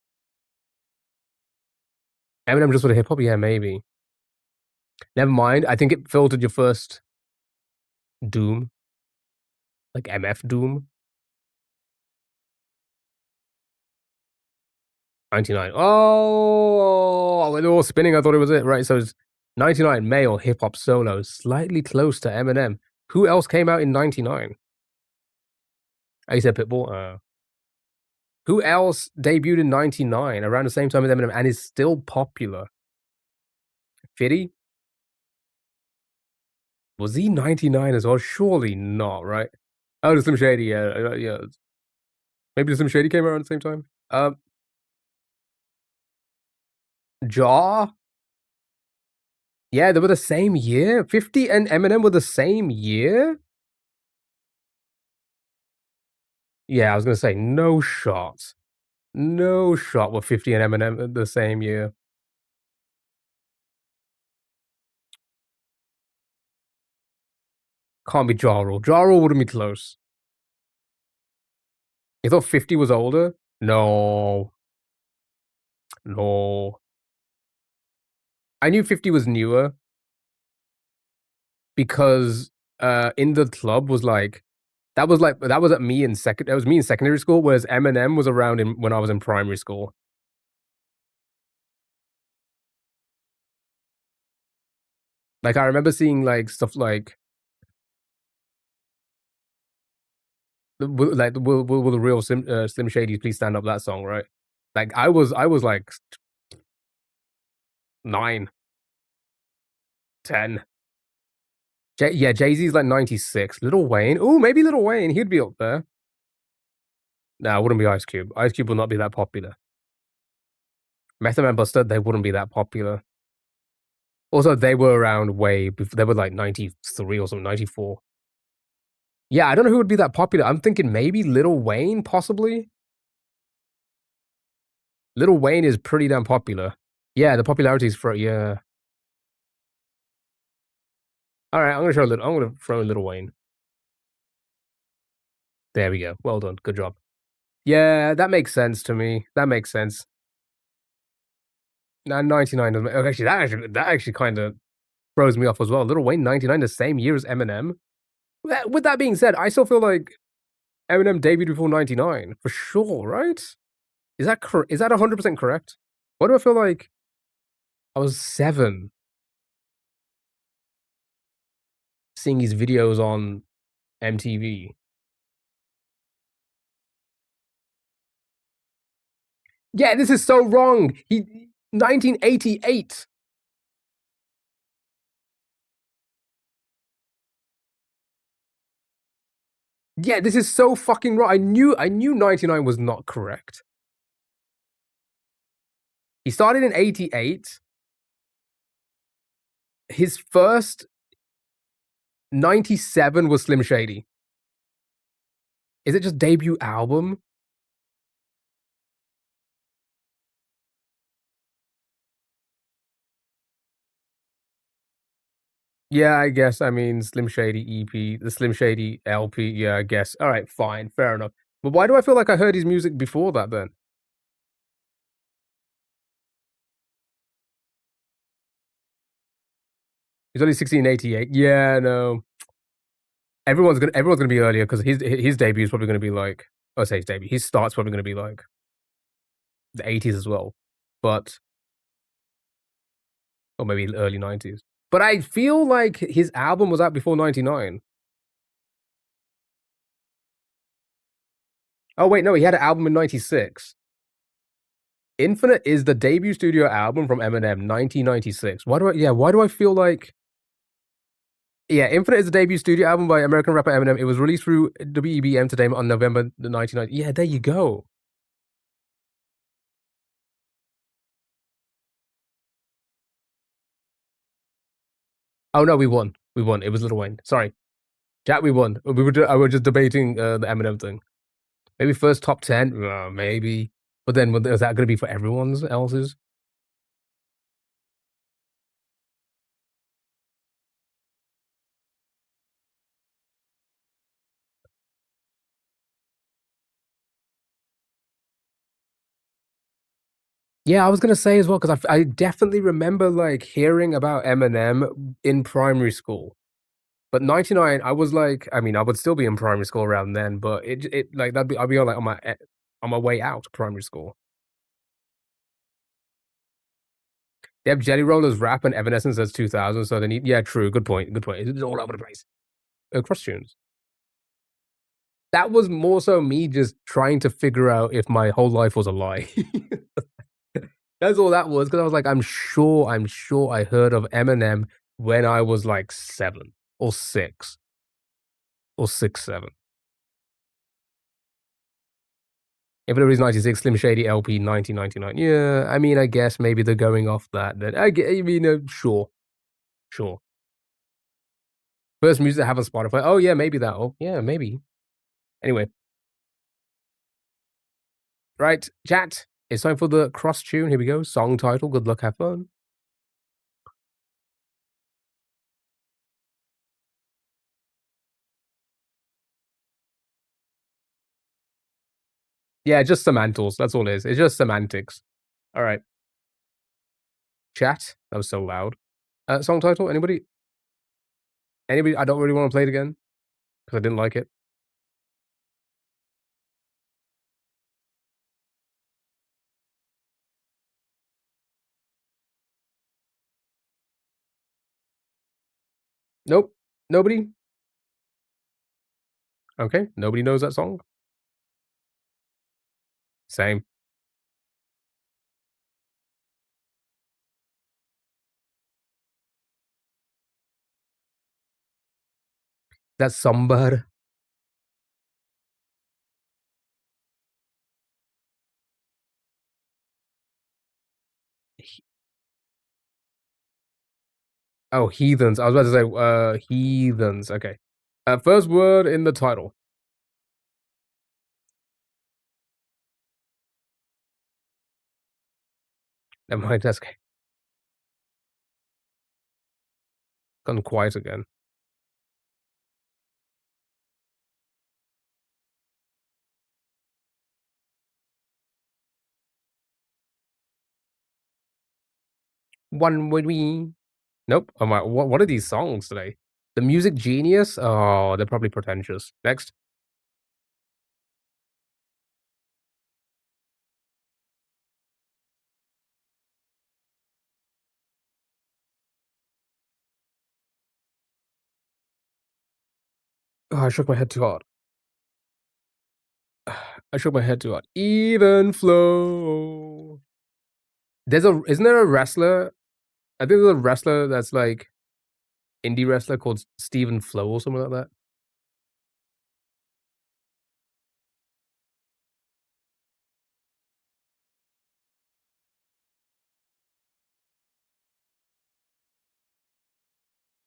Eminem just with a hip hop? Yeah, maybe. Never mind. I think it filtered your first Doom. Like MF Doom. 99. Oh, when they were all spinning, I thought it was it. Right, so it's 99 male hip hop solo, slightly close to Eminem. Who else came out in 99? Oh, you said Pitbull? Who else debuted in 99 around the same time as Eminem and is still popular? Fitty? Was he 99 as well? Surely not, right? Oh, the Slim Shady, yeah, yeah. Maybe the Slim Shady came around at the same time. Jaw? Yeah, they were the same year. 50 and Eminem were the same year. Yeah, I was gonna say no shot. No shot with 50 and Eminem the same year. Can't be Ja Rule. Ja Rule wouldn't be close. You thought 50 was older? No. No. I knew 50 was newer because In the Club was like that was at me in second that was me in secondary school, whereas Eminem was around when I was in primary school. Like I remember seeing like stuff like will the real Slim Shady please stand up, that song, right? Like I was like 9, 10. Yeah, Jay-Z's like 96. Lil Wayne. Ooh, maybe Lil Wayne. He'd be up there. No, it wouldn't be Ice Cube. Ice Cube would not be that popular. Method Man Buster, they wouldn't be that popular. Also, they were around way before. They were like 93 or something, 94. Yeah, I don't know who would be that popular. I'm thinking maybe Lil Wayne, possibly. Lil Wayne is pretty damn popular. Yeah, the popularity is for, yeah. All right, I'm gonna throw Lil Wayne. There we go. Well done. Good job. Yeah, that makes sense to me. That makes sense. Now 99 doesn't. That actually kind of throws me off as well. Lil Wayne 99, the same year as Eminem. With that being said, I still feel like Eminem debuted before 99 for sure, right? Is that 100% correct? Why do I feel like I was 7 seeing his videos on MTV? Yeah, this is so wrong. 1988. Yeah, this is so fucking wrong. I knew 99 was not correct. He started in 88. His first 97 was Slim Shady. Is it just debut album? Yeah, I guess. I mean, Slim Shady EP, the Slim Shady LP. Yeah, I guess. All right, fine, fair enough. But why do I feel like I heard his music before that then? He's only 1688. Yeah, no. Everyone's gonna be earlier because his debut is probably gonna be like, I say his debut. His start's probably gonna be like the 80s as well, but or maybe early 90s. But I feel like his album was out before 99. Oh wait, no, he had an album in 96. Infinite is the debut studio album from Eminem, 1996. Why do I feel like yeah, Infinite is the debut studio album by American rapper Eminem. It was released through WEB Entertainment on November the 1990. Yeah, there you go. Oh no, we won. We won. It was Lil Wayne. Sorry. Chat, we won. I were just debating the Eminem thing. Maybe first top 10? Maybe. But then is that gonna be for everyone's else's? Yeah, I was gonna say as well because I definitely remember like hearing about Eminem in primary school. But 99, I was like, I mean, I would still be in primary school around then, but it like I'd be on like on my way out of primary school. They have Jelly Rollers rap and Evanescence as 2000, so they need yeah, true, good point, good point. It's all over the place. Cross tunes. That was more so me just trying to figure out if my whole life was a lie. That's all that was, because I was like, I'm sure I heard of Eminem when I was like 7 or 6 or 6, 7. If it was 96, Slim Shady LP 1999. Yeah, I mean, I guess maybe they're going off that. Then I mean, sure, sure. First music I have on Spotify. Oh yeah, maybe that. Oh yeah, maybe. Anyway, right, chat. It's time for the cross tune. Here we go. Song title. Good luck. Have fun. Yeah, just semantics. That's all it is. It's just semantics. All right. Chat. That was so loud. Song title. Anybody? Anybody? I don't really want to play it again because I didn't like it. Nope. Nobody. Okay. Nobody knows that song. Same. That's somebody. Oh, heathens. I was about to say, heathens. Okay. First word in the title. Never mind. That's okay. Gone quiet again. One would we? Nope. I'm like, what are these songs today? The Music Genius? Oh, they're probably pretentious. Next. Oh, I shook my head too hard. I shook my head too hard. Even flow. Isn't there a wrestler? I think there's a wrestler that's like indie wrestler called Stephen Flow or something like that.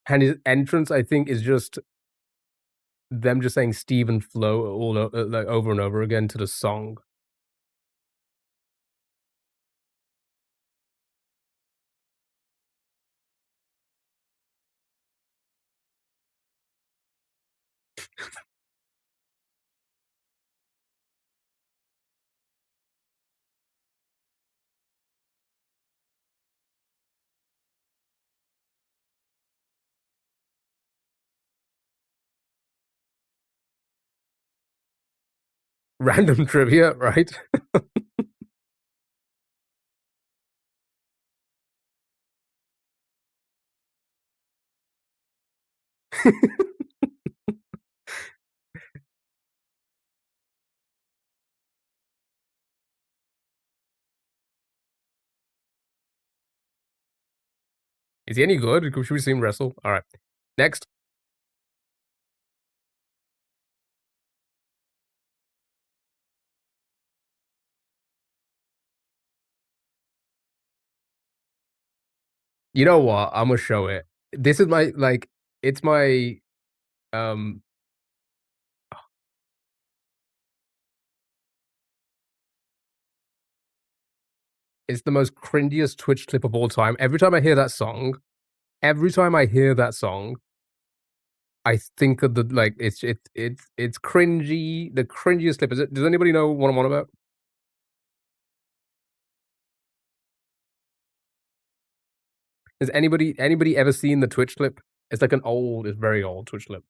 And his entrance, I think, is just them just saying Stephen Flow like over and over again to the song. Random trivia, right? Is he any good? Should we see him wrestle? All right. Next. You know what? I'm gonna show it. This is my like. It's my um. It's the most cringiest Twitch clip of all time. Every time I hear that song, I think of the like. It's cringy. The cringiest clip. Is it? Does anybody know what I'm on about? Has anybody ever seen the Twitch clip? It's like it's very old Twitch clip.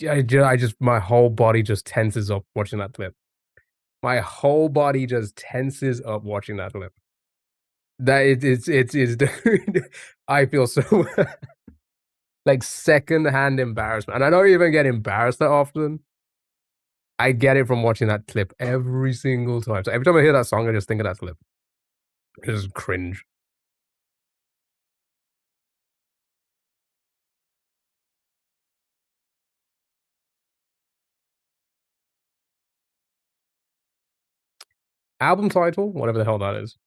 I just my whole body just tenses up watching that clip. My whole body just tenses up watching that clip. That it's I feel so like secondhand embarrassment, and I don't even get embarrassed that often. I get it from watching that clip every single time. So every time I hear that song, I just think of that clip. I just cringe. Album title, whatever the hell that is.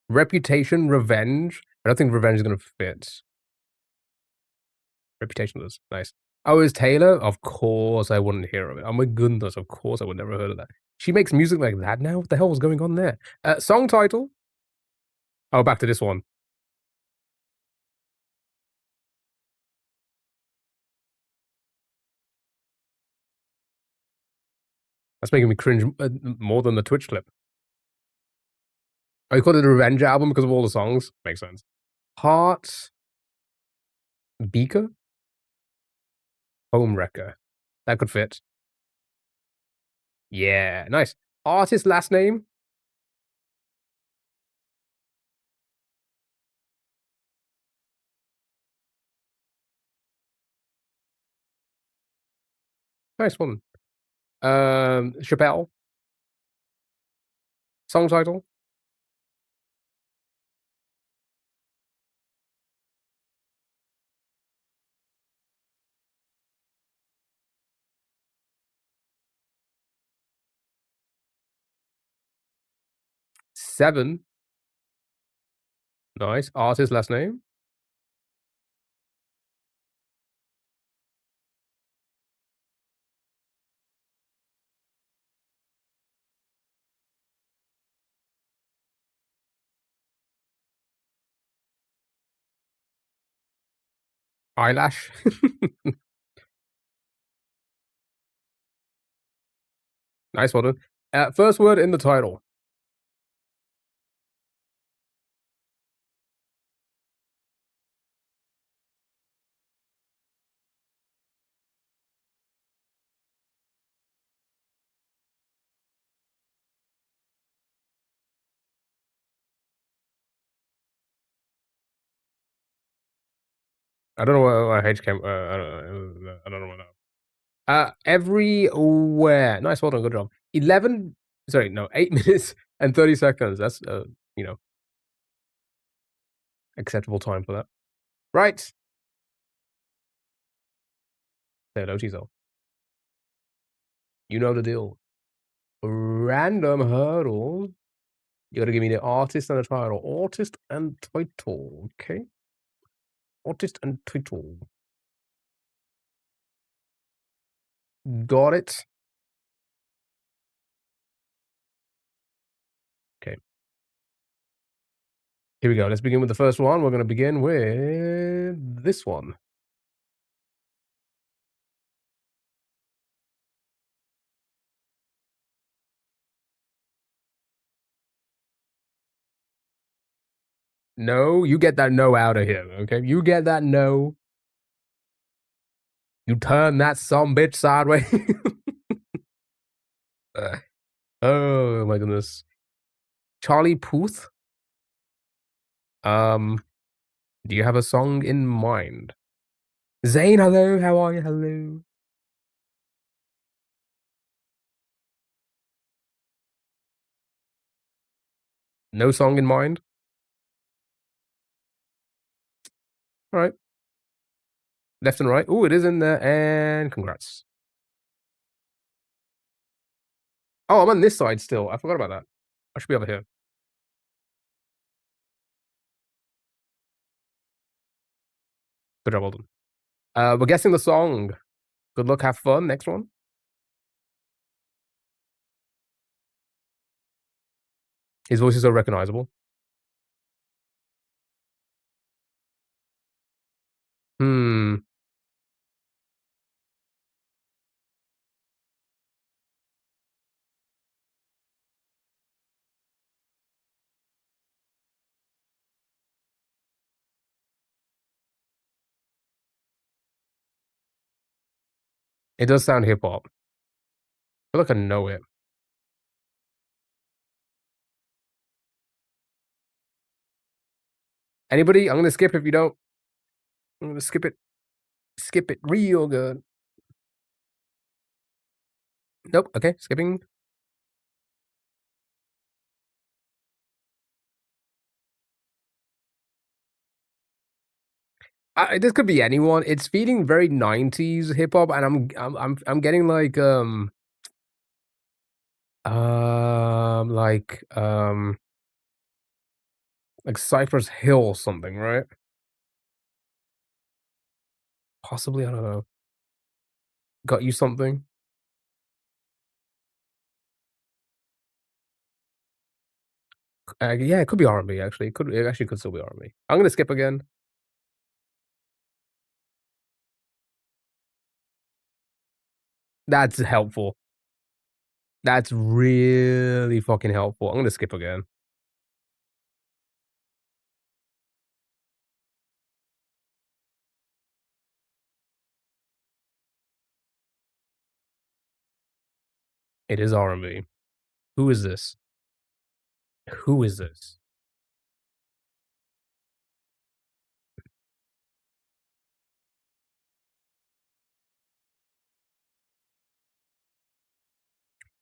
Reputation, Revenge. I don't think Revenge is gonna fit. Reputation is nice. Oh, is Taylor? Of course I wouldn't hear of it. Oh my goodness, of course I would never have heard of that. She makes music like that now? What the hell was going on there? Song title? Oh, back to this one. That's making me cringe more than the Twitch clip. Oh, you called it a Revenge album because of all the songs? Makes sense. Heart Beaker? Home Wrecker. That could fit. Yeah, nice. Artist last name? Nice one. Chappelle. Song title? 7. Nice. Artist last name. Eyelash. Nice, well done. First word in the title. I don't know what H came. I don't know what that. Everywhere. Nice, well done. Good job. 11. Sorry, no, 8 minutes and 30 seconds. That's you know, acceptable time for that. Right. Say hello to yourself. You know the deal. Random hurdle. You gotta give me the artist and the title. Artist and title. Okay. Artist and title. Got it. Okay. Here we go. Let's begin with the first one. We're gonna begin with this one. No, you get that no out of here, okay? You get that no. You turn that bitch sideways. Oh my goodness. Charlie Puth. Do you have a song in mind? Zane, hello. How are you? Hello. No song in mind? All right. Left and right. Oh, it is in there. And congrats. Oh, I'm on this side still. I forgot about that. I should be over here. Good job, well done. We're guessing the song. Good luck, have fun. Next one. His voice is so recognizable. Hmm. It does sound hip hop. I feel like I know it. Anybody? I'm gonna skip if you don't. I'm gonna skip it. Skip it real good. Nope. Okay, skipping. This could be anyone. It's feeling very 90s hip hop, and I'm getting like like Cypress Hill or something, right? Possibly, I don't know. Got you something? Yeah, it could be R&B actually. It actually could still be R&B. I'm gonna skip again. That's helpful. That's really fucking helpful. I'm gonna skip again. It is R&B. Who is this? Who is this?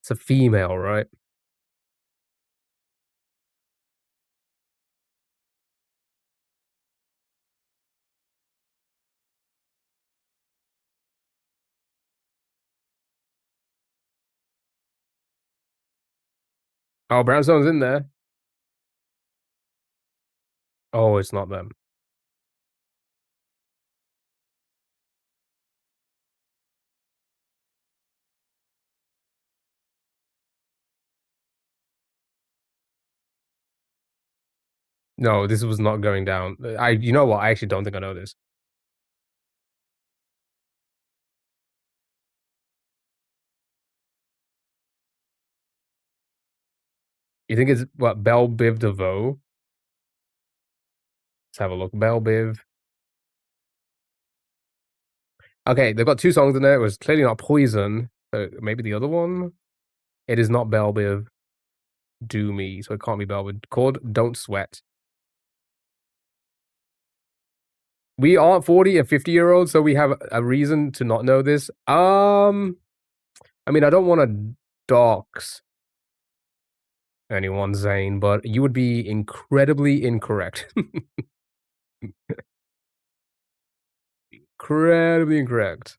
It's a female, right? Oh, Brownstone's in there. Oh, it's not them. No, this was not going down. You know what? I actually don't think I know this. You think it's what, Belle Biv DeVoe? Let's have a look. Belle Biv. Okay, they've got 2 songs in there. It was clearly not Poison. So maybe the other one? It is not Belle Biv Do Me, so it can't be Belle Biv. Called Don't Sweat. We aren't 40 and 50-year-olds, so we have a reason to not know this. I mean, I don't wanna dox anyone, Zane, but you would be incredibly incorrect. Incredibly incorrect.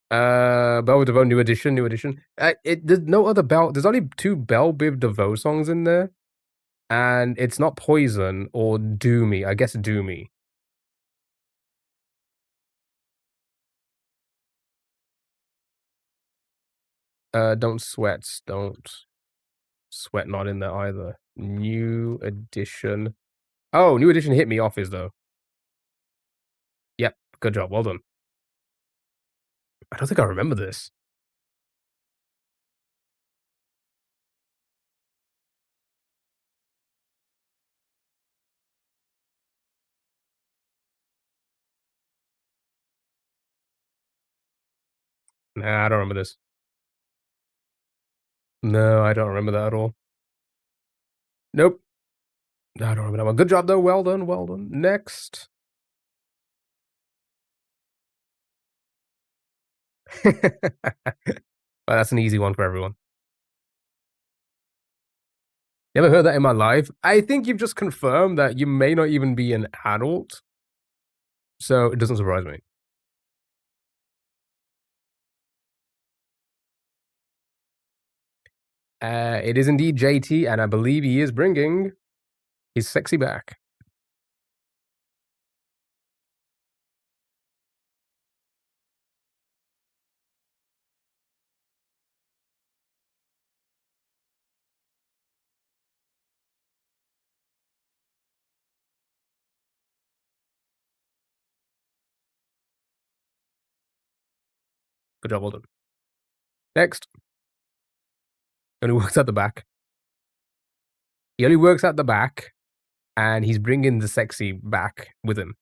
Belle Biv DeVoe, New Edition, New Edition. There's no other Belle. There's only 2 Belle Biv DeVoe songs in there, and it's not Poison or Do Me. I guess Do Me. Don't Sweat. Don't Sweat. Not in there either. New Edition. Oh, New Edition hit me office though. Yep, good job. Well done. I don't think I remember this. Nah, I don't remember this. No, I don't remember that at all. Nope. No, I don't remember that one. Good job though. Well done. Well done. Next. Well, that's an easy one for everyone. Never heard that in my life. I think you've just confirmed that you may not even be an adult, so it doesn't surprise me. It is indeed JT, and I believe he is bringing his sexy back. Good job, well done. Next. Only works at the back. He only works at the back, and he's bringing the sexy back with him.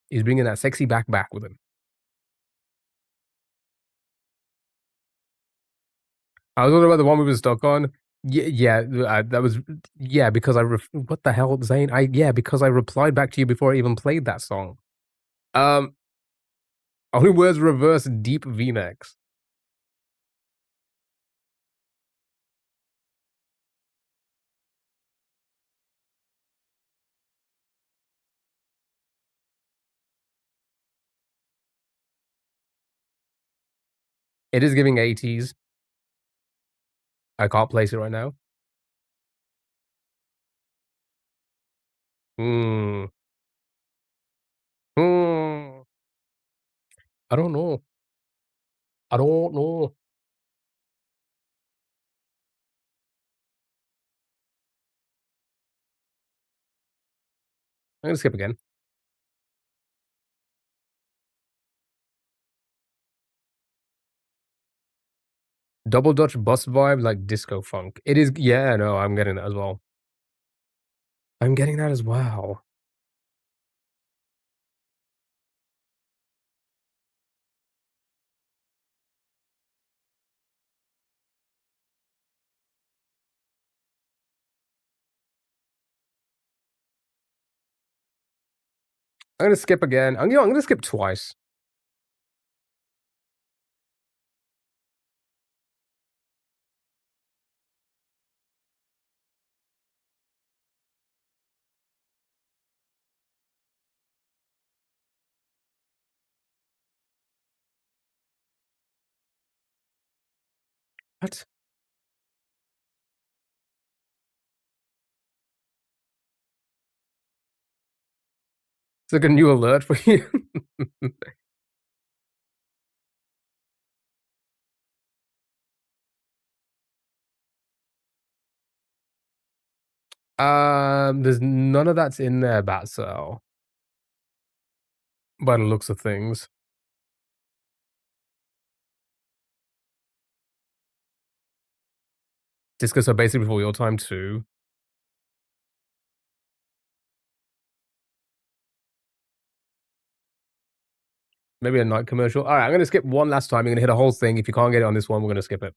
He's bringing that sexy back with him. I was wondering about the one we were stuck on. Yeah, that was because what the hell, Zane? Because I replied back to you before I even played that song. Only words reverse deep V-necks. It is giving 80s. I can't place it right now. Hmm. Hmm. I don't know. I don't know. I'm gonna skip again. Double Dutch bus vibe, like disco funk. It is. Yeah, no, I'm getting that as well. I'm getting that as well. I'm gonna skip again. I'm gonna skip twice. What? It's like a new alert for you. There's none of that's in there, Batcel, by the looks of things. Disco, so basically before your time too. Maybe a night commercial. All right, I'm gonna skip one last time. You're gonna hit a whole thing. If you can't get it on this one, we're gonna skip it.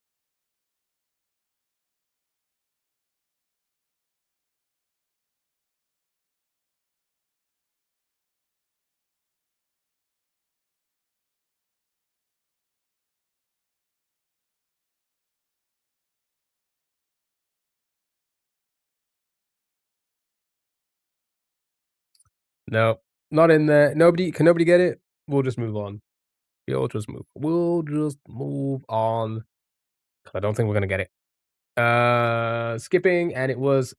No, not in there. Nobody can nobody get it? We'll just move on. We'll just move on. I don't think we're gonna get it. Skipping, and it was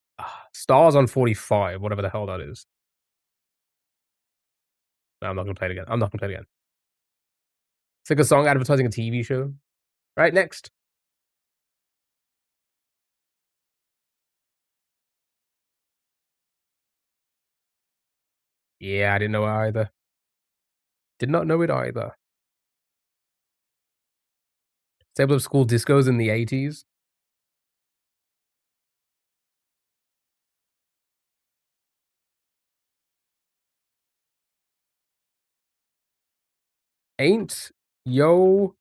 stars on 45, whatever the hell that is. No, I'm not gonna play it again. I'm not gonna play it again. It's like a song advertising a TV show. Right, next. Yeah, I didn't know it either. Did not know it either. Table of school discos in the 80s. Ain't yo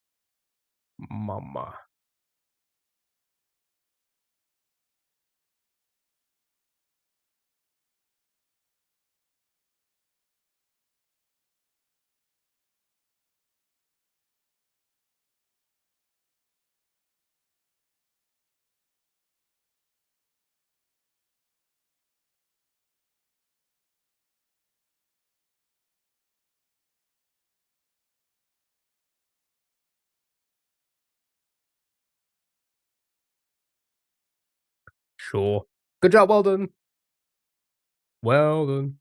mama. Sure. Good job, well done. Well done.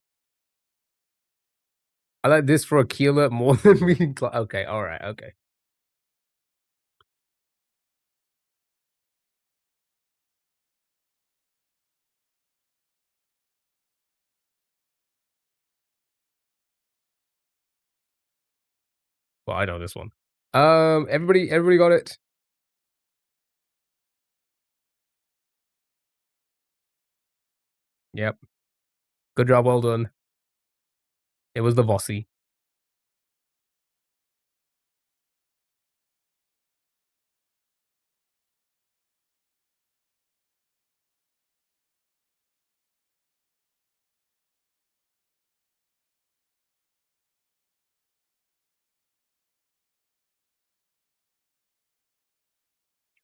I like this for a key alert more than reading okay, alright, okay. Well, I know this one. Everybody got it? Yep. Good job, well done. It was the Vossi.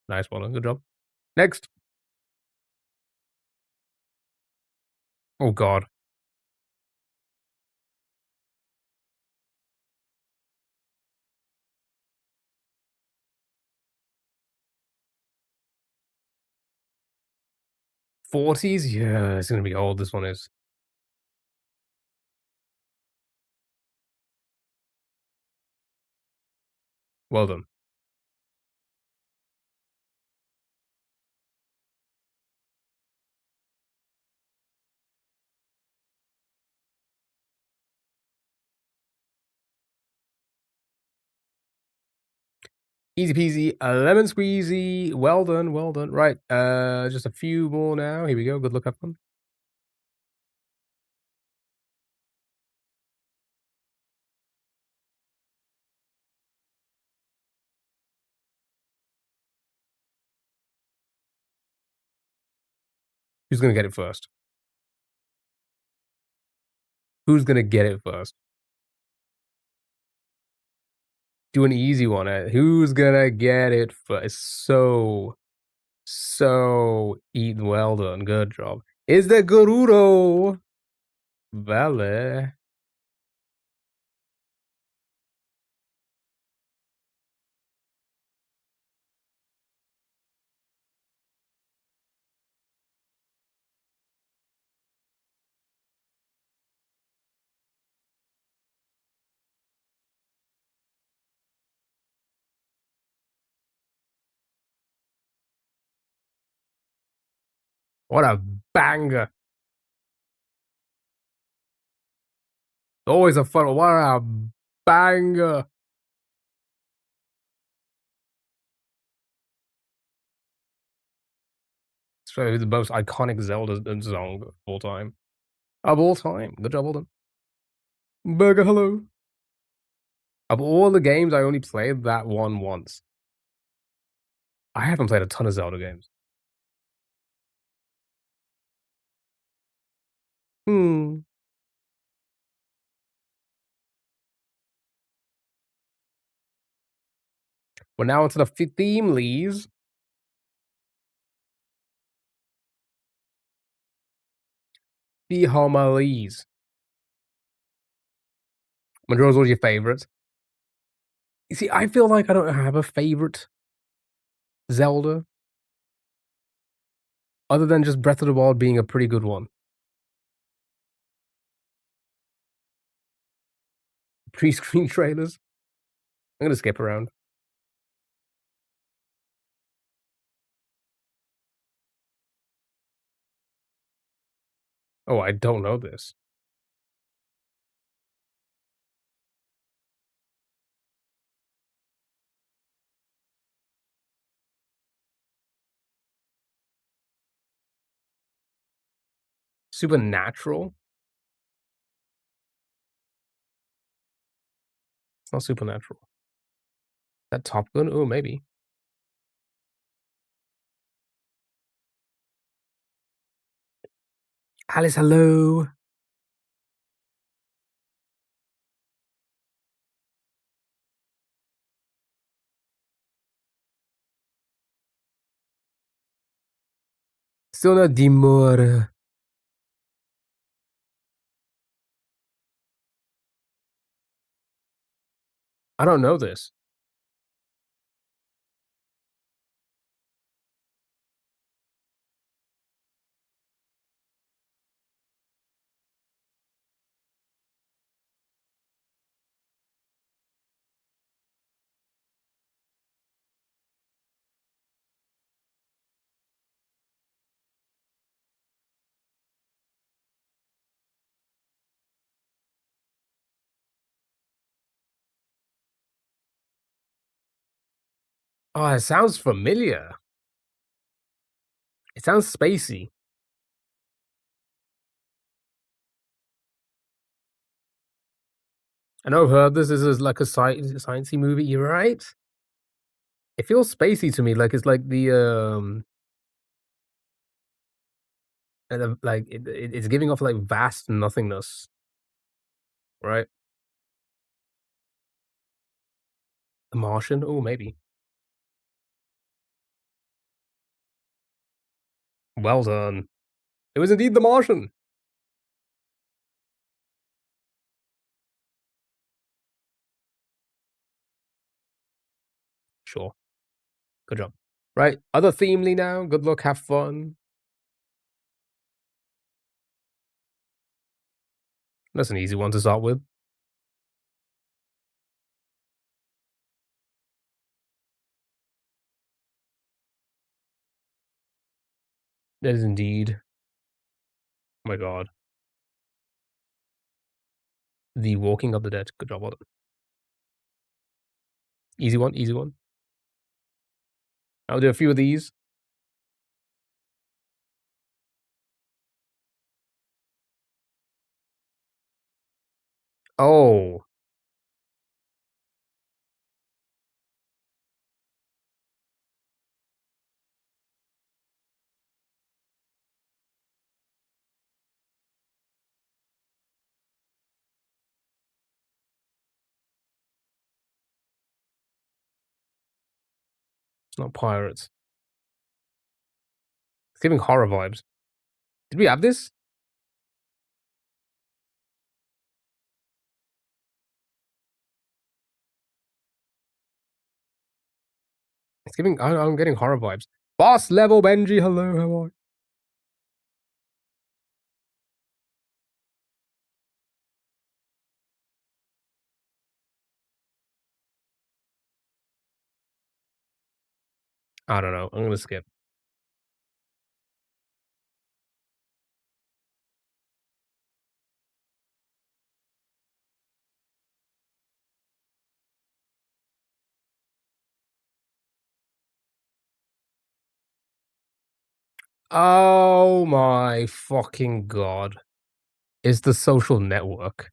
Nice, well done, good job. Next. Oh god. '40s? Yeah, it's gonna be old, this one is. Well done. Easy peasy, lemon squeezy. Well done, well done. Right, just a few more now. Here we go. Good luck, have fun. Who's gonna get it first? Who's gonna get it first? Do an easy one. Who's gonna get it first? So eaten. Well done. Good job. Is the Gerudo? Vale. What a banger. Always a fun one. What a banger. It's probably the most iconic Zelda song of all time. Of all time. Good job, well done. Burger, hello. Of all the games, I only played that one once. I haven't played a ton of Zelda games. Hmm. We're now into the theme leads. The homilies. Majora's all your favorites. You see, I feel like I don't have a favorite Zelda other than just Breath of the Wild being a pretty good one. Pre-screen trailers. I'm gonna skip around. Oh, I don't know this. Supernatural? It's not supernatural. That Top Gun? Oh, maybe. Alice, hello. Still not Dimor. I don't know this. Oh, it sounds familiar. It sounds spacey. I know I've heard this. This is like a sciencey movie. You're right. It feels spacey to me. Like it's like like it's giving off like vast nothingness, right? The Martian. Oh, maybe. Well done. It was indeed The Martian. Sure. Good job. Right. Other themely now. Good luck. Have fun. That's an easy one to start with. That is indeed. Oh my god. The Walking of the Dead. Good job. Well done. Easy one. Easy one. I'll do a few of these. Oh. It's not pirates. It's giving horror vibes. Did we have this? It's giving. I'm getting horror vibes. Boss level Benji. Hello. How are you? I don't know. I'm gonna skip. Oh my fucking god. It's The Social Network.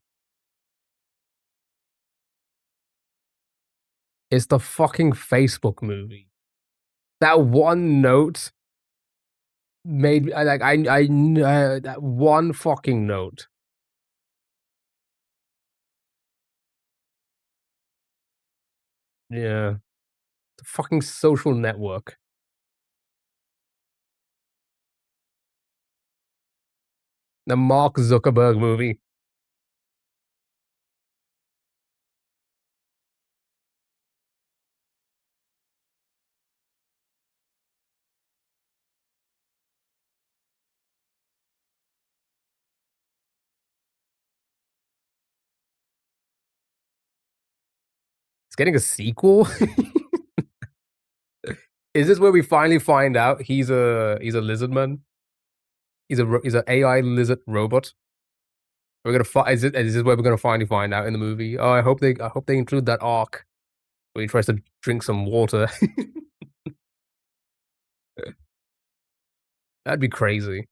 It's the fucking Facebook movie. That one note made me like that one fucking note. Yeah. The fucking Social Network. The Mark Zuckerberg movie. It's getting a sequel? Is this where we finally find out he's a lizard man? He's an AI lizard robot? We're gonna is this where we're gonna finally find out in the movie? Oh, I hope they include that arc where he tries to drink some water. That'd be crazy.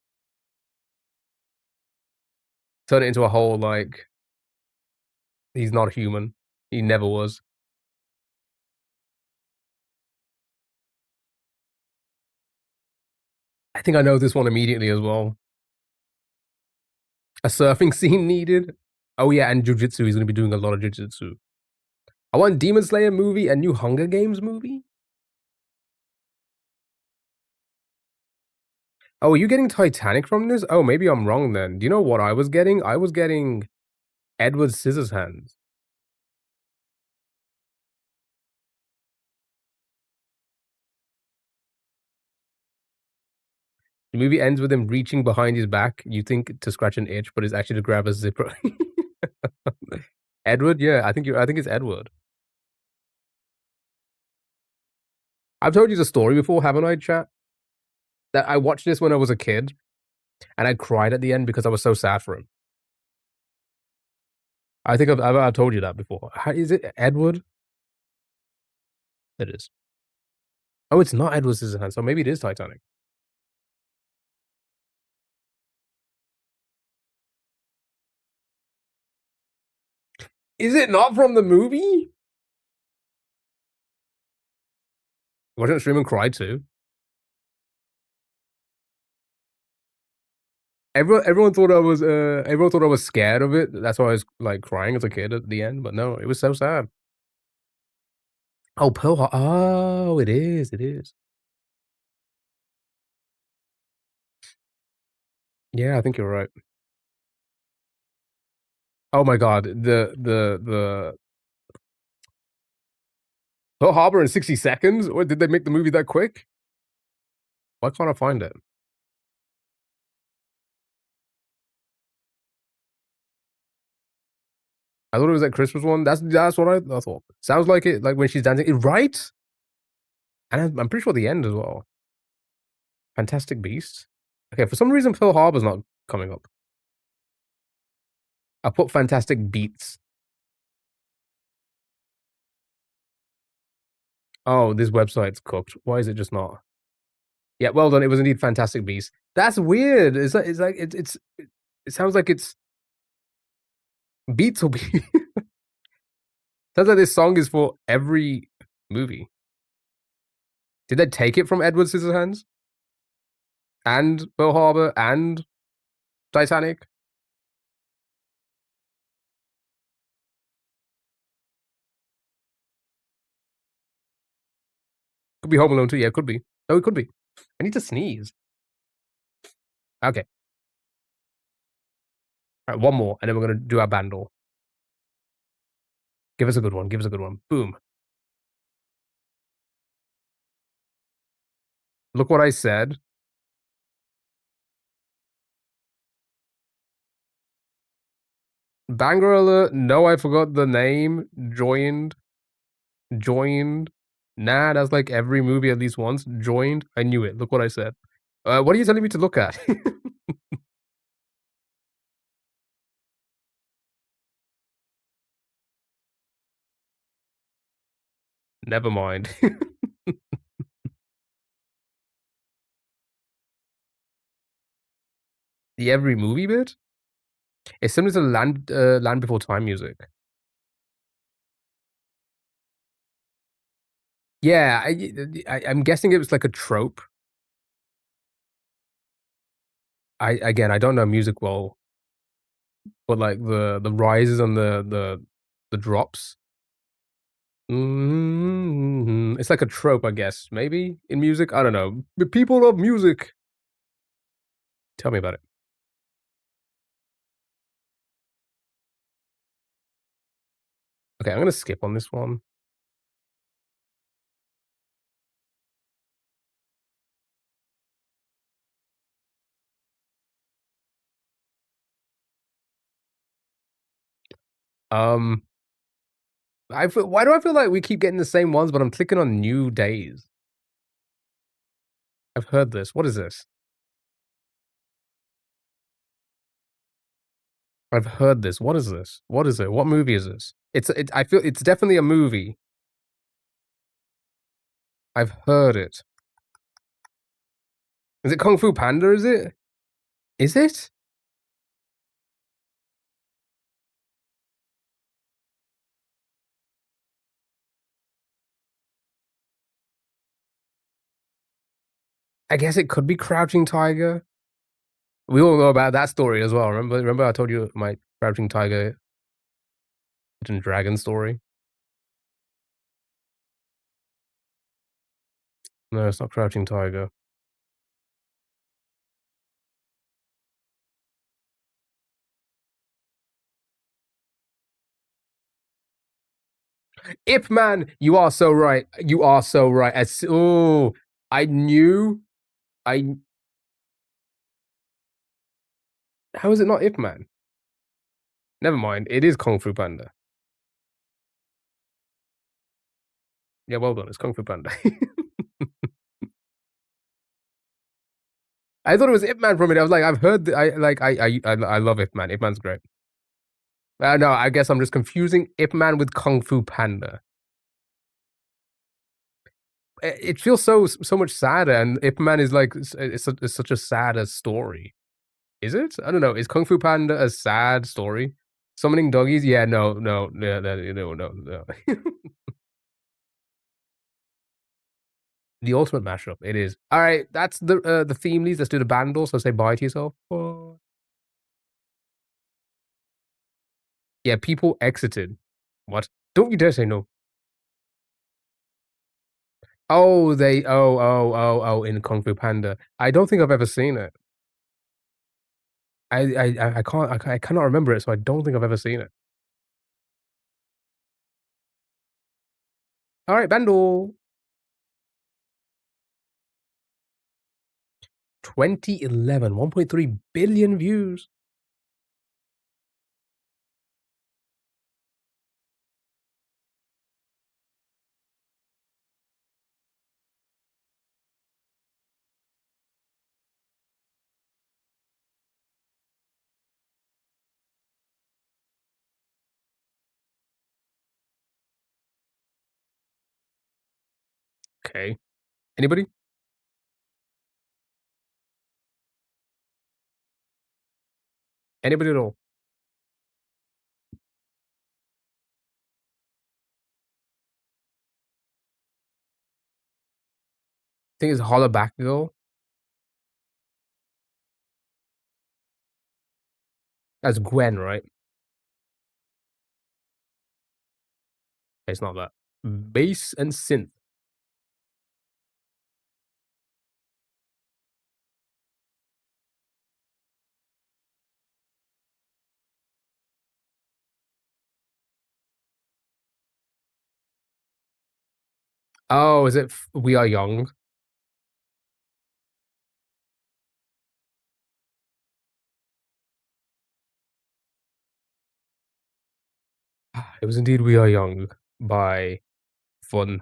Turn it into a whole like he's not human. He never was. I think I know this one immediately as well. A surfing scene needed. Oh yeah, and jujitsu. He's gonna be doing a lot of jujitsu. I want Demon Slayer movie and new Hunger Games movie. Oh, are you getting Titanic from this? Oh, maybe I'm wrong then. Do you know what I was getting? I was getting Edward Scissorhands. The movie ends with him reaching behind his back, you think to scratch an itch, but it's actually to grab a zipper. Edward? Yeah, I think it's Edward. I've told you the story before, haven't I, chat? That I watched this when I was a kid, and I cried at the end because I was so sad for him. I think I've told you that before. Is it Edward? It is. Oh, it's not Edward Scissorhands, so maybe it is Titanic. Is it not from the movie? Watching it stream and cry too. Everyone thought I was scared of it. That's why I was like crying as a kid at the end. But no, it was so sad. Oh, Pearl Harbor. Oh, it is. It is. Yeah, I think you're right. Oh my god, the Pearl Harbor in 60 seconds. What did they make the movie that quick? Why can't I find it? I thought it was that Christmas one. That's what I thought. Sounds like it. Like when she's dancing, right? And I'm pretty sure the end as well. Fantastic Beasts. Okay, for some reason Pearl Harbor's not coming up. I put Fantastic Beats. Oh, this website's cooked. Why is it just not? Yeah, well done. It was indeed Fantastic Beasts. That's weird. It sounds like it's Beats will be. Sounds like this song is for every movie. Did they take it from Edward Scissorhands and Pearl Harbor and Titanic? Could be Home Alone too. Yeah, it could be. Oh, it could be. I need to sneeze. Okay. All right, one more, and then we're gonna do our bandle. Give us a good one. Give us a good one. Boom. Look what I said. Banger alert. No, I forgot the name. Joined. Nah, that's like every movie at least once. Joined. I knew it. Look what I said. What are you telling me to look at? Never mind. The every movie bit? It's similar to Land Before Time music. Yeah, I'm guessing it was like a trope. I don't know music well, but like the rises and the drops. It's like a trope, I guess. Maybe in music. I don't know. The people of music. Tell me about it. Okay, I'm gonna skip on this one. Um, why do I feel like we keep getting the same ones, but I'm clicking on new days? I've heard this. What is this? I've heard this. What is this? What is it? What movie is this? I feel it's definitely a movie. I've heard it. Is it Kung Fu Panda, is it? Is it? I guess it could be Crouching Tiger. We all know about that story as well. Remember I told you my Crouching Tiger and Dragon story? No, it's not Crouching Tiger. Ip Man, you are so right. You are so right. Oh, I knew. I. How is it not Ip Man? Never mind. It is Kung Fu Panda. Yeah, well done. It's Kung Fu Panda. I thought it was Ip Man for a minute. I was like, I've heard. I love Ip Man. Ip Man's great. No, I guess I'm just confusing Ip Man with Kung Fu Panda. It feels so much sadder, and Ip Man is like it's such a sadder story. Is it? I don't know. Is Kung Fu Panda a sad story? Summoning doggies? Yeah, no. The ultimate mashup. It is. All right, that's the theme leads. Let's do the bundle. So say bye to yourself. Bye. Yeah, people exited. What? Don't you dare say no. Oh, in Kung Fu Panda. I don't think I've ever seen it. I cannot remember it, so I don't think I've ever seen it. All right, bundle. 2011, 1.3 billion views. Okay. Anybody? Anybody at all? I think it's Holla Back Girl. That's Gwen, right? It's not that. Bass and synth. Oh, is it We Are Young? It was indeed We Are Young by Fun.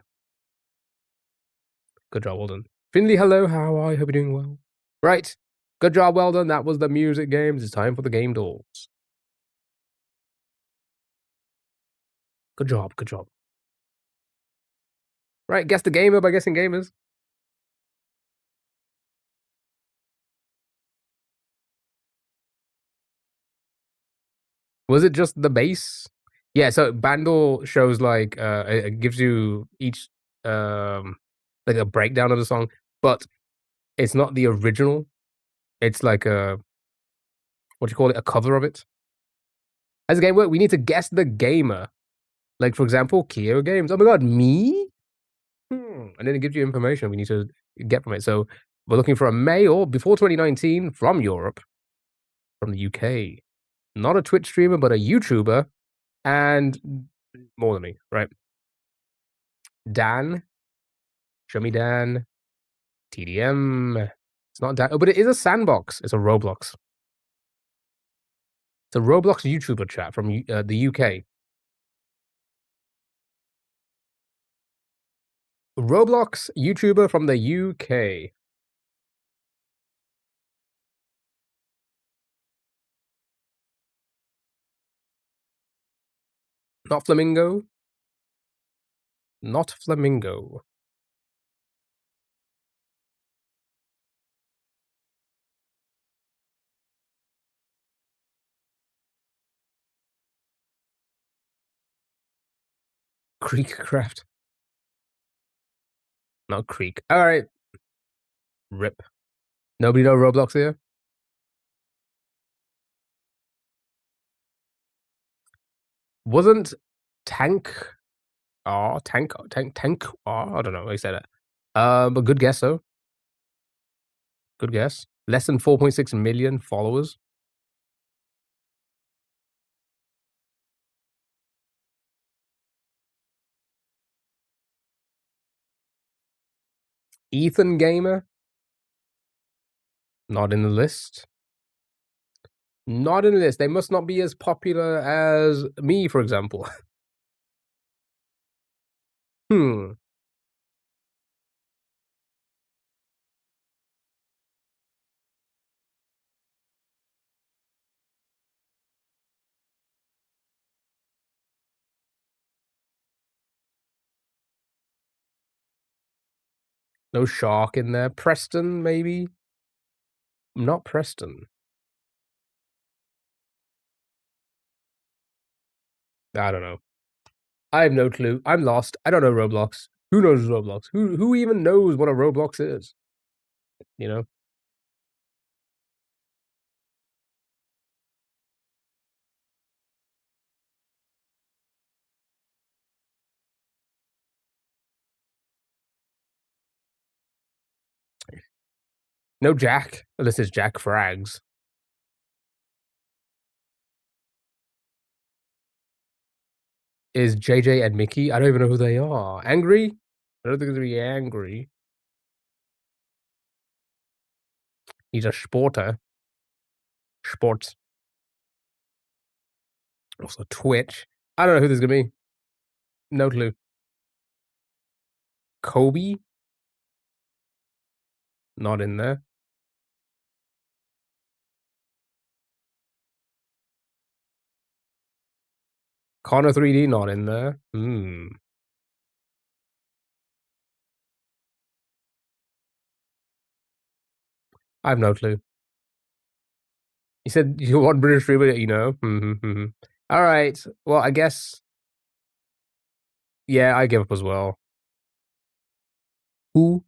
Good job, well done. Finley, hello, how are you? Hope you're doing well. Right. Good job, well done. That was the music games. It's time for the game dolls. Good job, good job. Right, guess the gamer by guessing gamers. Was it just the base? Yeah, so Bandle shows like it gives you each like a breakdown of the song, but it's not the original. It's like a what do you call it? A cover of it. As a game work, we need to guess the gamer. Like for example, Kyo Games. Oh my god, me? And then it gives you information we need to get from it. So we're looking for a male before 2019 from Europe, from the UK. Not a Twitch streamer, but a YouTuber, and more than me, right? Dan, show me Dan. TDM. It's not Dan. Oh, but it is a sandbox. It's a Roblox. It's a Roblox YouTuber chat from the UK. Roblox YouTuber from the UK. Not Flamingo. Not Flamingo. Creekcraft. Not Creek. Alright. RIP. Nobody know Roblox here? Wasn't Tank. Oh, Tank. Oh, I don't know how you say that. But good guess, though. Good guess. Less than 4.6 million followers. Ethan Gamer. Not in the list. Not in the list. They must not be as popular as me, for example. Hmm. No Shark in there. Preston, maybe? Not Preston. I don't know. I have no clue. I'm lost. I don't know Roblox. Who knows Roblox? Who even knows what a Roblox is? You know? No Jack. Unless it's Jack Frags. Is JJ and Mickey? I don't even know who they are. Angry? I don't think it's gonna be angry. He's a sporter. Sports. Also Twitch. I don't know who this is gonna be. No clue. Kobe? Not in there. Connor 3D? Not in there. I have no clue. You said you want British streamer, you know? All right. Well, I guess. Yeah, I give up as well. Who?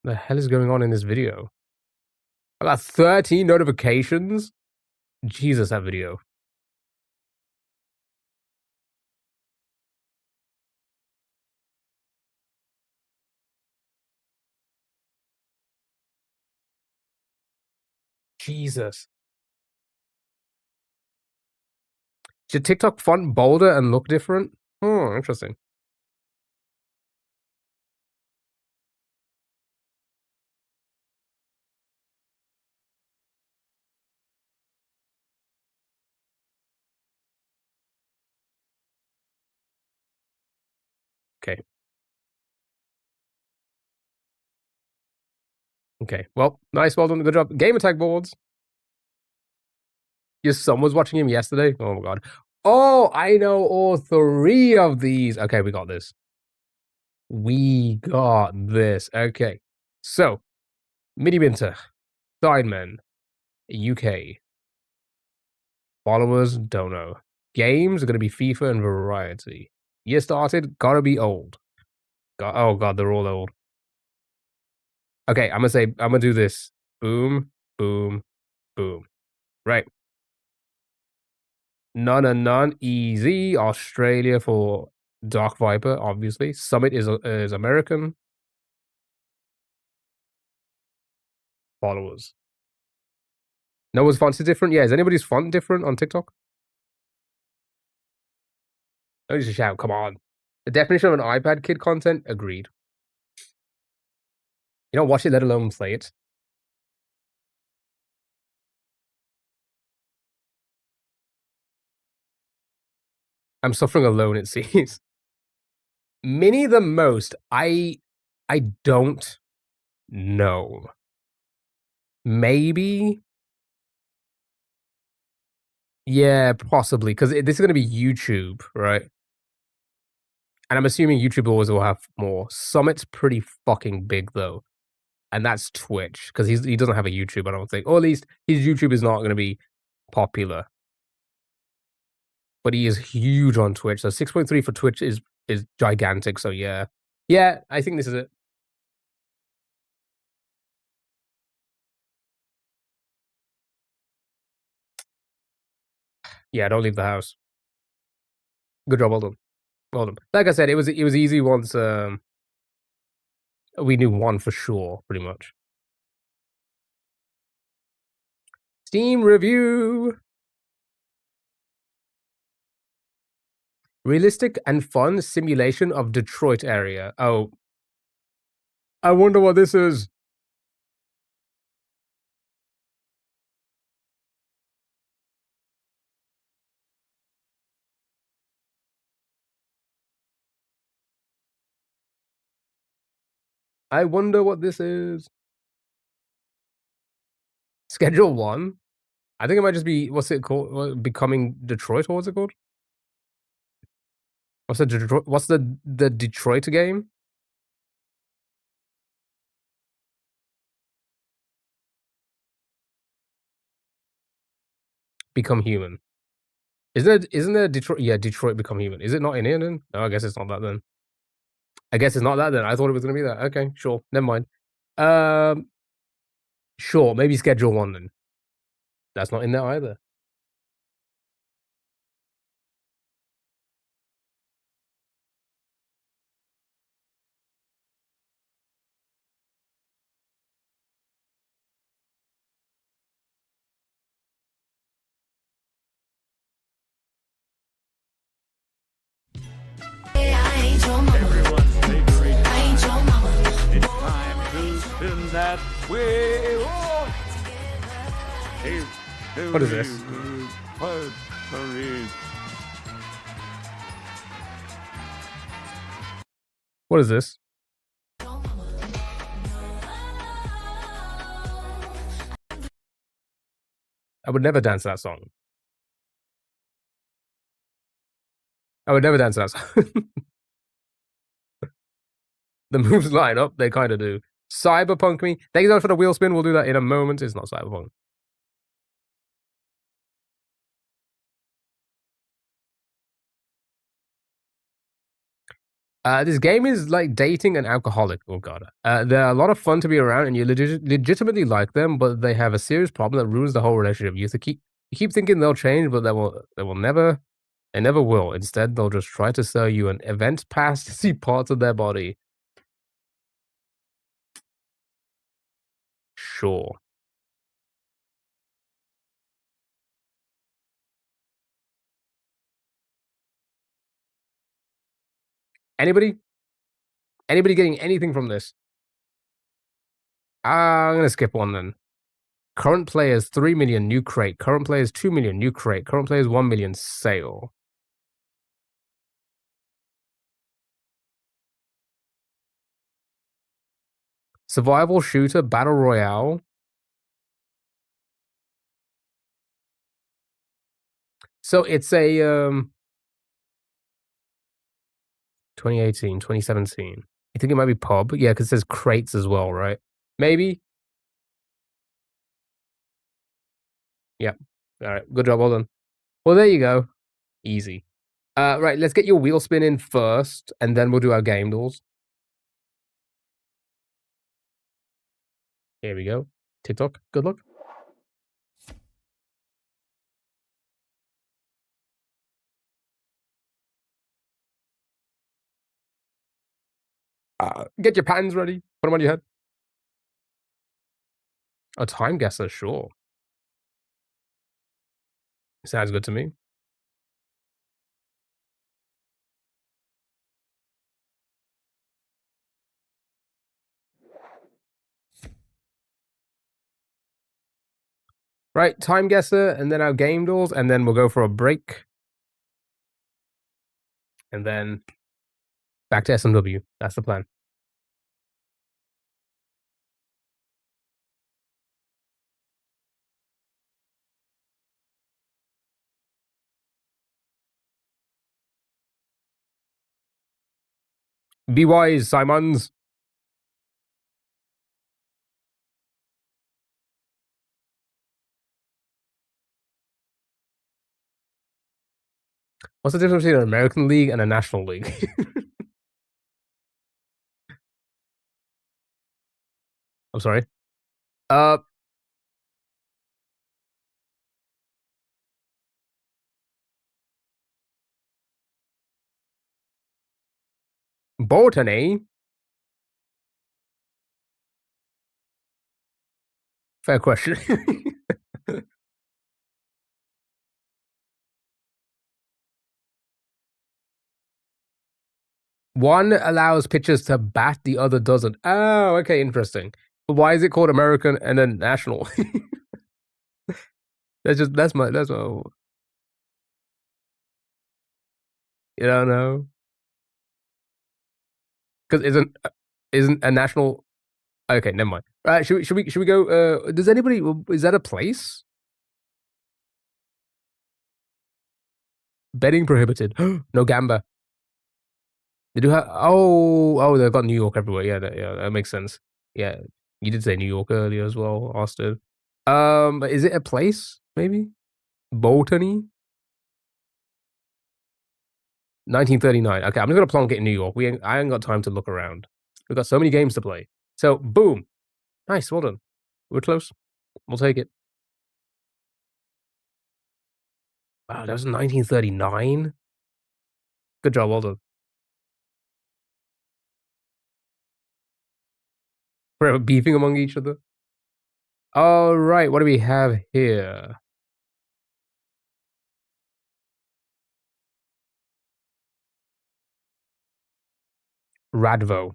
The hell is going on in this video? I got 13 notifications? Jesus, that video. Jesus. Should TikTok font bolder and look different? Interesting. Okay. Okay. Well, nice. Well done. Good job. Game attack boards. Your son was watching him yesterday? Oh my god. Oh, I know all 3 of these. Okay, we got this. We got this. Okay. So, Mini Winter, Sidemen, UK. Followers, don't know. Games are gonna be FIFA and Variety. Year started, gotta be old. Oh god, they're all old. Okay, I'm gonna do this. Boom, boom, boom. Right. None and none. Easy. Australia for Dark Viper, obviously. Summit is American. Followers. No one's font is different. Yeah, is anybody's font different on TikTok? Don't just shout. Come on. The definition of an iPad kid content. Agreed. You don't watch it, let alone play it. I'm suffering alone, it seems. Mini the most. I don't know. Maybe. Yeah, possibly. Because this is going to be YouTube, right? And I'm assuming YouTube always will have more. Summit's pretty fucking big, though. And that's Twitch. Because he doesn't have a YouTube, I don't think. Or at least his YouTube is not going to be popular. But he is huge on Twitch. So 6.3 for Twitch is gigantic. So yeah. Yeah, I think this is it. Yeah, don't leave the house. Good job, well done. Well done. Like I said, it was easy once we knew one for sure, pretty much. Steam review. Realistic and fun simulation of Detroit area. Oh. I wonder what this is. I wonder what this is. Schedule 1? I think it might just be, what's it called? Becoming Detroit, or what's it called? What's the Detroit game? Become Human. Isn't there Detroit? Yeah, Detroit Become Human. Is it not in here then? No, I guess it's not that then. I guess it's not that then. I thought it was gonna be that. Okay, sure. Never mind. Sure, maybe Schedule 1 then. That's not in there either. Everyone's favorite time. It's time to spin that wheel. What is this? What is this? I would never dance to that song. I would never dance to that song. The moves line up, they kind of do. Cyberpunk me. Thank you for the wheel spin. We'll do that in a moment. It's not Cyberpunk. This game is like dating an alcoholic. Oh god. They're a lot of fun to be around, and you legitimately like them, but they have a serious problem that ruins the whole relationship. You keep thinking they'll change, but they will never. They never will. Instead, they'll just try to sell you an event pass to see parts of their body. Sure. Anybody? Anybody getting anything from this? I'm gonna skip one then. Current players 3 million new crate. Current players 2 million new crate. Current players 1 million sale. Survival shooter battle royale. So it's a 2018, 2017. You think it might be pub? Yeah, because it says crates as well, right? Maybe. Yep. All right. Good job. Well done. Well, there you go. Easy. Right. Let's get your wheel spin in first, and then we'll do our game duels. Here we go. TikTok. Good luck. Get your patterns ready. Put them on your head. A time guesser, sure. Sounds good to me. Right, time guesser, and then our game duels, and then we'll go for a break. And then back to SMW. That's the plan. Be wise, Simons. What's the difference between an American League and a National League? I'm sorry. Botany? Fair question. One allows pitchers to bat, the other doesn't. Oh, okay, interesting. But why is it called American and then National? that's my you don't know. Because isn't a national. Okay, never mind. Right, should we go? Does anybody? Is that a place? Betting prohibited. No gamba. They do have. Oh, they've got New York everywhere. Yeah, that makes sense. Yeah, you did say New York earlier as well, Austin. Is it a place? Maybe Botany. 1939. Okay, I'm just gonna plonk it in New York. I ain't got time to look around. We've got so many games to play. So boom, nice, well done. We're close. We'll take it. Wow, that was 1939. Good job, well done. We're beefing among each other. All right, what do we have here? Radvo.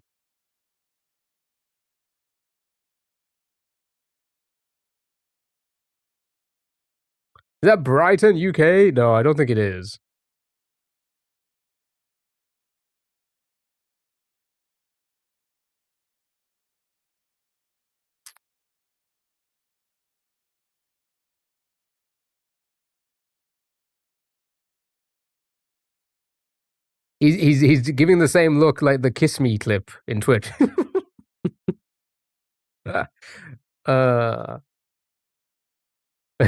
Is that Brighton, UK? No, I don't think it is. He's giving the same look like the Kiss Me clip in Twitch. He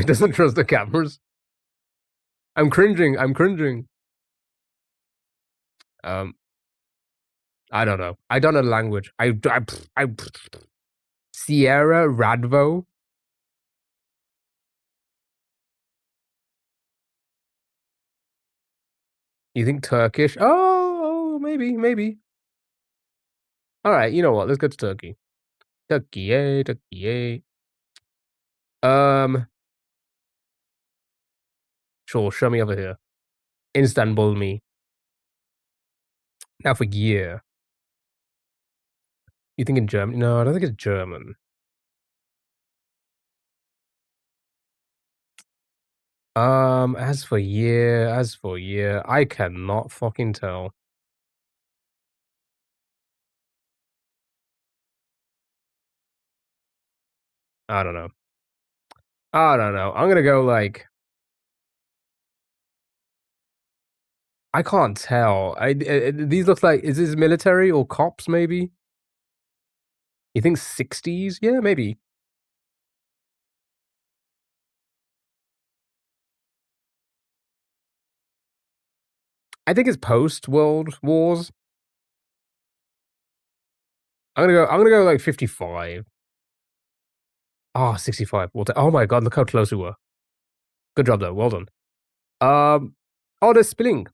doesn't trust the cameras. I'm cringing. I don't know. I don't know the language. I Sierra Radvo. You think Turkish? Oh, maybe. All right, you know what? Let's go to Turkey. Turkey. Sure. Show me over here. Istanbul, me. Now for year. You think in German? No, I don't think it's German. As for year, I cannot fucking tell. I don't know. I'm gonna go like I can't tell. These look like, is this military or cops, maybe? You think 60s? Yeah, maybe. I think it's post-World Wars. I'm gonna go, like, 55. Ah, 65. Oh my god, look how close we were. Good job, though. Well done. Oh, they're spilling.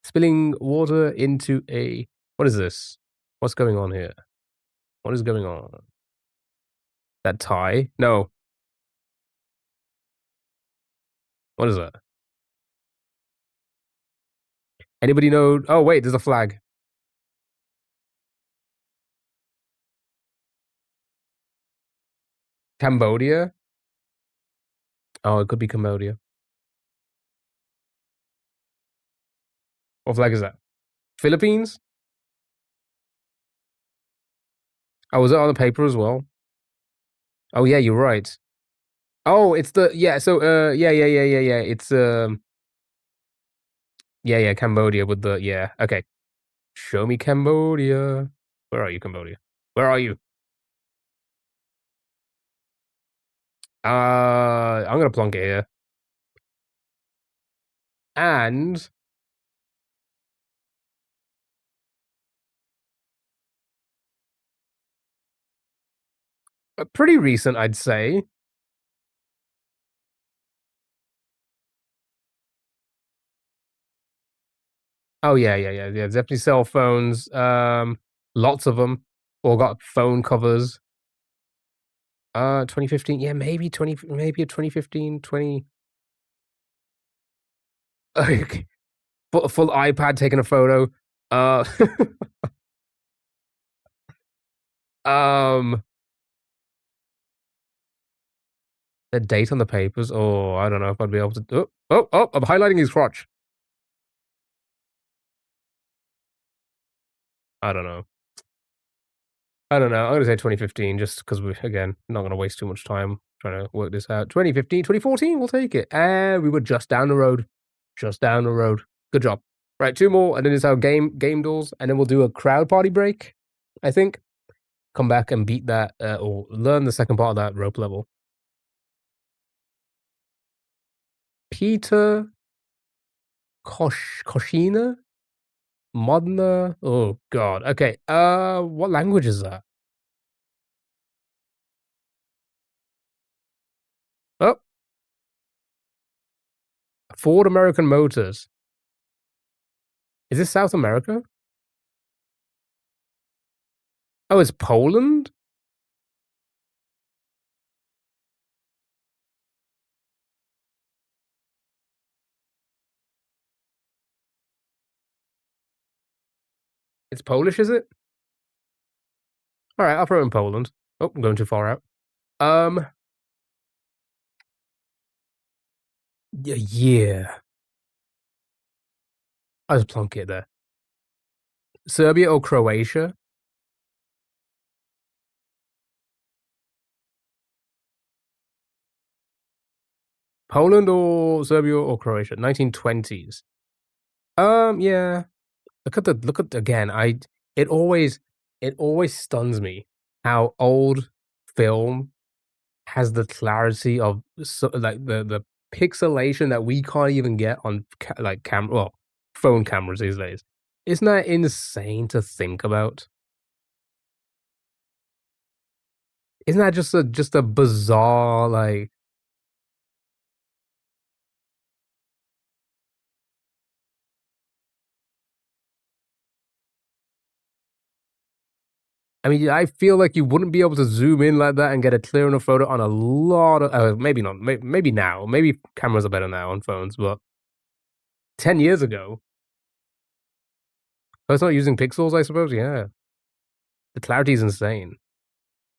Spilling water into a... What is this? What's going on here? What is going on? That tie? No. What is that? Anybody know? Oh, wait, there's a flag. Cambodia? Oh, it could be Cambodia. What flag is that? Philippines? Oh, was it on the paper as well? Oh, yeah, you're right. Oh, it's the... Yeah, so, yeah. It's, yeah, Cambodia with the... Yeah, okay. Show me Cambodia. Where are you, Cambodia? Where are you? I'm gonna plonk it here. And... pretty recent, I'd say. Oh, yeah. Definitely cell phones. Lots of them. All got phone covers. 2015. Yeah, maybe a 2015, 20... Okay. Full iPad taking a photo. Uh, um, the date on the papers. Oh, I don't know if I'd be able to... Oh, I'm highlighting his crotch. I don't know. I'm gonna say 2015 just because we're, again, not gonna waste too much time trying to work this out. 2015, 2014, we'll take it. And we were just down the road. Just down the road. Good job. Right, 2 more, and then it's our game doors, and then we'll do a crowd party break, I think. Come back and beat that, or learn the second part of that rope level. Peter Koshina? Modena? Oh god. Okay. What language is that? Oh, Ford American Motors. Is this South America? Oh, it's Poland? It's Polish, is it? Alright, I'll throw in Poland. Oh, I'm going too far out. Yeah. I just plonk it there. Serbia or Croatia? Poland or Serbia or Croatia? 1920s. Yeah. Again, it always stuns me how old film has the clarity of, so, like, the pixelation that we can't even get on phone cameras these days. Isn't that insane to think about? Isn't that just a bizarre, like... I mean, I feel like you wouldn't be able to zoom in like that and get a clear enough photo on a lot of... maybe not. Maybe now. Maybe cameras are better now on phones, but 10 years ago... Oh, it's not using pixels, I suppose? Yeah. The clarity is insane.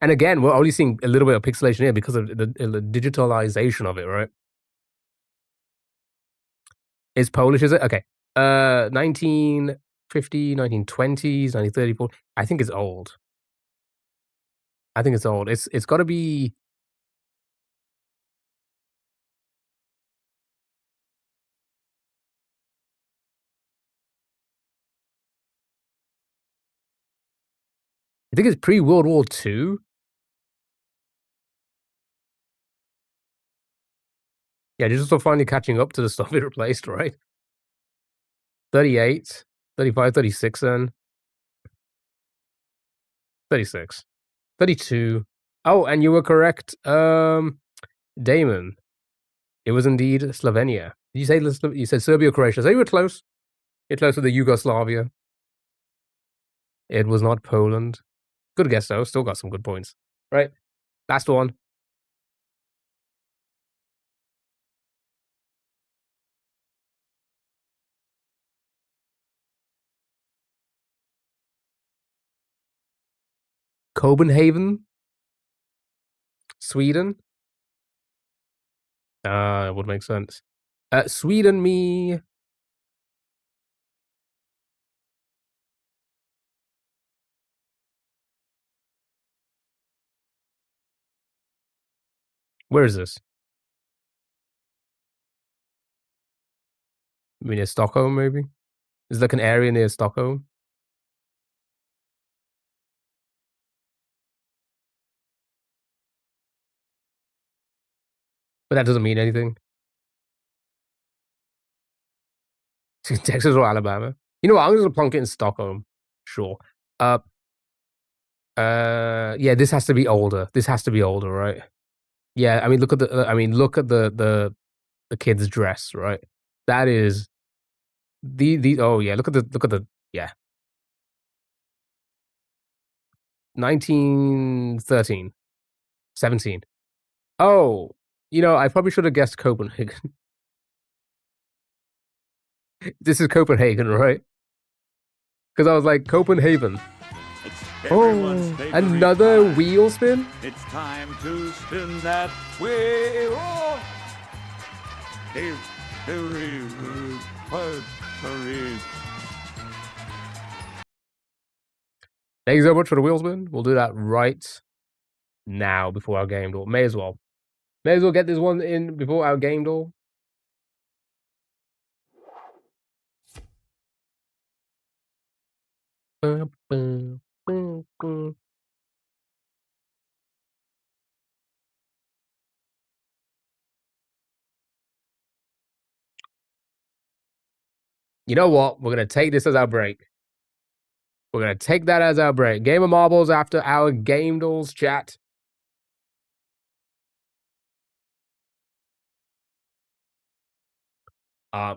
And again, we're only seeing a little bit of pixelation here because of the digitalization of it, right? It's Polish, is it? Okay. 1950, 1920s, 1934. I think it's old. It's got to be... I think it's pre-World War II. Yeah, just also finally catching up to the stuff it replaced, right? 38, 35, 36 then. 36. 32. Oh, and you were correct, Damon. It was indeed Slovenia. Did you say you said Serbia, Croatia? So you were close. You're close to the Yugoslavia. It was not Poland. Good guess though. Still got some good points. Right. Last one. Copenhagen, Sweden. It would make sense. Sweden, me. Where is this? I mean, near Stockholm, maybe? Is like an area near Stockholm? But that doesn't mean anything. Texas or Alabama? You know what? I'm just gonna plunk it in Stockholm. Sure. Yeah, this has to be older. This has to be older, right? Yeah, I mean, look at the. I mean, look at the kid's dress, right? That is the. Oh yeah, look at the. Yeah, 1913, 17. Oh, I probably should have guessed Copenhagen. This is Copenhagen, right? Because I was like Copenhagen. It's everyone's Oh, favorite another time. wheel spin. It's time to spin that wheel. Oh! Thank you so much for the wheel spin. We'll do that right now before our game door. May as well. May as well get this one in before our game door. You know what? We're gonna take this as our break. We're gonna take that as our break. Game of marbles after our game dolls chat. Uh,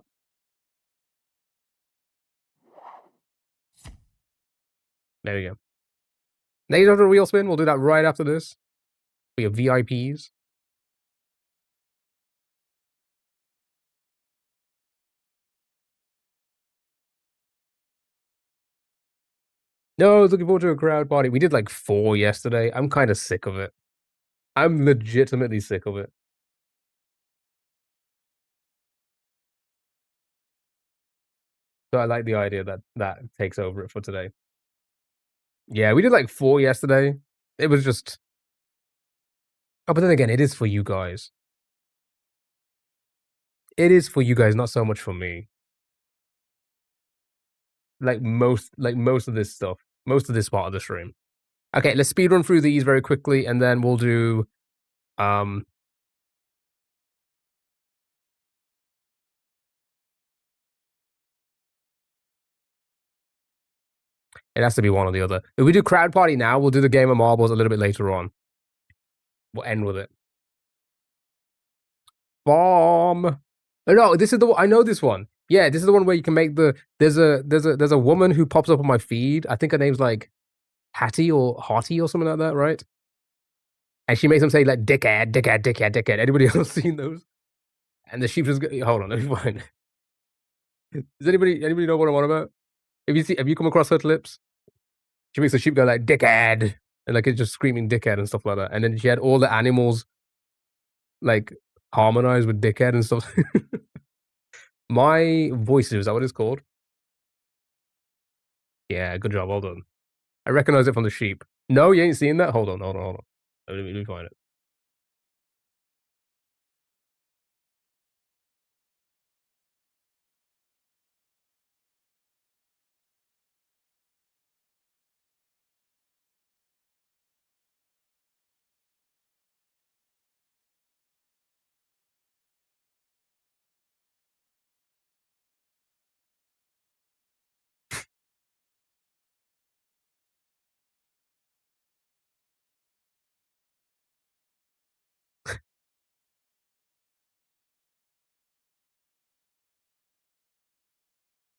there we go. Next after wheel spin, we'll do that right after this. We have VIPs. No, I was looking forward to a crowd party. We did like 4 yesterday. I'm kind of sick of it. I'm legitimately sick of it. So I like the idea that that takes over it for today. Yeah, we did like 4 yesterday. It was just. Oh, but then again, it is for you guys. It is for you guys, not so much for me. Like most of this stuff, most of this part of the stream. Okay, let's speed run through these very quickly, and then we'll do. It has to be one or the other. If we do crowd party now, we'll do the game of marbles a little bit later on. We'll end with it. Bomb. No, this is the one. I know this one. Yeah, this is the one where you can make the. There's a woman who pops up on my feed. I think her name's like Hattie or Hottie or something like that, right? And she makes them say like dickhead, dickhead, dickhead, dickhead. Anybody else seen those? And the sheep just hold on, let me find. Does anybody know what I'm on about? Have you come across her clips? She makes the sheep go like dickhead, and like it's just screaming dickhead and stuff like that. And then she had all the animals like harmonized with dickhead and stuff. My voice is that what it's called? Yeah, good job, well done. I recognize it from the sheep. No, you ain't seen that? Hold on. Let me find it.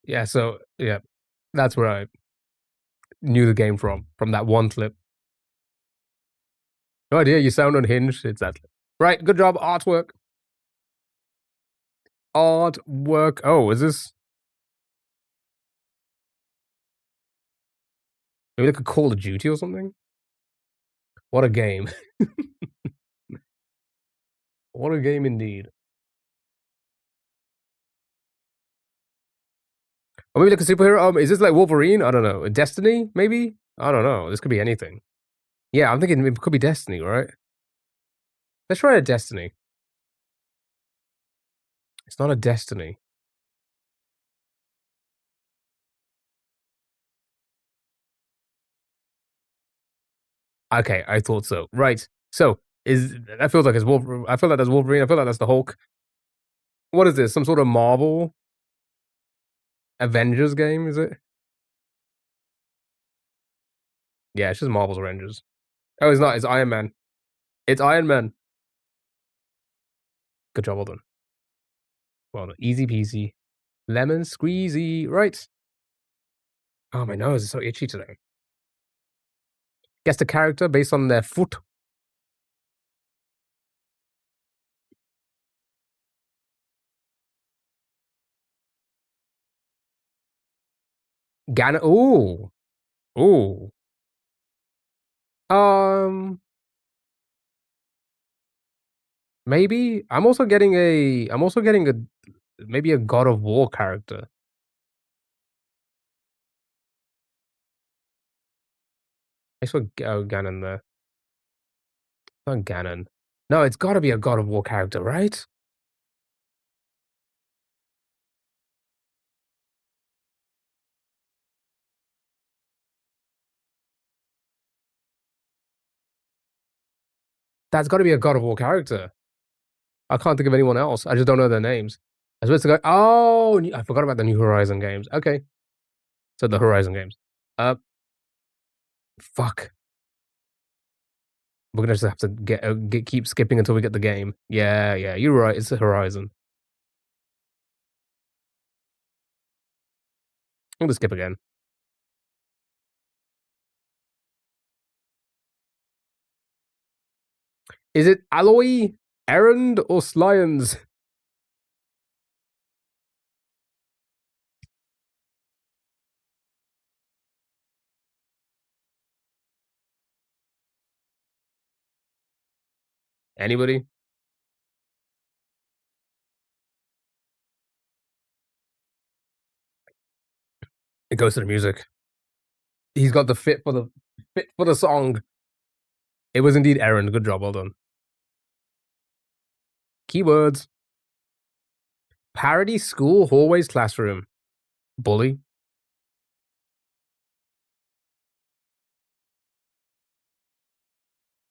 Yeah, so yeah, that's where I knew the game from that one clip. No idea, you sound unhinged. It's that clip. Right, good job, artwork. Artwork. Oh, is this maybe like a Call of Duty or something? What a game. What a game indeed. Or maybe like a superhero. Is this like Wolverine? I don't know. Destiny? Maybe? I don't know. This could be anything. Yeah, I'm thinking it could be Destiny, right? Let's try a Destiny. It's not a Destiny. Okay, I thought so. Right. So is that feels like it's Wolverine. I feel like that's Wolverine. I feel like that's the Hulk. What is this? Some sort of Marvel Avengers game? Is it? Yeah, it's just Marvel's Avengers. Oh, it's not. It's Iron Man. It's Iron Man. Good job, well done. Well done. Easy peasy. Lemon squeezy. Right. Oh, my nose is so itchy today. Guess the character based on their foot. Gan. Ooh. Ooh. Um. Maybe I'm also getting a. I'm also getting a. Maybe a God of War character. I saw Ganon there. Not Ganon. No, it's got to be a God of War character, right? That's got to be a God of War character. I can't think of anyone else. I just don't know their names. I was supposed to go. Oh, I forgot about the New Horizon games. Okay, so the Horizon games. Uh, fuck. We're gonna just have to keep skipping until we get the game. Yeah, yeah, you're right. It's the Horizon. I'm gonna skip again. Is it Aloy, Errand, or Slyans? Anybody? It goes to the music. He's got the fit for the song. It was indeed Errand. Good job, well done. Keywords: parody, school, hallways, classroom, bully.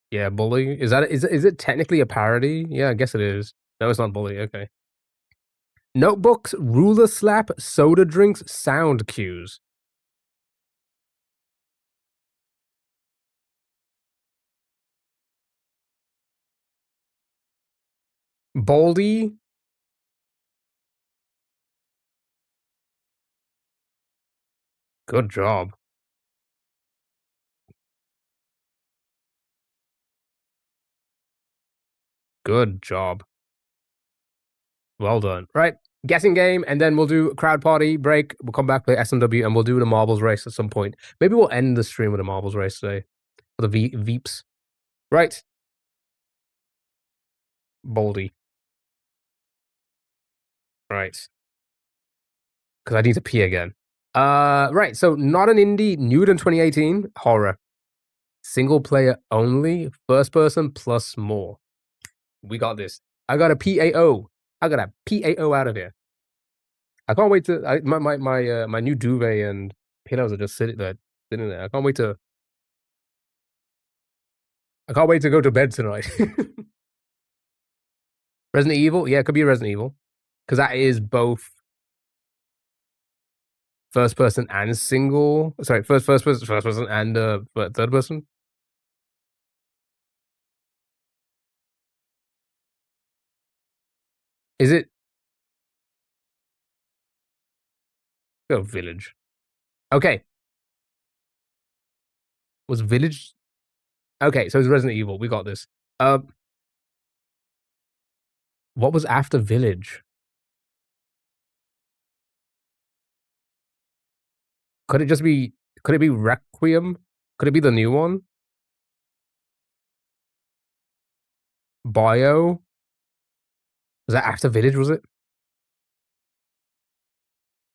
Yeah, bully. Is it technically a parody? Yeah, I guess it is. No, it's not bully. Okay. Notebooks, ruler slap, soda drinks, sound cues. Baldy. Good job. Good job. Well done. Right. Guessing game, and then we'll do crowd party break. We'll come back, play SMW, and we'll do the marbles race at some point. Maybe we'll end the stream with a marbles race today. For the Veeps. Right. Baldy. Right. Because I need to pee again. Right. So not an indie, new in 2018, horror. Single player only, first person plus more. We got this. I got a PAO. I got a PAO out of here. I can't wait to my new duvet and pillows are just sitting there. I can't wait to go to bed tonight. Resident Evil? Yeah, it could be Resident Evil. Because that is both first person and single. Sorry, first person and third person. Is it Go Village. Okay. Was Village... Okay, so it's Resident Evil. We got this. What was after Village? Could it just be... Could it be Requiem? Could it be the new one? Bio? Was that after Village, was it?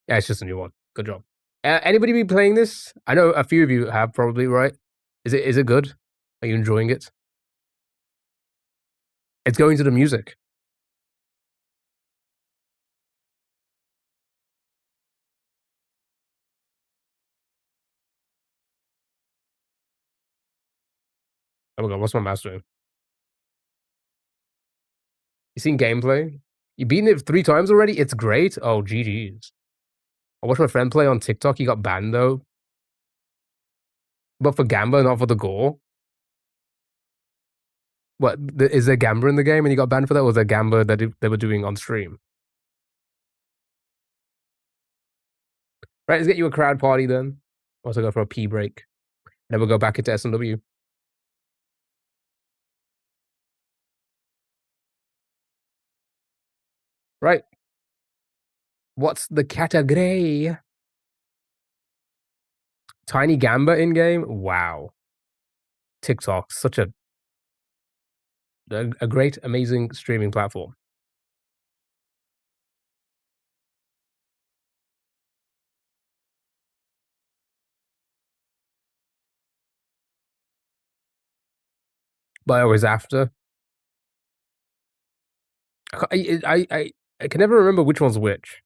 Yeah, it's just a new one. Good job. Anybody be playing this? I know a few of you have probably, right? Is it good? Are you enjoying it? It's going to the music. Oh my god, what's my mouse doing? You seen gameplay? You beaten it 3 times already? It's great? Oh, GG's. I watched my friend play on TikTok. He got banned though. But for Gamba, not for the gore. What, is there Gamba in the game and he got banned for that? Or was there Gamba that they were doing on stream? Right, let's get you a crowd party then. Also go for a pee break. Then we'll go back into SMW. Right. What's the category? Tiny Gamba in game? Wow. TikTok, such a great, amazing streaming platform. But I was after. I can never remember which one's which.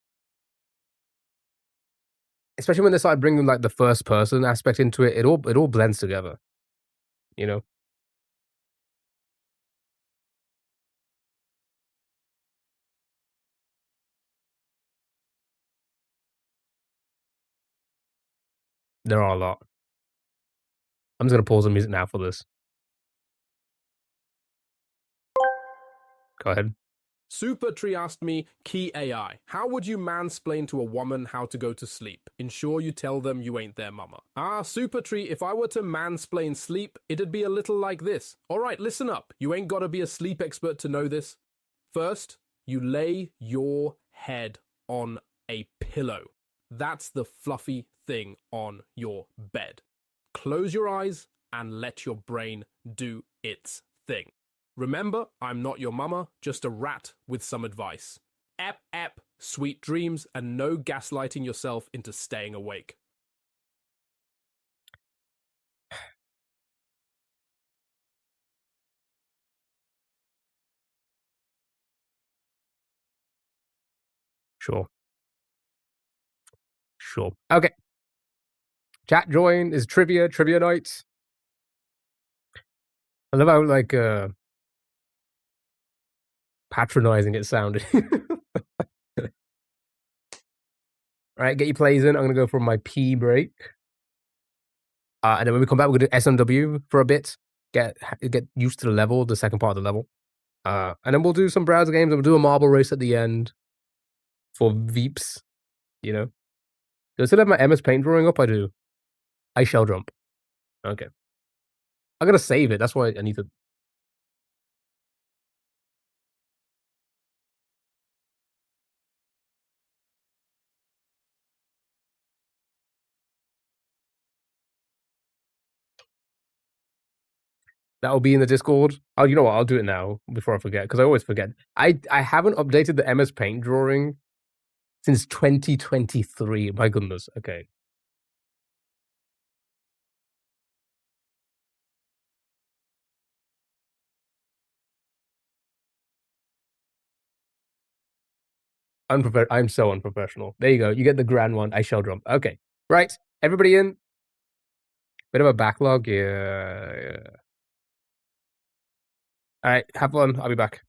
Especially when they started bringing like the first person aspect into it, it all blends together. You know? There are a lot. I'm just gonna pause the music now for this. Go ahead. Super Tree asked me, Key AI, how would you mansplain to a woman how to go to sleep? Ensure you tell them you ain't their mama. Super Tree, if I were to mansplain sleep, it'd be a little like this. Alright, listen up. You ain't gotta be a sleep expert to know this. First, you lay your head on a pillow. That's the fluffy thing on your bed. Close your eyes and let your brain do its thing. Remember, I'm not your mama, just a rat with some advice. Ep, sweet dreams, and no gaslighting yourself into staying awake. Sure. Okay. Chat join is trivia night. I love how like patronizing it sounded. Alright, get your plays in. I'm gonna go for my pee break. And then when we come back, we're gonna do SMW for a bit. Get used to the level, the second part of the level. And then we'll do some browser games and we'll do a marble race at the end for Veeps, you know. Do I still have my MS Paint drawing up? I do. I shall jump. Okay. I gotta save it. That's why I need to. That'll be in the Discord. Oh, you know what? I'll do it now before I forget, because I always forget. I haven't updated the MS Paint drawing since 2023. My goodness. Okay. I'm so unprofessional. There you go. You get the grand one. I shall jump. Okay. Right. Everybody in. Bit of a backlog. Yeah. All right. Have fun. I'll be back.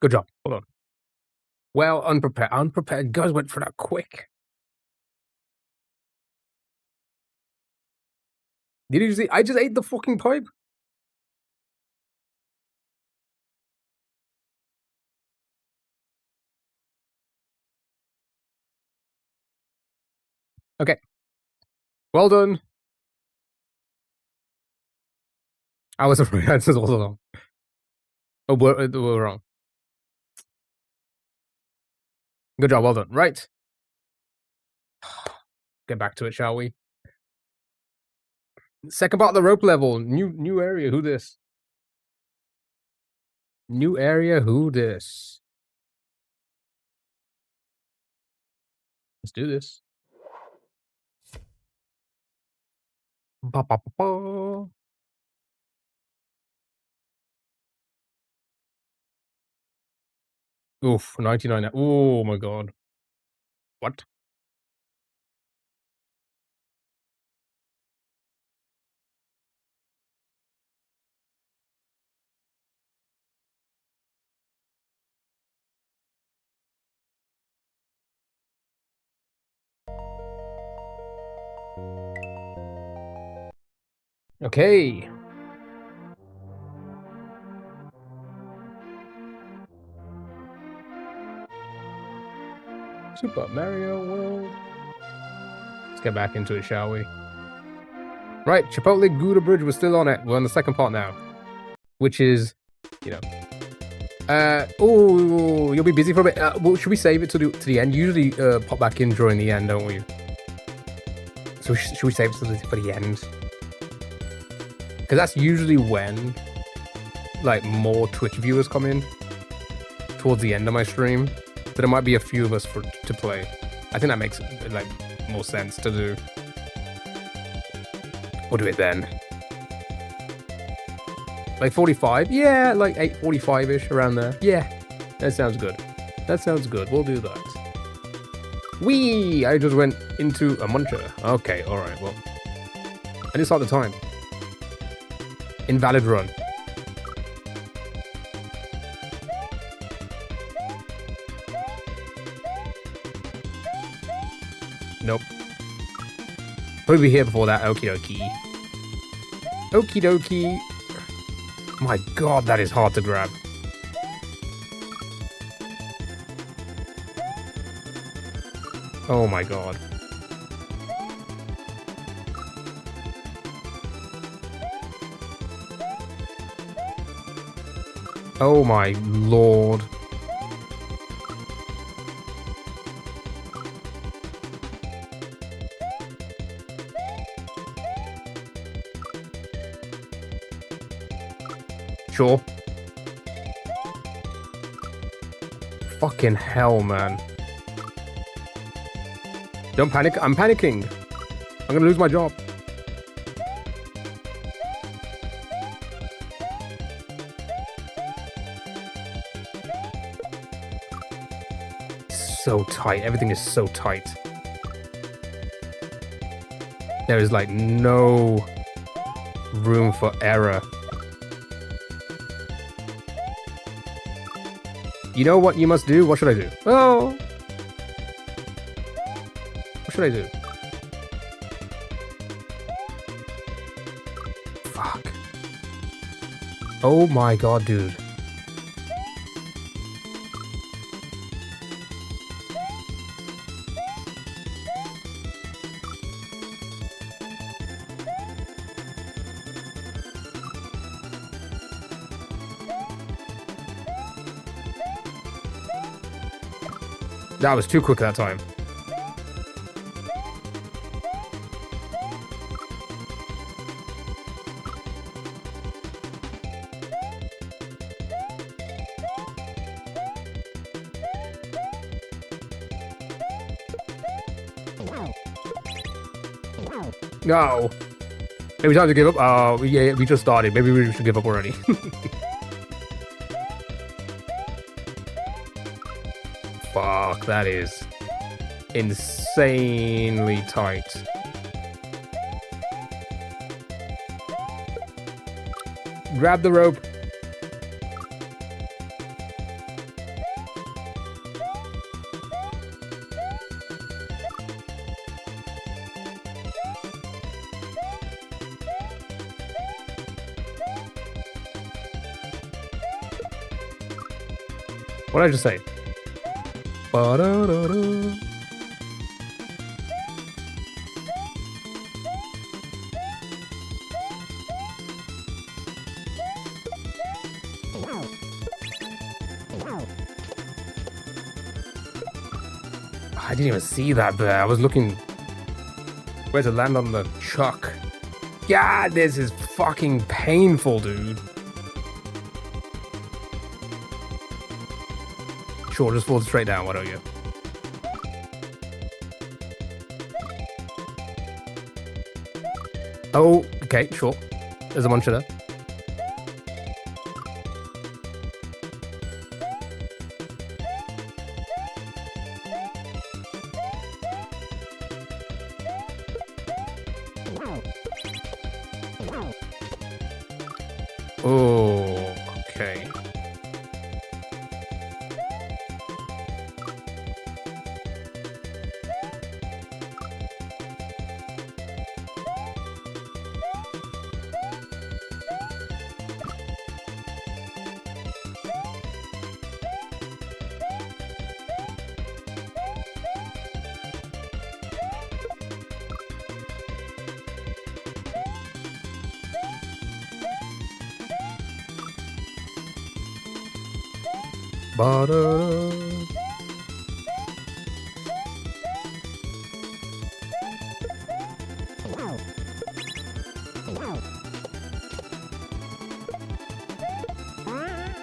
Good job. Hold on. Well, unprepared. Unprepared. Guys went for that quick. Did you see? I just ate the fucking pipe. Okay. Well done. I was afraid answers all along. Oh, we're wrong. Good job. Well done. Right. Get back to it, shall we? Second part of the rope level. New area. Who this? New area. Who this? Let's do this. Ba, ba, ba, ba. Oof, 99. Oh my god. What? Okay. Super Mario World. Let's get back into it, shall we? Right, Chipotle Gouda Bridge, we're still on it. We're on the second part now. Which is, you know. Oh, you'll be busy for a bit. Well, should we save it to the end? Usually pop back in during the end, don't we? So should we save it for the end? Because that's usually when, like, more Twitch viewers come in. Towards the end of my stream. So there might be a few of us to play. I think that makes, like, more sense to do. We'll do it then. Like 45? Yeah, like 8:45-ish, around there. Yeah, that sounds good. That sounds good. We'll do that. Whee! I just went into a muncher. Okay, alright, well. I didn't start the time. Invalid run. Nope. Probably be here before that. Okie dokie. Okie dokie. My god, that is hard to grab. Oh my god. Oh my lord. Sure. Fucking hell, man. Don't panic. I'm panicking. I'm gonna lose my job. So tight. Everything is so tight. There is like no room for error. You know what you must do? What should I do? Oh! What should I do? Fuck. Oh my god, dude. That was too quick that time. No. Maybe time to give up. Oh, yeah, we just started. Maybe we should give up already. Fuck, that is insanely tight. Grab the rope. What did I just say? Ba-da-da-da. I didn't even see that there. I was looking where to land on the chuck. God, this is fucking painful, dude. Sure, just fall straight down, why don't you? Oh, okay, sure. There's a muncher there. Oh, okay. Ba-da-da.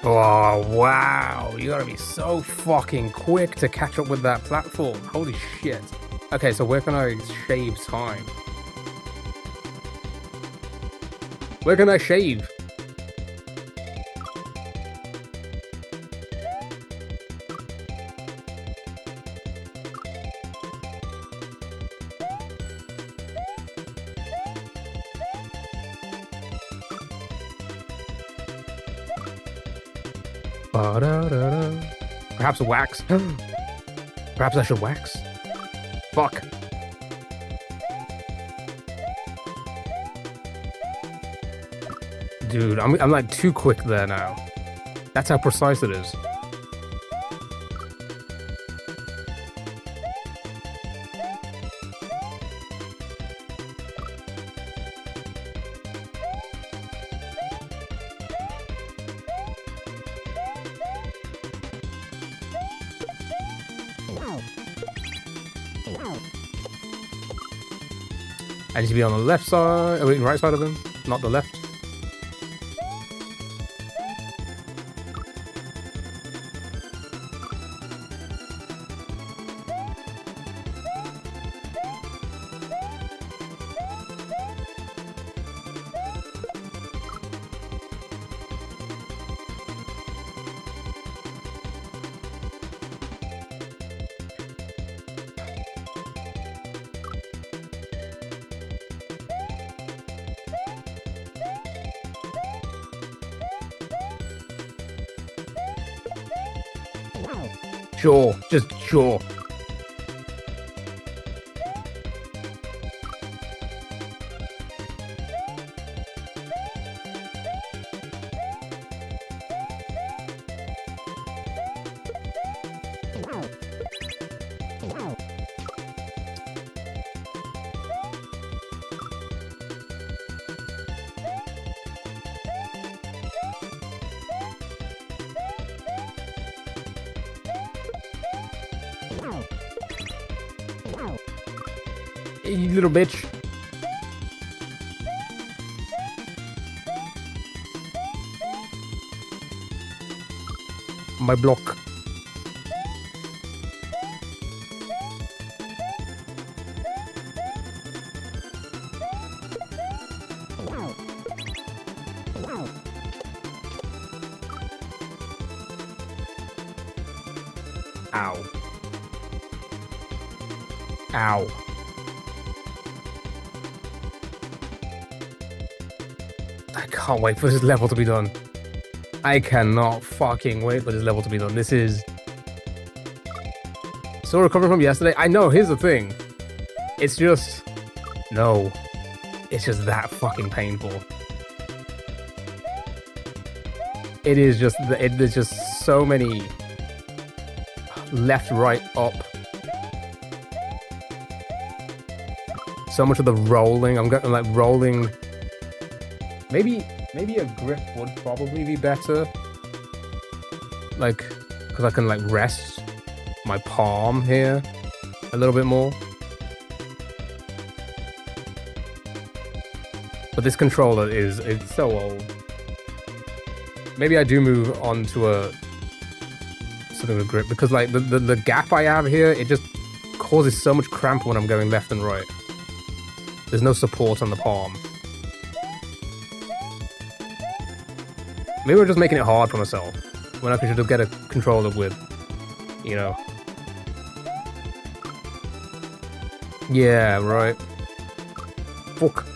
Oh, wow. You gotta be so fucking quick to catch up with that platform. Holy shit. Okay, so where can I shave time? Where can I shave? Ba-da-da-da. Perhaps a wax. Perhaps I should wax. Fuck. Dude, I'm like too quick there now. That's how precise it is. I need to be on the left side, oh wait, right side of him, not the left. Sure, just sure. You little bitch. My block. Ow. Ow. I can't wait for this level to be done. I cannot fucking wait for this level to be done. This is... Still recovering from yesterday? I know, here's the thing. It's just... No. It's just that fucking painful. It is just... There's just so many left, right, up. So much of the rolling. I'm getting like rolling. Maybe a grip would probably be better. Like, because I can like rest my palm here a little bit more. But this controller it's so old. Maybe I do move on to a sort of a grip because like the gap I have here, it just causes so much cramp when I'm going left and right. There's no support on the palm. Maybe we're just making it hard for myself when I could just get a controller with, you know. Yeah, right. Fuck.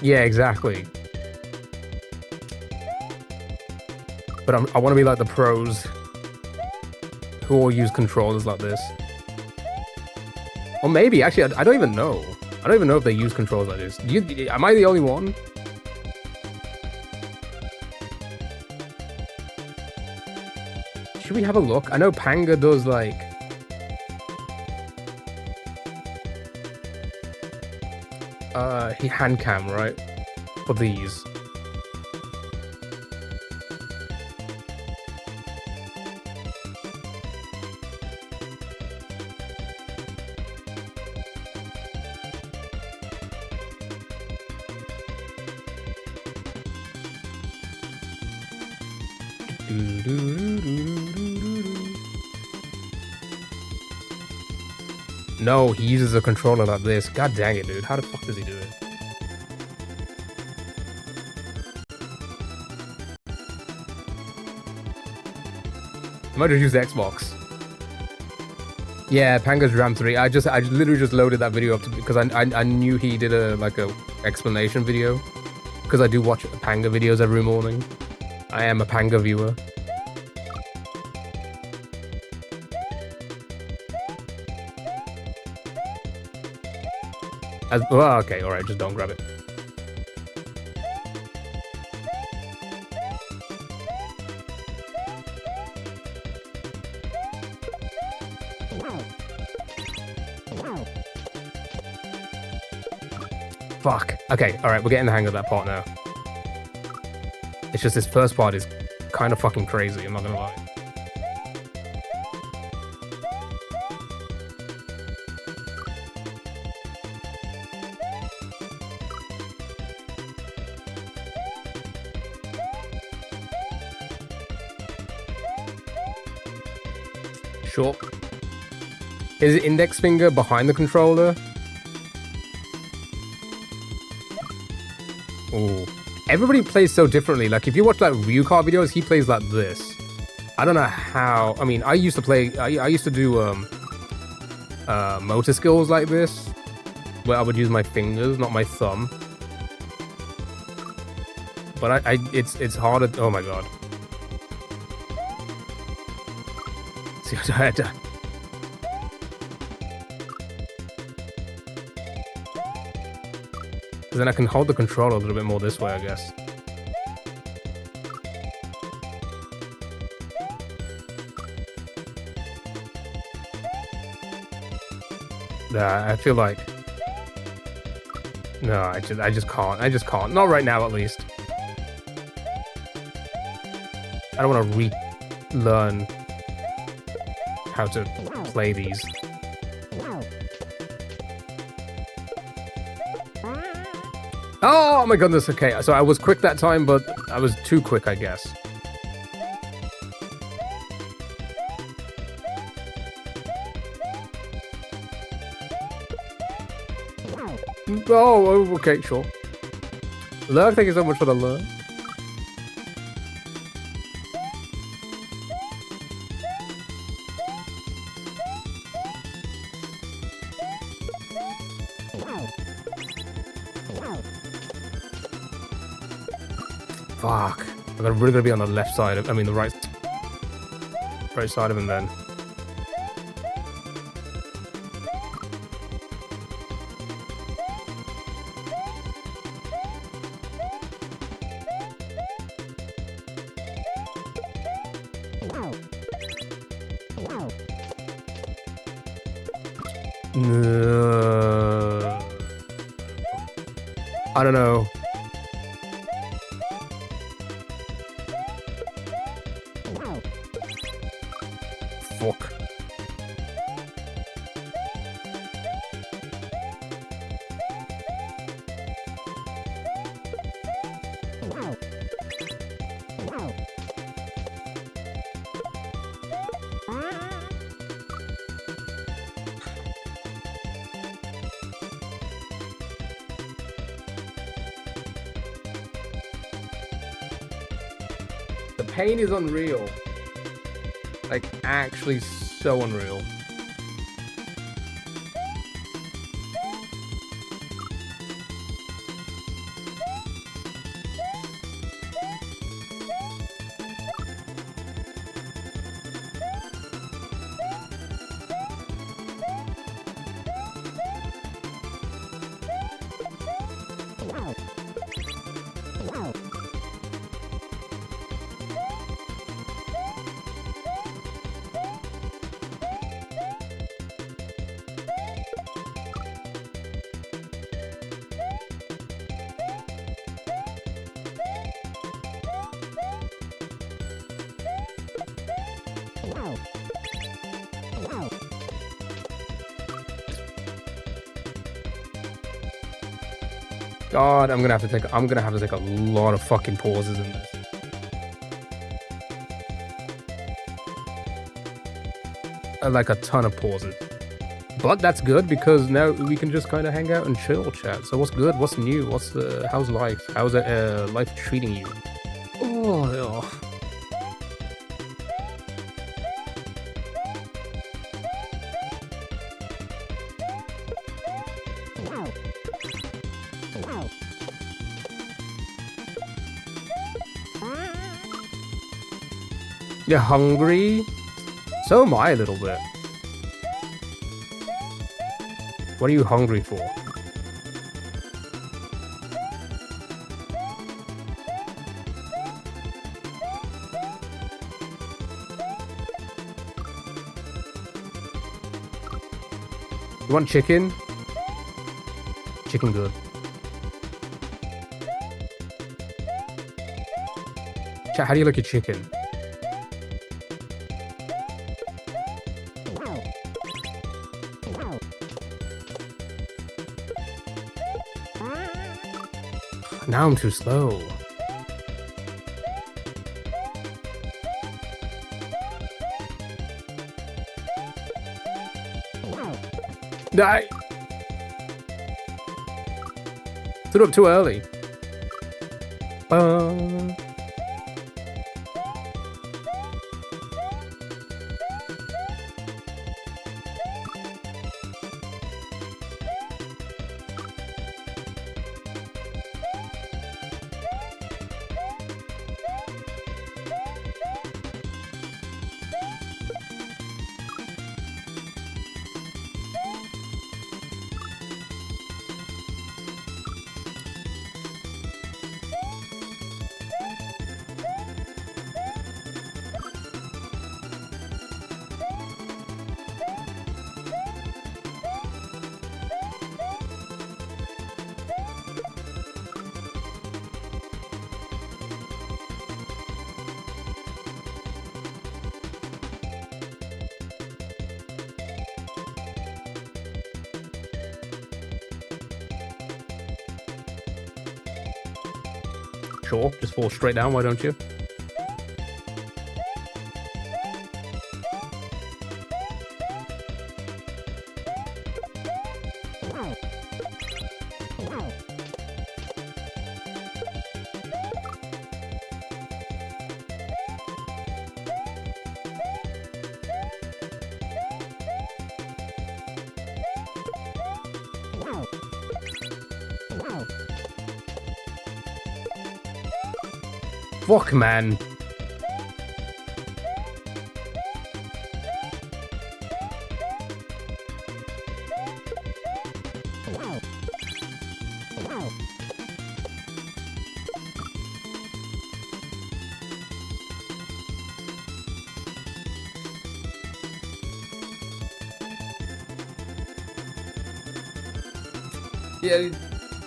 Yeah, exactly. But I want to be like the pros who all use controllers like this. Or maybe, actually, I don't even know. I don't even know if they use controls like this. Am I the only one? Should we have a look? I know Panga does like... he hand cam, right? For these. No, he uses a controller like this. God dang it, dude. How the fuck does he do it? I might just use the Xbox. Yeah, Panga's Dram 3. I literally just loaded that video up because I knew he did a explanation video. Because I do watch Panga videos every morning. I am a Panga viewer. Well, okay, alright, just don't grab it. Fuck. Okay, alright, we're getting the hang of that part now. It's just this first part is kind of fucking crazy, I'm not gonna lie. Sure. Is the index finger behind the controller? Ooh. Everybody plays so differently. Like, if you watch like Ryu Car videos, he plays like this. I don't know how. I mean, I used to play. I used to do motor skills like this, where I would use my fingers, not my thumb. But it's harder. Oh my god. See, I had to. Then I can hold the controller a little bit more this way, I guess. Nah, I feel like... No, I just can't. I just can't. Not right now, at least. I don't want to relearn how to play these. Oh my goodness, okay. So I was quick that time, but I was too quick, I guess. Oh, okay, sure. Lurk, thank you so much for the lurk. Fuck. I'm really gonna be on the left side of, I mean the right side of him then. I don't know. Fuck. The pain is unreal. Like, actually so unreal. God, I'm gonna have to take a lot of fucking pauses in this. Like a ton of pauses. But that's good because now we can just kind of hang out and chill, chat. So what's good? What's new? How's life? How's life treating you? Oh. You're hungry? So am I a little bit. What are you hungry for? You want chicken? Chicken good. Chat, how do you like your chicken? Now I'm too slow. Die. Stood up too early. Sure, just fall straight down, why don't you? Fuck, man. Yeah,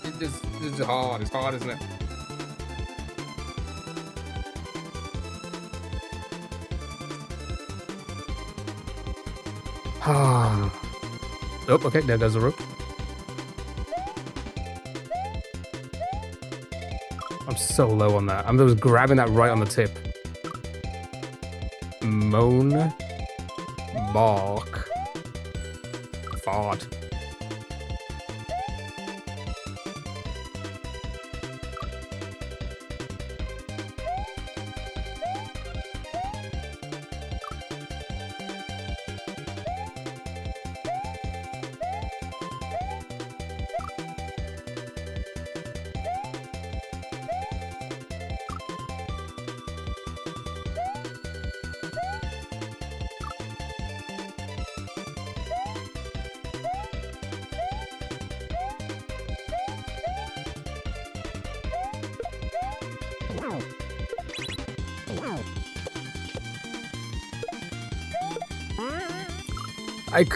it's just hard. It's hard, isn't it? Oh, okay, there goes the rope. I'm so low on that. I'm just grabbing that right on the tip. Moan. Bark. Fart.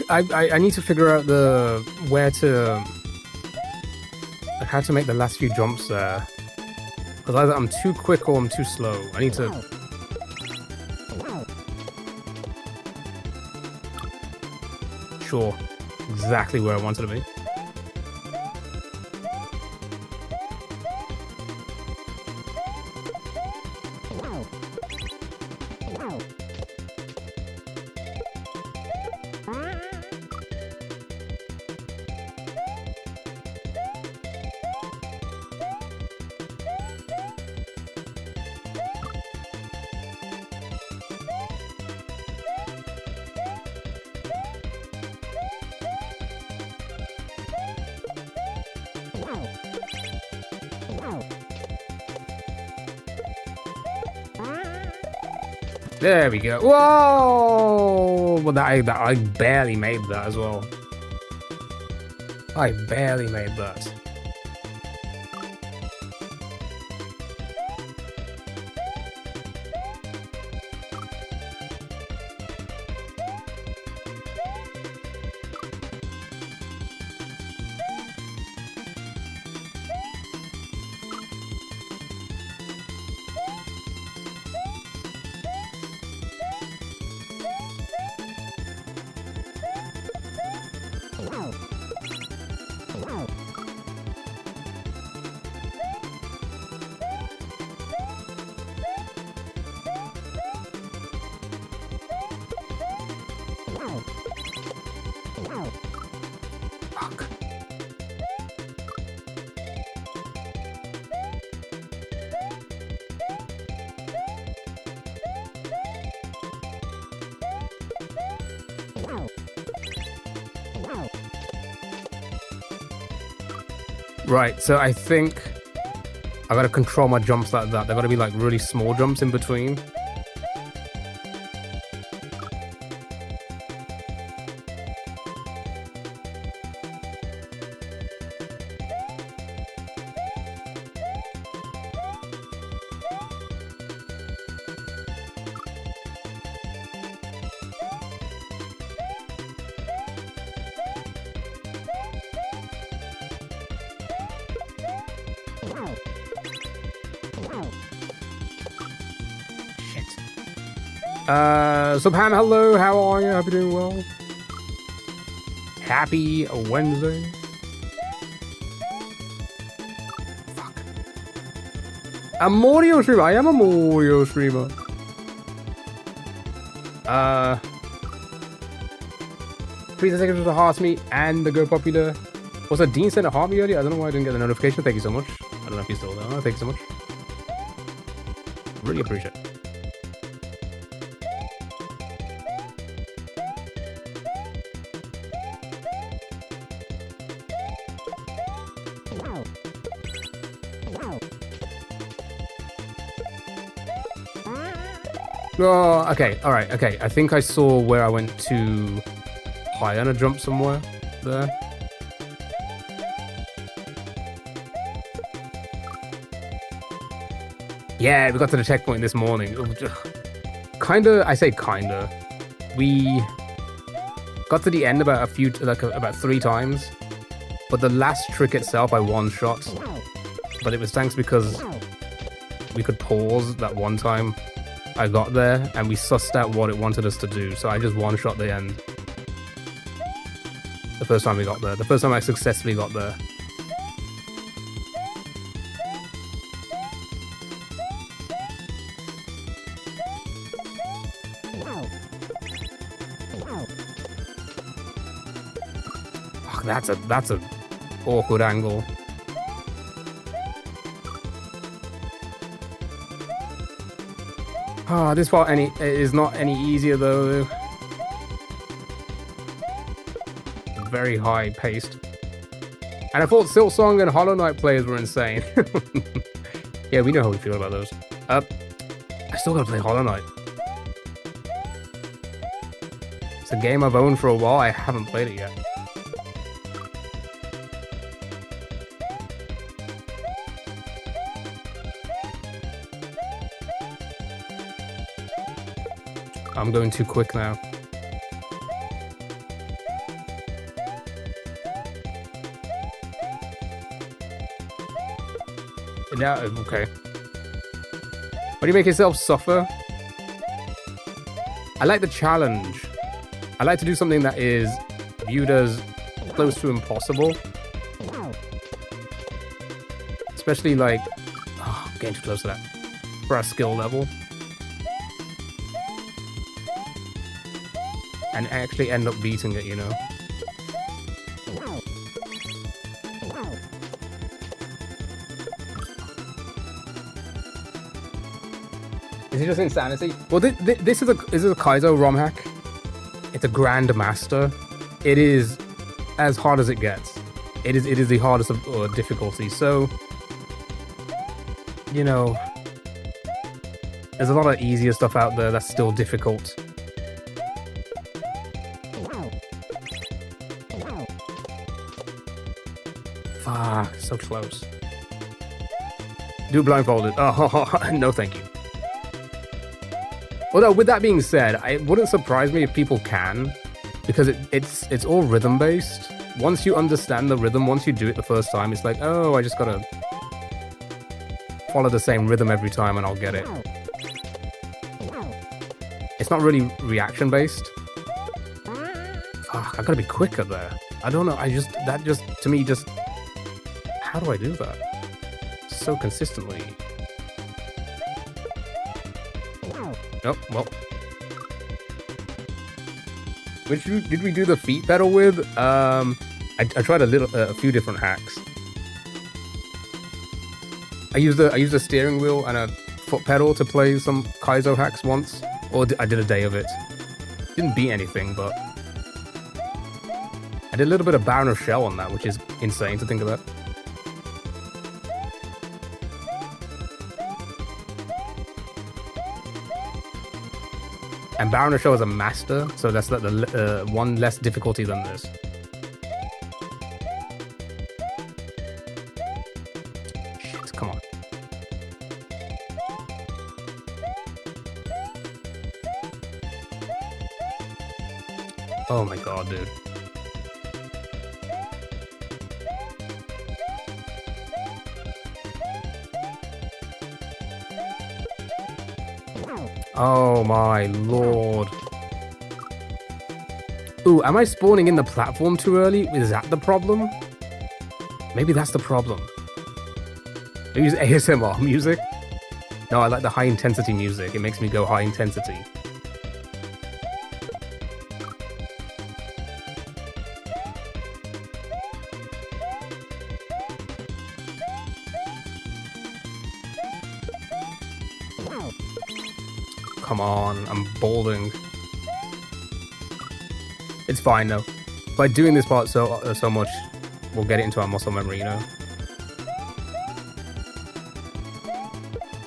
I need to figure out how to make the last few jumps there, because either I'm too quick or I'm too slow. I need to. Sure, exactly where I wanted to be. There we go. Whoa! Well, I barely made that as well. I barely made that. Fuck. Right, so I think I gotta control my jumps like that. They're gotta be like really small jumps in between. So Pam, hello, how are you? Hope you're doing well. Happy Wednesday. Fuck. A Morio streamer. I am a Morio streamer. 3 seconds with the heart me and the Go Popular. Was that Dean sent a heart me earlier? I don't know why I didn't get the notification. Thank you so much. I don't know if he's still there. Thank you so much. Really appreciate it. Oh, okay, alright, okay. I think I saw where I went too high on a jump somewhere there. Yeah, we got to the checkpoint this morning. Kinda, I say kinda. We got to the end about about 3 times. But the last trick itself, I one-shot. But it was thanks because we could pause that one time I got there, and we sussed out what it wanted us to do. So I just one-shot the end. The first time we got there. The first time I successfully got there. Oh, that's a awkward angle. Ah, this part is not any easier though. Very high paced. And I thought Silksong and Hollow Knight players were insane. Yeah, we know how we feel about those. I still gotta play Hollow Knight. It's a game I've owned for a while. I haven't played it yet. I'm going too quick now. Yeah, okay. When you make yourself suffer, I like the challenge. I like to do something that is viewed as close to impossible. Especially like, oh, getting too close to that for our skill level. And actually end up beating it, you know? Is it just insanity? Well, this is a Kaizo ROM hack. It's a Grandmaster. It is as hard as it gets. It is the hardest of difficulty. So, you know, there's a lot of easier stuff out there that's still difficult. Fuck, so close. Do blindfolded. Oh, no thank you. Although, with that being said, it wouldn't surprise me if people can, because it's all rhythm-based. Once you understand the rhythm, once you do it the first time, it's like, oh, I just gotta follow the same rhythm every time and I'll get it. It's not really reaction-based. Fuck, I gotta be quicker there. I don't know, to me, how do I do that? So consistently. Oh, well. Which did we do the feet pedal with? I tried a few different hacks. I used a steering wheel and a foot pedal to play some Kaizo hacks once, or I did a day of it. Didn't beat anything, but I did a little bit of Baron of Shell on that, which is insane to think about. And Baron of Shell is a master, so that's like the one less difficulty than this. Shit, come on. Oh my god, dude. Oh my lord. Ooh, am I spawning in the platform too early? Is that the problem? Maybe that's the problem. I use ASMR music. No, I like the high intensity music. It makes me go high intensity. Come on, I'm balding. It's fine though. By doing this part so much, we'll get it into our muscle memory, you know.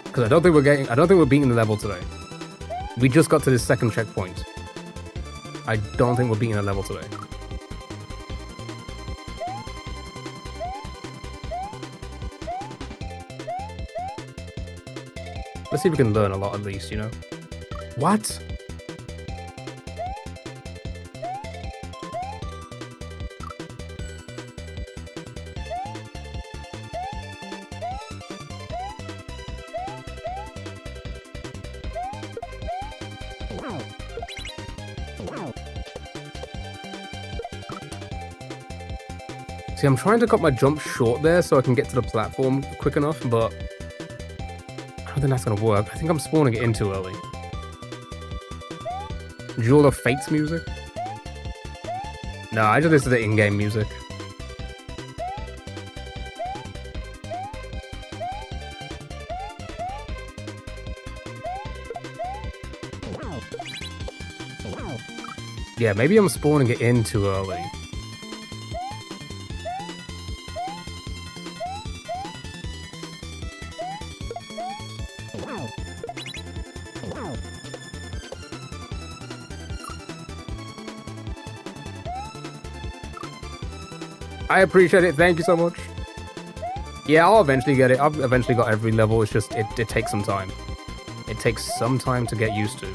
Because I don't think we're beating the level today. We just got to this second checkpoint. I don't think we're beating the level today. Let's see if we can learn a lot at least, you know. What? See, I'm trying to cut my jump short there so I can get to the platform quick enough, but I don't think that's gonna work. I think I'm spawning it in too early. Jewel of Fate's music? No, I just listen to in-game music. Yeah, maybe I'm spawning it in too early. I appreciate it. Thank you so much. Yeah, I'll eventually get it. I've eventually got every level. It's just, it takes some time. It takes some time to get used to.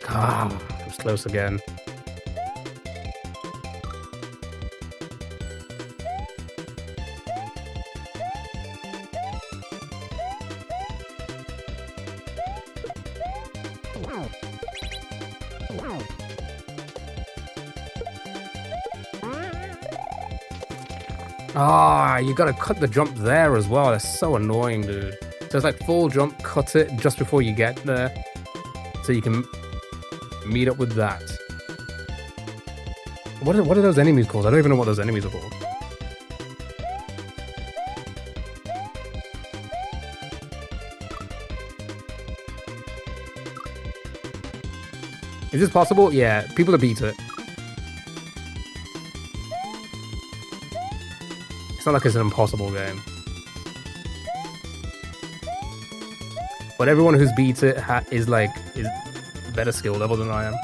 Ah, I was close again. Ah, you gotta cut the jump there as well. That's so annoying, dude. So it's like full jump, cut it just before you get there, so you can meet up with that. What are those enemies called? I don't even know what those enemies are called. Is this possible? Yeah, people have beat it. It's not like it's an impossible game. But everyone who's beat it is better skill level than I am.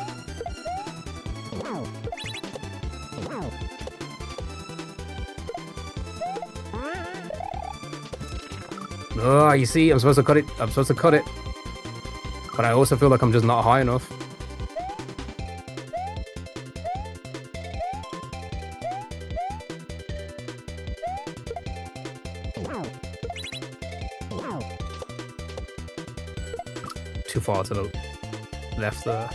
Oh, you see, I'm supposed to cut it. I'm supposed to cut it. But I also feel like I'm just not high enough. Too far to the left there.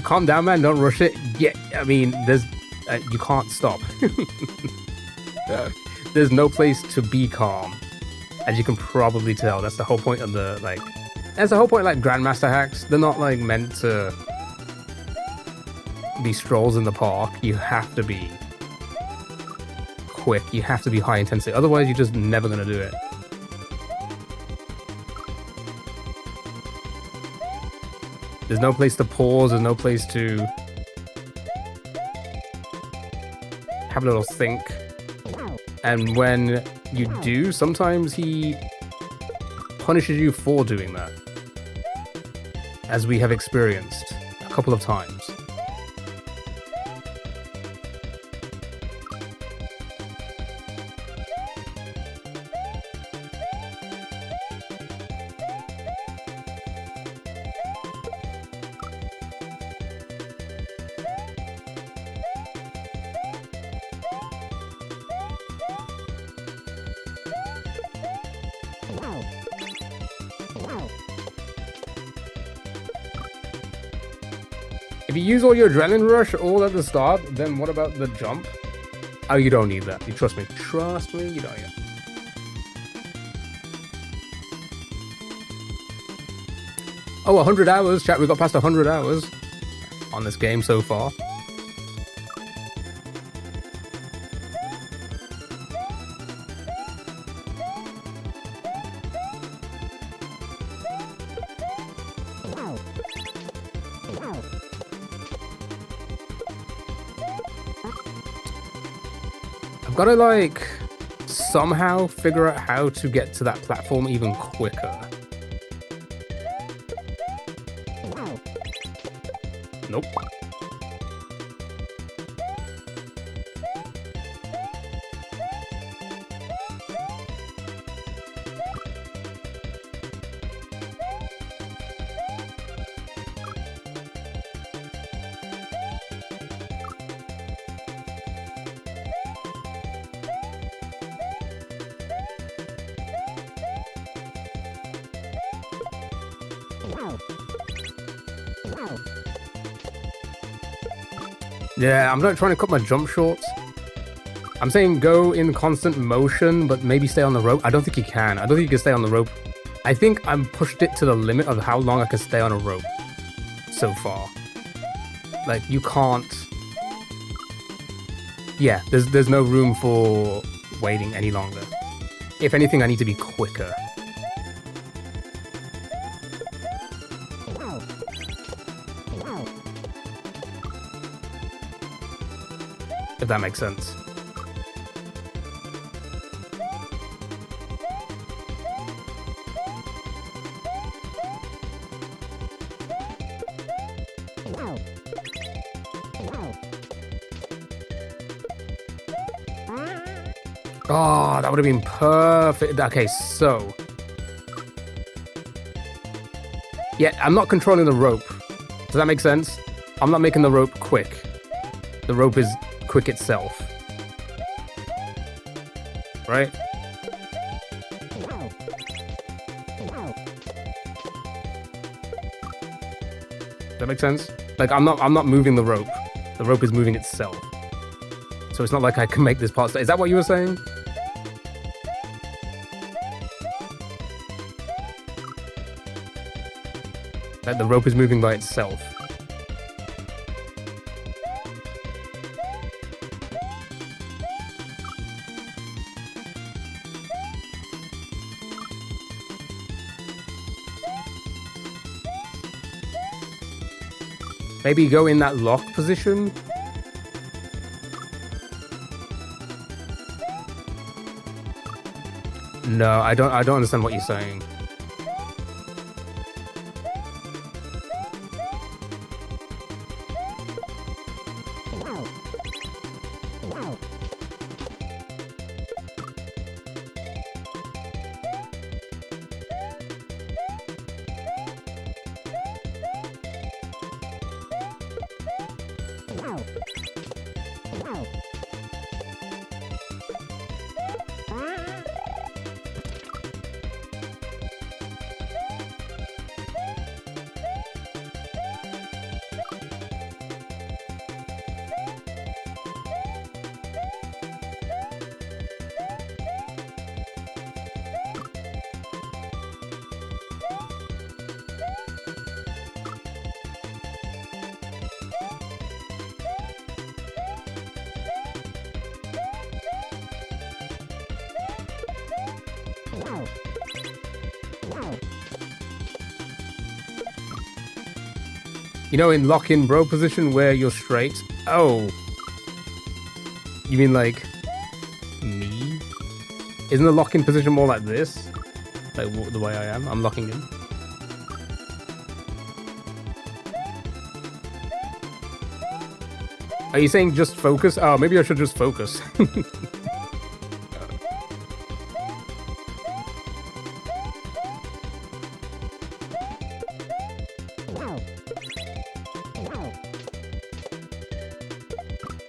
Calm down, man. Don't rush it. Yeah, I mean, there's you can't stop. There's no place to be calm, as you can probably tell. That's the whole point of the That's the whole point. Like Grandmaster hacks, they're not like meant to be strolls in the park. You have to be quick. You have to be high intensity. Otherwise, you're just never gonna do it. There's no place to pause, there's no place to have a little think. And when you do, sometimes he punishes you for doing that. As we have experienced a couple of times. If you use all your adrenaline rush all at the start, then what about the jump? Oh, you don't need that. You trust me. Trust me, you don't need it. Oh, 100 hours. Chat, we got past 100 hours on this game so far. I've got to like somehow figure out how to get to that platform even quicker. Nope. Yeah, I'm not trying to cut my jump shorts. I'm saying go in constant motion, but maybe stay on the rope. I don't think you can. I don't think you can stay on the rope. I think I'm pushed it to the limit of how long I can stay on a rope so far. Like, you can't... Yeah, there's no room for waiting any longer. If anything, I need to be quicker. If that makes sense. Oh, that would have been perfect. Okay, so... Yeah, I'm not controlling the rope. Does that make sense? I'm not making the rope quick. The rope is quick itself. Right? Does that make sense? Like, I'm not moving the rope. The rope is moving itself. So it's not like I can make this part stay. Is that what you were saying? Like the rope is moving by itself. Maybe go in that lock position. No, I don't understand what you're saying. You know, in lock-in bro position where you're straight? Oh. You mean like me? Isn't the lock-in position more like this? Like the way I am? I'm locking in. Are you saying just focus? Oh, maybe I should just focus.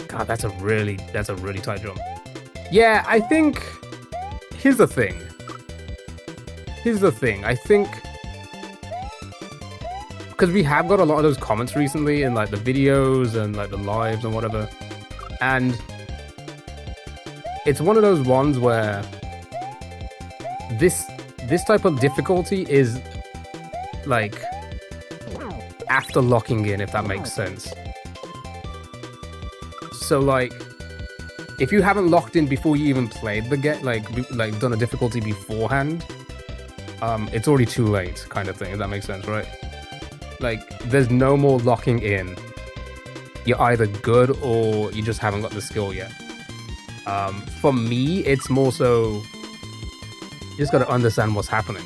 God, that's a really tight jump. Yeah, I think... Here's the thing. I think... Because we have got a lot of those comments recently in like the videos and like the lives and whatever. And it's one of those ones where this type of difficulty is like after locking in, if that makes sense. So like, if you haven't locked in before you even played the like done a difficulty beforehand, it's already too late, kind of thing. If that makes sense, right? Like, there's no more locking in. You're either good or you just haven't got the skill yet. For me, it's more so you just gotta understand what's happening,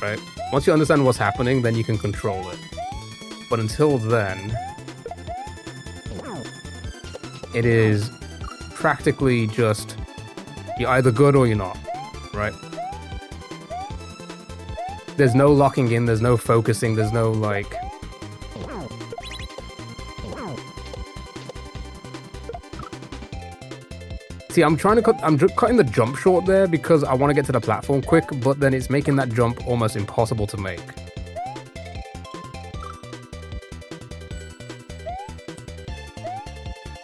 right? Once you understand what's happening, then you can control it. But until then, it is practically just you're either good or you're not, right? There's no locking in, there's no focusing, there's no like... See, I'm cutting the jump short there because I want to get to the platform quick, but then it's making that jump almost impossible to make.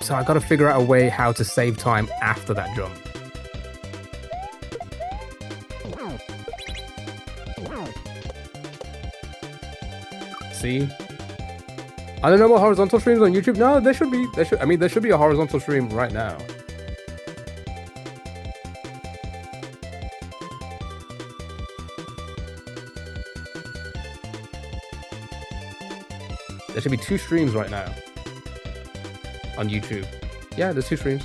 So I gotta figure out a way how to save time after that jump. See? Are there no more horizontal streams on YouTube? No, there should be. There should be a horizontal stream right now. There should be 2 streams right now on YouTube. Yeah, there's 2 streams.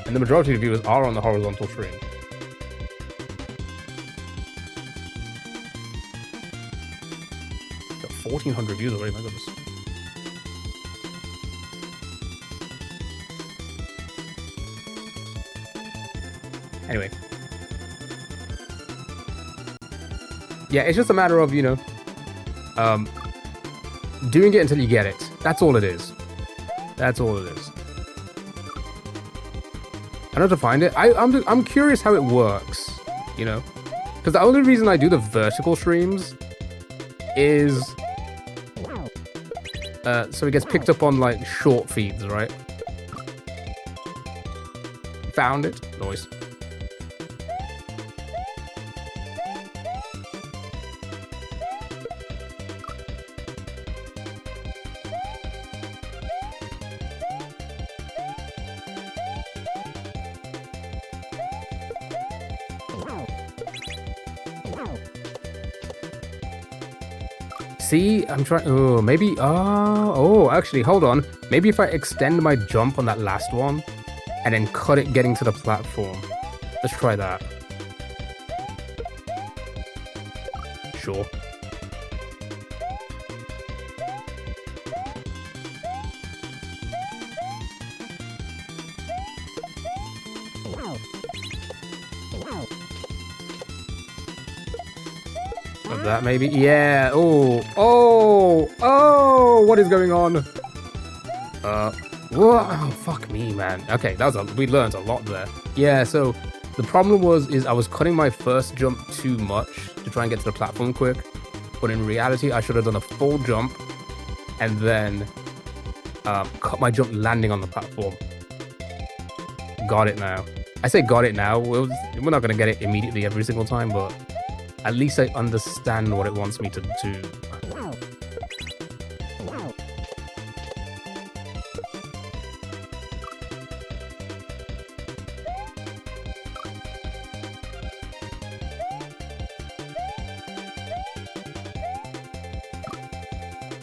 And the majority of viewers are on the horizontal stream. Got 1,400 views already, my goodness. Anyway. Yeah, it's just a matter of, you know, doing it until you get it. That's all it is. That's all it is. I know how to find it. I'm curious how it works, you know? Because the only reason I do the vertical streams is so it gets picked up on like short feeds, right? Found it. Noise. See, I'm trying. Oh, maybe. Oh, actually, hold on. Maybe if I extend my jump on that last one and then cut it getting to the platform. Let's try that. Sure. Of that, maybe? Yeah. Oh, what is going on? Whoa, oh, fuck me, man. Okay, we learned a lot there. Yeah, so the problem is I was cutting my first jump too much to try and get to the platform quick. But in reality, I should have done a full jump and then cut my jump landing on the platform. Got it now. I say got it now. We're not going to get it immediately every single time, but at least I understand what it wants me to do.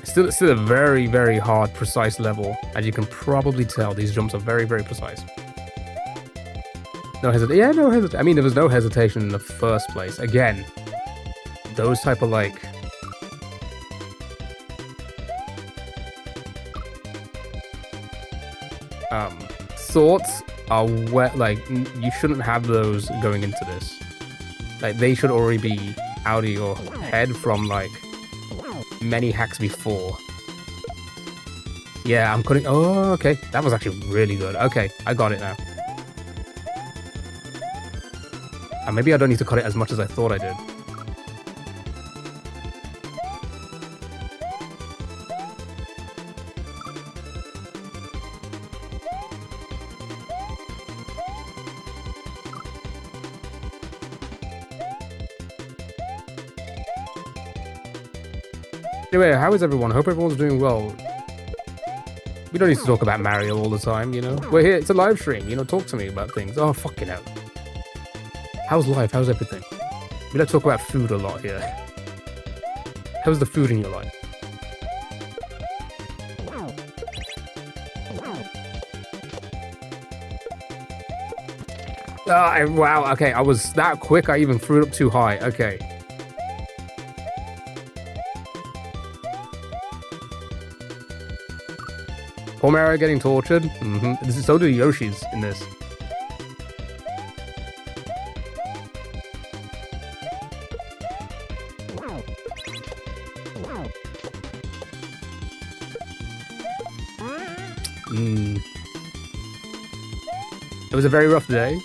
Still a very, very hard, precise level. As you can probably tell, these jumps are very, very precise. No hesitation. Yeah, no hesitation. I mean, there was no hesitation in the first place. Again, those type of like thoughts are wet. Like you shouldn't have those going into this. Like they should already be out of your head from like many hacks before. Yeah, I'm cutting. Oh, okay. That was actually really good. Okay, I got it now. And maybe I don't need to cut it as much as I thought I did. Anyway, how is everyone? Hope everyone's doing well. We don't need to talk about Mario all the time, you know? We're here, it's a live stream, you know, talk to me about things. Oh, fucking hell. How's life? How's everything? We don't talk about food a lot here. How's the food in your life? Wow, okay, I was that quick, I even threw it up too high. Okay. Poor Mario getting tortured. So do Yoshi's in this. It was a very rough day.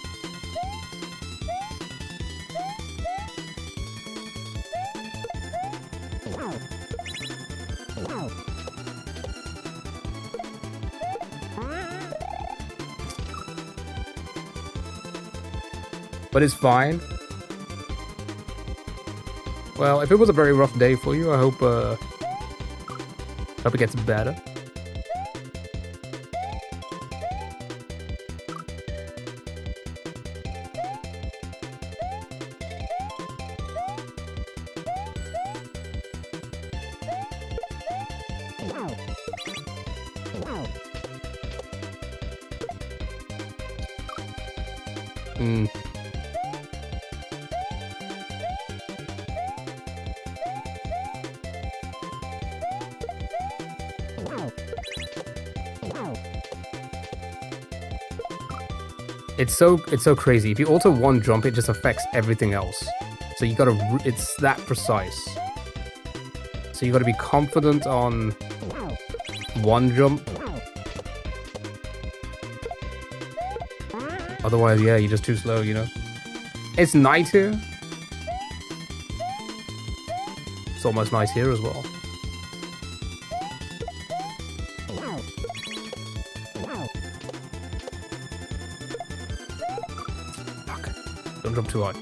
But it's fine. Well, if it was a very rough day for you, I hope it gets better. It's so crazy. If you alter one jump, it just affects everything else. So you gotta, it's that precise. So you gotta be confident on one jump. Otherwise, yeah, you're just too slow, you know? It's night here. It's almost night here as well. Don't jump too hard.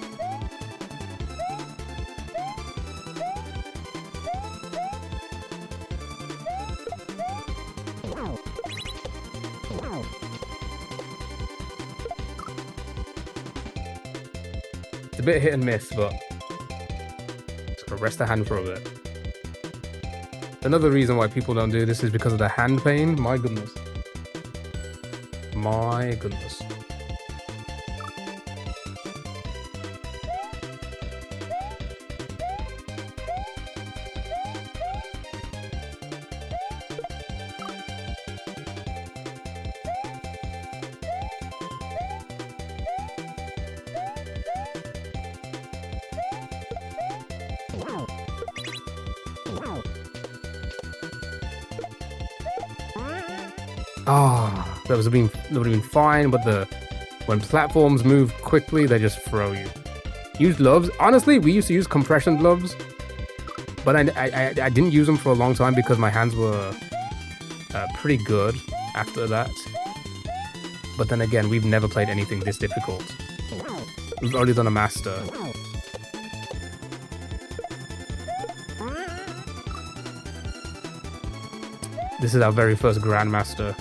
It's a bit hit and miss, but just gotta rest the hand for a bit. Another reason why people don't do this is because of the hand pain. My goodness. My goodness. That would have been fine, but when platforms move quickly, they just throw you. Use gloves. Honestly, we used to use compression gloves, but I didn't use them for a long time because my hands were pretty good after that. But then again, we've never played anything this difficult. We've only done a master. This is our very first Grandmaster.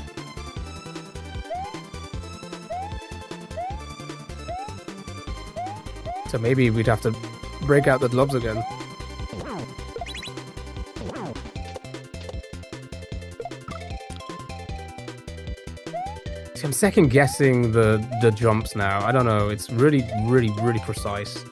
So maybe we'd have to break out the gloves again. See, I'm second guessing the jumps now. I don't know. It's really precise.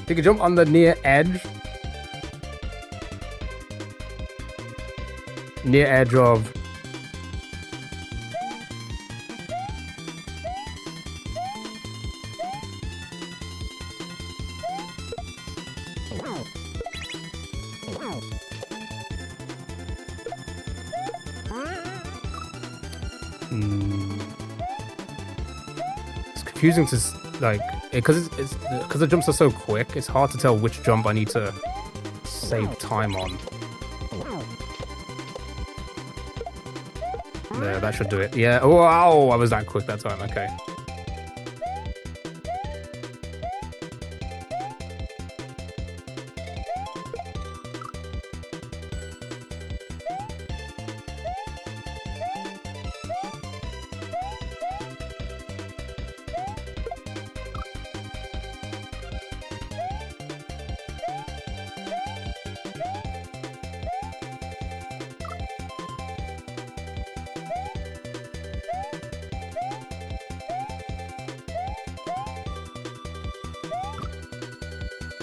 You can jump on the near edge. Near edge of... It's confusing to like, because the jumps are so quick. It's hard to tell which jump I need to save time on. Yeah, that should do it. Yeah. Oh, wow, I was that quick that time. Okay.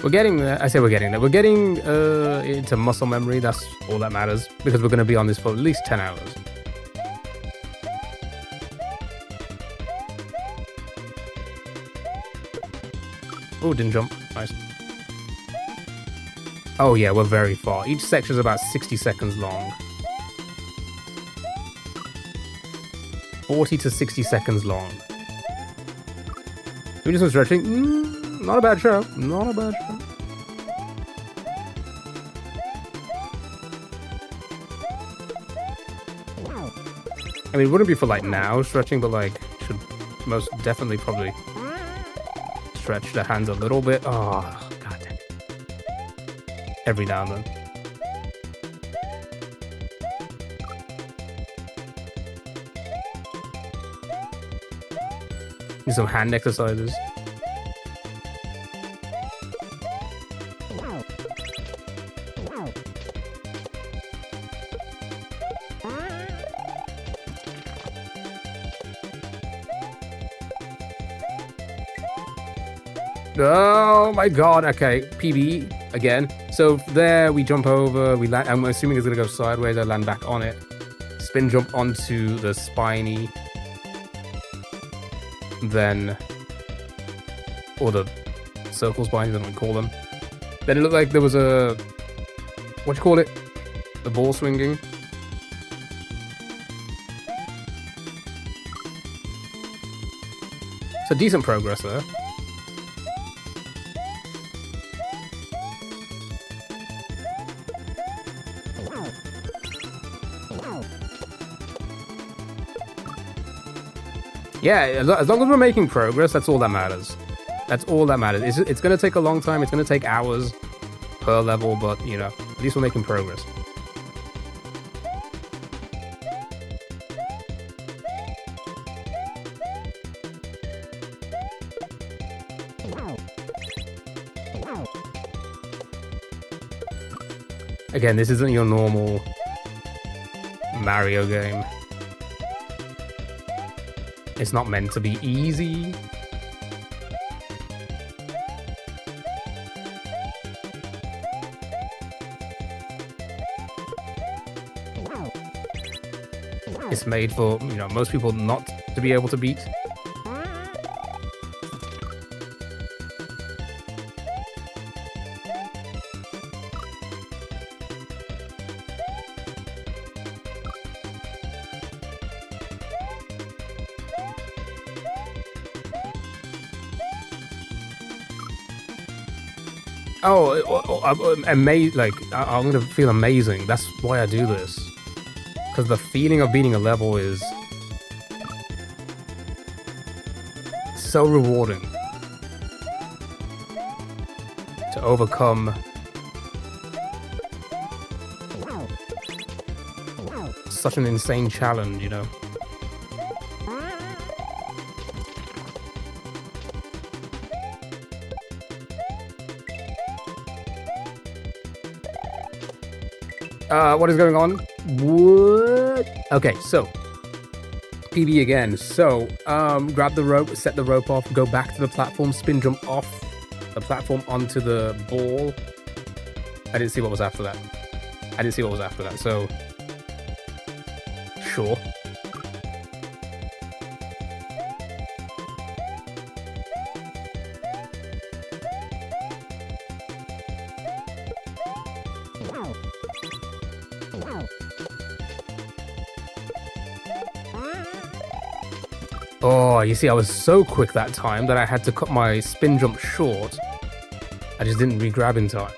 We're getting there. I say we're getting there. We're getting into muscle memory. That's all that matters because we're going to be on this for at least 10 hours. Oh, didn't jump. Nice. Oh yeah, we're very far. Each section is about 60 seconds long. 40 to 60 seconds long. We do some stretching. Not a bad show. Not a bad show. I mean, it wouldn't be for like now stretching, but like should most definitely probably stretch the hands a little bit. Oh, god damn it. Every now and then. Need some hand exercises. Oh my god, okay, PB again. So there we jump over, we land, I'm assuming it's gonna go sideways, I land back on it. Spin jump onto the spiny. Then, or the circle spines, I don't know what you call them. Then it looked like there was a, what do you call it? The ball swinging. So decent progress there. Yeah, as long as we're making progress, that's all that matters. That's all that matters. It's going to take a long time. It's going to take hours per level, but, you know, at least we're making progress. Again, this isn't your normal Mario game. It's not meant to be easy. It's made for, you know, most people not to be able to beat. Amazing! Like I'm gonna feel amazing. That's why I do this, because the feeling of beating a level is so rewarding. To overcome such an insane challenge, you know. What is going on? What? Okay, so PB again. So, grab the rope, set the rope off, go back to the platform, spin jump off the platform onto the ball. I didn't see what was after that. So, sure. Oh, you see, I was so quick that time that I had to cut my spin jump short. I just didn't re-grab in time.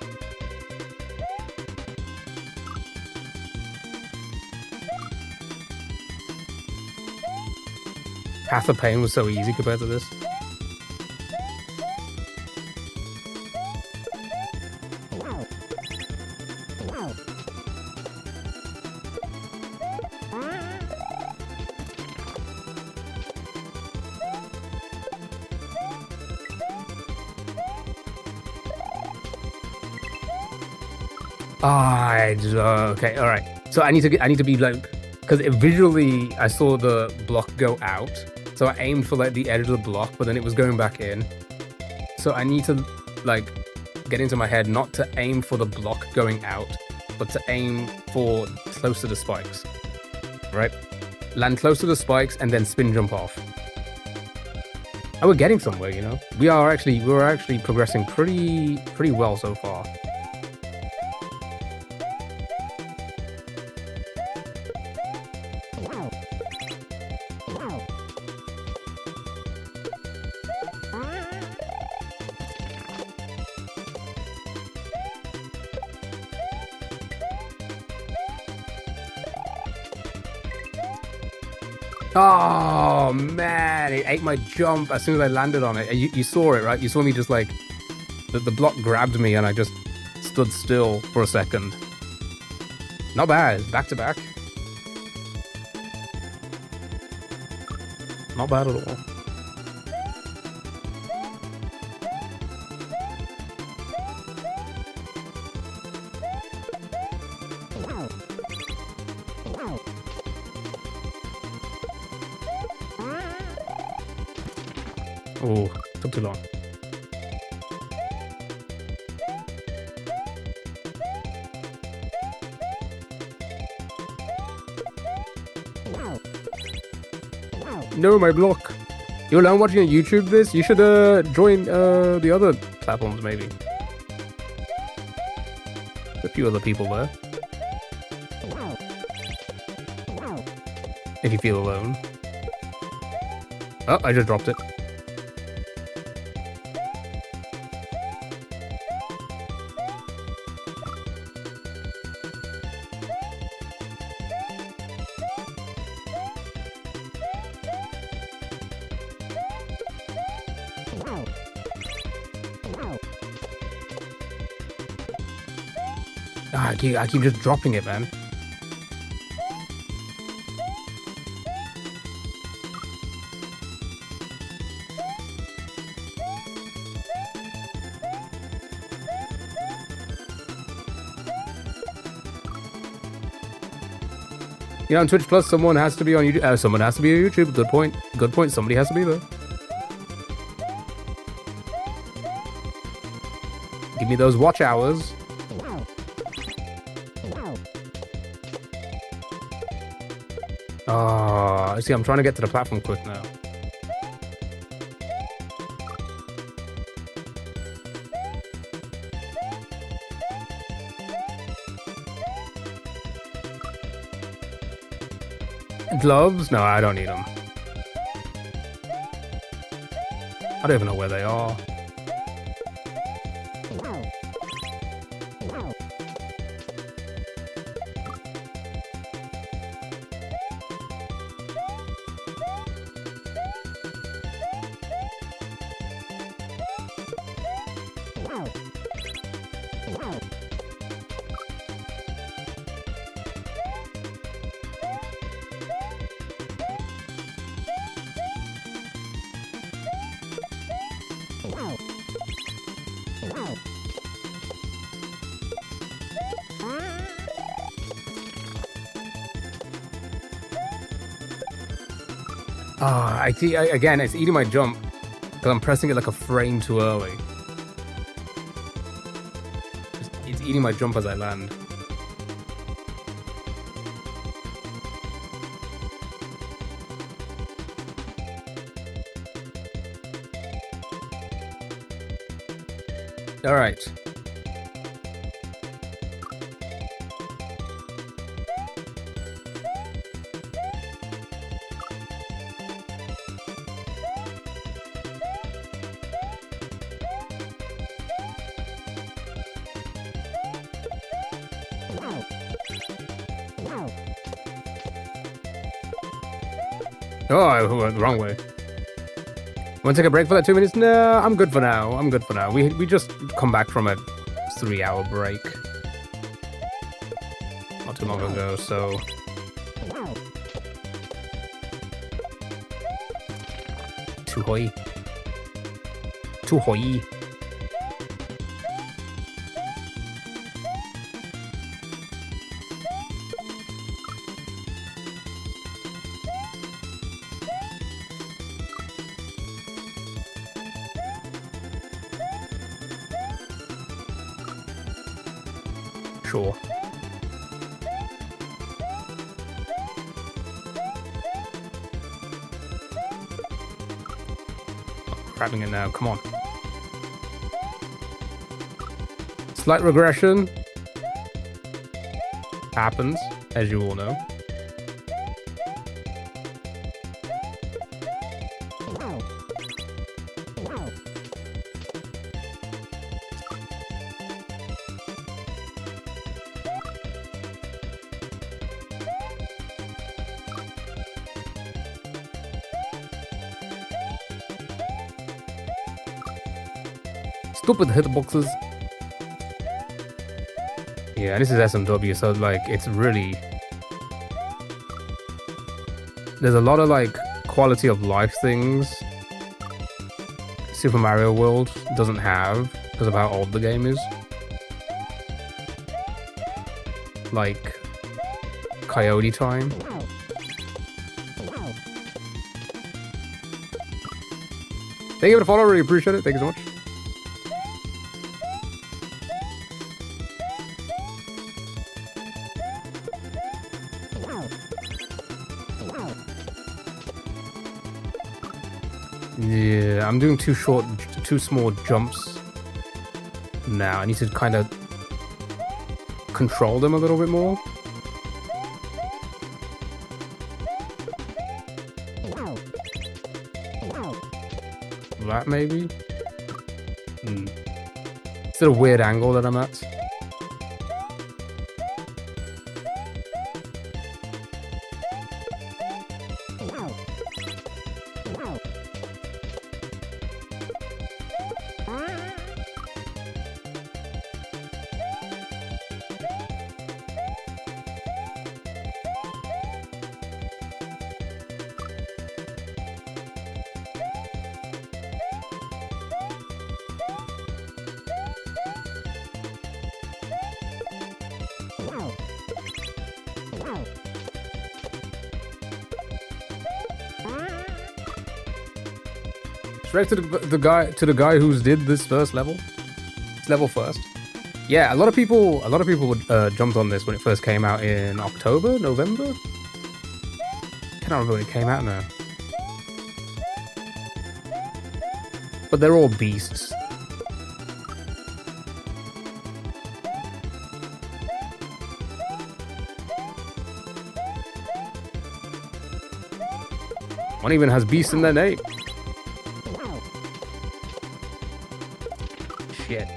Path of Pain was so easy compared to this. Okay, all right. So I need to be like, because visually I saw the block go out, so I aimed for like the edge of the block, but then it was going back in. So I need to like get into my head not to aim for the block going out, but to aim for close to the spikes, right? Land close to the spikes and then spin jump off. And we're getting somewhere, you know. We're actually progressing pretty well so far. Oh man, it ate my jump as soon as I landed on it. You saw it, right? You saw me just like the block grabbed me and I just stood still for a second. Not bad, back to back. Not bad at all. Oh, took too long. No, my block. Yo, I'm watching on YouTube this. You should join the other platforms maybe. A few other people there. If you feel alone. Oh, I just dropped it. I keep just dropping it, man. You know, on Twitch Plus, someone has to be on YouTube. Someone has to be on YouTube. Good point. Good point. Somebody has to be there. Give me those watch hours. See, I'm trying to get to the platform quick now. Gloves? No, I don't need them. I don't even know where they are. Again, it's eating my jump because I'm pressing it like a frame too early. It's eating my jump as I land. All right. Oh, I went the wrong way. Want to take a break for that 2 minutes? No, I'm good for now. I'm good for now. We just come back from a 3-hour break not too long ago, so too hoi. Too hoi. Sure. Grabbing it now, come on. Slight regression. Happens, as you all know. Stupid hitboxes. Yeah, this is SMW, so like it's really there's a lot of like quality of life things Super Mario World doesn't have because of how old the game is. Like Coyote time. Thank you for the follow, really appreciate it. Thank you so much. Yeah, I'm doing too small jumps now. I need to kind of control them a little bit more. That maybe? It's a weird angle that I'm at. Straight to the guy who's did this first level. This level first. Yeah, a lot of people jumped on this when it first came out in October, November. Can't remember when it came out now. But they're all beasts. One even has beast in their name. Shit.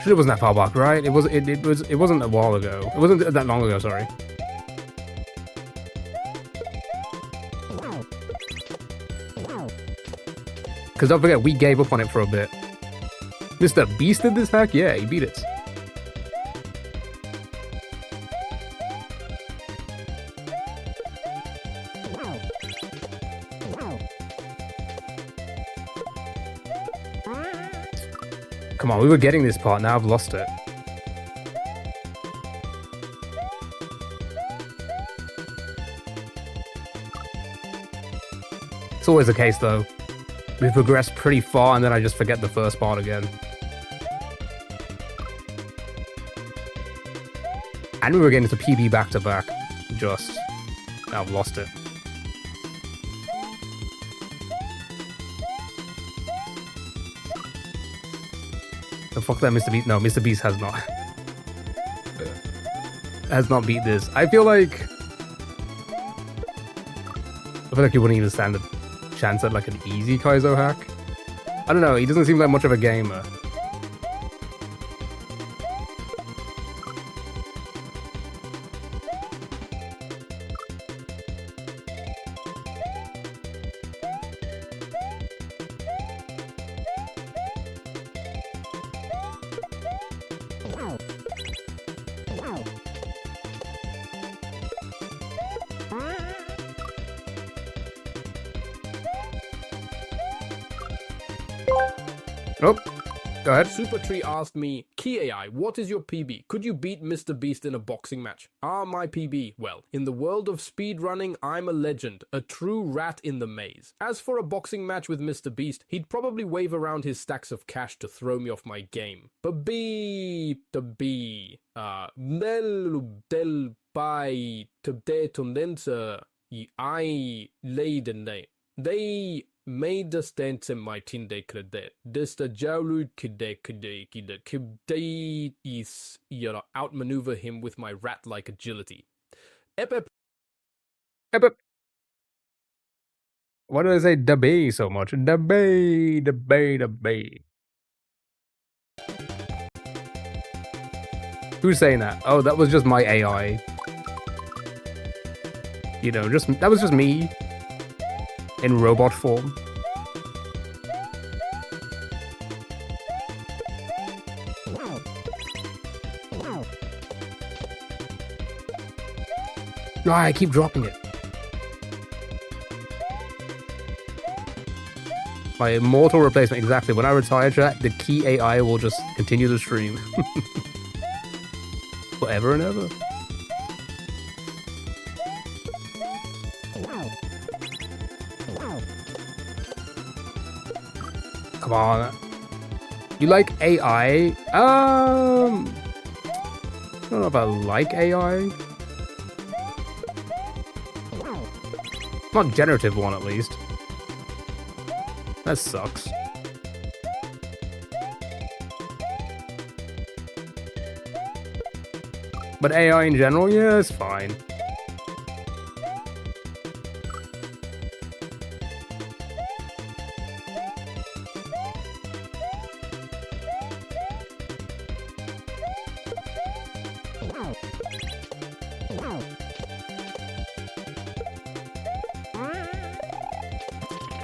Sure, it wasn't that far back, right? It wasn't a while ago. It wasn't that long ago, sorry. Because don't forget, we gave up on it for a bit. Mr. Beast did this hack? Yeah, he beat it. Come on, we were getting this part, now I've lost it. It's always the case though. We progress pretty far and then I just forget the first part again. And we were getting to PB back to back. Just. Now I've lost it. The fuck that Mr. Beast? No, Mr. Beast has not. Has not beat this. I feel like he wouldn't even stand a chance at like an easy Kaizo hack. I don't know, he doesn't seem like much of a gamer. Oh, go ahead. Supertree asked me, Key AI, what is your PB? Could you beat Mr. Beast in a boxing match? My PB? Well, in the world of speedrunning, I'm a legend, a true rat in the maze. As for a boxing match with Mr. Beast, he'd probably wave around his stacks of cash to throw me off my game. But del pai de tendenza I leiden they made the stance in my tinde crede. This the Jaulud kide is outmaneuver him with my rat-like agility. Ep. Why do I say debate so much? Debate. Who's saying that? Oh, that was just my AI. You know, that was just me in robot form. No, I keep dropping it. My immortal replacement, exactly. When I retire, chat, the Key AI will just continue the stream. Forever and ever. Come on. You like AI? I don't know if I like AI. Not generative one, at least. That sucks. But AI in general, yeah, it's fine.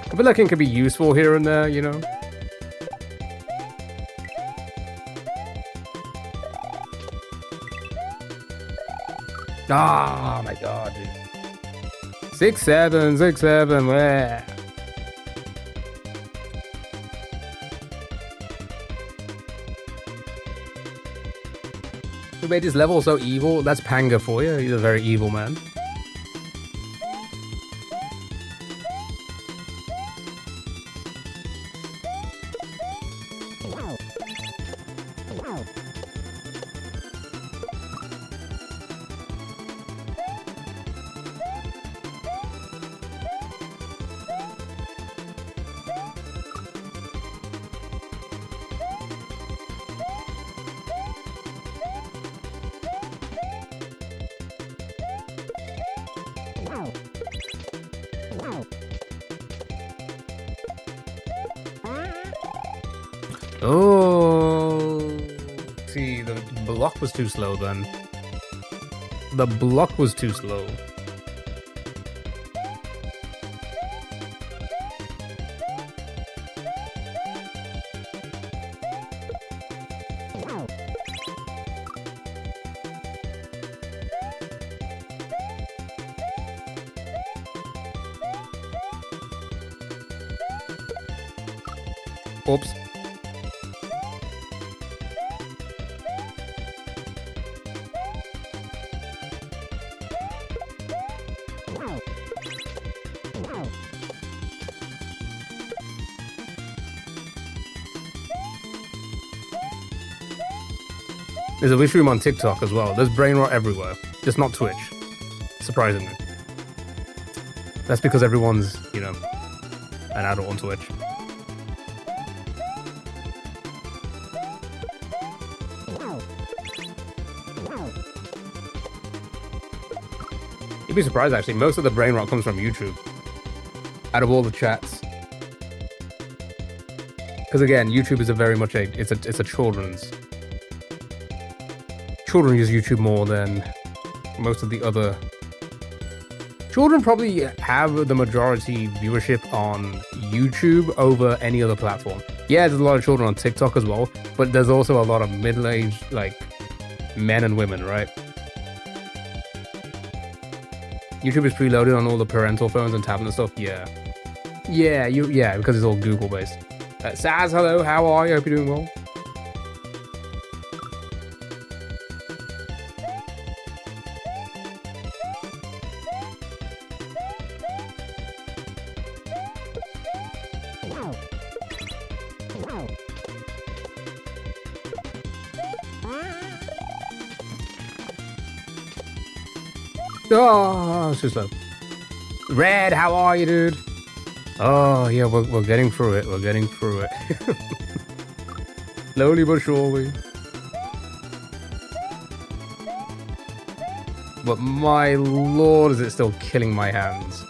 I feel like it could be useful here and there, you know? Oh my god, dude. 6-7, 6-7, bleh. Who made this level so evil? That's Panga for you. He's a very evil man. Oh, see, the block was too slow then. The block was too slow. Oops. There's a wish room on TikTok as well. There's brain rot everywhere, just not Twitch. Surprisingly. That's because everyone's, you know, an adult on Twitch. You'd be surprised actually, most of the brain rot comes from YouTube. Out of all the chats. Because again, YouTube is a very much it's a children's. Children use YouTube more than most of the other. Children probably have the majority viewership on YouTube over any other platform. Yeah, there's a lot of children on TikTok as well, but there's also a lot of middle-aged, like, men and women, right? YouTube is preloaded on all the parental phones and tablet and stuff. Yeah, because it's all Google based. Saz, hello, how are you? Hope you're doing well. Oh, it's too slow. Red, how are you, dude? Oh, yeah, we're getting through it. We're getting through it. Slowly but surely. But my lord, is it still killing my hands.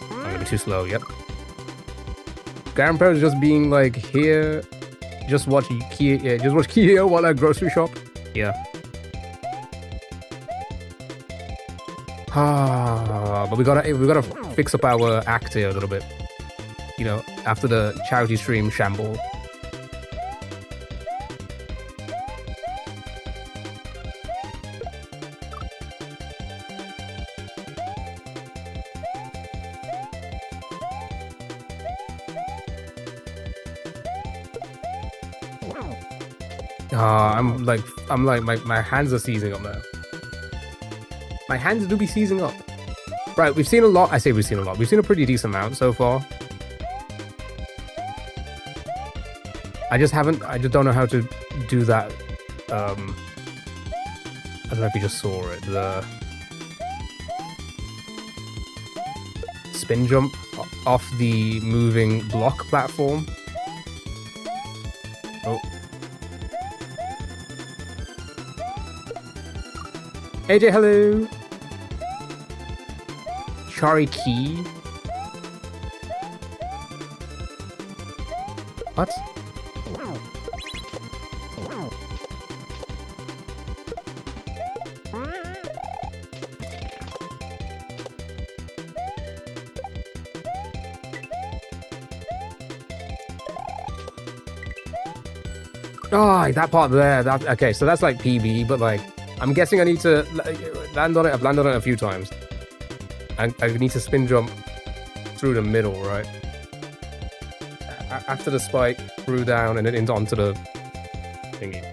I'm gonna be too slow, yep. Grandpa is just being like, here, just watch Kia, just watch Kia while I grocery shop. Yeah. But we gotta fix up our act here a little bit. You know, after the charity stream shamble. I'm like, my hands are seizing up now. My hands do be seizing up. Right, we've seen a lot. I say we've seen a lot. We've seen a pretty decent amount so far. I just don't know how to do that. I don't know if you just saw it. The spin jump off the moving block platform. Oh. AJ, hello. Chari Key. What? Oh, that part there. That okay. So that's like PB, but like I'm guessing I need to land on it. I've landed on it a few times. I need to spin jump through the middle, right? After the spike, through down, and then into onto the thingy.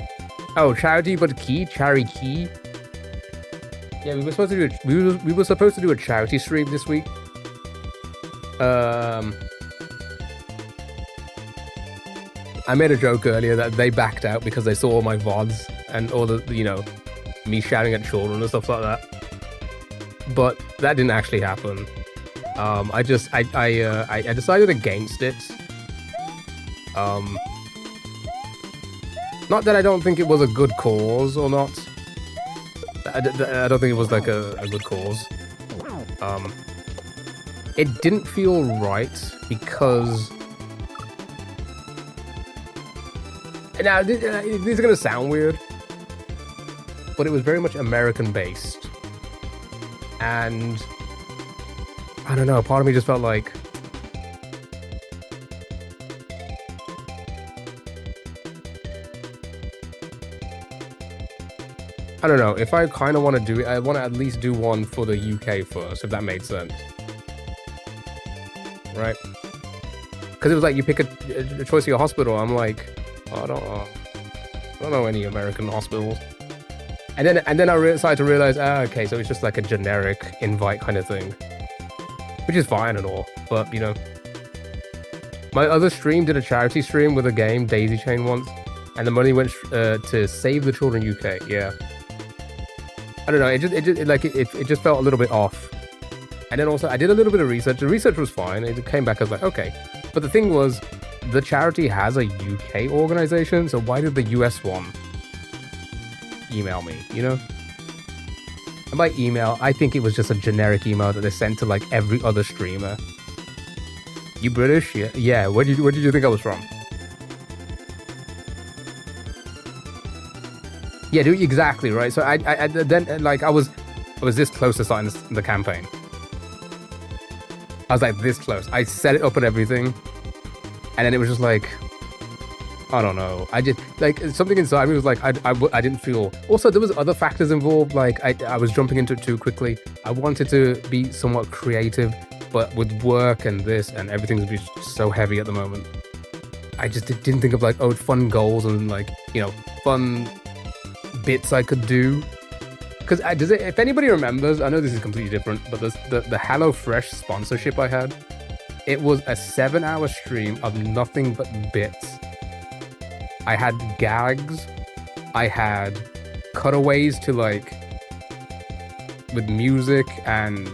Oh, charity but key, Chari Key. Yeah, we were supposed to do we were supposed to do a charity stream this week. I made a joke earlier that they backed out because they saw all my VODs and all the, you know, me shouting at children and stuff like that. But that didn't actually happen. I decided against it. Not that I don't think it was a good cause or not. I don't think it was like a good cause. It didn't feel right because... Now, this is going to sound weird, but it was very much American-based. And I don't know, part of me just felt like I don't know, if I kind of want to do it, I want to at least do one for the UK first, if that made sense. Right? Because it was like you pick a choice of your hospital. I'm like, oh, I don't know any American hospitals. And then I started to realize, okay, so it's just like a generic invite kind of thing, which is fine and all. But you know, my other stream did a charity stream with a game, Daisy Chain, once, and the money went to Save the Children UK. Yeah, I don't know. It just felt a little bit off. And then also, I did a little bit of research. The research was fine. It came back as like, okay, but the thing was, the charity has a UK organization, so why did the US one email me, you know? And by email, I think it was just a generic email that they sent to like every other streamer. You British? Yeah. Where did you think I was from? Yeah, exactly, right? So I then like I was this close to starting the campaign. I was like this close. I set it up and everything, and then it was just like, I don't know. I just like something inside me was like I didn't feel. Also, there was other factors involved. Like I was jumping into it too quickly. I wanted to be somewhat creative, but with work and this and everything's been so heavy at the moment. I just didn't think of like fun goals and like fun bits I could do. Because if anybody remembers, I know this is completely different, but the HelloFresh sponsorship I had, it was a 7-hour stream of nothing but bits. I had gags, I had cutaways to like with music and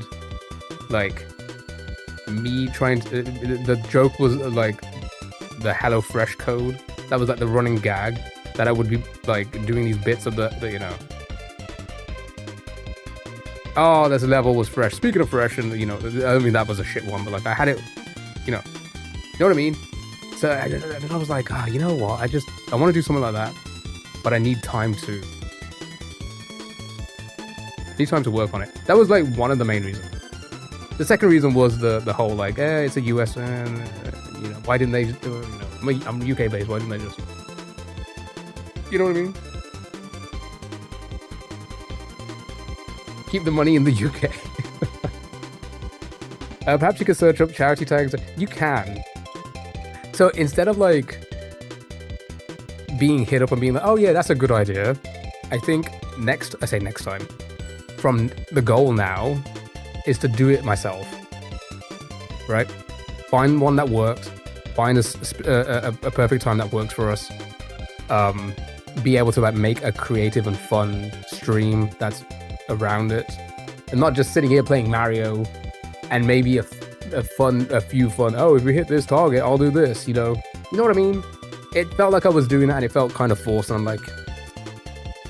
like me trying to. The joke was like the HelloFresh code. That was like the running gag that I would be like doing these bits of the oh, this level was fresh. Speaking of fresh, and I mean that was a shit one, but like I had it, you know what I mean. So I was like, you know what? I want to do something like that, but I need time to work on it. That was like one of the main reasons. The second reason was the whole like, it's a US, why didn't they just do it? I'm UK based. Why didn't they just? You know what I mean? Keep the money in the UK. Perhaps you could search up charity tags. You can. So instead of like being hit up and being like, oh yeah, that's a good idea, I think next time, from the goal now is to do it myself, right? Find one that works, find a perfect time that works for us, be able to like make a creative and fun stream that's around it, and not just sitting here playing Mario and maybe a few fun, if we hit this target, I'll do this, you know what I mean? It felt like I was doing that and it felt kind of forced, and I'm like,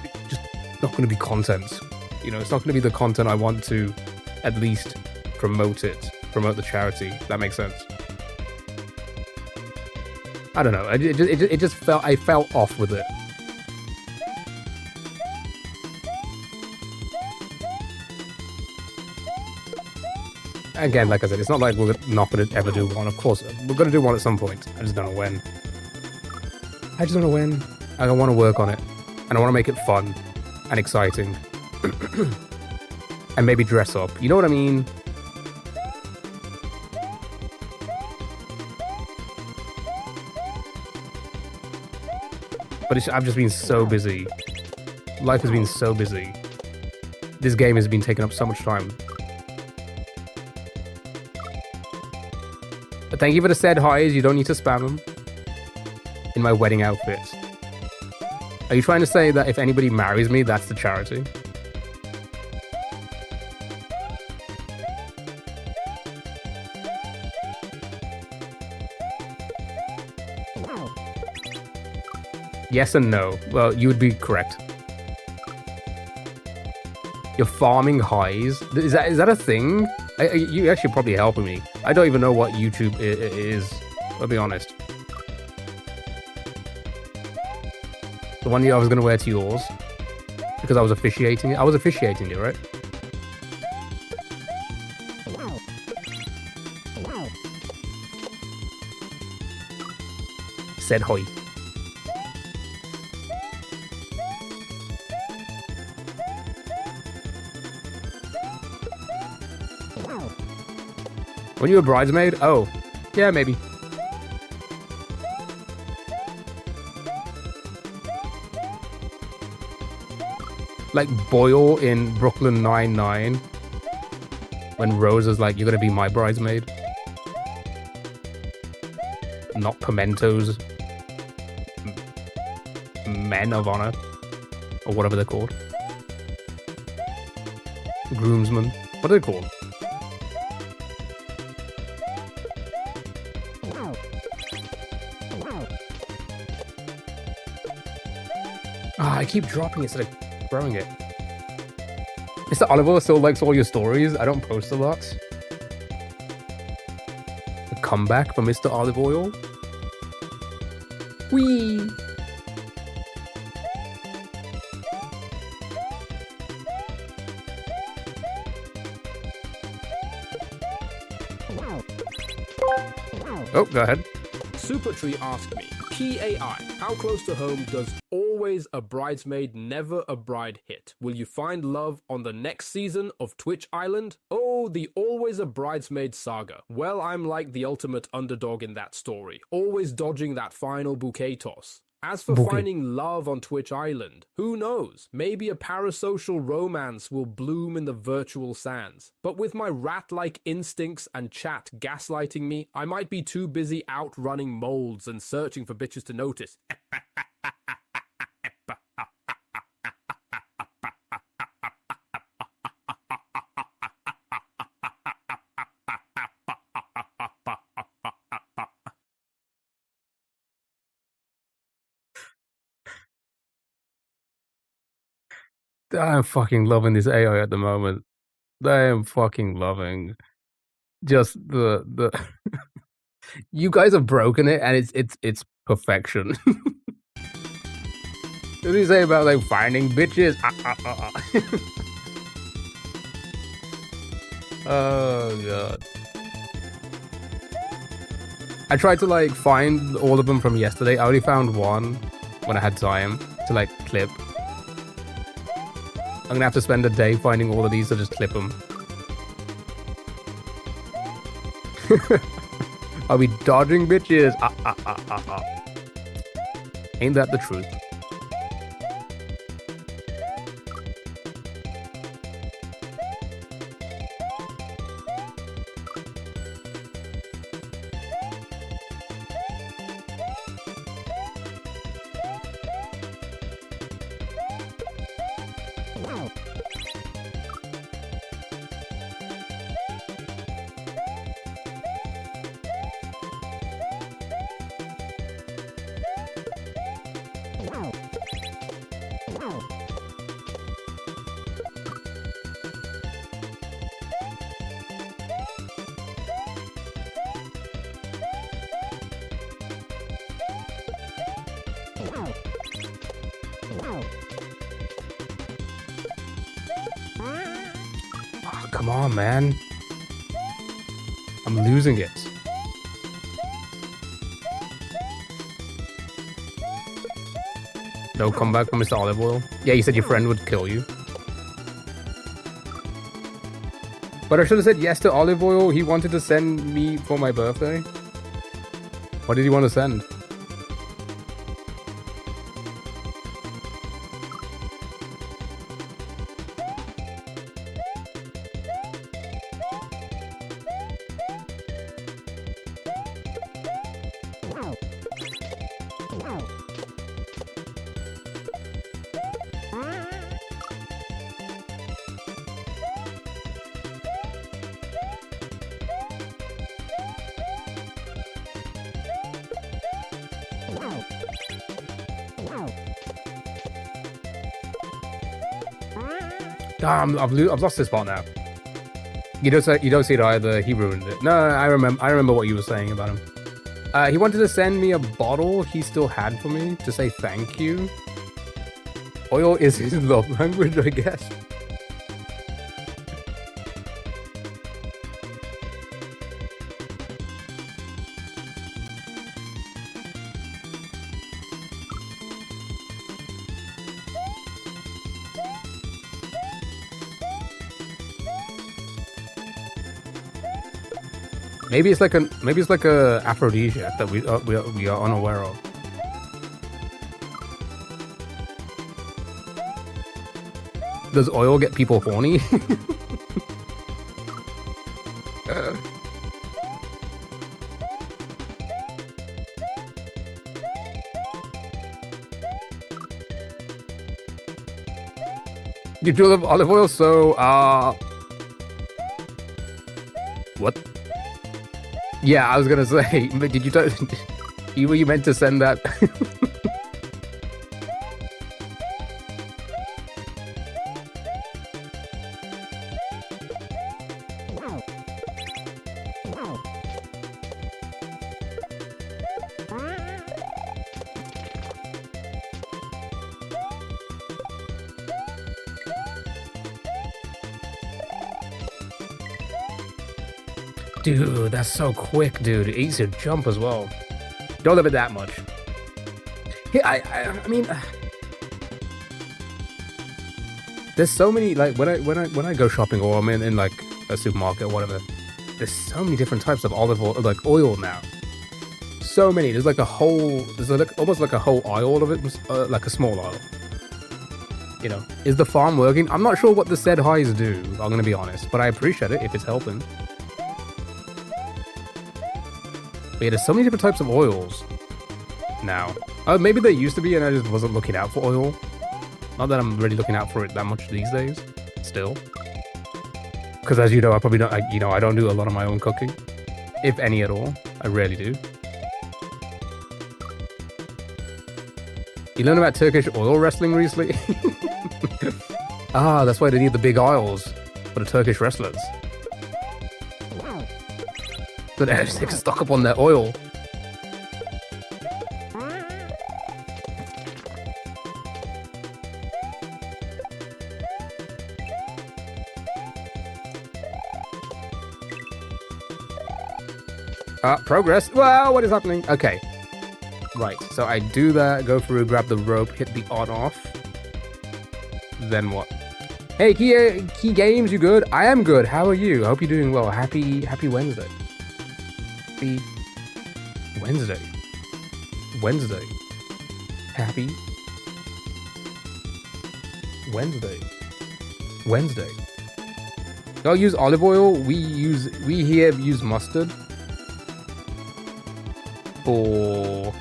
it's just not going to be content. It's not going to be the content I want to at least promote the charity. That makes sense. I don't know. It just felt, I felt off with it. Again, like I said, it's not like we're not going to ever do one. Of course, we're going to do one at some point. I just don't know when. I want to work on it. And I want to make it fun and exciting. And maybe dress up. You know what I mean? But I've just been so busy. Life has been so busy. This game has been taking up so much time. But thank you for the said highs. You don't need to spam them. In my wedding outfit. Are you trying to say that if anybody marries me, that's the charity? Yes and no. Well, you would be correct. You're farming highs? Is that a thing? You actually probably helping me. I don't even know what YouTube is. I'll be honest. The one I was going to wear to yours. Because I was officiating it. I was officiating it, right? Said hoy. When you were a bridesmaid? Oh, yeah, maybe. Like Boyle in Brooklyn Nine-Nine. When Rose is like, you're gonna be my bridesmaid. Not Pimento's Men of Honor. Or whatever they're called. Groomsmen. What are they called? I keep dropping it instead of throwing it. Mr. Oliver still likes all your stories. I don't post a lot. A comeback for Mr. Olive Oil. Whee! Oh, go ahead. Supertree asked me, PAI, how close to home does Always a Bridesmaid, Never a Bride hit? Will you find love on the next season of Twitch Island? Oh, the Always a Bridesmaid saga. Well, I'm like the ultimate underdog in that story, always dodging that final bouquet toss. As for finding love on Twitch Island, who knows? Maybe a parasocial romance will bloom in the virtual sands. But with my rat-like instincts and chat gaslighting me, I might be too busy outrunning molds and searching for bitches to notice. I'm fucking loving this AI at the moment. I am fucking loving just the you guys have broken it, and it's perfection. What did he say about like finding bitches? Oh god. I tried to like find all of them from yesterday. I only found one when I had time to like clip. I'm gonna have to spend a day finding all of these to just clip them. I'll be dodging bitches. Ain't that the truth? Oh, come on, man. I'm losing it. No comeback from Mr. Olive Oil. Yeah, you said your friend would kill you. But I should have said yes to Olive Oil. He wanted to send me for my birthday. What did he want to send? Damn, I've lost this spot now. You don't see it either. He ruined it. No, I remember what you were saying about him. He wanted to send me a bottle he still had for me to say thank you. Oil is his love language, I guess. Maybe it's like a aphrodisiac that we are unaware of. Does oil get people horny? You do love olive oil, so what? Yeah, I was gonna say, but did you were you meant to send that? Dude, that's so quick, dude. It eats your jump as well. Don't live it that much. Yeah, I mean, there's so many, like, when I go shopping or I'm in like a supermarket or whatever, there's so many different types of olive oil, like oil now. So many. There's like a whole, there's like almost like a whole aisle of it, like a small aisle. You know, is the farm working? I'm not sure what the said highs do, I'm gonna be honest, but I appreciate it if it's helping. But yeah, there's so many different types of oils now. Maybe there used to be and I just wasn't looking out for oil. Not that I'm really looking out for it that much these days, still. Because as you know, I probably don't, I don't do a lot of my own cooking. If any at all. I rarely do. You learned about Turkish oil wrestling recently? Ah, that's why they need the big aisles for the Turkish wrestlers. So they can stock up on their oil. Progress. Wow, what is happening? Okay. Right, so I do that, go through, grab the rope, hit the on-off. Then what? Hey, Key Games, you good? I am good. How are you? I hope you're doing well. Happy Wednesday. Happy Wednesday. Wednesday. Happy Wednesday. Wednesday. Y'all use olive oil? We here use mustard. For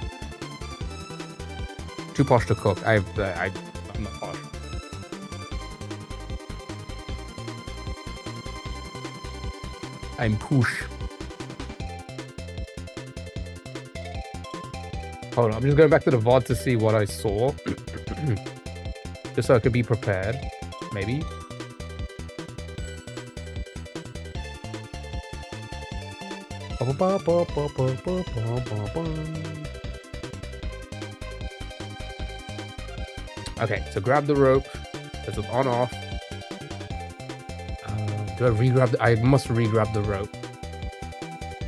too posh to cook. I'm not posh. I'm push. Hold on, I'm just going back to the VOD to see what I saw. Just so I could be prepared. Maybe. Okay, so grab the rope. This is on off. Do I re-grab I must re-grab the rope.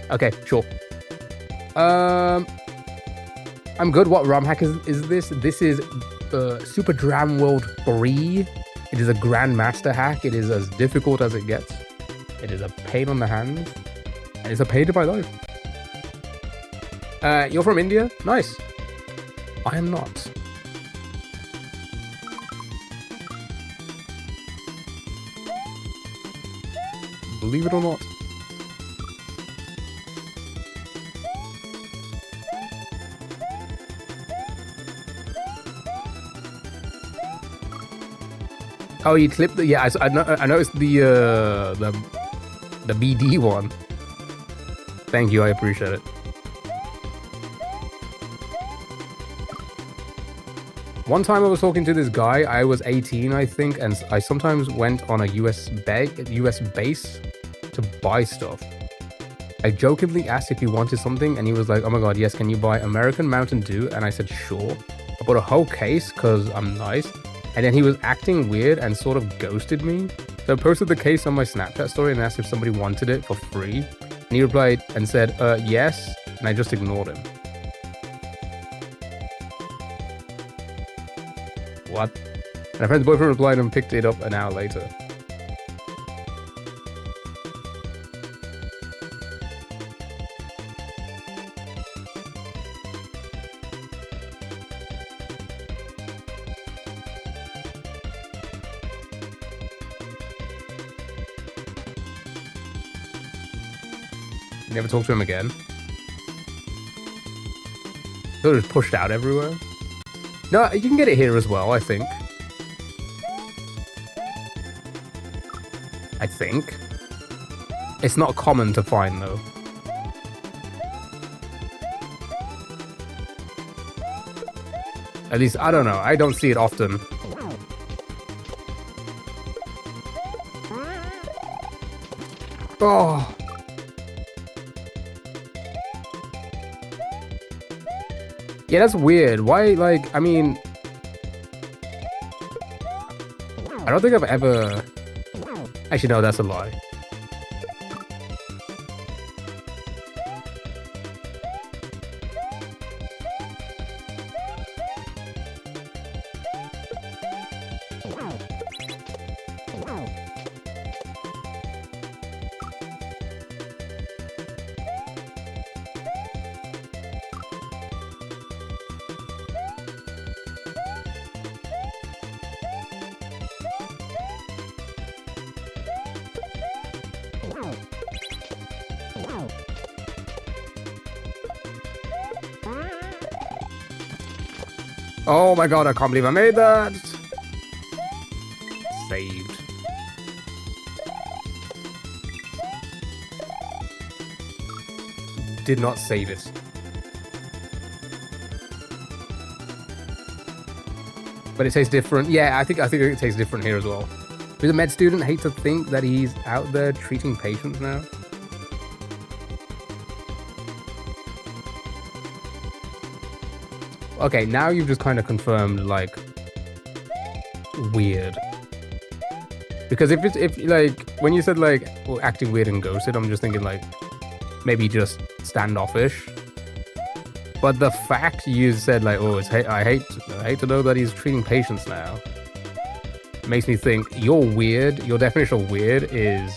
Okay, sure. I'm good. What ROM hack is this? This is Super Dram World 3. It is a Grandmaster hack. It is as difficult as it gets. It is a pain on the hands. And it's a pain to my life. You're from India? Nice. I am not. Believe it or not. Oh, you clipped the... Yeah, I noticed the BD one. Thank you, I appreciate it. One time I was talking to this guy, I was 18, I think, and I sometimes went on a US base to buy stuff. I jokingly asked if he wanted something, and he was like, oh my god, yes, can you buy American Mountain Dew? And I said, sure. I bought a whole case, because I'm nice. And then he was acting weird and sort of ghosted me. So I posted the case on my Snapchat story and asked if somebody wanted it for free. And he replied and said, yes, and I just ignored him. What? And my friend's boyfriend replied and picked it up an hour later. Never talk to him again. They're just pushed out everywhere. No, you can get it here as well, I think. I think. It's not common to find, though. At least, I don't know. I don't see it often. Oh. Yeah, that's weird. Why, like, I mean... I don't think I've ever... Actually, no, that's a lie. Oh my god, I can't believe I made that! Saved. Did not save it. But it tastes different. Yeah, I think it tastes different here as well. He's a med student. Hate to think that he's out there treating patients now. Okay, now you've just kind of confirmed, like, weird. Because if like, when you said, like, well, acting weird and ghosted, I'm just thinking, like, maybe just standoffish. But the fact you said, like, oh, I hate to know that he's treating patients now, makes me think you're weird. Your definition of weird is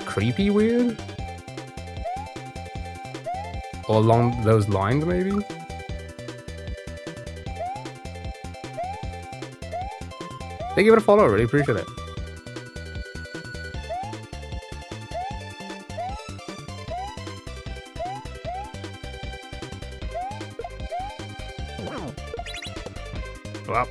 creepy weird? Or along those lines, maybe? Thank you for the follow, really appreciate it. Well.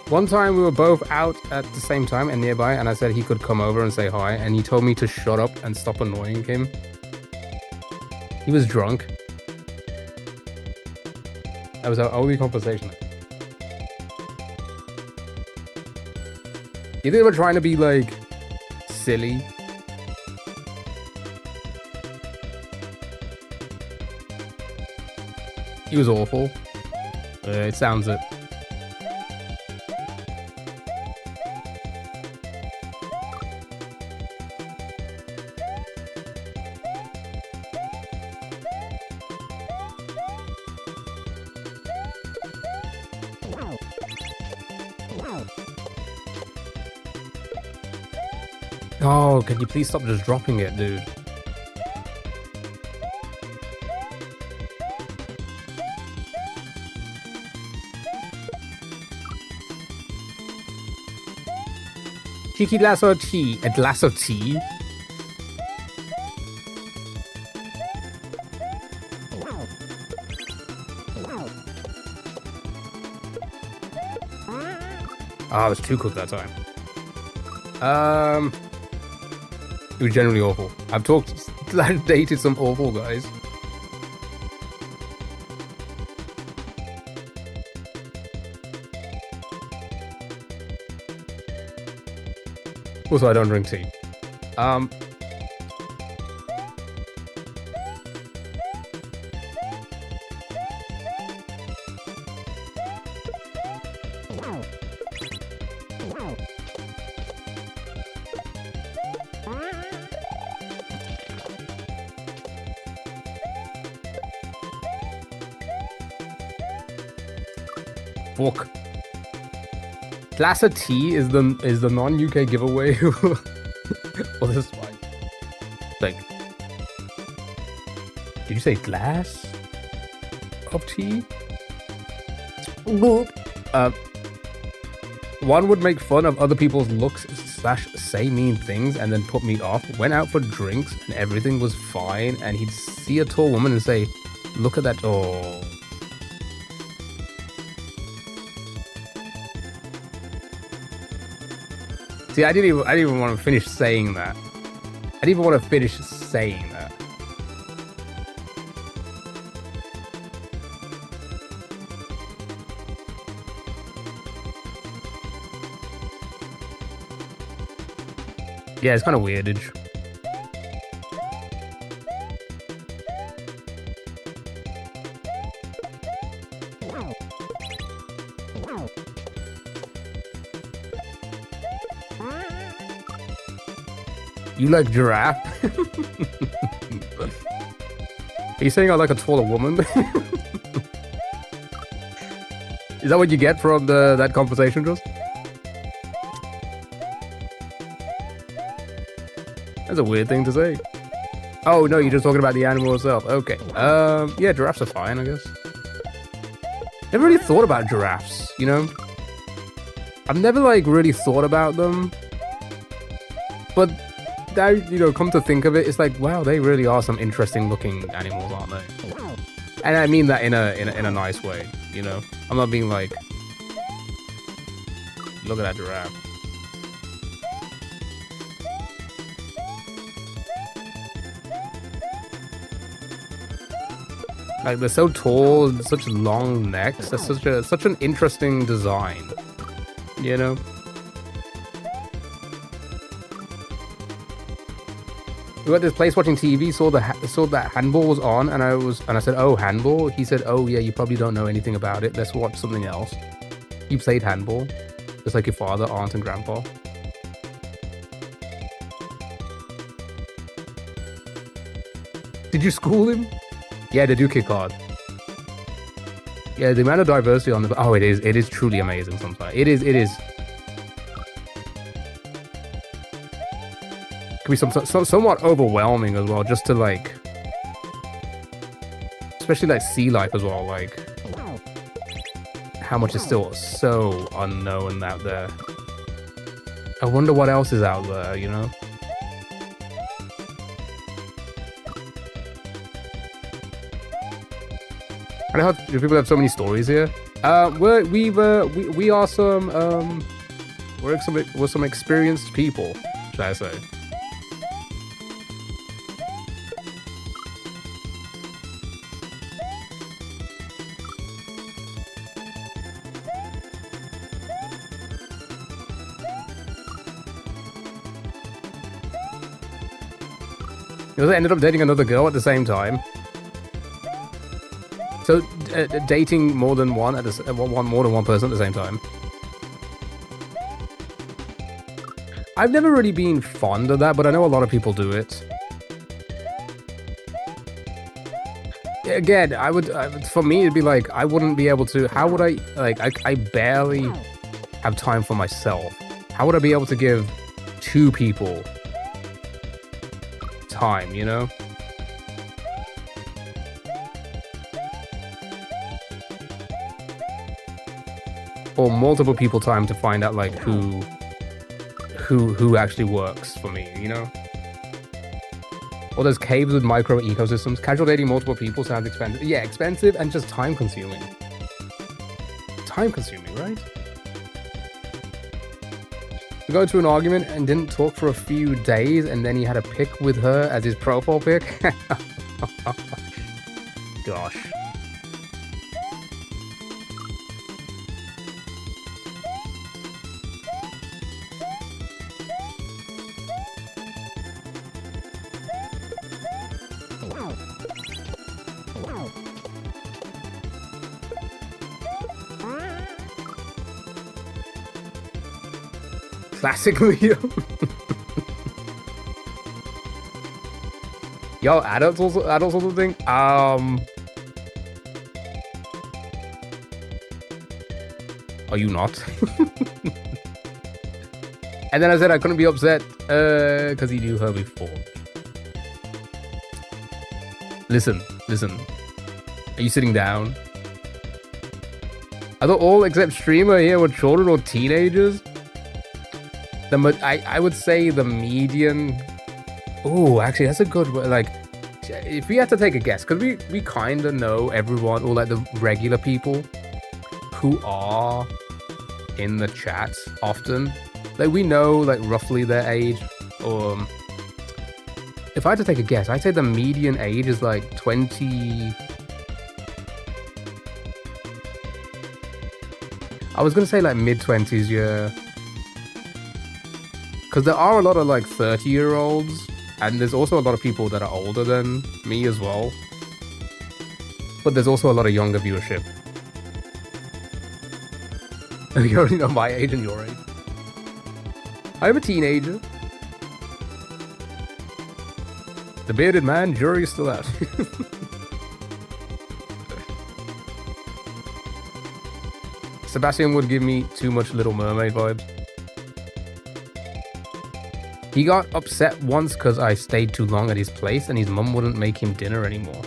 One time we were both out at the same time and nearby, and I said he could come over and say hi, and he told me to shut up and stop annoying him. He was drunk. That was our only conversation. You think they were trying to be, like, silly? He was awful. It sounds it. Oh, can you please stop just dropping it, dude? Cheeky glass of tea. A glass of tea? Ah, it was too cooked that time. It was generally awful. I've dated some awful guys. Also, I don't drink tea. Fuck. Glass of tea is the non-UK giveaway. Well, this is fine. Like, did you say glass of tea? One would make fun of other people's looks / say mean things and then put me off. Went out for drinks and everything was fine, and he'd see a tall woman and say, "Look at that." Oh. See, I didn't even want to finish saying that. I didn't even want to finish saying that. Yeah, it's kind of weirdage. You like giraffe? Are you saying I like a taller woman? Is that what you get from that conversation, just? That's a weird thing to say. Oh no, you're just talking about the animal itself. Okay. Yeah, giraffes are fine, I guess. Never really thought about giraffes, you know? I've never like really thought about them. But now, you know, come to think of it, it's like, wow, they really are some interesting looking animals, aren't they? And I mean that in a nice way, you know? I'm not being like, look at that giraffe. Like, they're so tall, such long necks. That's such an interesting design, you know? We were at this place watching TV, saw that handball was on, and I said, "Oh, handball." He said, "Oh yeah, you probably don't know anything about it. Let's watch something else." You played handball, just like your father, aunt, and grandpa. Did you school him? Yeah, they do kick hard. Yeah, the amount of diversity on the it is truly amazing. Sometimes it is. Be somewhat overwhelming as well, just to like, especially like sea life as well, like how much is still so unknown out there. I wonder what else is out there, you know? I know how people have so many stories here. We are some we're some experienced people, should I say? Because I ended up dating another girl at the same time. So dating more than one person at the same time. I've never really been fond of that, but I know a lot of people do it. Again, I would for me it'd be like I wouldn't be able to. How would I like? I barely have time for myself. How would I be able to give two people time, you know? Or multiple people time to find out like who actually works for me, you know? Or there's caves with micro ecosystems. Casual dating multiple people sounds expensive. Yeah, expensive and just time consuming. Time consuming, right? We got into an argument and didn't talk for a few days, and then he had a pic with her as his profile pic. Gosh. Classic Leo. Yo, adults also think. Are you not? And then I said I couldn't be upset because he knew her before. Listen. Are you sitting down? I thought all except streamer here were children or teenagers. I would say the median. Oh, actually, that's a good one. Like, if we had to take a guess, because we kind of know everyone, or like the regular people who are in the chat often. Like, we know like roughly their age. If I had to take a guess, I'd say the median age is like 20. I was gonna say like mid-20s, yeah. Because there are a lot of like 30-year-olds, and there's also a lot of people that are older than me as well. But there's also a lot of younger viewership. You already know my age and your age. I'm a teenager. The bearded man, jury's still out. Sebastian would give me too much Little Mermaid vibes. He got upset once because I stayed too long at his place and his mum wouldn't make him dinner anymore.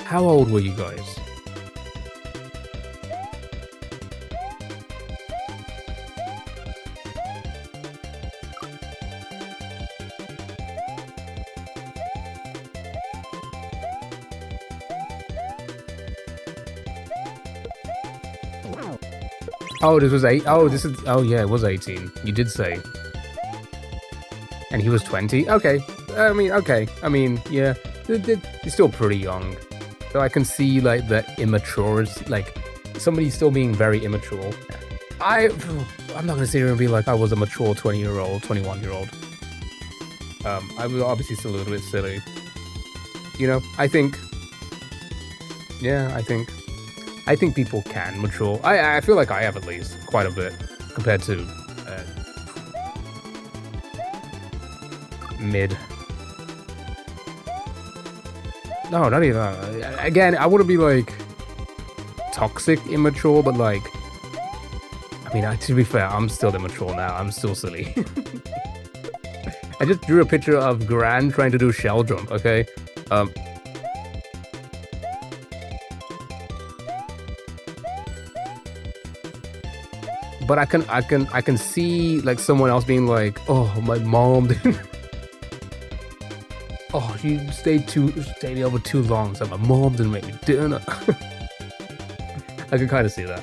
How old were you guys? Oh, this was 8. Oh, this is. Oh, yeah, it was 18. You did say. And he was 20. Okay. Okay. Yeah. He's still pretty young. So I can see, like, the immaturity. Like, somebody still being very immature. I'm not going to sit here and be like, I was a mature 20-year-old, 21-year-old. I was obviously still a little bit silly. You know, I think. Yeah, I think people can mature. I feel like I have at least quite a bit compared to mid. No, not even. Again, I wouldn't be like toxic immature, but like, to be fair, I'm still immature now. I'm still silly. I just drew a picture of Gran trying to do shell jump. Okay. But I can see like someone else being like, oh, my mom didn't. Oh, she stayed over too long, so my mom didn't make me dinner. I can kind of see that.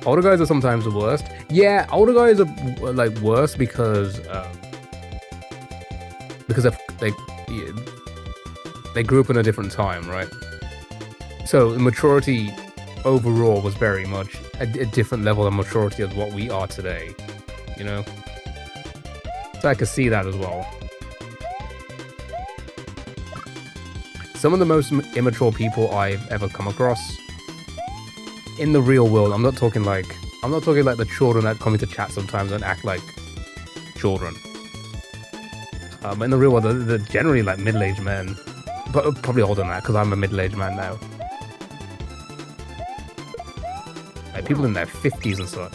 Older guys are sometimes the worst. Yeah, older guys are like worse because of like they grew up in a different time, right? So maturity overall was very much a different level of maturity of what we are today, you know? So I could see that as well. Some of the most immature people I've ever come across in the real world, I'm not talking like the children that come into chat sometimes and act like children. In the real world, they're generally like middle-aged men, but probably older than that because I'm a middle-aged man now. Like people in their 50s and such.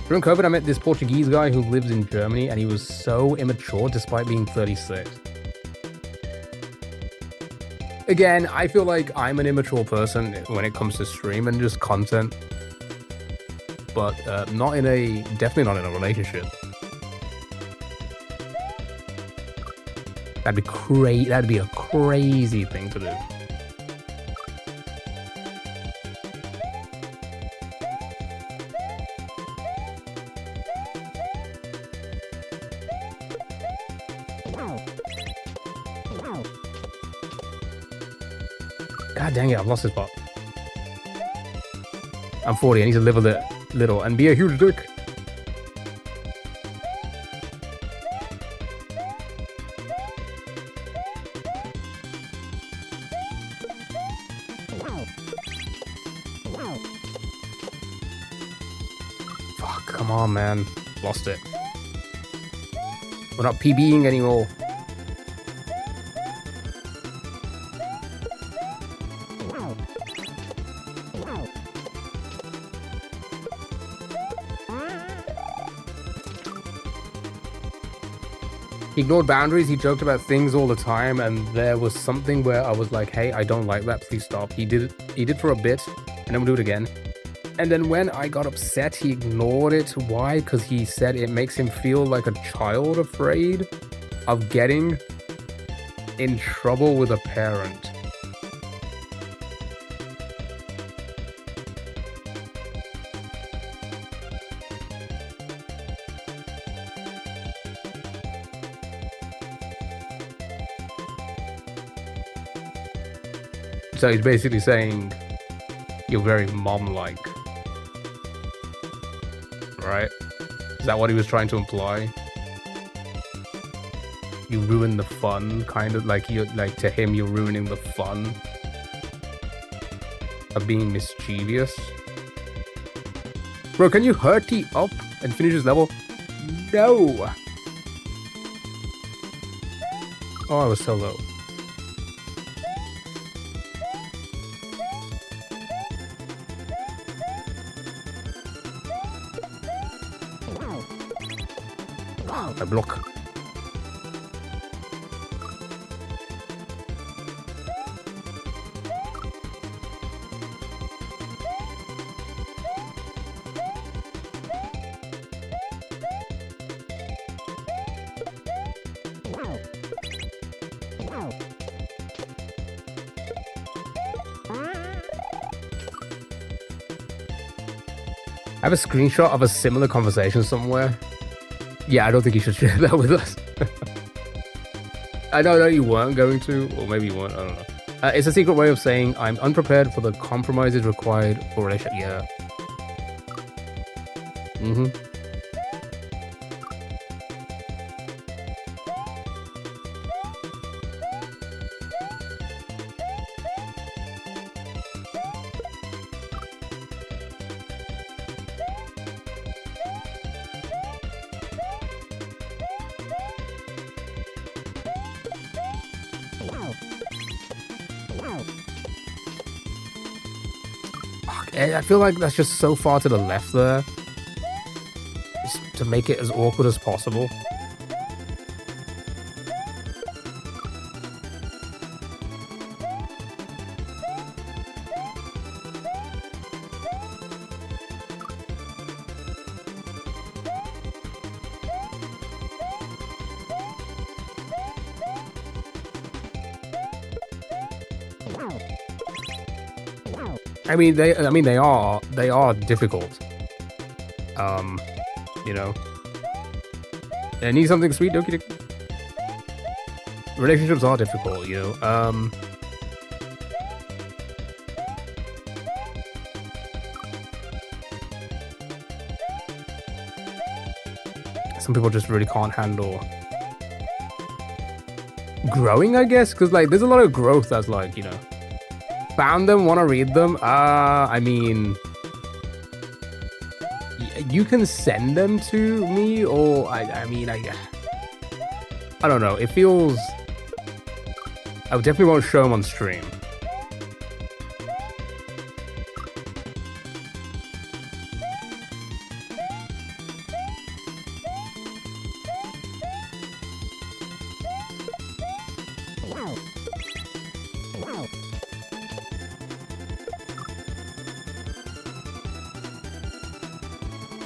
During COVID, I met this Portuguese guy who lives in Germany, and he was so immature despite being 36. Again, I feel like I'm an immature person when it comes to stream and just content, but definitely not in a relationship. That'd be a crazy thing to do. God dang it, I've lost his spot. I'm 40, I need to live a little and be a huge dick. Fuck, come on, man. Lost it. We're not PBing anymore. He ignored boundaries, he joked about things all the time, and there was something where I was like, hey, I don't like that, please stop. He did for a bit, and then we'll do it again. And then when I got upset, he ignored it. Why? Because he said it makes him feel like a child afraid of getting in trouble with a parent. So he's basically saying you're very mom-like, right? Is that what he was trying to imply? You ruin the fun, kind of like you like to him. You're ruining the fun of being mischievous. Bro, can you hurry up and finish this level? No. Oh, I was so low. I block. I have a screenshot of a similar conversation somewhere. Yeah, I don't think you should share that with us. I know that you weren't going to, or maybe you weren't, I don't know. It's a secret way of saying I'm unprepared for the compromises required for a relationship. Yeah. I feel like that's just so far to the left there. Just to make it as awkward as possible. I mean, they are difficult. You know. I need something sweet, dokie dokie. Relationships are difficult, you know. Some people just really can't handle growing, I guess, because like there's a lot of growth that's like, you know. Found them, want to read them? I mean, you can send them to me, or I mean, I don't know. It feels. I definitely won't show them on stream.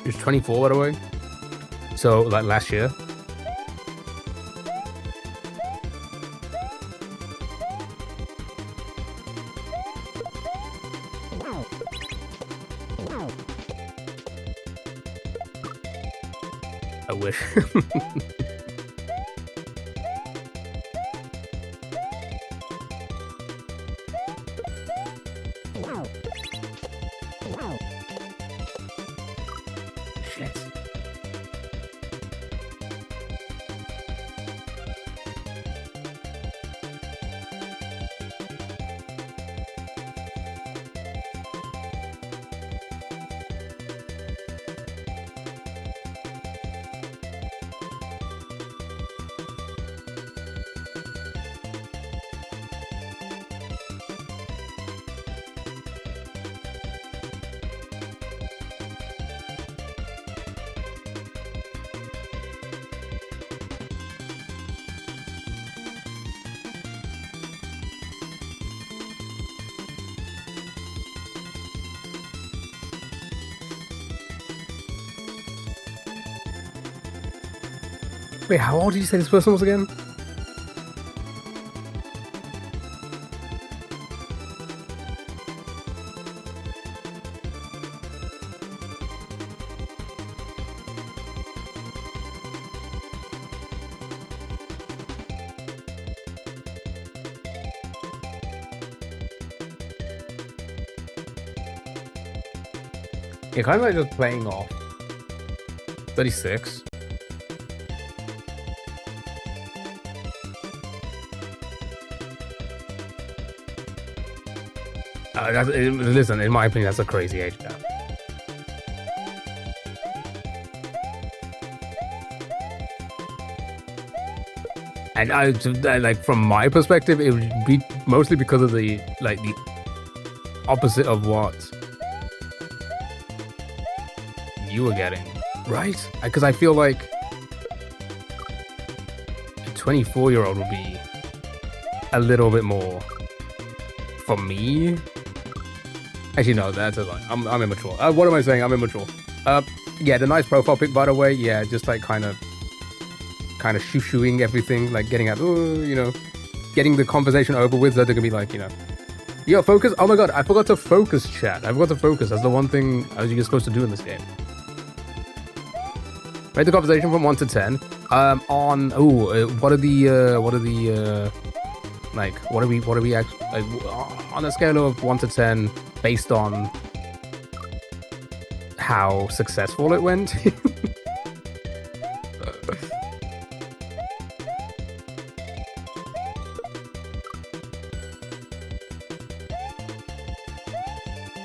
He was 24, by the way. So, like last year. I wish. Wait, how old did you say this person was again? Yeah, kind of like just playing off. 36. Listen, in my opinion, that's a crazy age gap. And I like from my perspective, it would be mostly because of the opposite of what you were getting, right? Because I feel like a 24-year-old would be a little bit more for me. Actually, no, that's a lie. I'm immature. What am I saying? I'm immature. Yeah, the nice profile pic, by the way. Yeah, just like kind of shoo-shooing everything, like getting out, you know, getting the conversation over with. So they're gonna be like, you know, yo, focus. Oh my god, I forgot to focus, chat. I forgot to focus. That's the one thing you're supposed to do in this game. Rate the conversation from 1 to 10. On what are the like what are we actually like, on a scale of 1 to 10 based on how successful it went?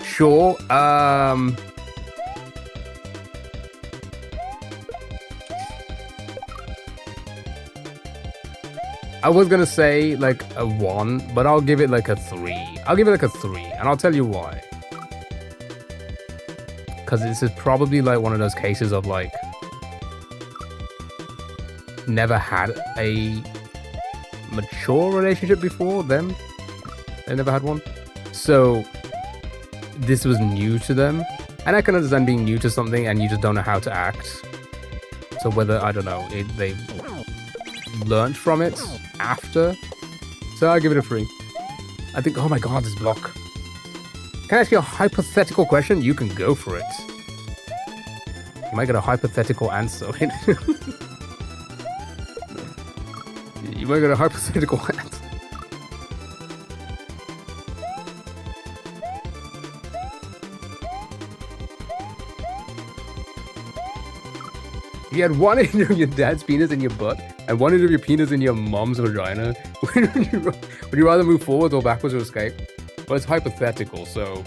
Sure. I was gonna say like a 1, but I'll give it like a 3. I'll give it like a 3, and I'll tell you why. Because this is probably like one of those cases of like never had a mature relationship before them. They never had one. So this was new to them. And I can understand being new to something and you just don't know how to act. So whether, I don't know, they learned from it after. So I'll give it a 3. I think, oh my god, this block. Can I ask you a hypothetical question? You can go for it. You might get a hypothetical answer. You might get a hypothetical answer. You had one end of your dad's penis in your butt and one end of your penis in your mom's vagina. Would you rather move forwards or backwards to escape? Well, it's hypothetical, so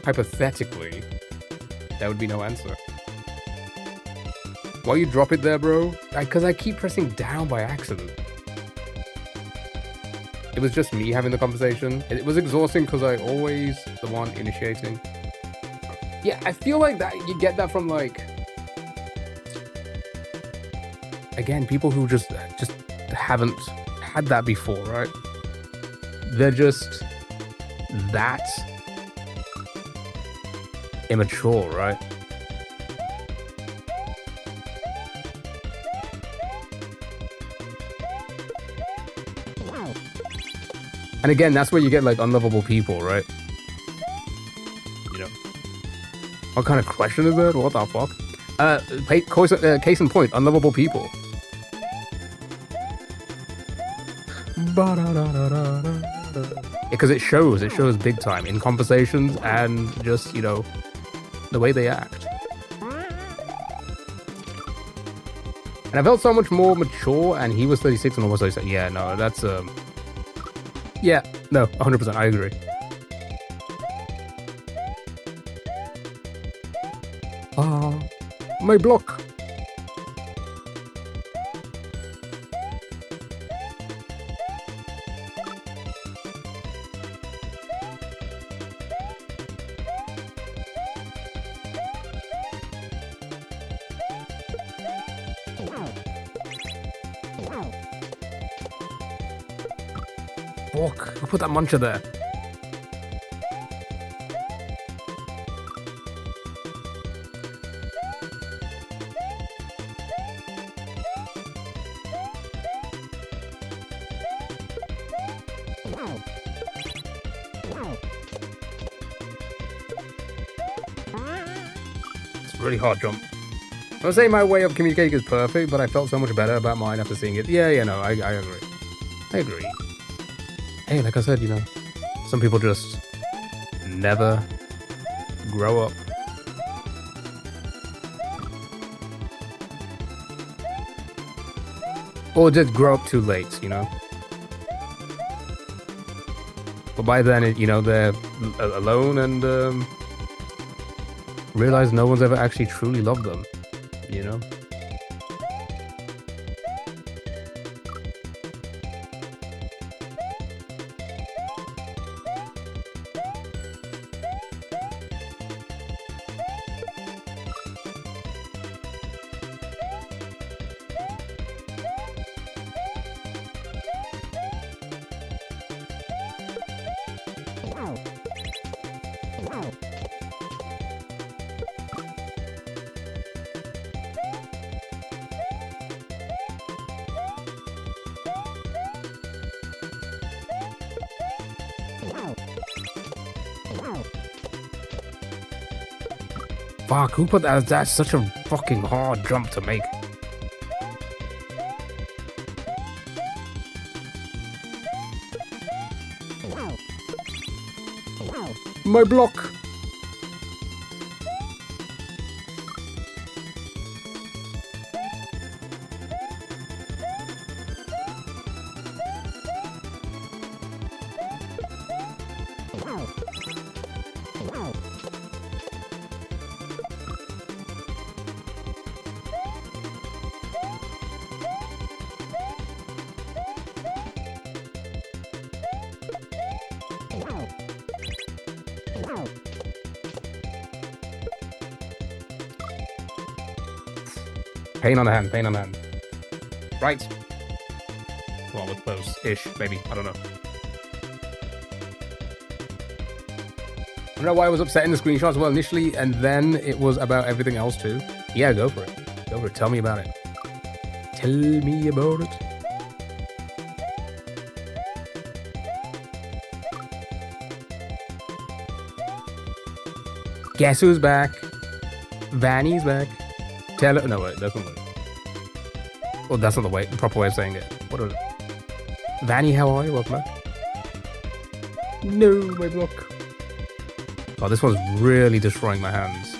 hypothetically, that would be no answer. Why you drop it there, bro? Because I keep pressing down by accident. It was just me having the conversation. It was exhausting because I always the one initiating. Yeah, I feel like that you get that from like, again, people who just haven't had that before, right? They're just that immature, right? And again, that's where you get like unlovable people, right? You know, what kind of question is that? What the fuck? Case in point, unlovable people. Because it shows big time in conversations and just, you know, the way they act. And I felt so much more mature, and he was 36 and almost 37. Yeah, no, that's yeah, no, 100%, I agree. My block. Fuck, who put that muncher there? It's a really hard jump. I would say my way of communicating is perfect, but I felt so much better about mine after seeing it. Yeah, no, I agree. I agree. Hey, like I said, you know, some people just never grow up. Or just grow up too late, you know? But by then, you know, they're alone and realize no one's ever actually truly loved them, you know? Fuck, who put that? That's such a fucking hard jump to make. My block. Pain on the hand, pain on the hand. Right. Well, with close-ish, maybe. I don't know. I don't know why I was upset in the screenshots. Well, initially, and then it was about everything else too. Yeah, go for it. Go for it. Tell me about it. Tell me about it. Guess who's back? Vanny's back. Tell it. No, wait, that's not the way. Well, that's not the way. The proper way of saying it. What is it? Vanny, how are you? Welcome back. No, my block. Oh, this one's really destroying my hands.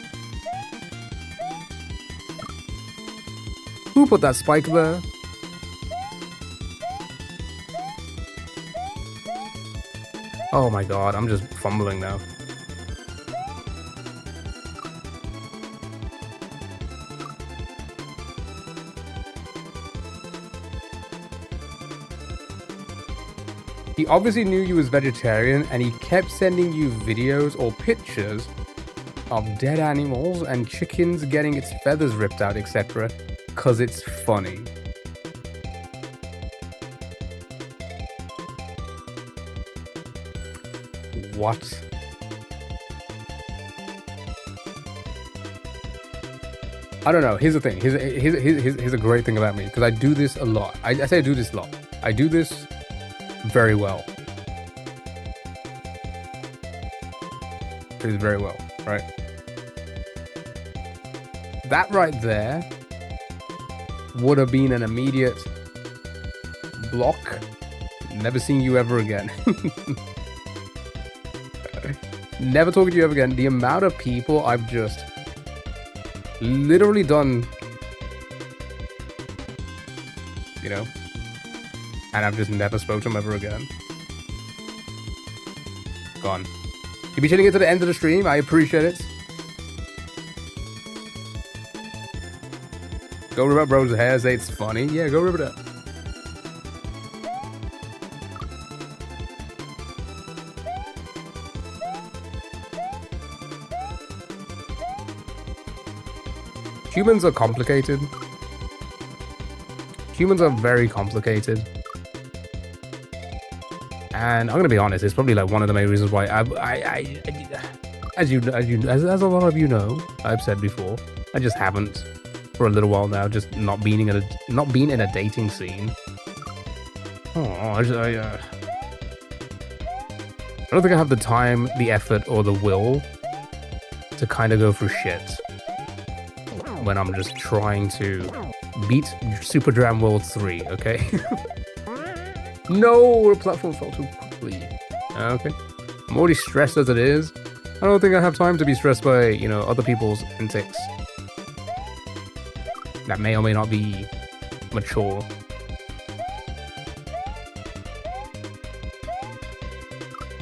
Who put that spike there? Oh my god, I'm just fumbling now. He obviously knew you was vegetarian and he kept sending you videos or pictures of dead animals and chickens getting its feathers ripped out, etc. Cause it's funny. What? I don't know. Here's the thing. Here's a great thing about me, because I do this a lot. I say I do this a lot. I do this very well. It is very well, right? That right there would have been an immediate block. Never seeing you ever again. Never talking to you ever again. The amount of people I've just literally done, you know, and I've just never spoken to him ever again. Gone. You be chilling it to the end of the stream. I appreciate it. Go rip up bro's hair, say it's funny. Yeah, go rip it up. Humans are complicated. Humans are very complicated. And I'm gonna be honest, it's probably like one of the main reasons why as a lot of you know, I've said before, I just haven't for a little while now, just not being in a dating scene. Oh, I don't think I have the time, the effort, or the will to kind of go through shit when I'm just trying to beat Super Dram World 3, okay? No, the platform fell too quickly. Okay. I'm already stressed as it is. I don't think I have time to be stressed by, you know, other people's antics. That may or may not be mature.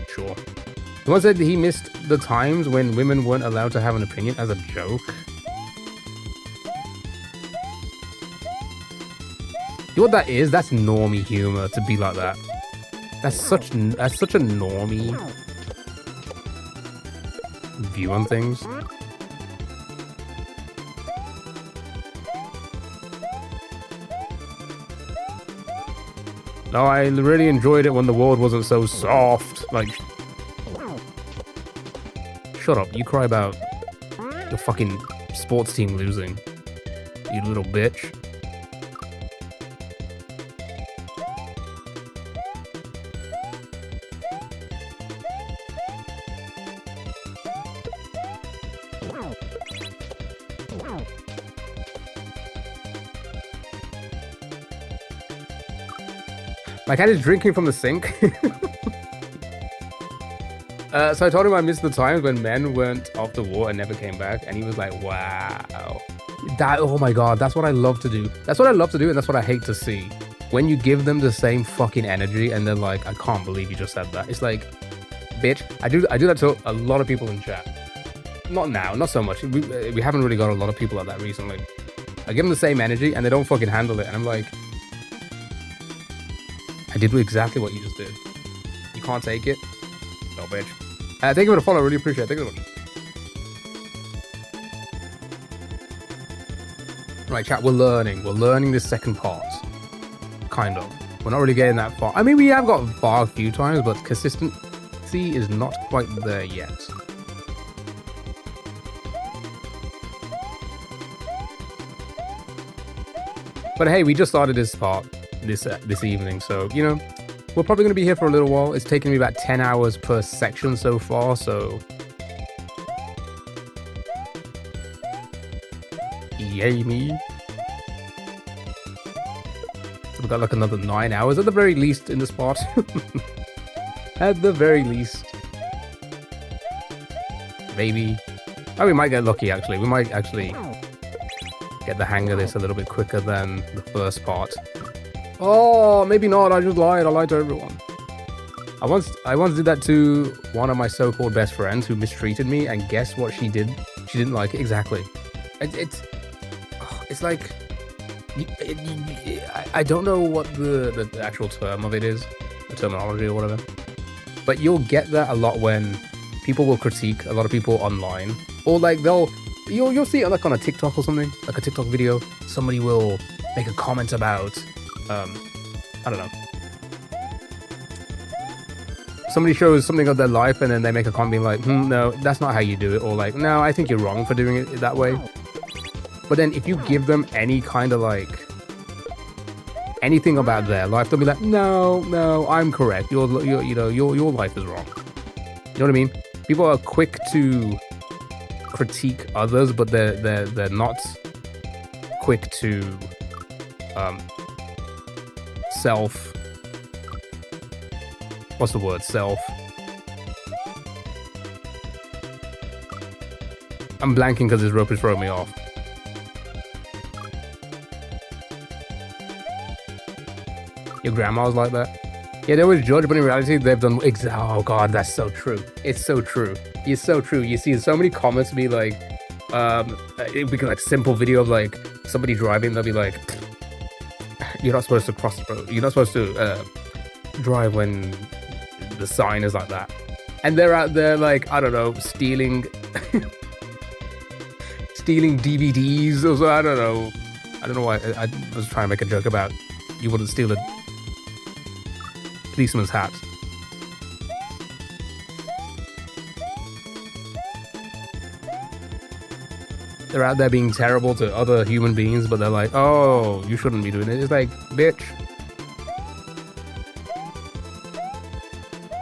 Sure. Someone said he missed the times when women weren't allowed to have an opinion as a joke. You know what that is? That's normie humor to be like that. That's such a normie view on things. No, I really enjoyed it when the world wasn't so soft. Like, shut up. You cry about the fucking sports team losing, you little bitch. My cat is drinking from the sink. So I told him I missed the times when men went off the war and never came back, and he was like, wow. That, oh my god, that's what I love to do. That's what I love to do, and that's what I hate to see. When you give them the same fucking energy, and they're like, I can't believe you just said that. It's like, bitch, I do that to a lot of people in chat. Not now, not so much. We haven't really got a lot of people like that recently. I give them the same energy, and they don't fucking handle it, and I'm like, I did exactly what you just did. You can't take it? No, bitch. Thank you for the follow. I really appreciate it. Thank you so much. Right, chat. We're learning. We're learning this second part. Kind of. We're not really getting that far. I mean, we have got far a few times, but consistency is not quite there yet. But hey, we just started this part this evening, so, you know, we're probably going to be here for a little while. It's taken me about 10 hours per section so far, so... Yay me. So we've got like another 9 hours at the very least in this part. At the very least. Maybe. Oh, we might get lucky, actually. We might actually get the hang of this a little bit quicker than the first part. Oh, maybe not. I just lied. I lied to everyone. I once did that to one of my so-called best friends who mistreated me, and guess what she did? She didn't like it. Exactly. It's like I don't know what the actual term of it is, the terminology or whatever. But you'll get that a lot when people will critique a lot of people online, or like you'll see it like on a TikTok or something, like a TikTok video. Somebody will make a comment about I don't know. Somebody shows something of their life and then they make a comment being like, no, that's not how you do it. Or like, no, I think you're wrong for doing it that way. But then if you give them any kind of like, anything about their life, they'll be like, no, I'm correct. Your life is wrong. You know what I mean? People are quick to critique others, but they're not quick to what's the word? I'm blanking because this rope is throwing me off. Your grandma's like that? Yeah, they always judge, but in reality, they've done... Oh, God, that's so true. It's so true. It's so true. You see so many comments be like... it'd be like simple video of like somebody driving, they'll be like... You're not supposed to cross the road. You're not supposed to drive when the sign is like that. And they're out there like, I don't know, stealing DVDs or so. I don't know why. I was trying to make a joke about you wouldn't steal a policeman's hat. They're out there being terrible to other human beings, but they're like, oh, you shouldn't be doing it. It's like, bitch.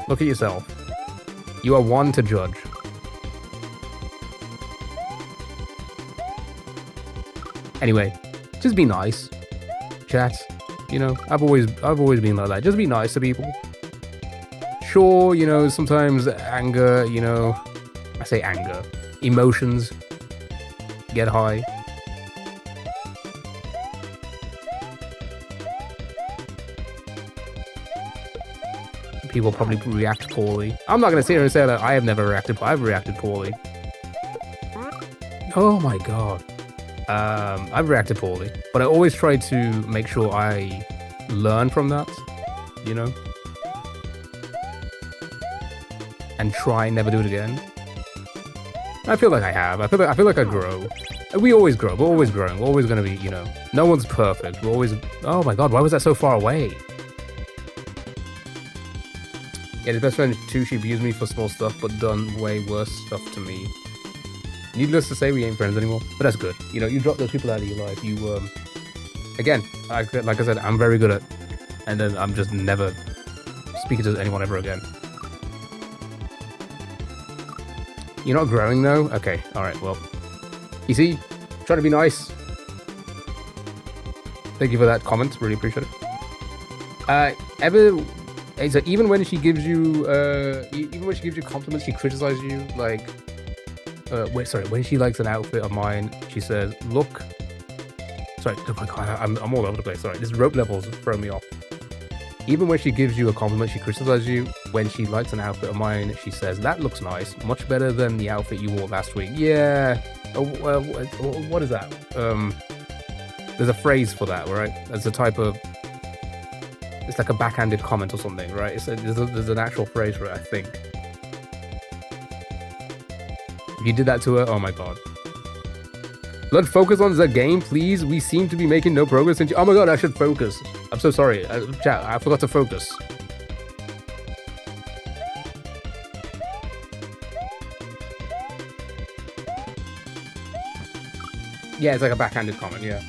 Look at yourself. You are one to judge. Anyway, just be nice. Chat. You know, I've always been like that. Just be nice to people. Sure, you know, sometimes anger, you know, I say anger. Emotions get high. People probably react poorly. I'm not gonna sit here and say that I have never reacted. I've reacted poorly. Oh my god. I've reacted poorly, but I always try to make sure I learn from that, you know, and try never do it again. I feel like I have. I feel like I grow. We always grow. We're always growing. We're always gonna be, you know, no one's perfect. We're always. Oh my god, why was that so far away? Yeah, his best friend too, she abused me for small stuff, but done way worse stuff to me. Needless to say, we ain't friends anymore, but that's good. You know, you drop those people out of your life. You, again, like I said, I'm very good at, and then I'm just never speaking to anyone ever again. You're not growing though? Okay, alright, well. You see, try to be nice. Thank you for that comment, really appreciate it. So even when she gives you, compliments, she criticizes you. Like, when she likes an outfit of mine, she says, "Look." Sorry, oh my god, I'm all over the place. Sorry, this rope level's throwing me off. Even when she gives you a compliment, she criticizes you. When she likes an outfit of mine, she says, "That looks nice, much better than the outfit you wore last week." Yeah. What is that? There's a phrase for that, right? There's a type of. It's like a backhanded comment or something, right? There's an actual phrase for it, I think. If you did that to her, oh my god. Let's focus on the game, please. We seem to be making no progress. Oh my god, I should focus. I'm so sorry. Chat, I forgot to focus. Yeah, it's like a backhanded comment, yeah.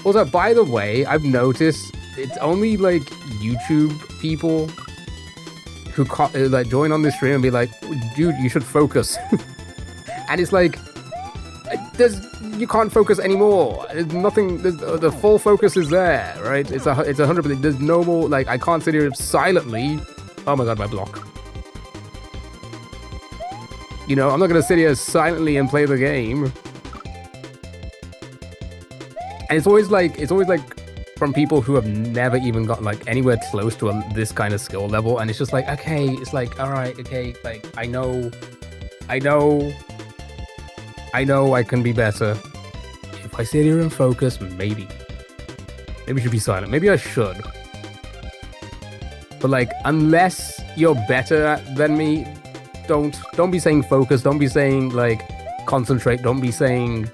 Also, by the way, I've noticed it's only like YouTube people who like join on this stream and be like, dude, you should focus. And it's like, you can't focus anymore. There's nothing. The full focus is there, right? It's 100%. There's no more. Like, I can't sit here silently. Oh my god, my block. You know, I'm not gonna sit here silently and play the game. And it's always like from people who have never even got like anywhere close to this kind of skill level, and it's just like, okay, it's like, all right, okay, like I know I can be better. If I sit here and focus, maybe I should be silent. Maybe I should. But like, unless you're better than me, don't be saying focus. Don't be saying like concentrate. Don't be saying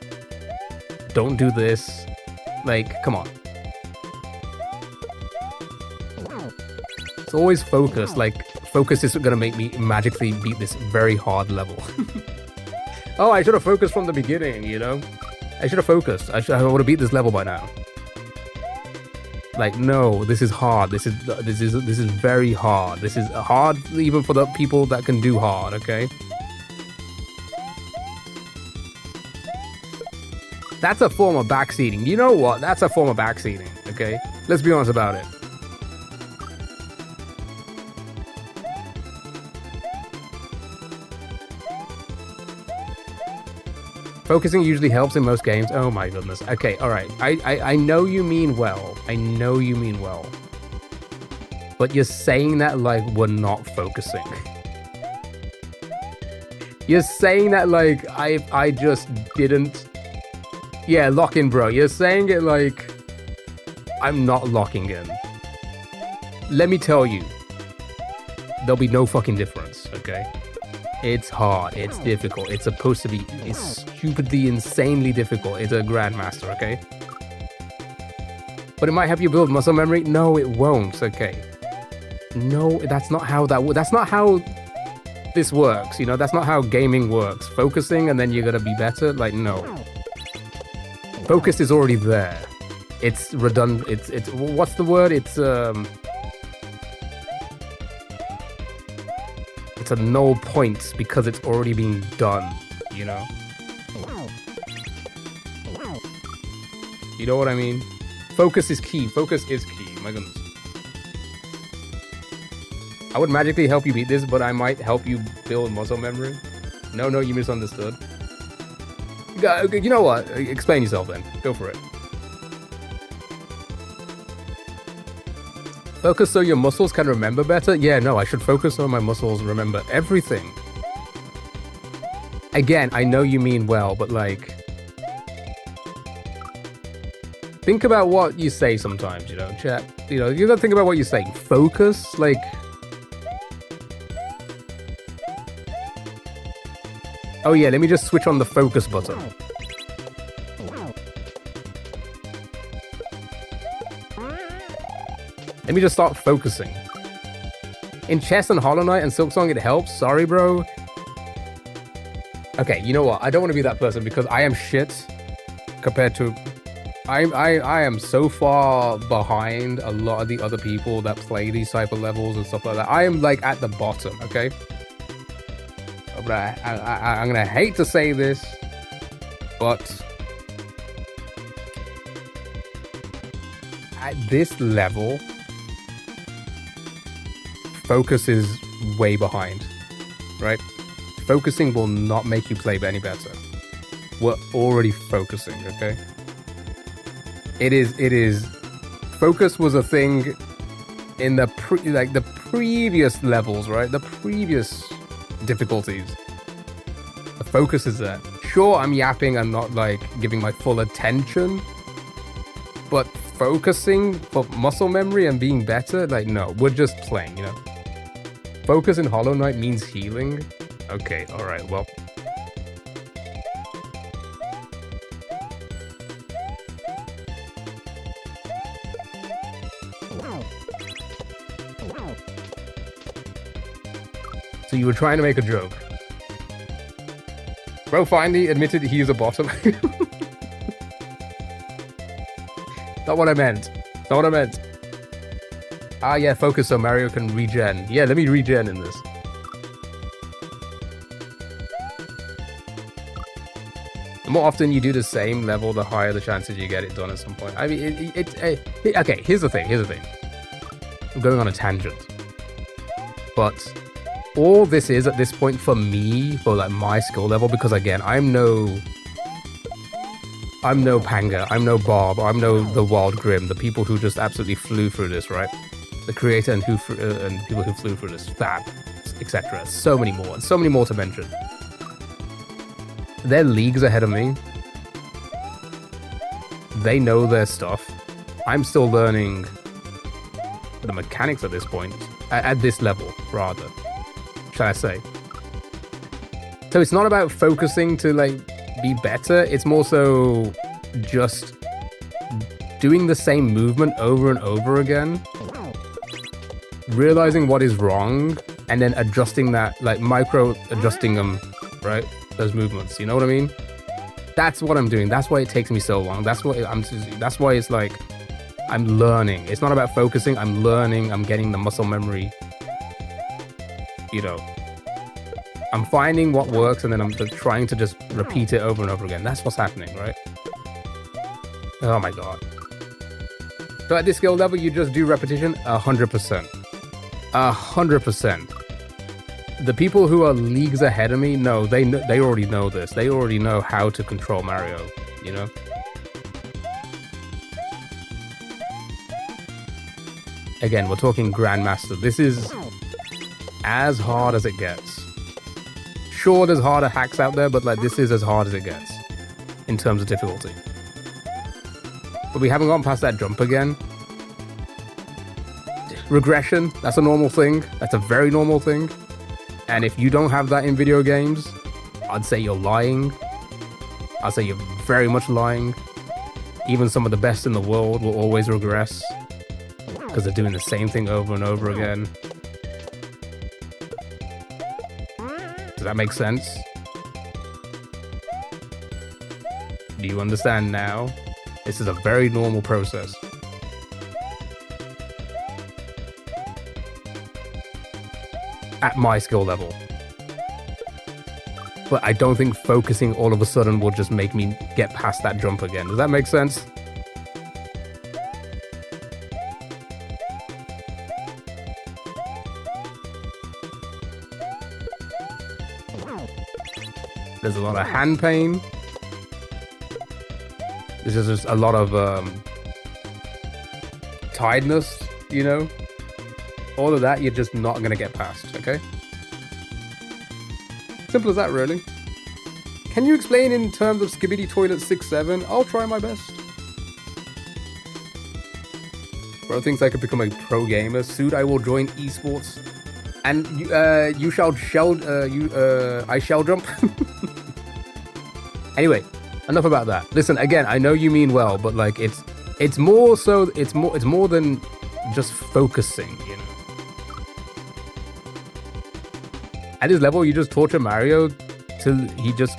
don't do this. Like, come on. It's always focus. Like, focus is gonna make me magically beat this very hard level. Oh, I should have focused from the beginning, you know? I should have focused. I would have beat this level by now. Like, no, this is hard. This is very hard. This is hard even for the people that can do hard, okay? That's a form of backseating. You know what? That's a form of backseating, okay? Let's be honest about it. Focusing usually helps in most games. Oh my goodness. Okay, alright. I know you mean well. I know you mean well. But you're saying that like we're not focusing. You're saying that like I just didn't... Yeah, lock in, bro. You're saying it like I'm not locking in. Let me tell you. There'll be no fucking difference, okay? It's hard. It's difficult. It's supposed to be. It's stupidly, insanely difficult. It's a grandmaster, okay? But it might help you build muscle memory. No, it won't. Okay. No, that's not how that's not how this works. You know, that's not how gaming works. Focusing and then you're gonna be better. Like, no. Focus is already there. It's redundant. It's what's the word? It's a null point because it's already being done, you know? You know what I mean? Focus is key. Focus is key. My goodness. I would magically help you beat this, but I might help you build muscle memory. No, you misunderstood. You know what? Explain yourself then. Go for it. Focus so your muscles can remember better? Yeah, no, I should focus so my muscles remember everything. Again, I know you mean well, but like... think about what you say sometimes, you know, chat. You know, you gotta think about what you're saying. Focus, like... oh yeah, let me just switch on the focus button. Let me just start focusing. In Chess and Hollow Knight and Silksong, it helps. Sorry, bro. Okay, you know what? I don't want to be that person because I am shit compared to... I am so far behind a lot of the other people that play these type of levels and stuff like that. I am like at the bottom, okay? But I'm gonna hate to say this, but at this level, focus is way behind, right? Focusing will not make you play any better. We're already focusing, okay? It is. Focus was a thing in the previous levels, right? The previous difficulties. The focus is there. Sure, I'm yapping, I'm not like giving my full attention, but focusing for muscle memory and being better, like no, we're just playing, you know. Focus in Hollow Knight means healing. Okay, alright, well. So you were trying to make a joke. Bro finally admitted he is a bottom. Not what I meant. Not what I meant. Ah, yeah, focus so Mario can regen. Yeah, let me regen in this. The more often you do the same level, the higher the chances you get it done at some point. I mean, okay, here's the thing. I'm going on a tangent. But all this is at this point for me, for like my skill level, because again, I'm no Panga, I'm no Bob, I'm no the Wild Grim, the people who just absolutely flew through this, right? The creator and people who flew through this, Fab, etc. So many more to mention. They're leagues ahead of me. They know their stuff. I'm still learning the mechanics at this point, at this level, rather, shall I say. So it's not about focusing to like be better, it's more so just doing the same movement over and over again, realizing what is wrong, and then adjusting that, like micro adjusting them, right? Those movements, you know what I mean? That's what I'm doing. That's why it takes me so long. That's why it's like I'm learning. It's not about focusing. I'm learning. I'm getting the muscle memory. You know, I'm finding what works and then I'm trying to just repeat it over and over again. That's what's happening, right? Oh my god. So at this skill level, you just do repetition 100%. 100%. The people who are leagues ahead of me, no, they already know this. They already know how to control Mario, you know? Again, we're talking Grandmaster. This is as hard as it gets. Sure, there's harder hacks out there, but like this is as hard as it gets in terms of difficulty. But we haven't gotten past that jump again. Regression, that's a normal thing. That's a very normal thing. And if you don't have that in video games, I'd say you're lying. I'd say you're very much lying. Even some of the best in the world will always regress because they're doing the same thing over and over again. Does that make sense? Do you understand now? This is a very normal process. At my skill level. But I don't think focusing all of a sudden will just make me get past that jump again. Does that make sense? There's a lot of hand pain. There's just a lot of tiredness, you know? All of that you're just not gonna get past, okay? Simple as that, really. Can you explain in terms of Skibidi Toilet 6-7? I'll try my best. Bro thinks I could become a pro gamer. Soon I will join esports. And you shall I shall jump. Anyway, enough about that. Listen, again, I know you mean well, but like it's more than just focusing, you know. At his level, you just torture Mario till he just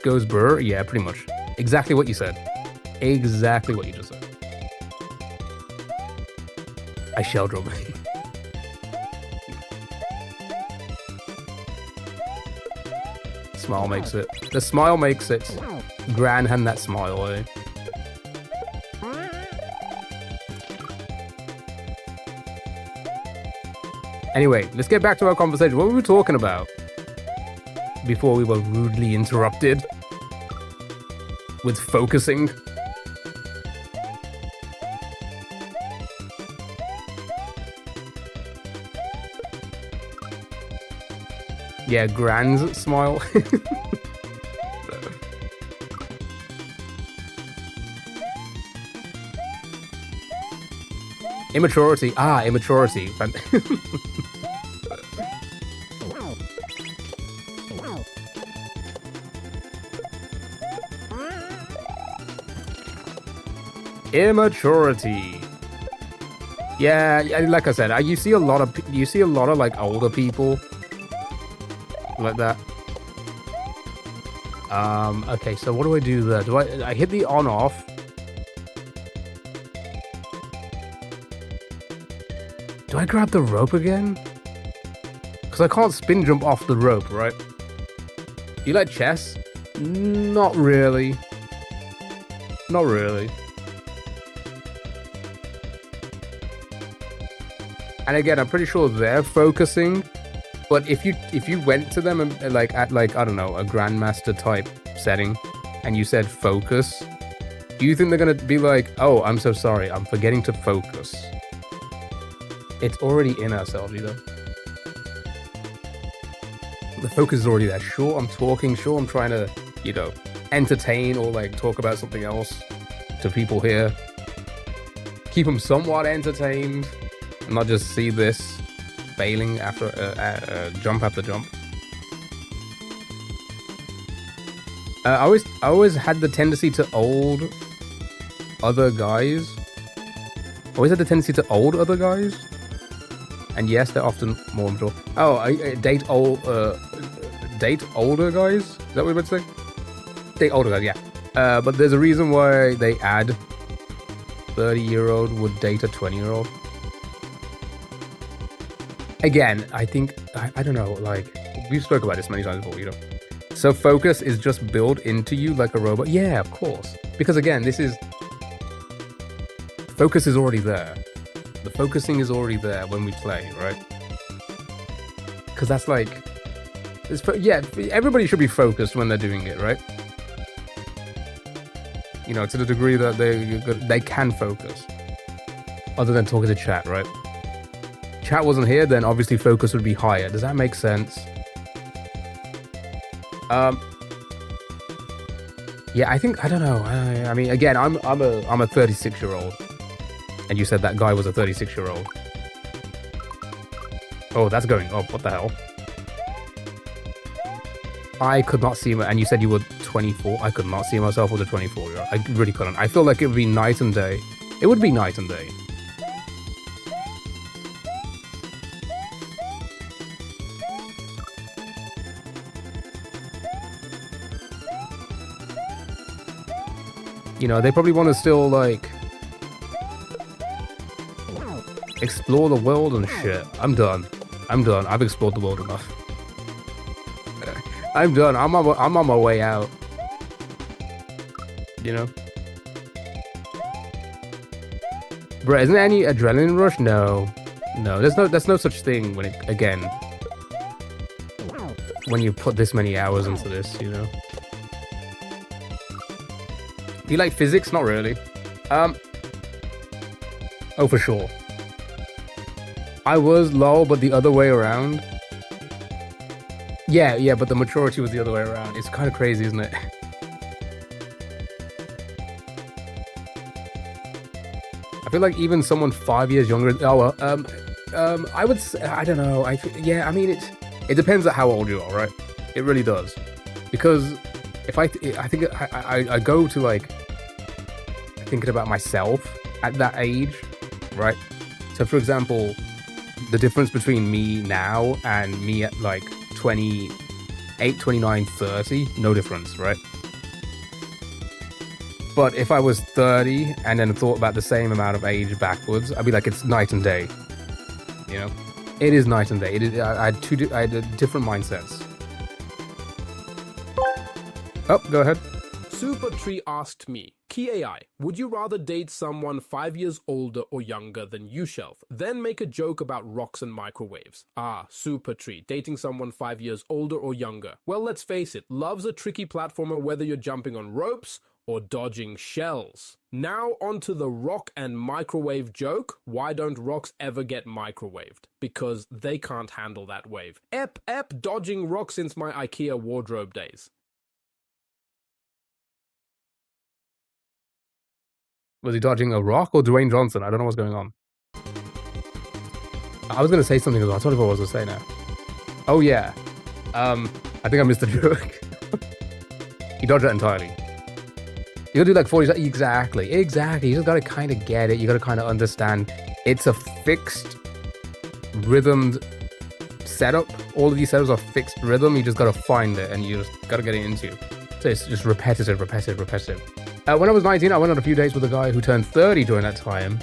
goes brr. Yeah, pretty much. Exactly what you said. Exactly what you just said. I shall drop. Smile makes it. The smile makes it. Gran hand that smile, eh? Anyway, let's get back to our conversation. What were we talking about before we were rudely interrupted with focusing? Yeah, Gran's smile. Immaturity. Ah, immaturity. Immaturity. Yeah, like I said, you see a lot of like older people like that. Okay, so what do I do there? Do I hit the on off? Do I grab the rope again? Because I can't spin jump off the rope, right? You like chess? Not really. Not really. And again, I'm pretty sure they're focusing. But if you went to them and like at like, I don't know, a grandmaster type setting and you said focus, do you think they're gonna be like, oh, I'm so sorry, I'm forgetting to focus? It's already in ourselves, you know. The focus is already there. Sure, I'm talking, sure, I'm trying to, you know, entertain or like talk about something else to people here. Keep them somewhat entertained and not just see this failing after jump after jump. I always had the tendency to old other guys. Always had the tendency to old other guys. And yes, they're often more mature. Oh, I date older guys? Is that what you would say? Date older guys, yeah. But there's a reason why they add 30-year-old would date a 20-year-old. Again, I think, I don't know, like, we've spoke about this many times before, you know. So focus is just built into you like a robot? Yeah, of course. Because again, focus is already there. The focusing is already there when we play, right? Because that's like, yeah, everybody should be focused when they're doing it, right? You know, to the degree that they can focus. Other than talking to chat, right? Chat wasn't here, then obviously focus would be higher. Does that make sense? Yeah, I think, I don't know. I mean, again, I'm a 36-year-old. And you said that guy was a 36-year-old. Oh, that's going up. What the hell? I could not see, and you said you were 24. I could not see myself with a 24-year-old. I really couldn't. I feel like it would be night and day. It would be night and day. You know, they probably want to still, like, explore the world and shit. I'm done. I've explored the world enough. I'm done. I'm on my way out. You know? Bro, isn't there any adrenaline rush? No. There's no such thing when it, again. when you put this many hours into this, you know. Do you like physics? Not really. Oh, for sure. I was lol, but the other way around. Yeah, but the maturity was the other way around. It's kind of crazy, isn't it? I feel like even someone 5 years younger. Oh well. I would say, I don't know. Yeah. I mean, it depends on how old you are, right? It really does. Because if I think I go to like thinking about myself at that age, right? So for example, the difference between me now and me at like 28, 29, 30, no difference, right? But if I was 30 and then thought about the same amount of age backwards, I'd be like, it's night and day. You know, it is night and day. It is. I had different mindsets. Oh, go ahead. Supertree asked me, Key AI, would you rather date someone 5 years older or younger than you, Shelf, then make a joke about rocks and microwaves? Ah, Supertree, dating someone 5 years older or younger. Well, let's face it, love's a tricky platformer whether you're jumping on ropes or dodging shells. Now onto the rock and microwave joke. Why don't rocks ever get microwaved? Because they can't handle that wave. Ep, dodging rocks since my IKEA wardrobe days. Was he dodging a rock or Dwayne Johnson? I don't know what's going on. I was going to say something as well. I totally forgot what I was going to say now. Oh, yeah. I think I missed the joke. He dodged it entirely. You gotta do like 40. Exactly. You just gotta kind of get it. You gotta kind of understand. It's a fixed, rhythmed setup. All of these setups are fixed rhythm. You just gotta find it and you just gotta get it into. So it's just repetitive. When I was 19, I went on a few dates with a guy who turned 30 during that time.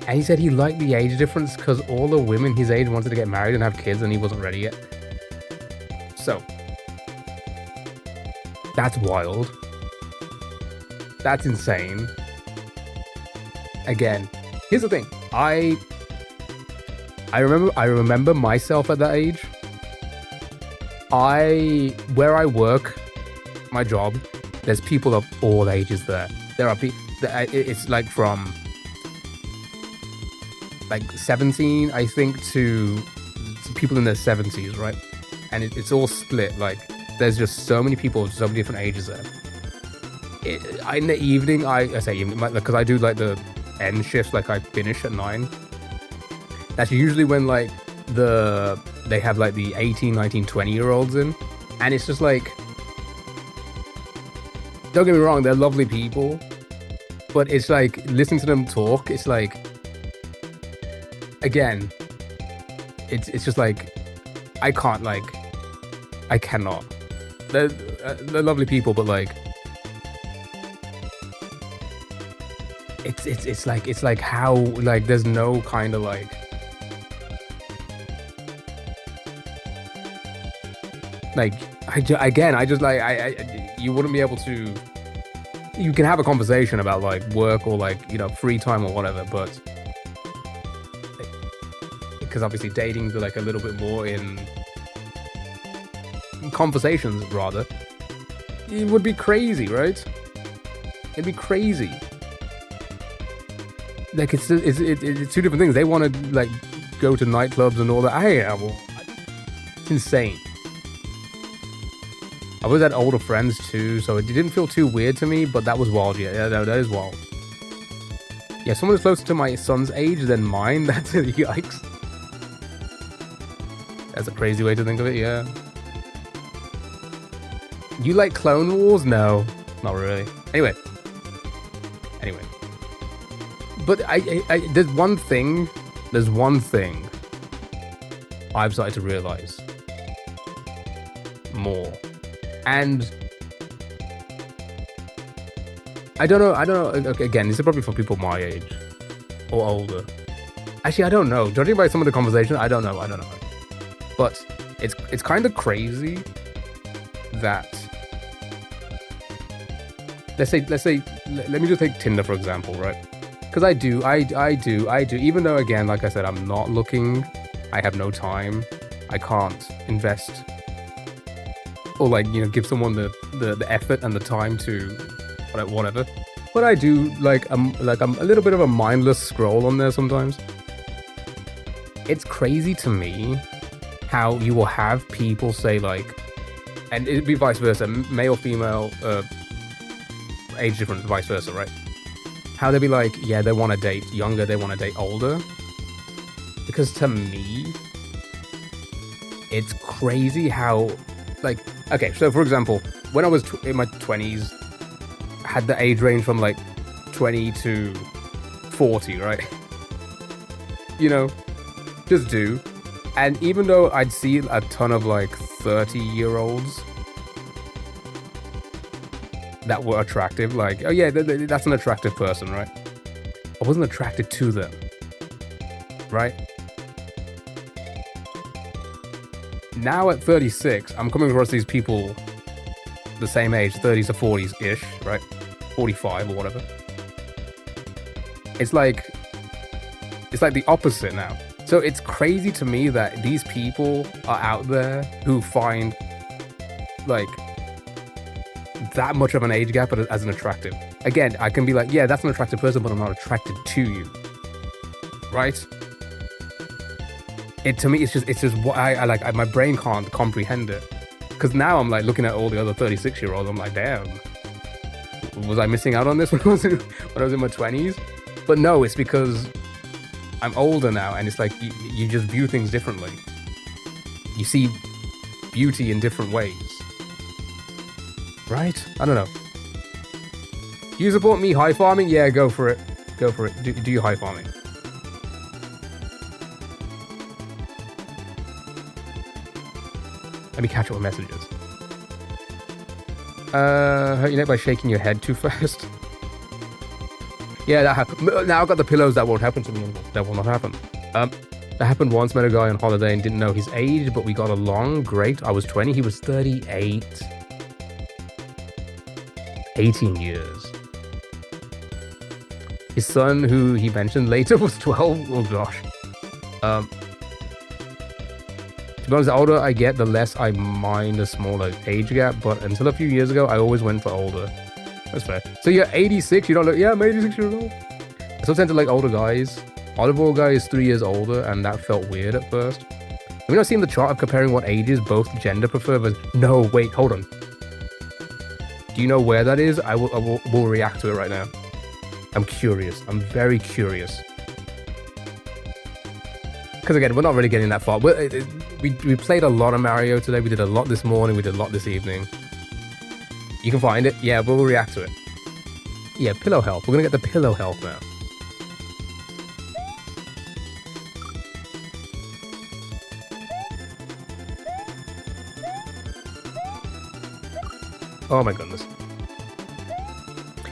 And he said he liked the age difference because all the women his age wanted to get married and have kids and he wasn't ready yet. So, that's wild. That's insane. Again, here's the thing. I remember myself at that age. Where I work, my job, there's people of all ages there. There are people. It's like from like 17, I think, to people in their 70s, right? And it's all split. Like, there's just so many people of so many different ages there. In the evening, I say evening because I do like the end shifts. Like, I finish at 9. That's usually when like they have like the 18, 19, 20-year-olds in, and it's just like, don't get me wrong, they're lovely people, but it's like listening to them talk. It's like, again, it's just like I cannot. They're lovely people, but like it's like how like there's no kind of like you wouldn't be able to. You can have a conversation about like work or like, you know, free time or whatever, but because obviously dating's like a little bit more in conversations rather. It would be crazy, right? It'd be crazy. Like it's two different things. They want to like go to nightclubs and all that. It's insane. I was at older friends too, so it didn't feel too weird to me, but that was wild. Yeah, that is wild. Yeah, someone is closer to my son's age than mine. That's a yikes. That's a crazy way to think of it, yeah. You like Clone Wars? No, not really. Anyway. But there's one thing I've started to realize more. And I don't know. Again, this is probably for people my age or older. Actually, I don't know. Judging by some of the conversation, I don't know. But it's kind of crazy that let's say let me just take Tinder for example, right? Because I do. Even though, again, like I said, I'm not looking. I have no time. I can't invest or like, you know, give someone the effort and the time to whatever. But I do like I'm a little bit of a mindless scroll on there sometimes. It's crazy to me how you will have people say like, and it'd be vice versa, male, female, age difference, vice versa, right? How they'd be like, yeah, they want to date younger, they want to date older. Because to me, it's crazy how, like, okay, so for example, when I was in my 20s, I had the age range from like 20 to 40, right? You know, just do. And even though I'd see a ton of like 30-year-olds that were attractive, like, oh yeah, that's an attractive person, right? I wasn't attracted to them, right? Now at 36, I'm coming across these people the same age, 30s to 40s-ish, right? 45 or whatever. It's like the opposite now. So it's crazy to me that these people are out there who find like that much of an age gap as an attractive. Again, I can be like, yeah, that's an attractive person, but I'm not attracted to you, right? To me, it's just what I like. My brain can't comprehend it, because now I'm like looking at all the other 36-year-olds. I'm like, damn, was I missing out on this when I was in my 20s? But no, it's because I'm older now, and it's like you just view things differently. You see beauty in different ways, right? I don't know. You support me high farming? Yeah, go for it. Go for it. Do your high farming. Let me catch up with messages. Hurt your neck by shaking your head too fast. Yeah, that happened. Now I've got the pillows. That won't happen to me anymore. That will not happen. That happened once. Met a guy on holiday and didn't know his age, but we got along great. I was 20. He was 38. 18 years. His son, who he mentioned later, was 12. Oh gosh. To be honest, the older I get, the less I mind a smaller age gap, but until a few years ago, I always went for older. That's fair. So you're 86, you don't look, yeah, I'm 86 years old. I still tend to like older guys. Oliver guy is 3 years older, and that felt weird at first. Have you not seen the chart of comparing what ages both gender prefer? But no, wait, hold on. Do you know where that is? I will react to it right now. I'm curious. I'm very curious. Because again, we're not really getting that far. We played a lot of Mario today. We did a lot this morning. We did a lot this evening. You can find it. Yeah, we'll react to it. Yeah, pillow health. We're going to get the pillow health now. Oh my goodness.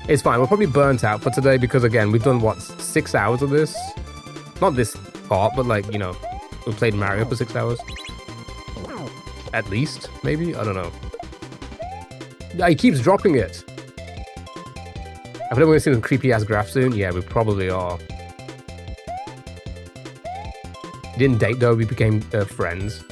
It's fine. We're probably burnt out for today because, again, we've done, what, 6 hours of this? Not this part, but, like, you know, we played Mario for 6 hours. At least, maybe? I don't know. Yeah, he keeps dropping it. I feel like we're going to see some creepy-ass graph soon. Yeah, we probably are. We didn't date, though. We became friends.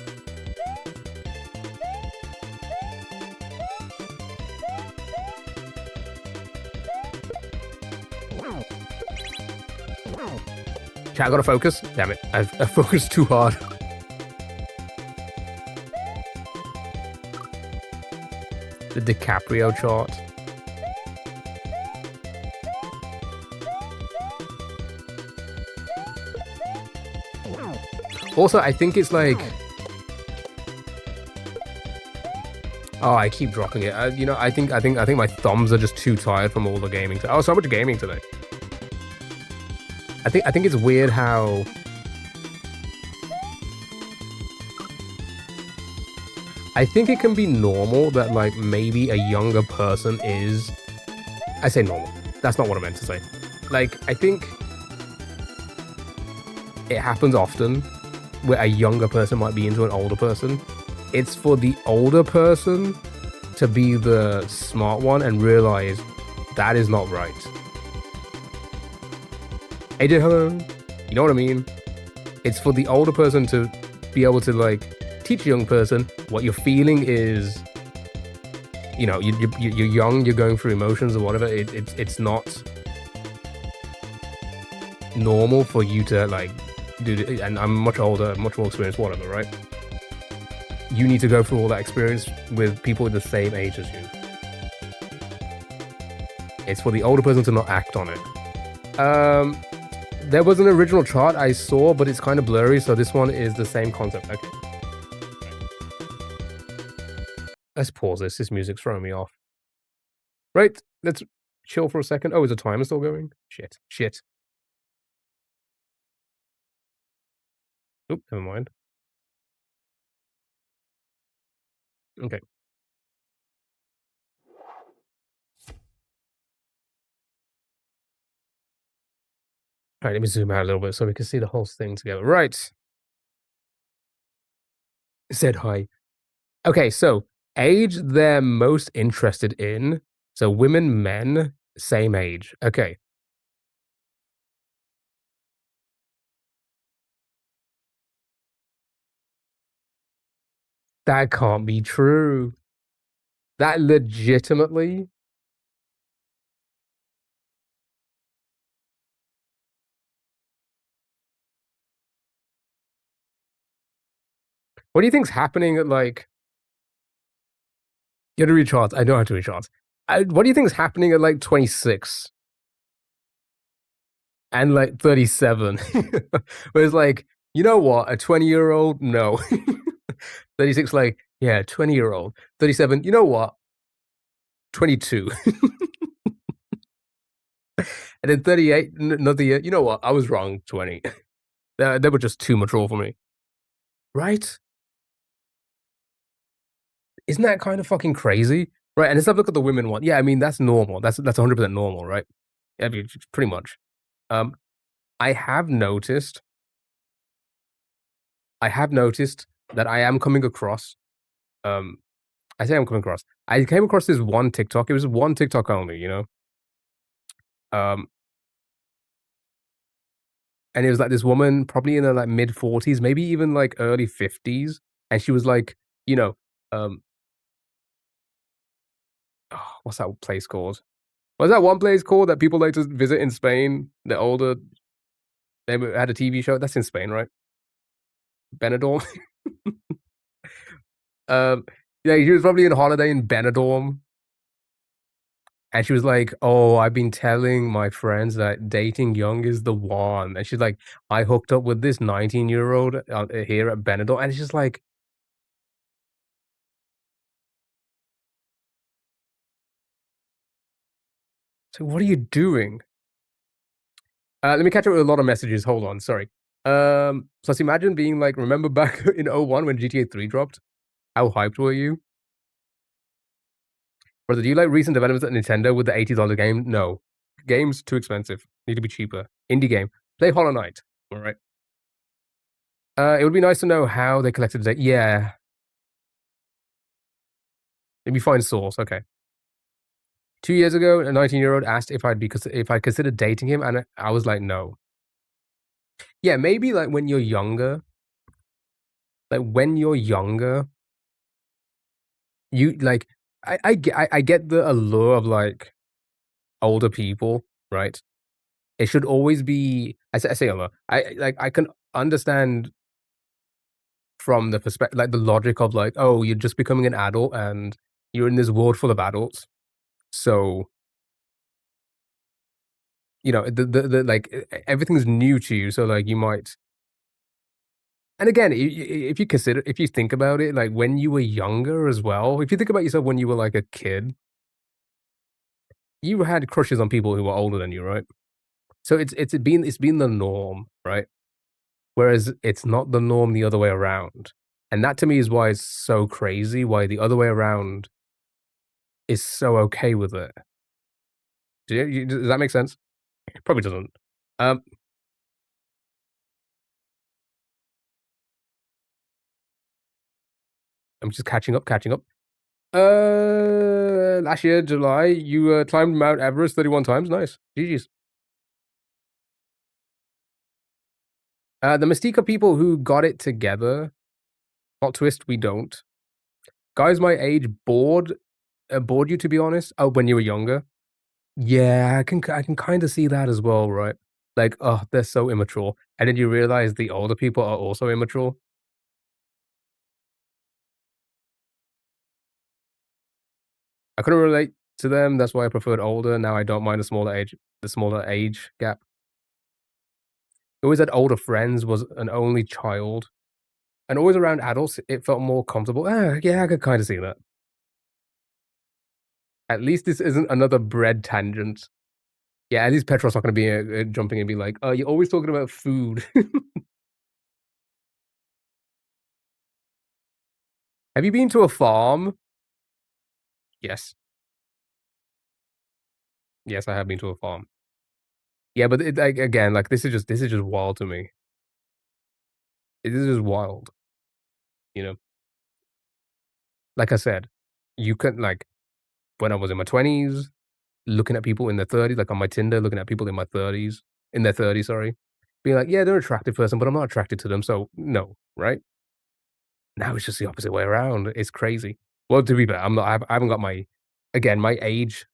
Chat, I gotta focus. Damn it. I focused too hard. The DiCaprio chart. Also, I think it's like... Oh, I keep dropping it. You know, I think my thumbs are just too tired from all the gaming. Oh, so much gaming today. I think it's weird how... I think it can be normal that, like, maybe a younger person is... I say normal. That's not what I meant to say. Like, I think it happens often where a younger person might be into an older person. It's for the older person to be the smart one and realize that is not right. Hey, hello. You know what I mean? It's for the older person to be able to, like, teach a young person what you're feeling is, you know, you're young, you're going through emotions or whatever. It's not normal for you to like do. And I'm much older, much more experienced, whatever, right? You need to go through all that experience with people the same age as you. It's for the older person to not act on it. There was an original chart I saw, but it's kind of blurry, so this one is the same concept. Okay. Let's pause this. This music's throwing me off. Right, let's chill for a second. Oh, is the timer still going? Shit. Oop, never mind. Okay. All right, let me zoom out a little bit so we can see the whole thing together. Right. Said hi. Okay, so age they're most interested in. So women, men, same age. Okay. That can't be true. That legitimately. What do you think's happening at like? You have to read charts. I know how to read charts. What do you think's happening at like 26 and like 37? Where it's like, you know what? A 20-year-old? No. 36, like, yeah, 20-year-old. 37, you know what? 22. And then 38, another year. You know what? I was wrong. 20. They were just too mature for me. Right? Isn't that kind of fucking crazy? Right, and let's have a look at the women one. Yeah, I mean, that's normal. That's 100% normal, right? I mean, pretty much. I have noticed that I am coming across, I say I'm coming across. I came across this one TikTok. It was one TikTok only, you know? Um, and it was like this woman, probably in her like mid 40s, maybe even like early 50s. And she was like, you know, what's that place called? What's that one place called that people like to visit in Spain? The older, they had a TV show. That's in Spain, right? Benidorm. Yeah, she was probably on holiday in Benidorm. And she was like, "Oh, I've been telling my friends that dating young is the one." And she's like, "I hooked up with this 19-year-old here at Benidorm." And it's just like, so what are you doing? Let me catch up with a lot of messages. Hold on, sorry. So let's imagine being like, remember back in '01 when GTA 3 dropped? How hyped were you? Brother, do you like recent developments at Nintendo with the $80 game? No. Game's too expensive. Need to be cheaper. Indie game. Play Hollow Knight. All right. It would be nice to know how they collected the data. Yeah. Let me find source. Okay. 2 years ago, a 19-year-old asked if I'd considered dating him, and I was like, no. Yeah, maybe like when you're younger. Like when you're younger, you like I get the allure of like older people, right? It should always be. I say allure. I can understand from the perspective, like the logic of like, oh, you're just becoming an adult and you're in this world full of adults, so you know the like everything's new to you, so like you might. And again, if you think about it, like when you were younger as well, if you think about yourself when you were like a kid, you had crushes on people who were older than you, right? So it's been the norm, right? Whereas it's not the norm the other way around. And that to me is why it's so crazy, why the other way around is so okay with it. Does that make sense? Probably doesn't. Um, I'm just catching up. Last year, July, you climbed Mount Everest 31 times. Nice. GG's. The Mystica people who got it together Plot twist, we don't. Guys my age bored you, to be honest? Oh, when you were younger? Yeah, I can kinda see that as well, right? Like, oh, they're so immature, and then you realize the older people are also immature. I couldn't relate to them, that's why I preferred older, now I don't mind the smaller age gap. Always had older friends, was an only child, and always around adults, it felt more comfortable. Yeah, I could kinda see that. At least this isn't another bread tangent. Yeah, at least Petros not gonna be, jumping and be like, "Oh, you're always talking about food." Have you been to a farm? Yes. Yes, I have been to a farm. Yeah, but it like, again, like, this is just wild to me. It is just wild, you know? Like I said, you could like, when I was in my 20s, looking at people in their 30s, like, on my Tinder, looking at people in their 30s, sorry, being like, "Yeah, they're an attractive person, but I'm not attracted to them, so no," right? Now it's just the opposite way around, it's crazy. Well, to be fair, I haven't got my age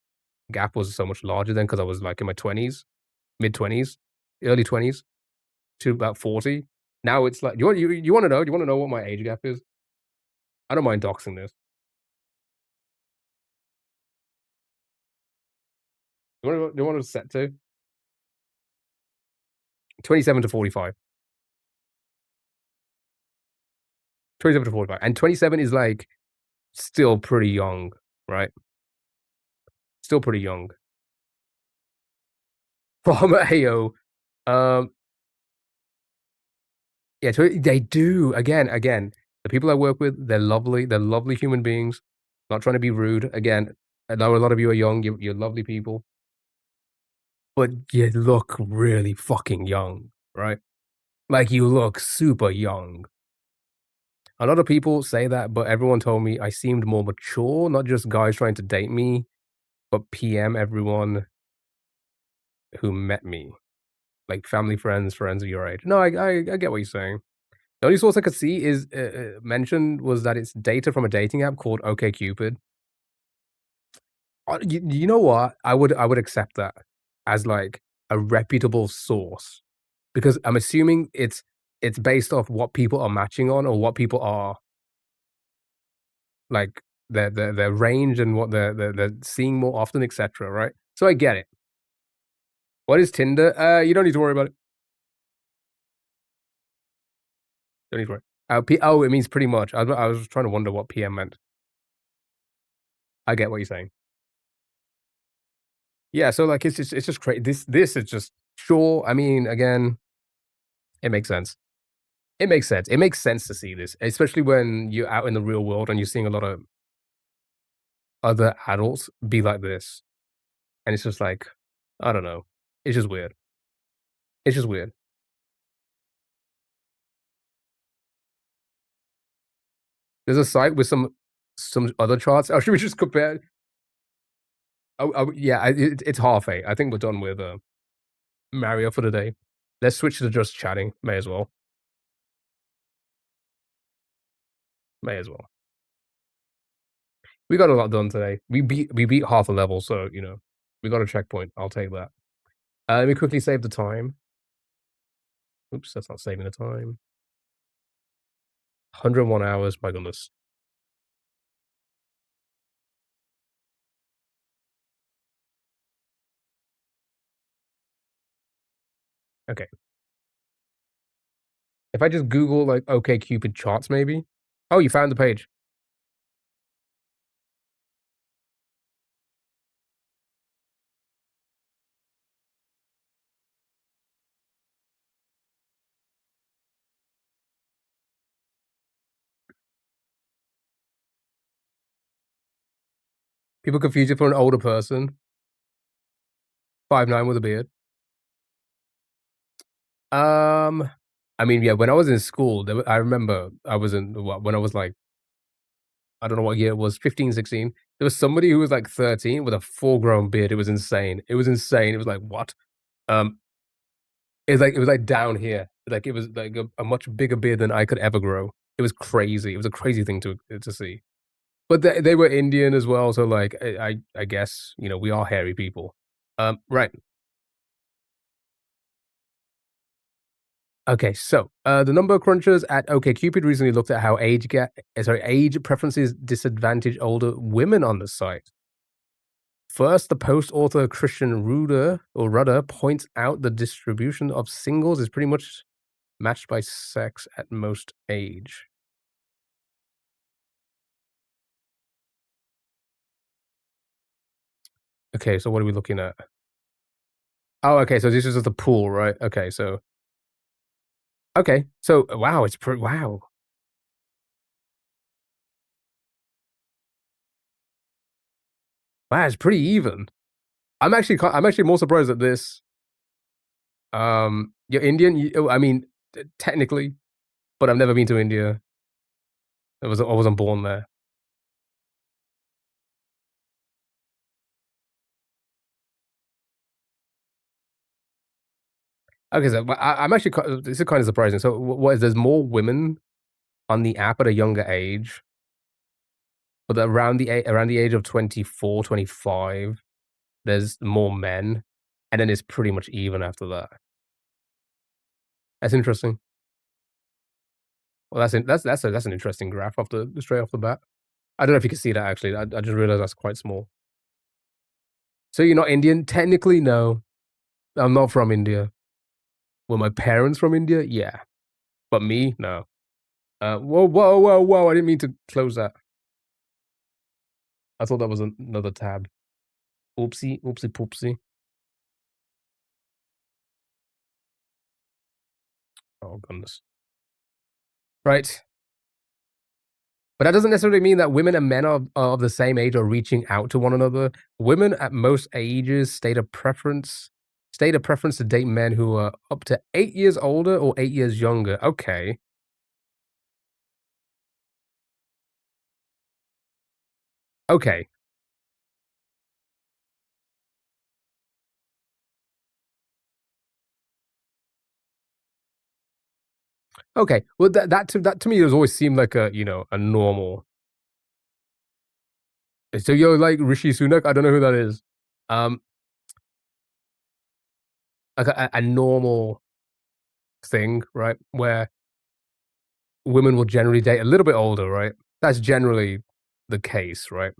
gap was so much larger then because I was, like, in my 20s, mid-20s, early 20s to about 40. Now it's like you wanna know? Do you wanna know what my age gap is? I don't mind doxing this. You wanna set to? 27 to 45. 27 to 45, and 27 is, like, still pretty young, right? Still pretty young. Farmer Ayo, um, yeah, they do. Again, the people I work with, they're lovely human beings. Not trying to be rude. Again, I know a lot of you are young, you're lovely people, but you look really fucking young, right? Like, you look super young. A lot of people say that, but everyone told me I seemed more mature, not just guys trying to date me, but PM everyone who met me, like family, friends of your age. No, I get what you're saying. The only source I could see is mentioned was that it's data from a dating app called OkCupid. You know what? I would accept that as, like, a reputable source because I'm assuming it's based off what people are matching on or what people are like, their range and what they're seeing more often, etcetera, right? So I get it. What is Tinder? You don't need to worry about it. Don't need to worry. It means pretty much. I was trying to wonder what PM meant. I get what you're saying. Yeah, so, like, it's just crazy. This is just sure, I mean, again, it makes sense. It makes sense. It makes sense to see this, especially when you're out in the real world and you're seeing a lot of other adults be like this, and it's just like, I don't know. It's just weird. It's just weird. There's a site with some other charts. Oh, should we just compare? Yeah, it's half 8. I think we're done with, Mario for the day. Let's switch to just chatting. May as well. May as well. We got a lot done today. We beat half a level, so, we got a checkpoint. I'll take that. Let me quickly save the time. Oops, that's not saving the time. 101 hours, my goodness. Okay. If I just Google, like, OkCupid charts maybe? Oh, you found the page. People confuse it for an older person. 5'9" with a beard. Um, I mean, yeah, when I was in school, I remember I was in when I was, like, I don't know what year it was, 15, 16. There was somebody who was, like, 13 with a full-grown beard. It was insane. It was insane. It was like, "What?" Um, it was like down here. Like, it was, like, a much bigger beard than I could ever grow. It was crazy. It was a crazy thing to see. But they were Indian as well, so, like, I guess, we are hairy people. Right. Okay, so, the number crunchers at OkCupid recently looked at how age preferences disadvantage older women on the site. First, the post author Christian Rudder points out the distribution of singles is pretty much matched by sex at most age. Okay, so what are we looking at? Oh, okay, so this is just the pool, right? Okay, so wow, it's pretty wow. Wow, it's pretty even. I'm actually more surprised at this. You're Indian? I mean, technically, but I've never been to India. I wasn't born there. Okay, so I'm actually this is kind of surprising. So what is there's more women on the app at a younger age, but around the age of 24, 25, there's more men, and then it's pretty much even after that. That's interesting. Well, that's an interesting graph straight off the bat. I don't know if you can see that actually. I just realized that's quite small. So you're not Indian? Technically, no. I'm not from India. Were my parents from India? Yeah. But me? No. Whoa, whoa, whoa, whoa. I didn't mean to close that. I thought that was another tab. Oopsie, oopsie, poopsie. Oh, goodness. Right. But that doesn't necessarily mean that women and men are of the same age are reaching out to one another. Women at most ages state a preference to date men who are up to 8 years older or 8 years younger. Okay. Okay. Okay. Well, that to me has always seemed like a normal. So you're like Rishi Sunak? I don't know who that is. Um, like a normal thing, right? Where women will generally date a little bit older, right? That's generally the case, right?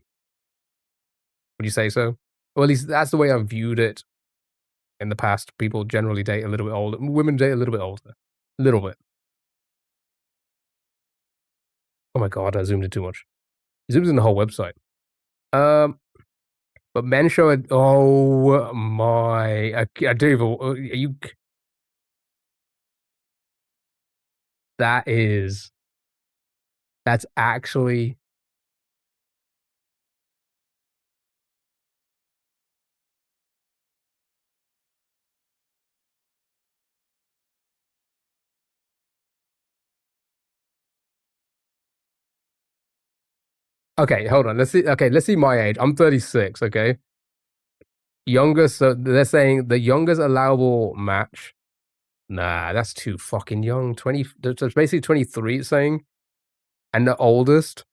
Would you say so? Or at least that's the way I've viewed it in the past. People generally date a little bit older. Women date a little bit older. A little bit. Oh my god, I zoomed in too much. Zooms in the whole website. Um, but men show it. Oh my! I don't even. Are you? That is. That's actually. Okay, hold on. Let's see. Okay, let's see my age. I'm 36. Okay, youngest. So they're saying the youngest allowable match. Nah, that's too fucking young. 20. So it's basically 23. It's saying, and the oldest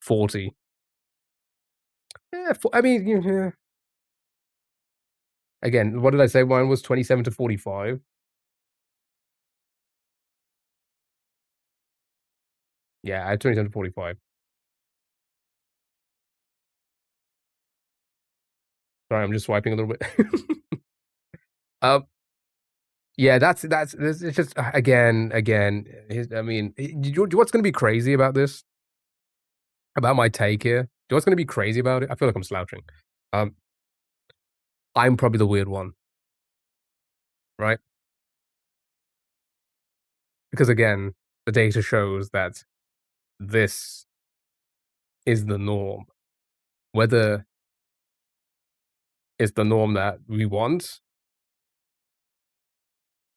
40. Yeah, I mean, yeah. Again, what did I say? Mine was 27 to 45. Yeah, I had 27 to 45. Sorry, I'm just swiping a little bit. um, yeah, it's just again. I mean, what's going to be crazy about this? About my take here? Do you know what's going to be crazy about it? I feel like I'm slouching. Um, I'm probably the weird one, right? Because again, the data shows that this is the norm. Whether it's the norm that we want,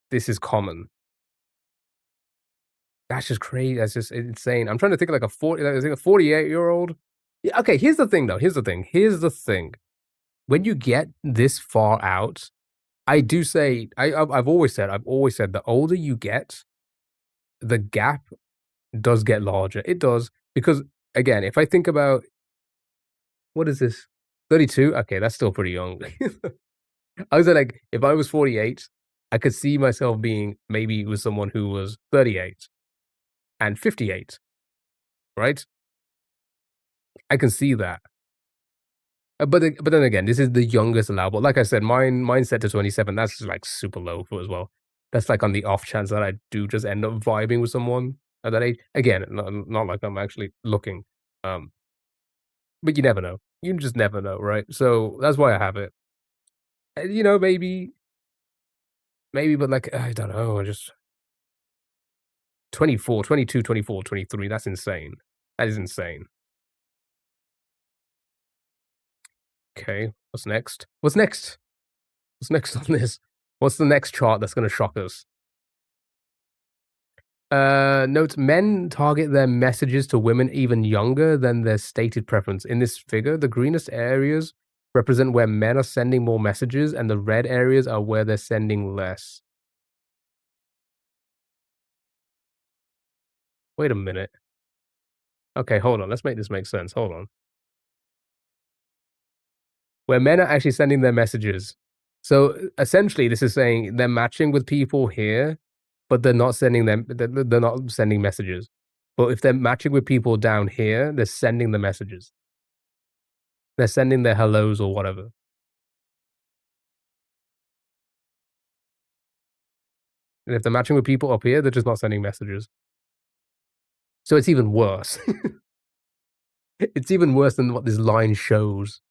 this is common. That's just crazy. That's just insane. I'm trying to think of like I think a 48-year-old. Yeah, okay, here's the thing though. Here's the thing. When you get this far out, I do say I've always said the older you get, the gap does get larger. It does, because, again, if I think about what is this? 32? Okay, that's still pretty young. I was like, if I was 48, I could see myself being maybe with someone who was 38 and 58, right? I can see that. But then again, this is the youngest allowable. Like I said, mine's set to 27. That's like super low for as well. That's like on the off chance that I do just end up vibing with someone at that age. Again, not like I'm actually looking. Um, but you never know. You just never know, right? So that's why I have it. Maybe, but like I don't know, just 24, 22, 24, 23. That's insane. That is insane. Okay, what's next? What's next? What's next on this? What's the next chart that's gonna shock us? Notes men target their messages to women even younger than their stated preference. In this figure, the greenest areas represent where men are sending more messages, and the red areas are where they're sending less. Wait a minute. Okay, hold on. Let's make this make sense. Hold on. Where men are actually sending their messages. So essentially, this is saying they're matching with people here, but they're not sending messages. But if they're matching with people down here, they're sending the messages. They're sending their hellos or whatever. And if they're matching with people up here, they're just not sending messages. So it's even worse. It's even worse than what this line shows.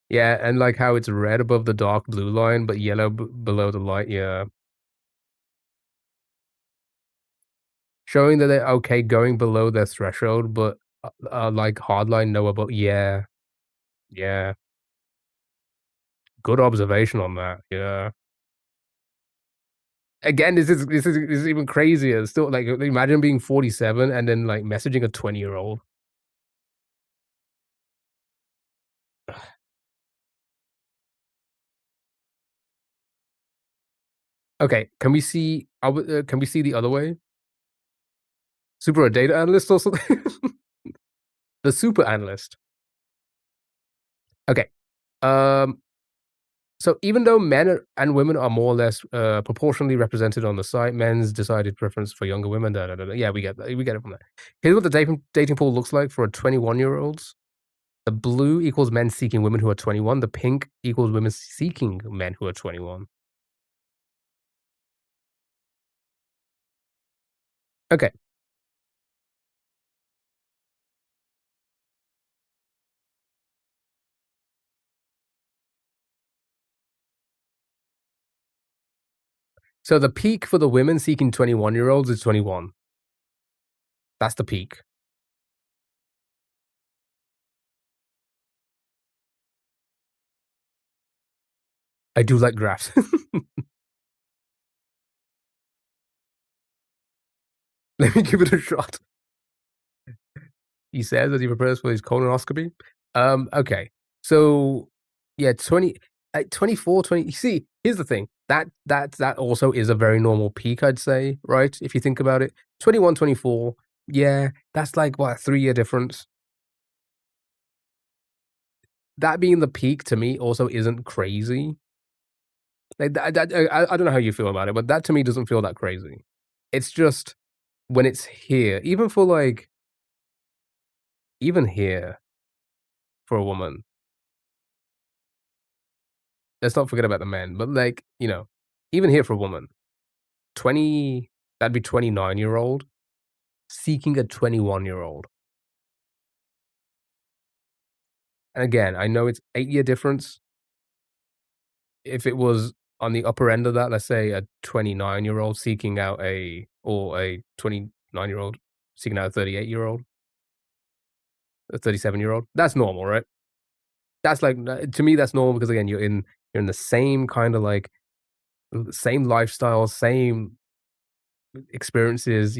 Yeah, and like how it's red above the dark blue line, but yellow below the light. Yeah. Showing that they're okay going below their threshold, but like hardline no above. Yeah. Yeah. Good observation on that. Yeah. Again, this is even crazier. Still, like, imagine being 47 and then like messaging a 20-year-old. Okay, can we see the other way? Super a data analyst or something? The super analyst. Okay. Um, so even though and women are more or less proportionally represented on the site, men's decided preference for younger women. Da, da, da, da. Yeah, we get it from that. Here's what the dating pool looks like for a 21-year-olds. The blue equals men seeking women who are 21. The pink equals women seeking men who are 21. Okay. So the peak for the women seeking 21-year-olds is 21. That's the peak. I do like graphs. Let me give it a shot. He says as he prepares for his colonoscopy. Okay. So yeah, 24, 20. You see, here's the thing. That also is a very normal peak, I'd say, right? If you think about it. 21, 24. Yeah, that's like what, a 3-year difference. That being the peak to me also isn't crazy. Like I don't know how you feel about it, but that to me doesn't feel that crazy. It's just when it's here, even here for a woman, let's not forget about the men, but like, even here for a woman, 20, that'd be 29-year-old seeking a 21-year-old. And again, I know it's 8-year difference. If it was on the upper end of that, let's say a 29-year-old seeking out or a 29-year-old seeking out a 38-year-old, a 37-year-old, that's normal, right? That's like, to me, that's normal because again, you're in the same kind of like same lifestyle, same experiences,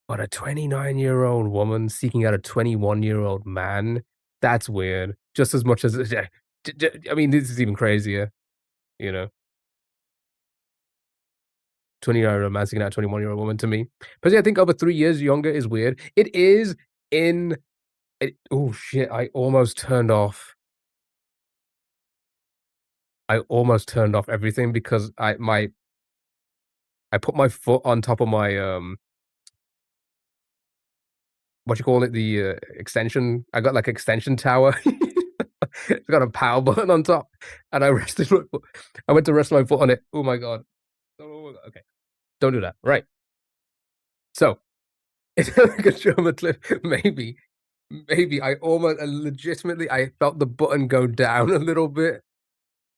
But a 29-year-old woman seeking out a 21-year-old man, that's weird. Just as much as I mean, this is even crazier, you know? 20-year-old man seeking out a 21-year-old woman to me. But yeah, I think over 3 years younger is weird. It is in oh shit, I almost turned off everything because I put my foot on top of my, what you call it, the, extension I got, like, extension tower. It's got a power button on top, and I rested my foot I went to rest my foot on it. Oh my god. Oh, okay. Don't do that. Right. So, is it like a trauma clip? Maybe. Maybe. I legitimately, I felt the button go down a little bit.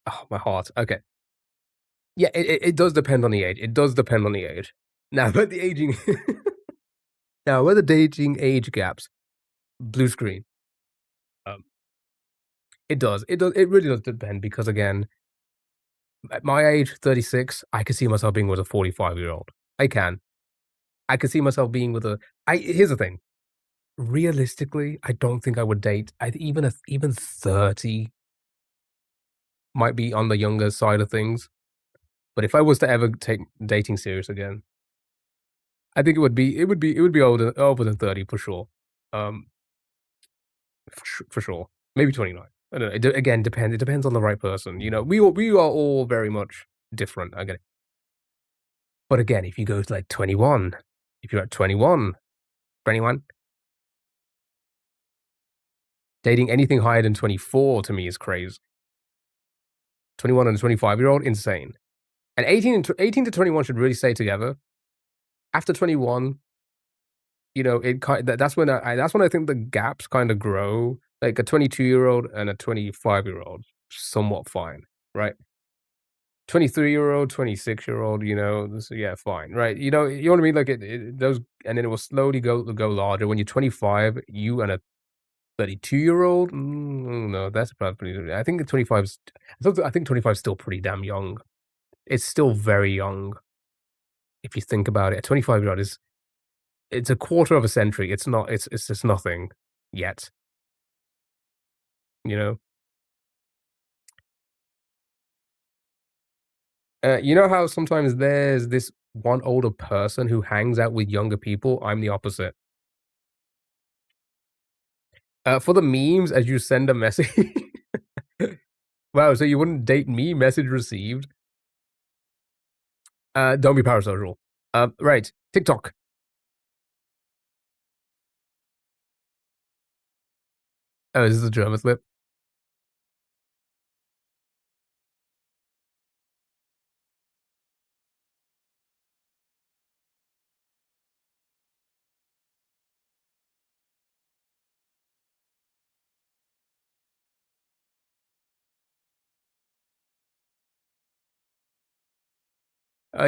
Oh, my heart. Okay. Yeah, it does depend on the age. It does depend on the age. Now, about the aging now, with the dating age gaps, blue screen. Um, it really does depend because, again, at my age, 36, I could see myself being with a 45-year-old. I can. I could see myself being with a I here's the thing, realistically, I don't think I would date even 30 might be on the younger side of things, but if I was to ever take dating serious again, I think it would be older over than 30 for sure. Um, for sure. Maybe 29. I don't know. Again, it depends on the right person, you know? We are all very much different, I get it. But again, if you go to, like, 21, if you're at 21, dating anything higher than 24 to me is crazy. 21 and a 25-year-old, insane. And 18 to 21 should really stay together. After 21, you know, that's when I think the gaps kinda grow. Like, a 22-year-old and a 25-year-old, somewhat fine, right? 23-year-old, 26-year-old, you know, this yeah, fine, right? You know what I mean? Like, those and then it will slowly go larger. When you're 25, you and a 32-year-old? No, that's probably I think the 25's I think 25 is still pretty damn young. It's still very young if you think about it. A 25-year-old is it's a quarter of a century. It's not it's just nothing yet, you know? You know how sometimes there's this one older person who hangs out with younger people? I'm the opposite. For the memes, as you send a message wow, so you wouldn't date me? Message received. Don't be parasocial. Right, TikTok. Oh, is this a German slip?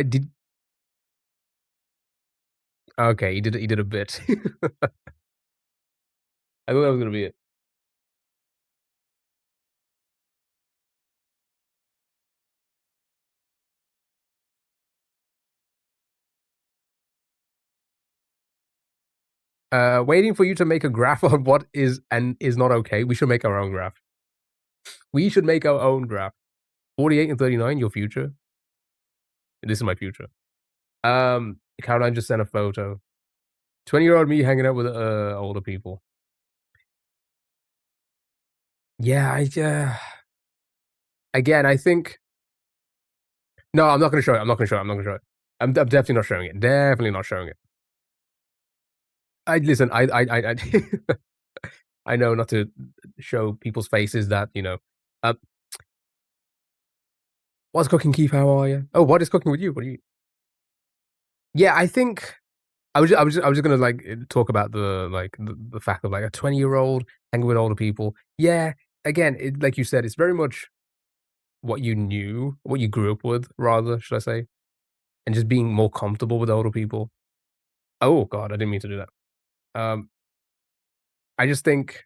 Did okay, he did a bit. I thought that was gonna be it. Waiting for you to make a graph on what is and is not okay. We should make our own graph. We should make our own graph. 48 and 39, your future. This is my future. Caroline just sent a photo. 20-year-old me hanging out with older people. Yeah, again, I think no, I'm not gonna show it. I'm not gonna show it. I'm not gonna show it. I'm definitely not showing it. Definitely not showing it. I listen. I I know not to show people's faces that Uh, what's cooking, Keith? How are you? Oh, what is cooking with you? What are you? Yeah, I think I was just gonna like talk about the fact of like a 20-year-old hanging with older people. Yeah, again, like you said, it's very much what you knew, what you grew up with, rather, should I say, and just being more comfortable with older people. Oh God, I didn't mean to do that. Um, I just think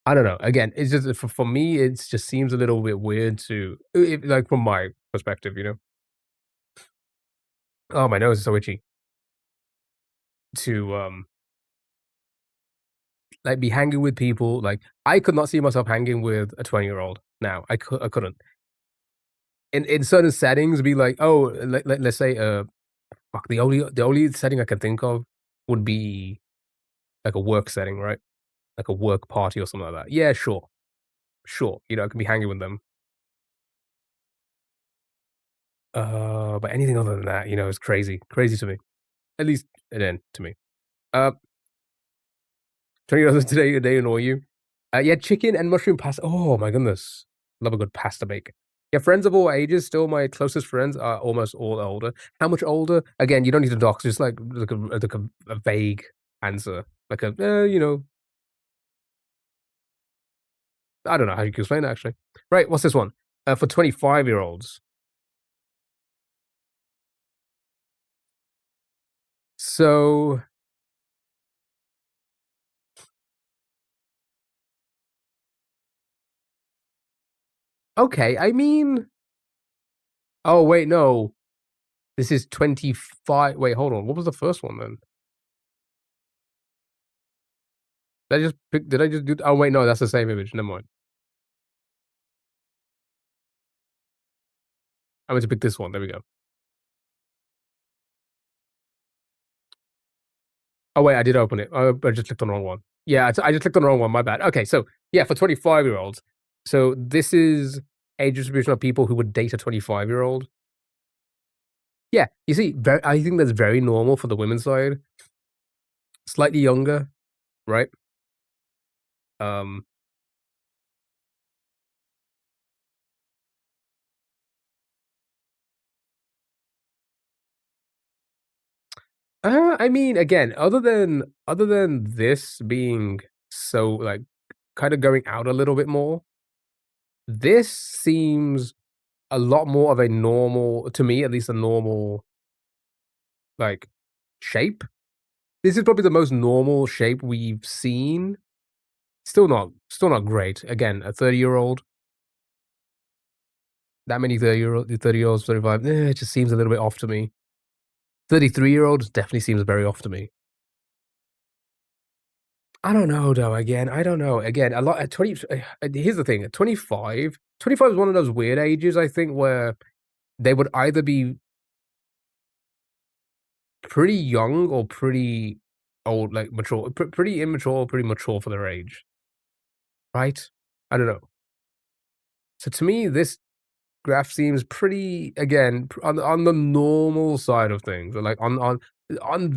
I don't know. Again, it's just for me, it just seems a little bit weird to like from my perspective. Oh, my nose is so itchy. to like be hanging with people. Like I could not see myself hanging with a 20-year-old now. I couldn't. In certain settings, be like, oh, let's say fuck, the only setting I can think of would be like a work setting, right? Like a work party or something like that. Yeah, sure. Sure. I can be hanging with them. But anything other than that, is crazy. Crazy to me. At least then to me. Uh $20 today a day annoy you? Yeah, chicken and mushroom pasta. Oh my goodness. Love a good pasta bake. Yeah, friends of all ages, still my closest friends are almost all older. How much older? Again, you don't need to dox, just like a vague answer. Like I don't know how you can explain it actually. Right, what's this one? For 25-year-olds. So okay, I mean, oh wait, no. This is 25. Wait, hold on. What was the first one then? Did I just do oh wait, no, that's the same image. Never mind. I meant to pick this one. There we go. Oh wait, I did open it. I just clicked on the wrong one. Yeah, I just clicked on the wrong one. My bad. Okay, so yeah, for 25-year-olds. So this is age distribution of people who would date a 25-year-old. Yeah, you see, I think that's very normal for the women's side. Slightly younger, right? Um, I mean, again, other than this being so like kind of going out a little bit more, this seems a lot more of a normal, to me at least, a normal like shape. This is probably the most normal shape we've seen. Still not great. Again, a 30-year-old, that many 30-year-olds, 35, it just seems a little bit off to me. 33-year-olds definitely seems very off to me. I don't know though, again, I don't know. Again, a lot at 20 here's the thing, at 25 is one of those weird ages, I think, where they would either be pretty young or pretty old, like mature, pretty immature or pretty mature for their age, right? I don't know. So to me, this graph seems pretty, again, on the normal side of things, or like on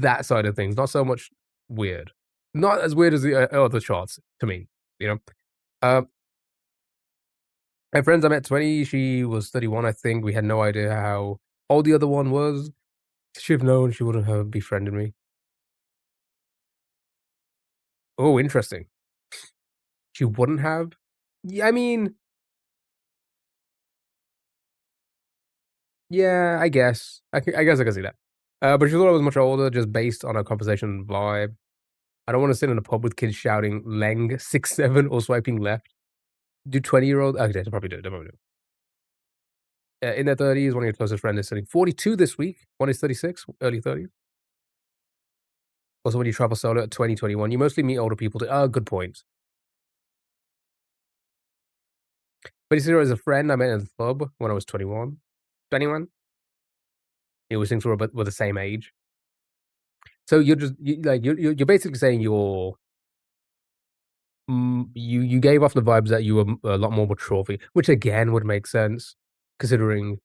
that side of things, not so much weird. Not as weird as the other charts to me, you know? Uh, my friends I met 20, she was 31, I think. We had no idea how old the other one was. She'd have known, she wouldn't have befriended me. Oh, interesting. She wouldn't have? Yeah, I mean, yeah, I guess. I guess I can see that. But she thought I was much older just based on our conversation vibe. I don't wanna sit in a pub with kids shouting "Leng 6'7" or swiping left. Do 20-year-old okay, they probably do, they probably do. In their 30s, one of your closest friends is turning 42 this week. One is 36, early 30s. Also, when you travel solo at 20, 21, you mostly meet older people. Good point. 26 is a friend I met in the club when I was 21. 21? Yeah, we think we're the same age. So you're just you're basically saying you gave off the vibes that you were a lot more mature, which again would make sense considering.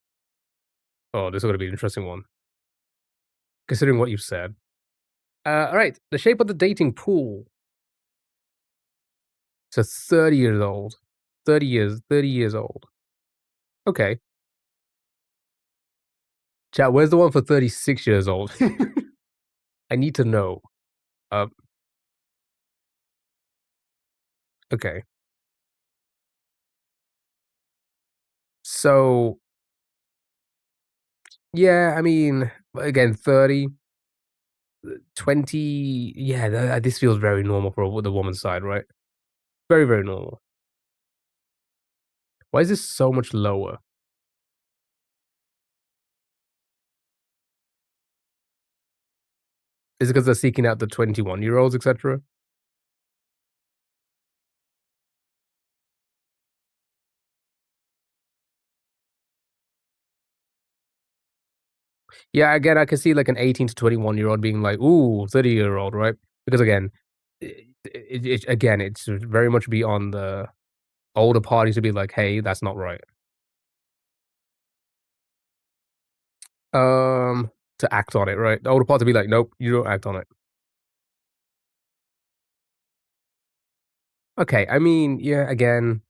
Oh, this is gonna be an interesting one. Considering what you've said. All right, the shape of the dating pool. So 30 years old. 30 years old. Okay. Chat, where's the one for 36 years old? I need to know. Uh, okay. So, yeah, I mean, again, 30, 20. Yeah, this feels very normal for the woman's side, right? Very, very normal. Why is this so much lower? Is it because they're seeking out the 21-year-olds, etc.? Yeah, again, I can see like an 18 to 21-year-old being like, "Ooh, 30-year-old," right? Because again, again, it's very much be on the older party to be like, "Hey, that's not right." To act on it, right? The older party to be like, "Nope, you don't act on it." Okay, I mean, yeah, again,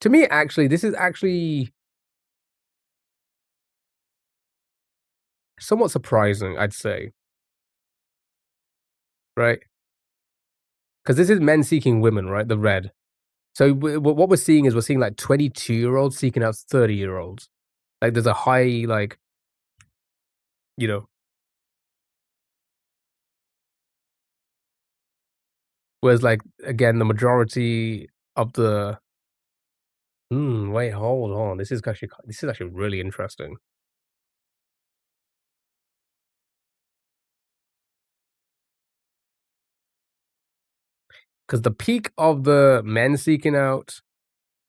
to me, actually, this is actually somewhat surprising, I'd say, right? Because this is men seeking women, right? The red. So what we're seeing is we're seeing like 22-year-olds seeking out 30-year-olds. Like there's a high, like, you know, whereas like again, the majority of the wait, hold on. This is actually really interesting. Because the peak of the men seeking out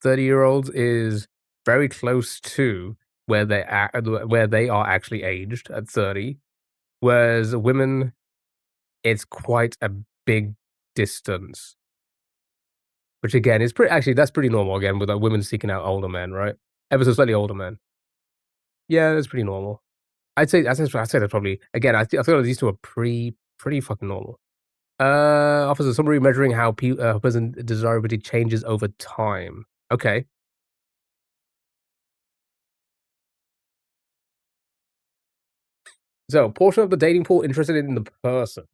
30-year-olds is very close to where they are actually aged at 30, whereas women, it's quite a big distance, which again is pretty actually, that's pretty normal again with, like, women seeking out older men, right? Ever so slightly older men. Yeah, that's pretty normal. I'd say that's probably again, I feel like these 2 are pretty fucking normal. Offers a summary measuring how a person desirability changes over time. Okay. So, portion of the dating pool interested in the person.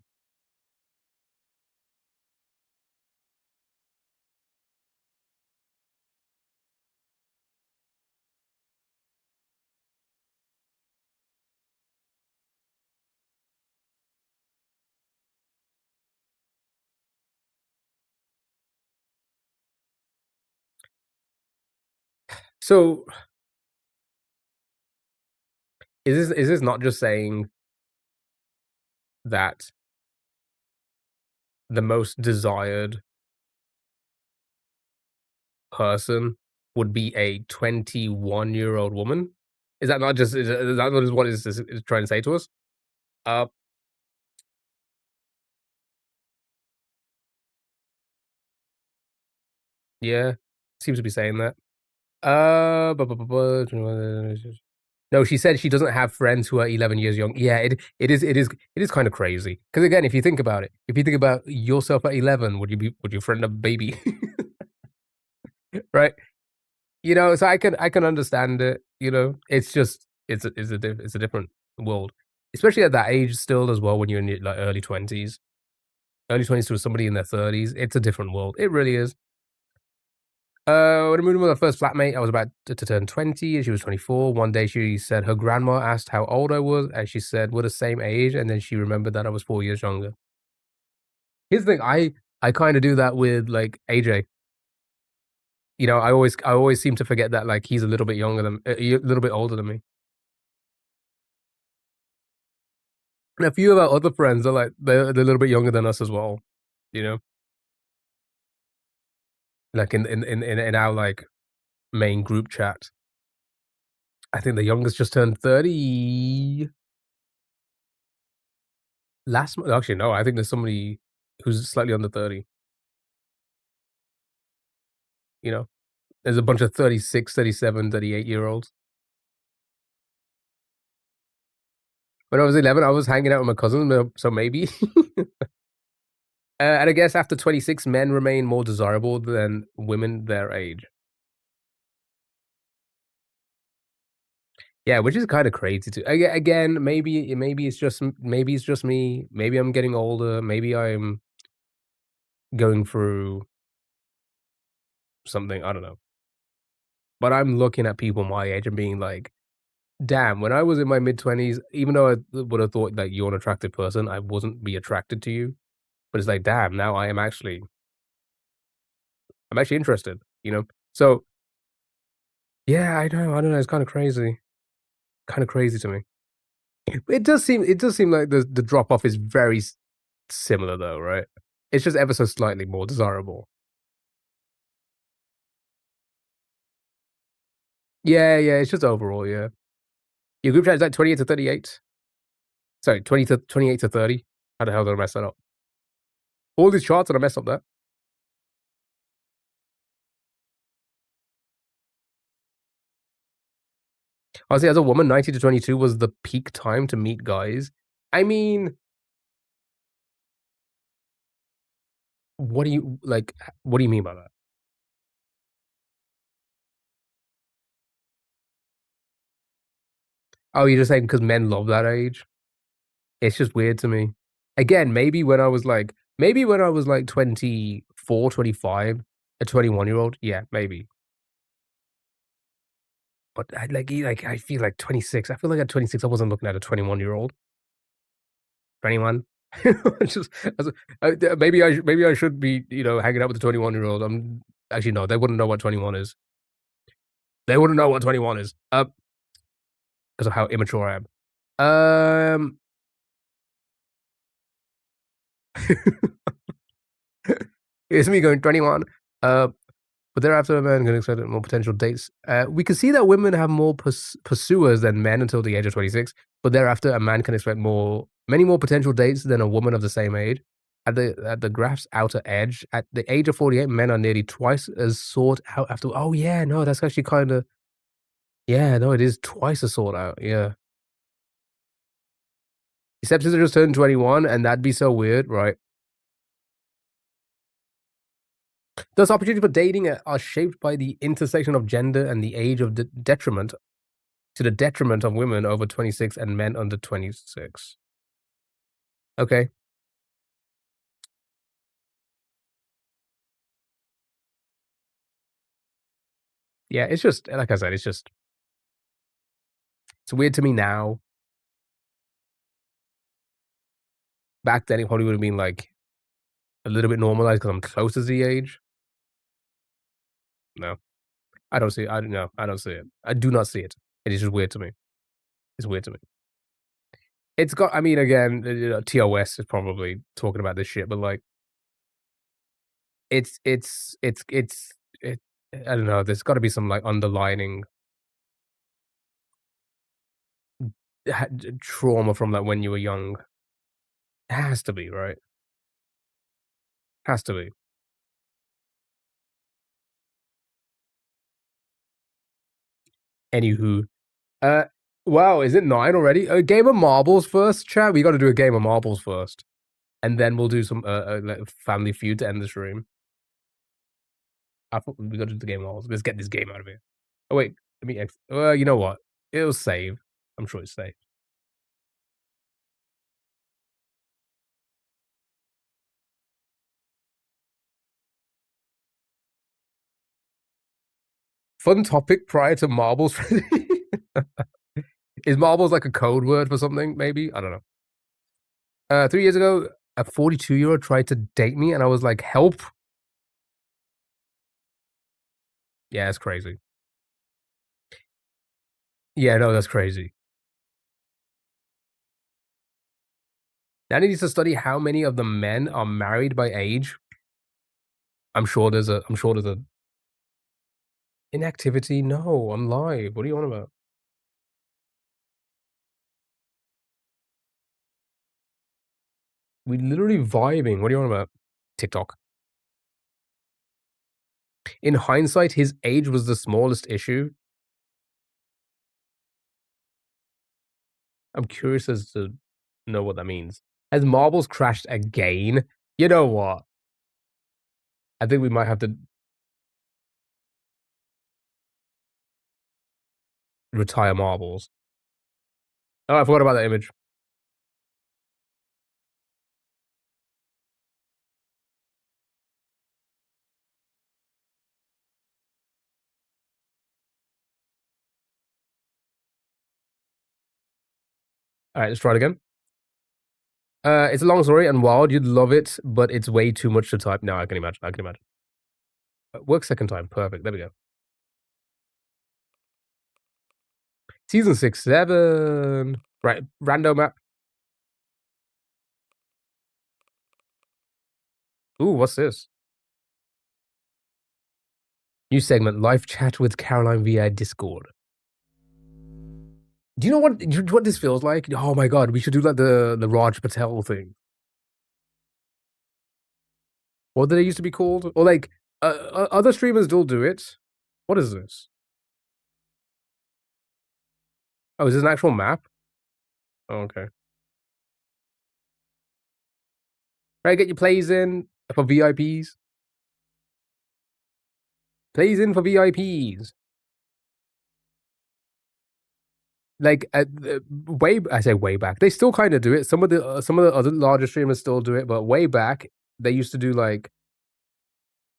So, is this not just saying that the most desired person would be a 21-year-old woman? Is that not just what is trying to say to us? Uh, yeah, seems to be saying that. No, she said she doesn't have friends who are 11 years young. Yeah, it is kinda crazy. Because again, if you think about it, if you think about yourself at 11, would you friend a baby? Right? So I can understand it, It's just it's a different world, especially at that age still as well when you're in your, like, early 20s. Early 20s to somebody in their 30s, it's a different world. It really is. When I moved in with my first flatmate, I was about to turn 20 and she was 24. One day she said her grandma asked how old I was, and she said, "We're the same age," and then she remembered that I was 4 years younger. Here's the thing, I kinda do that with, like, AJ. I always seem to forget that, like, he's a little bit younger than a little bit older than me. And a few of our other friends are, like, they're a little bit younger than us as well, you know? Like, in our, like, main group chat. I think the youngest just turned 30 last month. Actually, no, I think there's somebody who's slightly under 30, you know? There's a bunch of 36, 37, 38-year-olds. When I was 11, I was hanging out with my cousin, so maybe. And I guess after 26, men remain more desirable than women their age. Yeah, which is kinda crazy too. Again, maybe it's just me, maybe I'm getting older, maybe I'm going through something, I don't know. But I'm looking at people my age and being like, "Damn, when I was in my mid-20s, even though I would have thought that you're an attractive person, I wouldn't be attracted to you." But it's like, "Damn, now I am actually." I'm actually interested, you know? So, yeah, I don't know, it's kinda crazy. Kinda crazy to me. It does seem like the drop off is very similar though, right? It's just ever so slightly more desirable. Yeah, yeah, it's just overall, yeah. Your group chat is like 28 to 38? Sorry, 20 to 28 to 30? How the hell did I mess that up? All these charts and I messed up that? Honestly, as a woman, 19 to 22 was the peak time to meet guys. I mean, what do you like, what do you mean by that? Oh, you're just saying because men love that age? It's just weird to me. Again, maybe when I was like 24, 25, a 21-year-old, yeah, maybe. But I feel like 26. I feel like at 26, I wasn't looking at a 21-year-old. 21. Just as maybe I should be, hanging out with a 21-year-old. Actually, no, they wouldn't know what 21 is. They wouldn't know what 21 is, 'cause of how immature I am. Um, it's me going 21. Uh But thereafter, a man can expect more potential dates. We can see that women have more pursuers than men until the age of 26, but thereafter, a man can expect many more potential dates than a woman of the same age. At the graph's outer edge, at the age of 48, men are nearly twice as sought out after. Oh yeah, no, that's actually kind of yeah, no, it is twice as sought out. Yeah, except since I just turned 21, and that'd be so weird, right? Thus, opportunities for dating are shaped by the intersection of gender and the age of detriment to the detriment of women over 26 and men under 26. Okay. Yeah, it's just like I said, it's weird to me now. Back then, it probably would have been, like, a little bit normalized because 'cause I'm close to the age. No, I don't see it. I no, I don't see it. I do not see it. It is just weird to me. It's weird to me. It's got I mean, again, TOS is probably talking about this shit, but, like, it's it's it's it's it I don't know, there's gotta be some, like, underlining trauma from, like, when you were young. It has to be, right? Has to be. Anywho, uh, wow, is it 9 already? A game of marbles first, chat? We gotta do a game of marbles first, and then we'll do some, like, Family Feud to end the stream. I thought we gotta do the game of marbles. Let's get this game out of here. Oh, wait, let me you know what? It'll save. I'm sure it's saved. Fun topic prior to marbles. Is marbles like a code word for something, maybe? I don't know. 3 years ago, a 42-year-old tried to date me, and I was like, "Help." Yeah, it's crazy. Yeah, no, that's crazy. Now needs to study how many of the men are married by age. I'm sure there's a inactivity. No, I'm live. What are you on about? We literally vibing. What are you on about? TikTok. In hindsight, his age was the smallest issue. I'm curious as to know what that means. Has marbles crashed again? You know what? I think we might have to retire marbles. Oh, I forgot about that image. All right, let's try it again. It's a long story and wild. You'd love it, but it's way too much to type. No, I can imagine. I can imagine. Work second time. Perfect. There we go. Season 6, 7. Right. Random map. Ooh, what's this? New segment. Live chat with Caroline via Discord. Do you know what this feels like? Oh my god, we should do like the Raj Patel thing. What did it used to be called? Or like other streamers still do it. What is this? Oh, is this an actual map? Oh, okay. Right, get your plays in for VIPs. Plays in for VIPs. Like I say way back. They still kind of do it. Some of the other larger streamers still do it, but way back they used to do like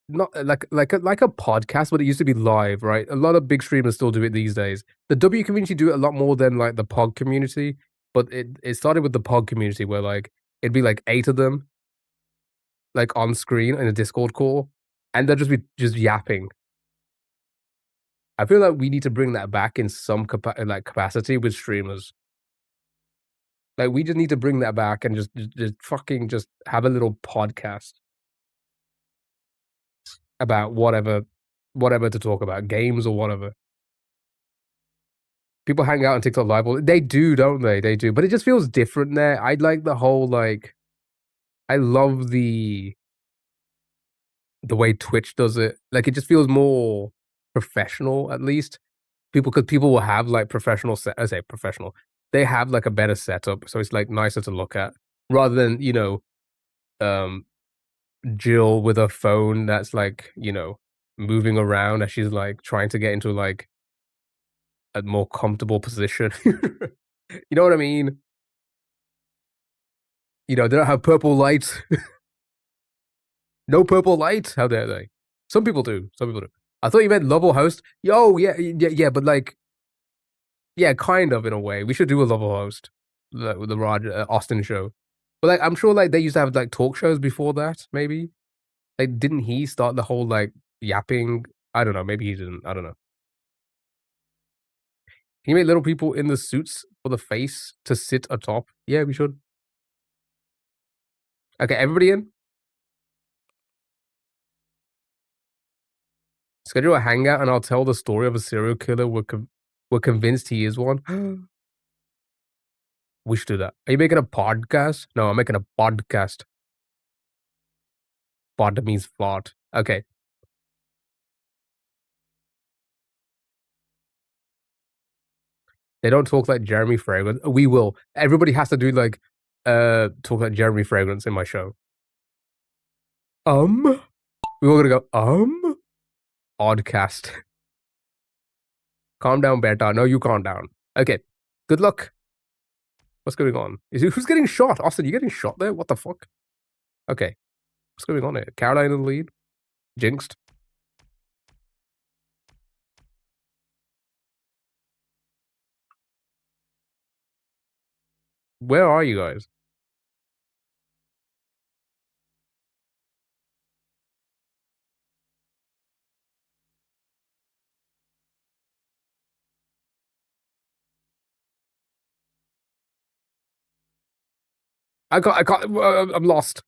not like a podcast, but it used to be live, right? A lot of big streamers still do it these days. The W community do it a lot more than like the Pod community, but it started with the Pod community where like it'd be like 8 of them like on screen in a Discord call, and they'll just be just yapping. I feel like we need to bring that back in some capacity with streamers. Like we just need to bring that back and just fucking just have a little podcast about whatever to talk about, games or whatever. People hang out on TikTok Live. They do, don't they? They do, but it just feels different there. I like the whole like. I love the way Twitch does it. Like it just feels more professional, at least. Because people will have like professional set. I say professional. They have like a better setup, so it's like nicer to look at rather than um, Jill with a phone that's like moving around as she's like trying to get into like a more comfortable position. You know what I mean? They don't have purple lights. No purple lights. How dare they? Some people do. Some people do. I thought you meant level host. Yo, yeah, but like, yeah, kind of in a way. We should do a level host, with the Rod Austin show. But like, I'm sure like they used to have like talk shows before that. Maybe like, didn't he start the whole like yapping? I don't know. Maybe he didn't. I don't know. Can you make little people in the suits for the face to sit atop? Yeah, we should. Okay, everybody in. Schedule a hangout, and I'll tell the story of a serial killer. We're convinced he is one. We should do that. Are you making a podcast? No, I'm making a podcast. Pod means fart. Okay. They don't talk like Jeremy Fragrance. We will. Everybody has to do like talk like Jeremy Fragrance in my show. We were gonna go Oddcast. Calm down, Beta. No, you calm down. Okay. Good luck. What's going on? Who's getting shot? Austin, you getting shot there? What the fuck? Okay. What's going on here? Caroline in the lead? Jinxed? Where are you guys? I can't, I'm lost.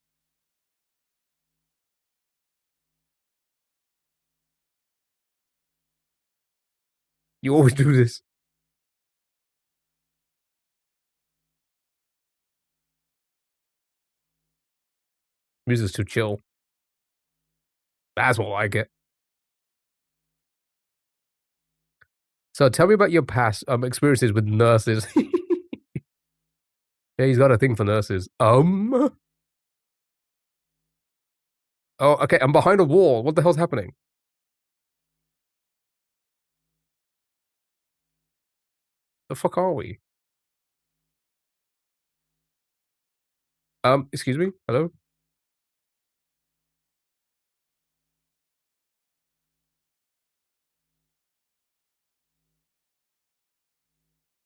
You always do this. Music's too chill. That's what I get. So tell me about your past experiences with nurses. Yeah, he's got a thing for nurses. Oh, okay. I'm behind a wall. What the hell's happening? The fuck are we? Excuse me? Hello?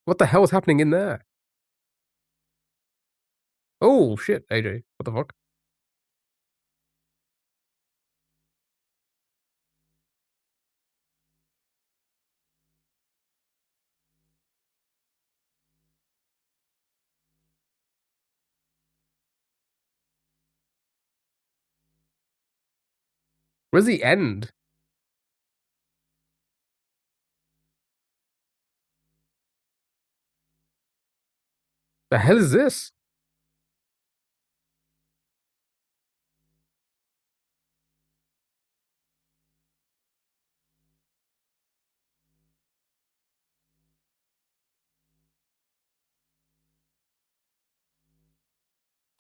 What the hell is happening in there? Oh, shit, AJ. What the fuck? Where's the end? The hell is this?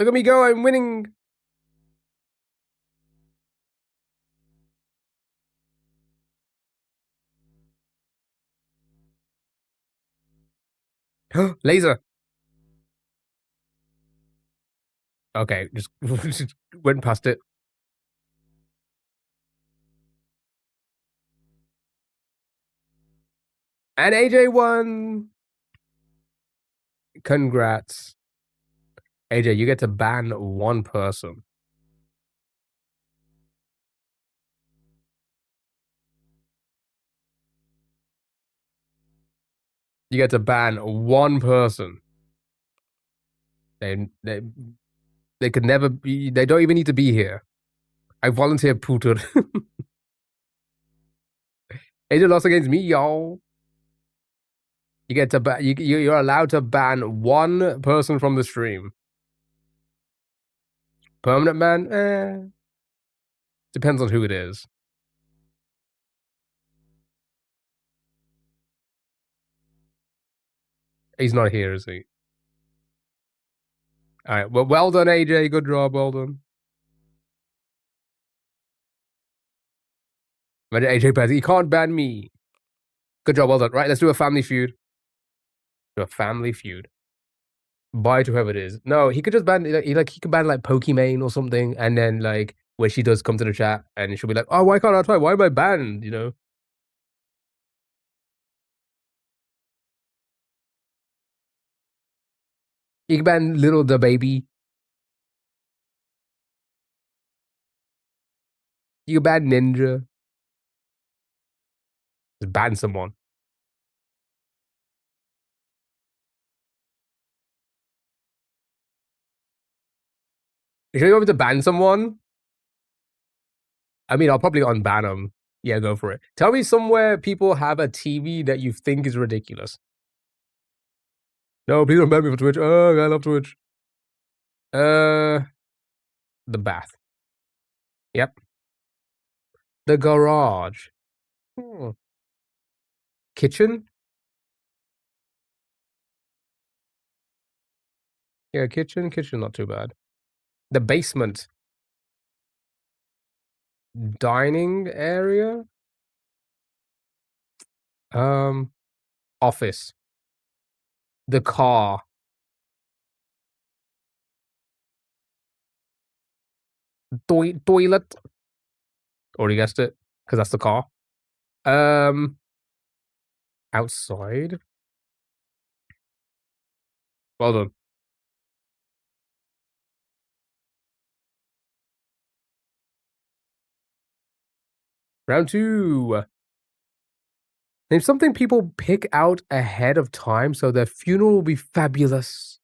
Look at me go, I'm winning. Laser. Okay, just went past it. And AJ won. Congrats. AJ, you get to ban one person. You get to ban one person. They could never be. They don't even need to be here. I volunteer Putin. AJ lost against me, y'all. You get to ban. You're allowed to ban one person from the stream. Permanent ban? Depends on who it is. He's not here, is he? All right. Well done, AJ. Good job. Well done. But AJ bans. He can't ban me. Good job. Well done. Right. Let's do a family feud. Do a family feud. Bye to whoever it is. No, he could just ban. He could ban like Pokimane or something, and then like where she does come to the chat, and she'll be like, "Oh, why can't I try? Why am I banned?" You know. You can ban Little the Baby. You can ban Ninja. Just ban someone. You sure you want me to ban someone? I mean, I'll probably unban them. Yeah, go for it. Tell me somewhere people have a TV that you think is ridiculous. No, please don't ban me for Twitch. Oh, I love Twitch. The bath. Yep. The garage. Kitchen? Yeah, kitchen. Kitchen, not too bad. The basement. Dining area? Office. The car. Toilet. Already guessed it, because that's the car. Outside. Well done. Round 2. Name something people pick out ahead of time so their funeral will be fabulous.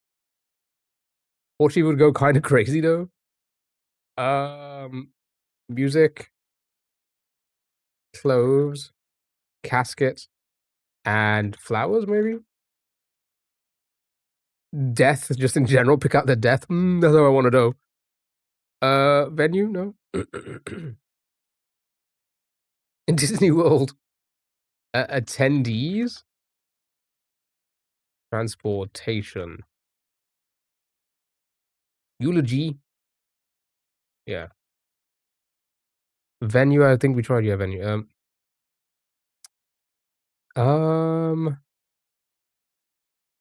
Or she would go kind of crazy though. Music, clothes, casket, and flowers, maybe? Death, just in general, pick out the death. That's how I want to know. Venue, no. In Disney World. Attendees? Transportation. Eulogy. Yeah. Venue, I think we tried, yeah, venue.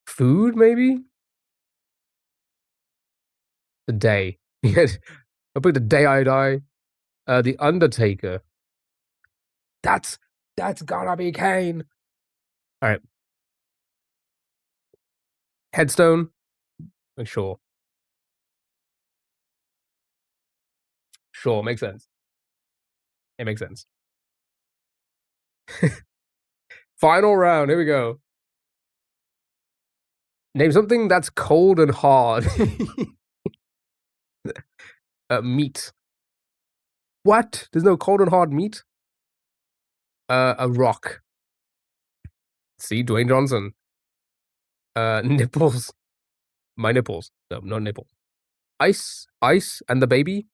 Food, maybe? The day. Yes. I'll put the day I die. The Undertaker. That's gotta be Kane. Alright. Headstone. Sure. Sure, makes sense. It makes sense. Final round, here we go. Name something that's cold and hard. Meat. What? There's no cold and hard meat? A rock. See, Dwayne Johnson. Nipples. My nipples. No, not nipples. Ice, and the baby.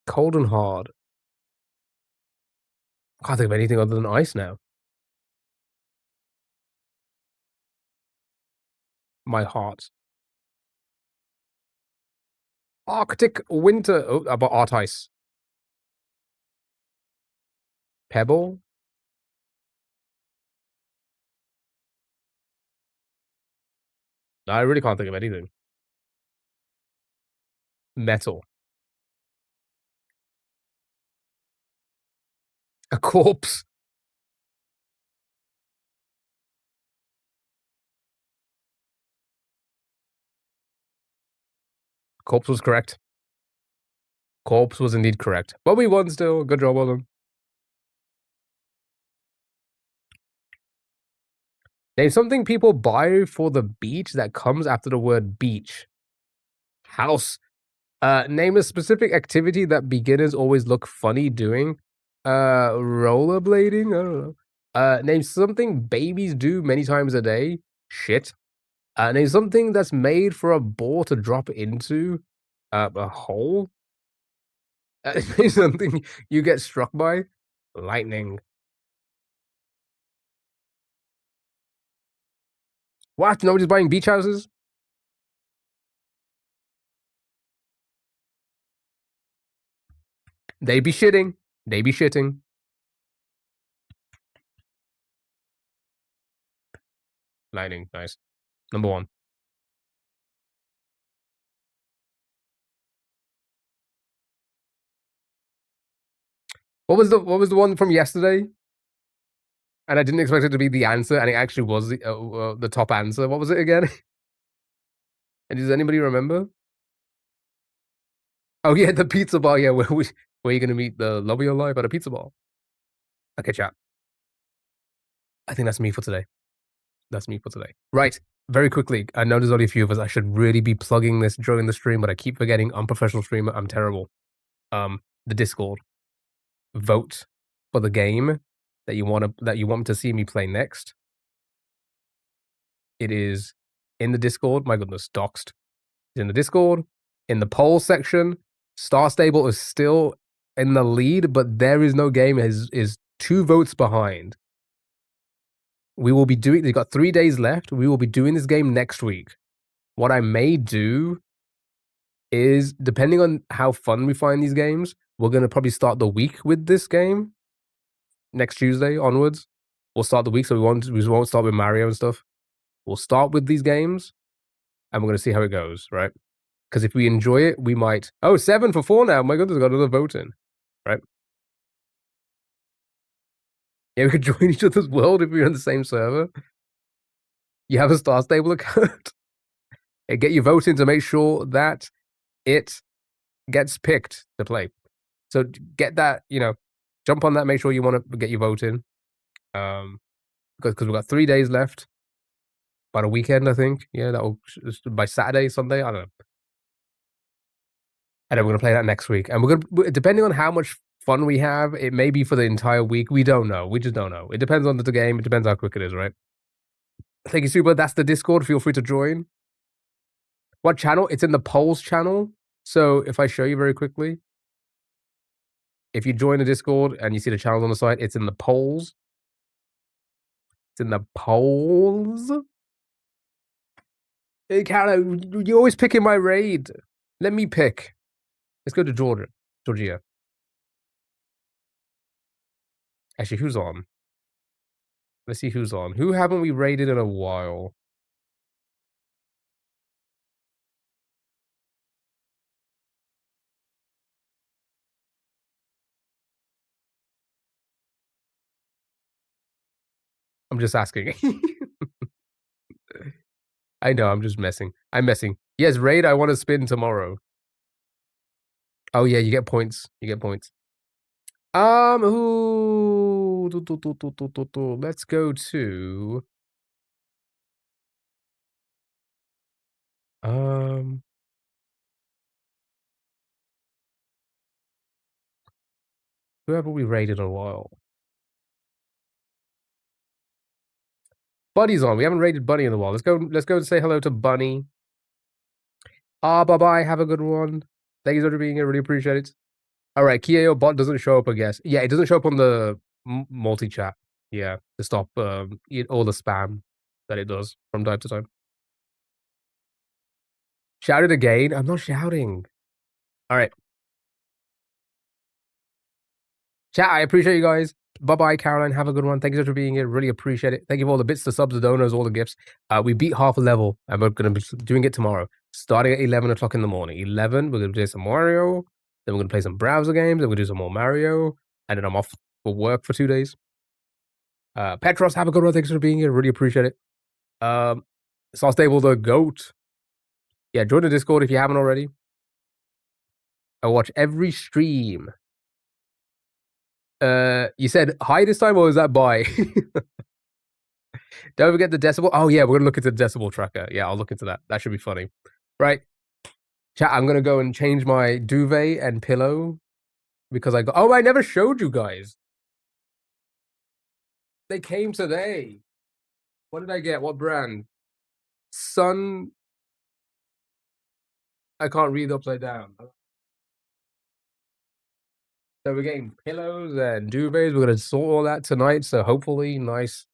Cold and hard. Can't think of anything other than ice now. My heart. Arctic winter. Oh, about art ice. Pebble. I really can't think of anything. Metal. A corpse. Corpse was correct. Corpse was indeed correct. But we won still. Good job on them. Name something people buy for the beach that comes after the word beach. House. Name a specific activity that beginners always look funny doing. Rollerblading? I don't know. Name something babies do many times a day. Shit. Name something that's made for a ball to drop into. A hole? Name something you get struck by. Lightning. What? Nobody's buying beach houses? They be shitting. They be shitting. Lightning, nice. Number 1. What was the one from yesterday? And I didn't expect it to be the answer, and it actually was the top answer. What was it again? And does anybody remember? Oh yeah, the pizza bar. Yeah, where you gonna meet the love of your life at a pizza bar? Okay, chat. I think that's me for today. That's me for today. Right. Very quickly, I know there's only a few of us. I should really be plugging this during the stream, but I keep forgetting. Unprofessional streamer. I'm terrible. The Discord. Vote for the game that you want to see me play next. It is in the Discord. My goodness, doxed. It's in the Discord. In the poll section, Star Stable is still in the lead, but There Is No Game is 2 votes behind. We will be doing. They've got 3 days left. We will be doing this game next week. What I may do is, depending on how fun we find these games, we're gonna probably start the week with this game. Next Tuesday onwards, we'll start the week. So we won't start with Mario and stuff. We'll start with these games, and we're gonna see how it goes, right? Because if we enjoy it, we might. Oh, 7 for 4 now. My goodness, got another vote in, right? Yeah, we could join each other's world if we're on the same server. You have a Star Stable account. Hey, get your vote in to make sure that it gets picked to play. So get that, jump on that. Make sure you want to get your vote in. Because we've got 3 days left. About a weekend, I think. Yeah, that'll by Saturday, Sunday. I don't know. And then we're gonna play that next week. And we're gonna, depending on how much fun we have, it may be for the entire week. We don't know. We just don't know. It depends on the game. It depends how quick it is, right? Thank you, Super. That's the Discord. Feel free to join. What channel? It's in the polls channel. So if I show you very quickly, if you join the Discord and you see the channels on the side, it's in the polls. It's in the polls. Hey, Carlo, you're always picking my raid. Let me pick. Let's go to Georgia. Actually, who's on? Let's see who's on. Who haven't we raided in a while? I'm just asking. I know, I'm just messing. I'm messing. Yes, raid, I want to spin tomorrow. Oh yeah, you get points. You get points. Who? Let's go to. Who haven't we raided in a while? Bunny's on. We haven't raided Bunny in a while. Let's go and say hello to Bunny. Bye-bye. Have a good one. Thank you so much for being here. Really appreciate it. All right, Kio bot doesn't show up, I guess. Yeah, it doesn't show up on the multi-chat. Yeah, to stop all the spam that it does from time to time. Shout it again. I'm not shouting. All right. Chat, I appreciate you guys. Bye-bye, Caroline. Have a good one. Thank you so much for being here. Really appreciate it. Thank you for all the bits, the subs, the donors, all the gifts. We beat half a level, and we're going to be doing it tomorrow. Starting at 11 o'clock in the morning. 11, we're going to play some Mario. Then we're going to play some browser games. Then we'll do some more Mario. And then I'm off for work for 2 days. Petros, have a good one. Thanks for being here. Really appreciate it. Star Stable the GOAT. Yeah, join the Discord if you haven't already. I watch every stream. You said hi this time, or was that bye? Don't forget the decibel. Oh yeah, we're gonna look into the decibel tracker. Yeah, I'll look into that. That should be funny. Right. Chat, I'm gonna go and change my duvet and pillow because I got. Oh, I never showed you guys. They came today. What did I get? What brand? Sun. I can't read upside down. So we're getting pillows and duvets. We're gonna sort all that tonight. So hopefully, nice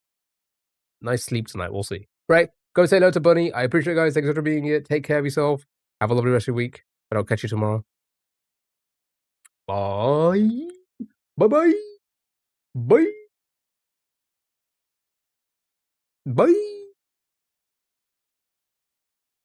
sleep tonight. We'll see. Right. Go say hello to Bunny. I appreciate it, guys. Thanks for being here. Take care of yourself. Have a lovely rest of your week. And I'll catch you tomorrow. Bye. Bye-bye. Bye. Bye.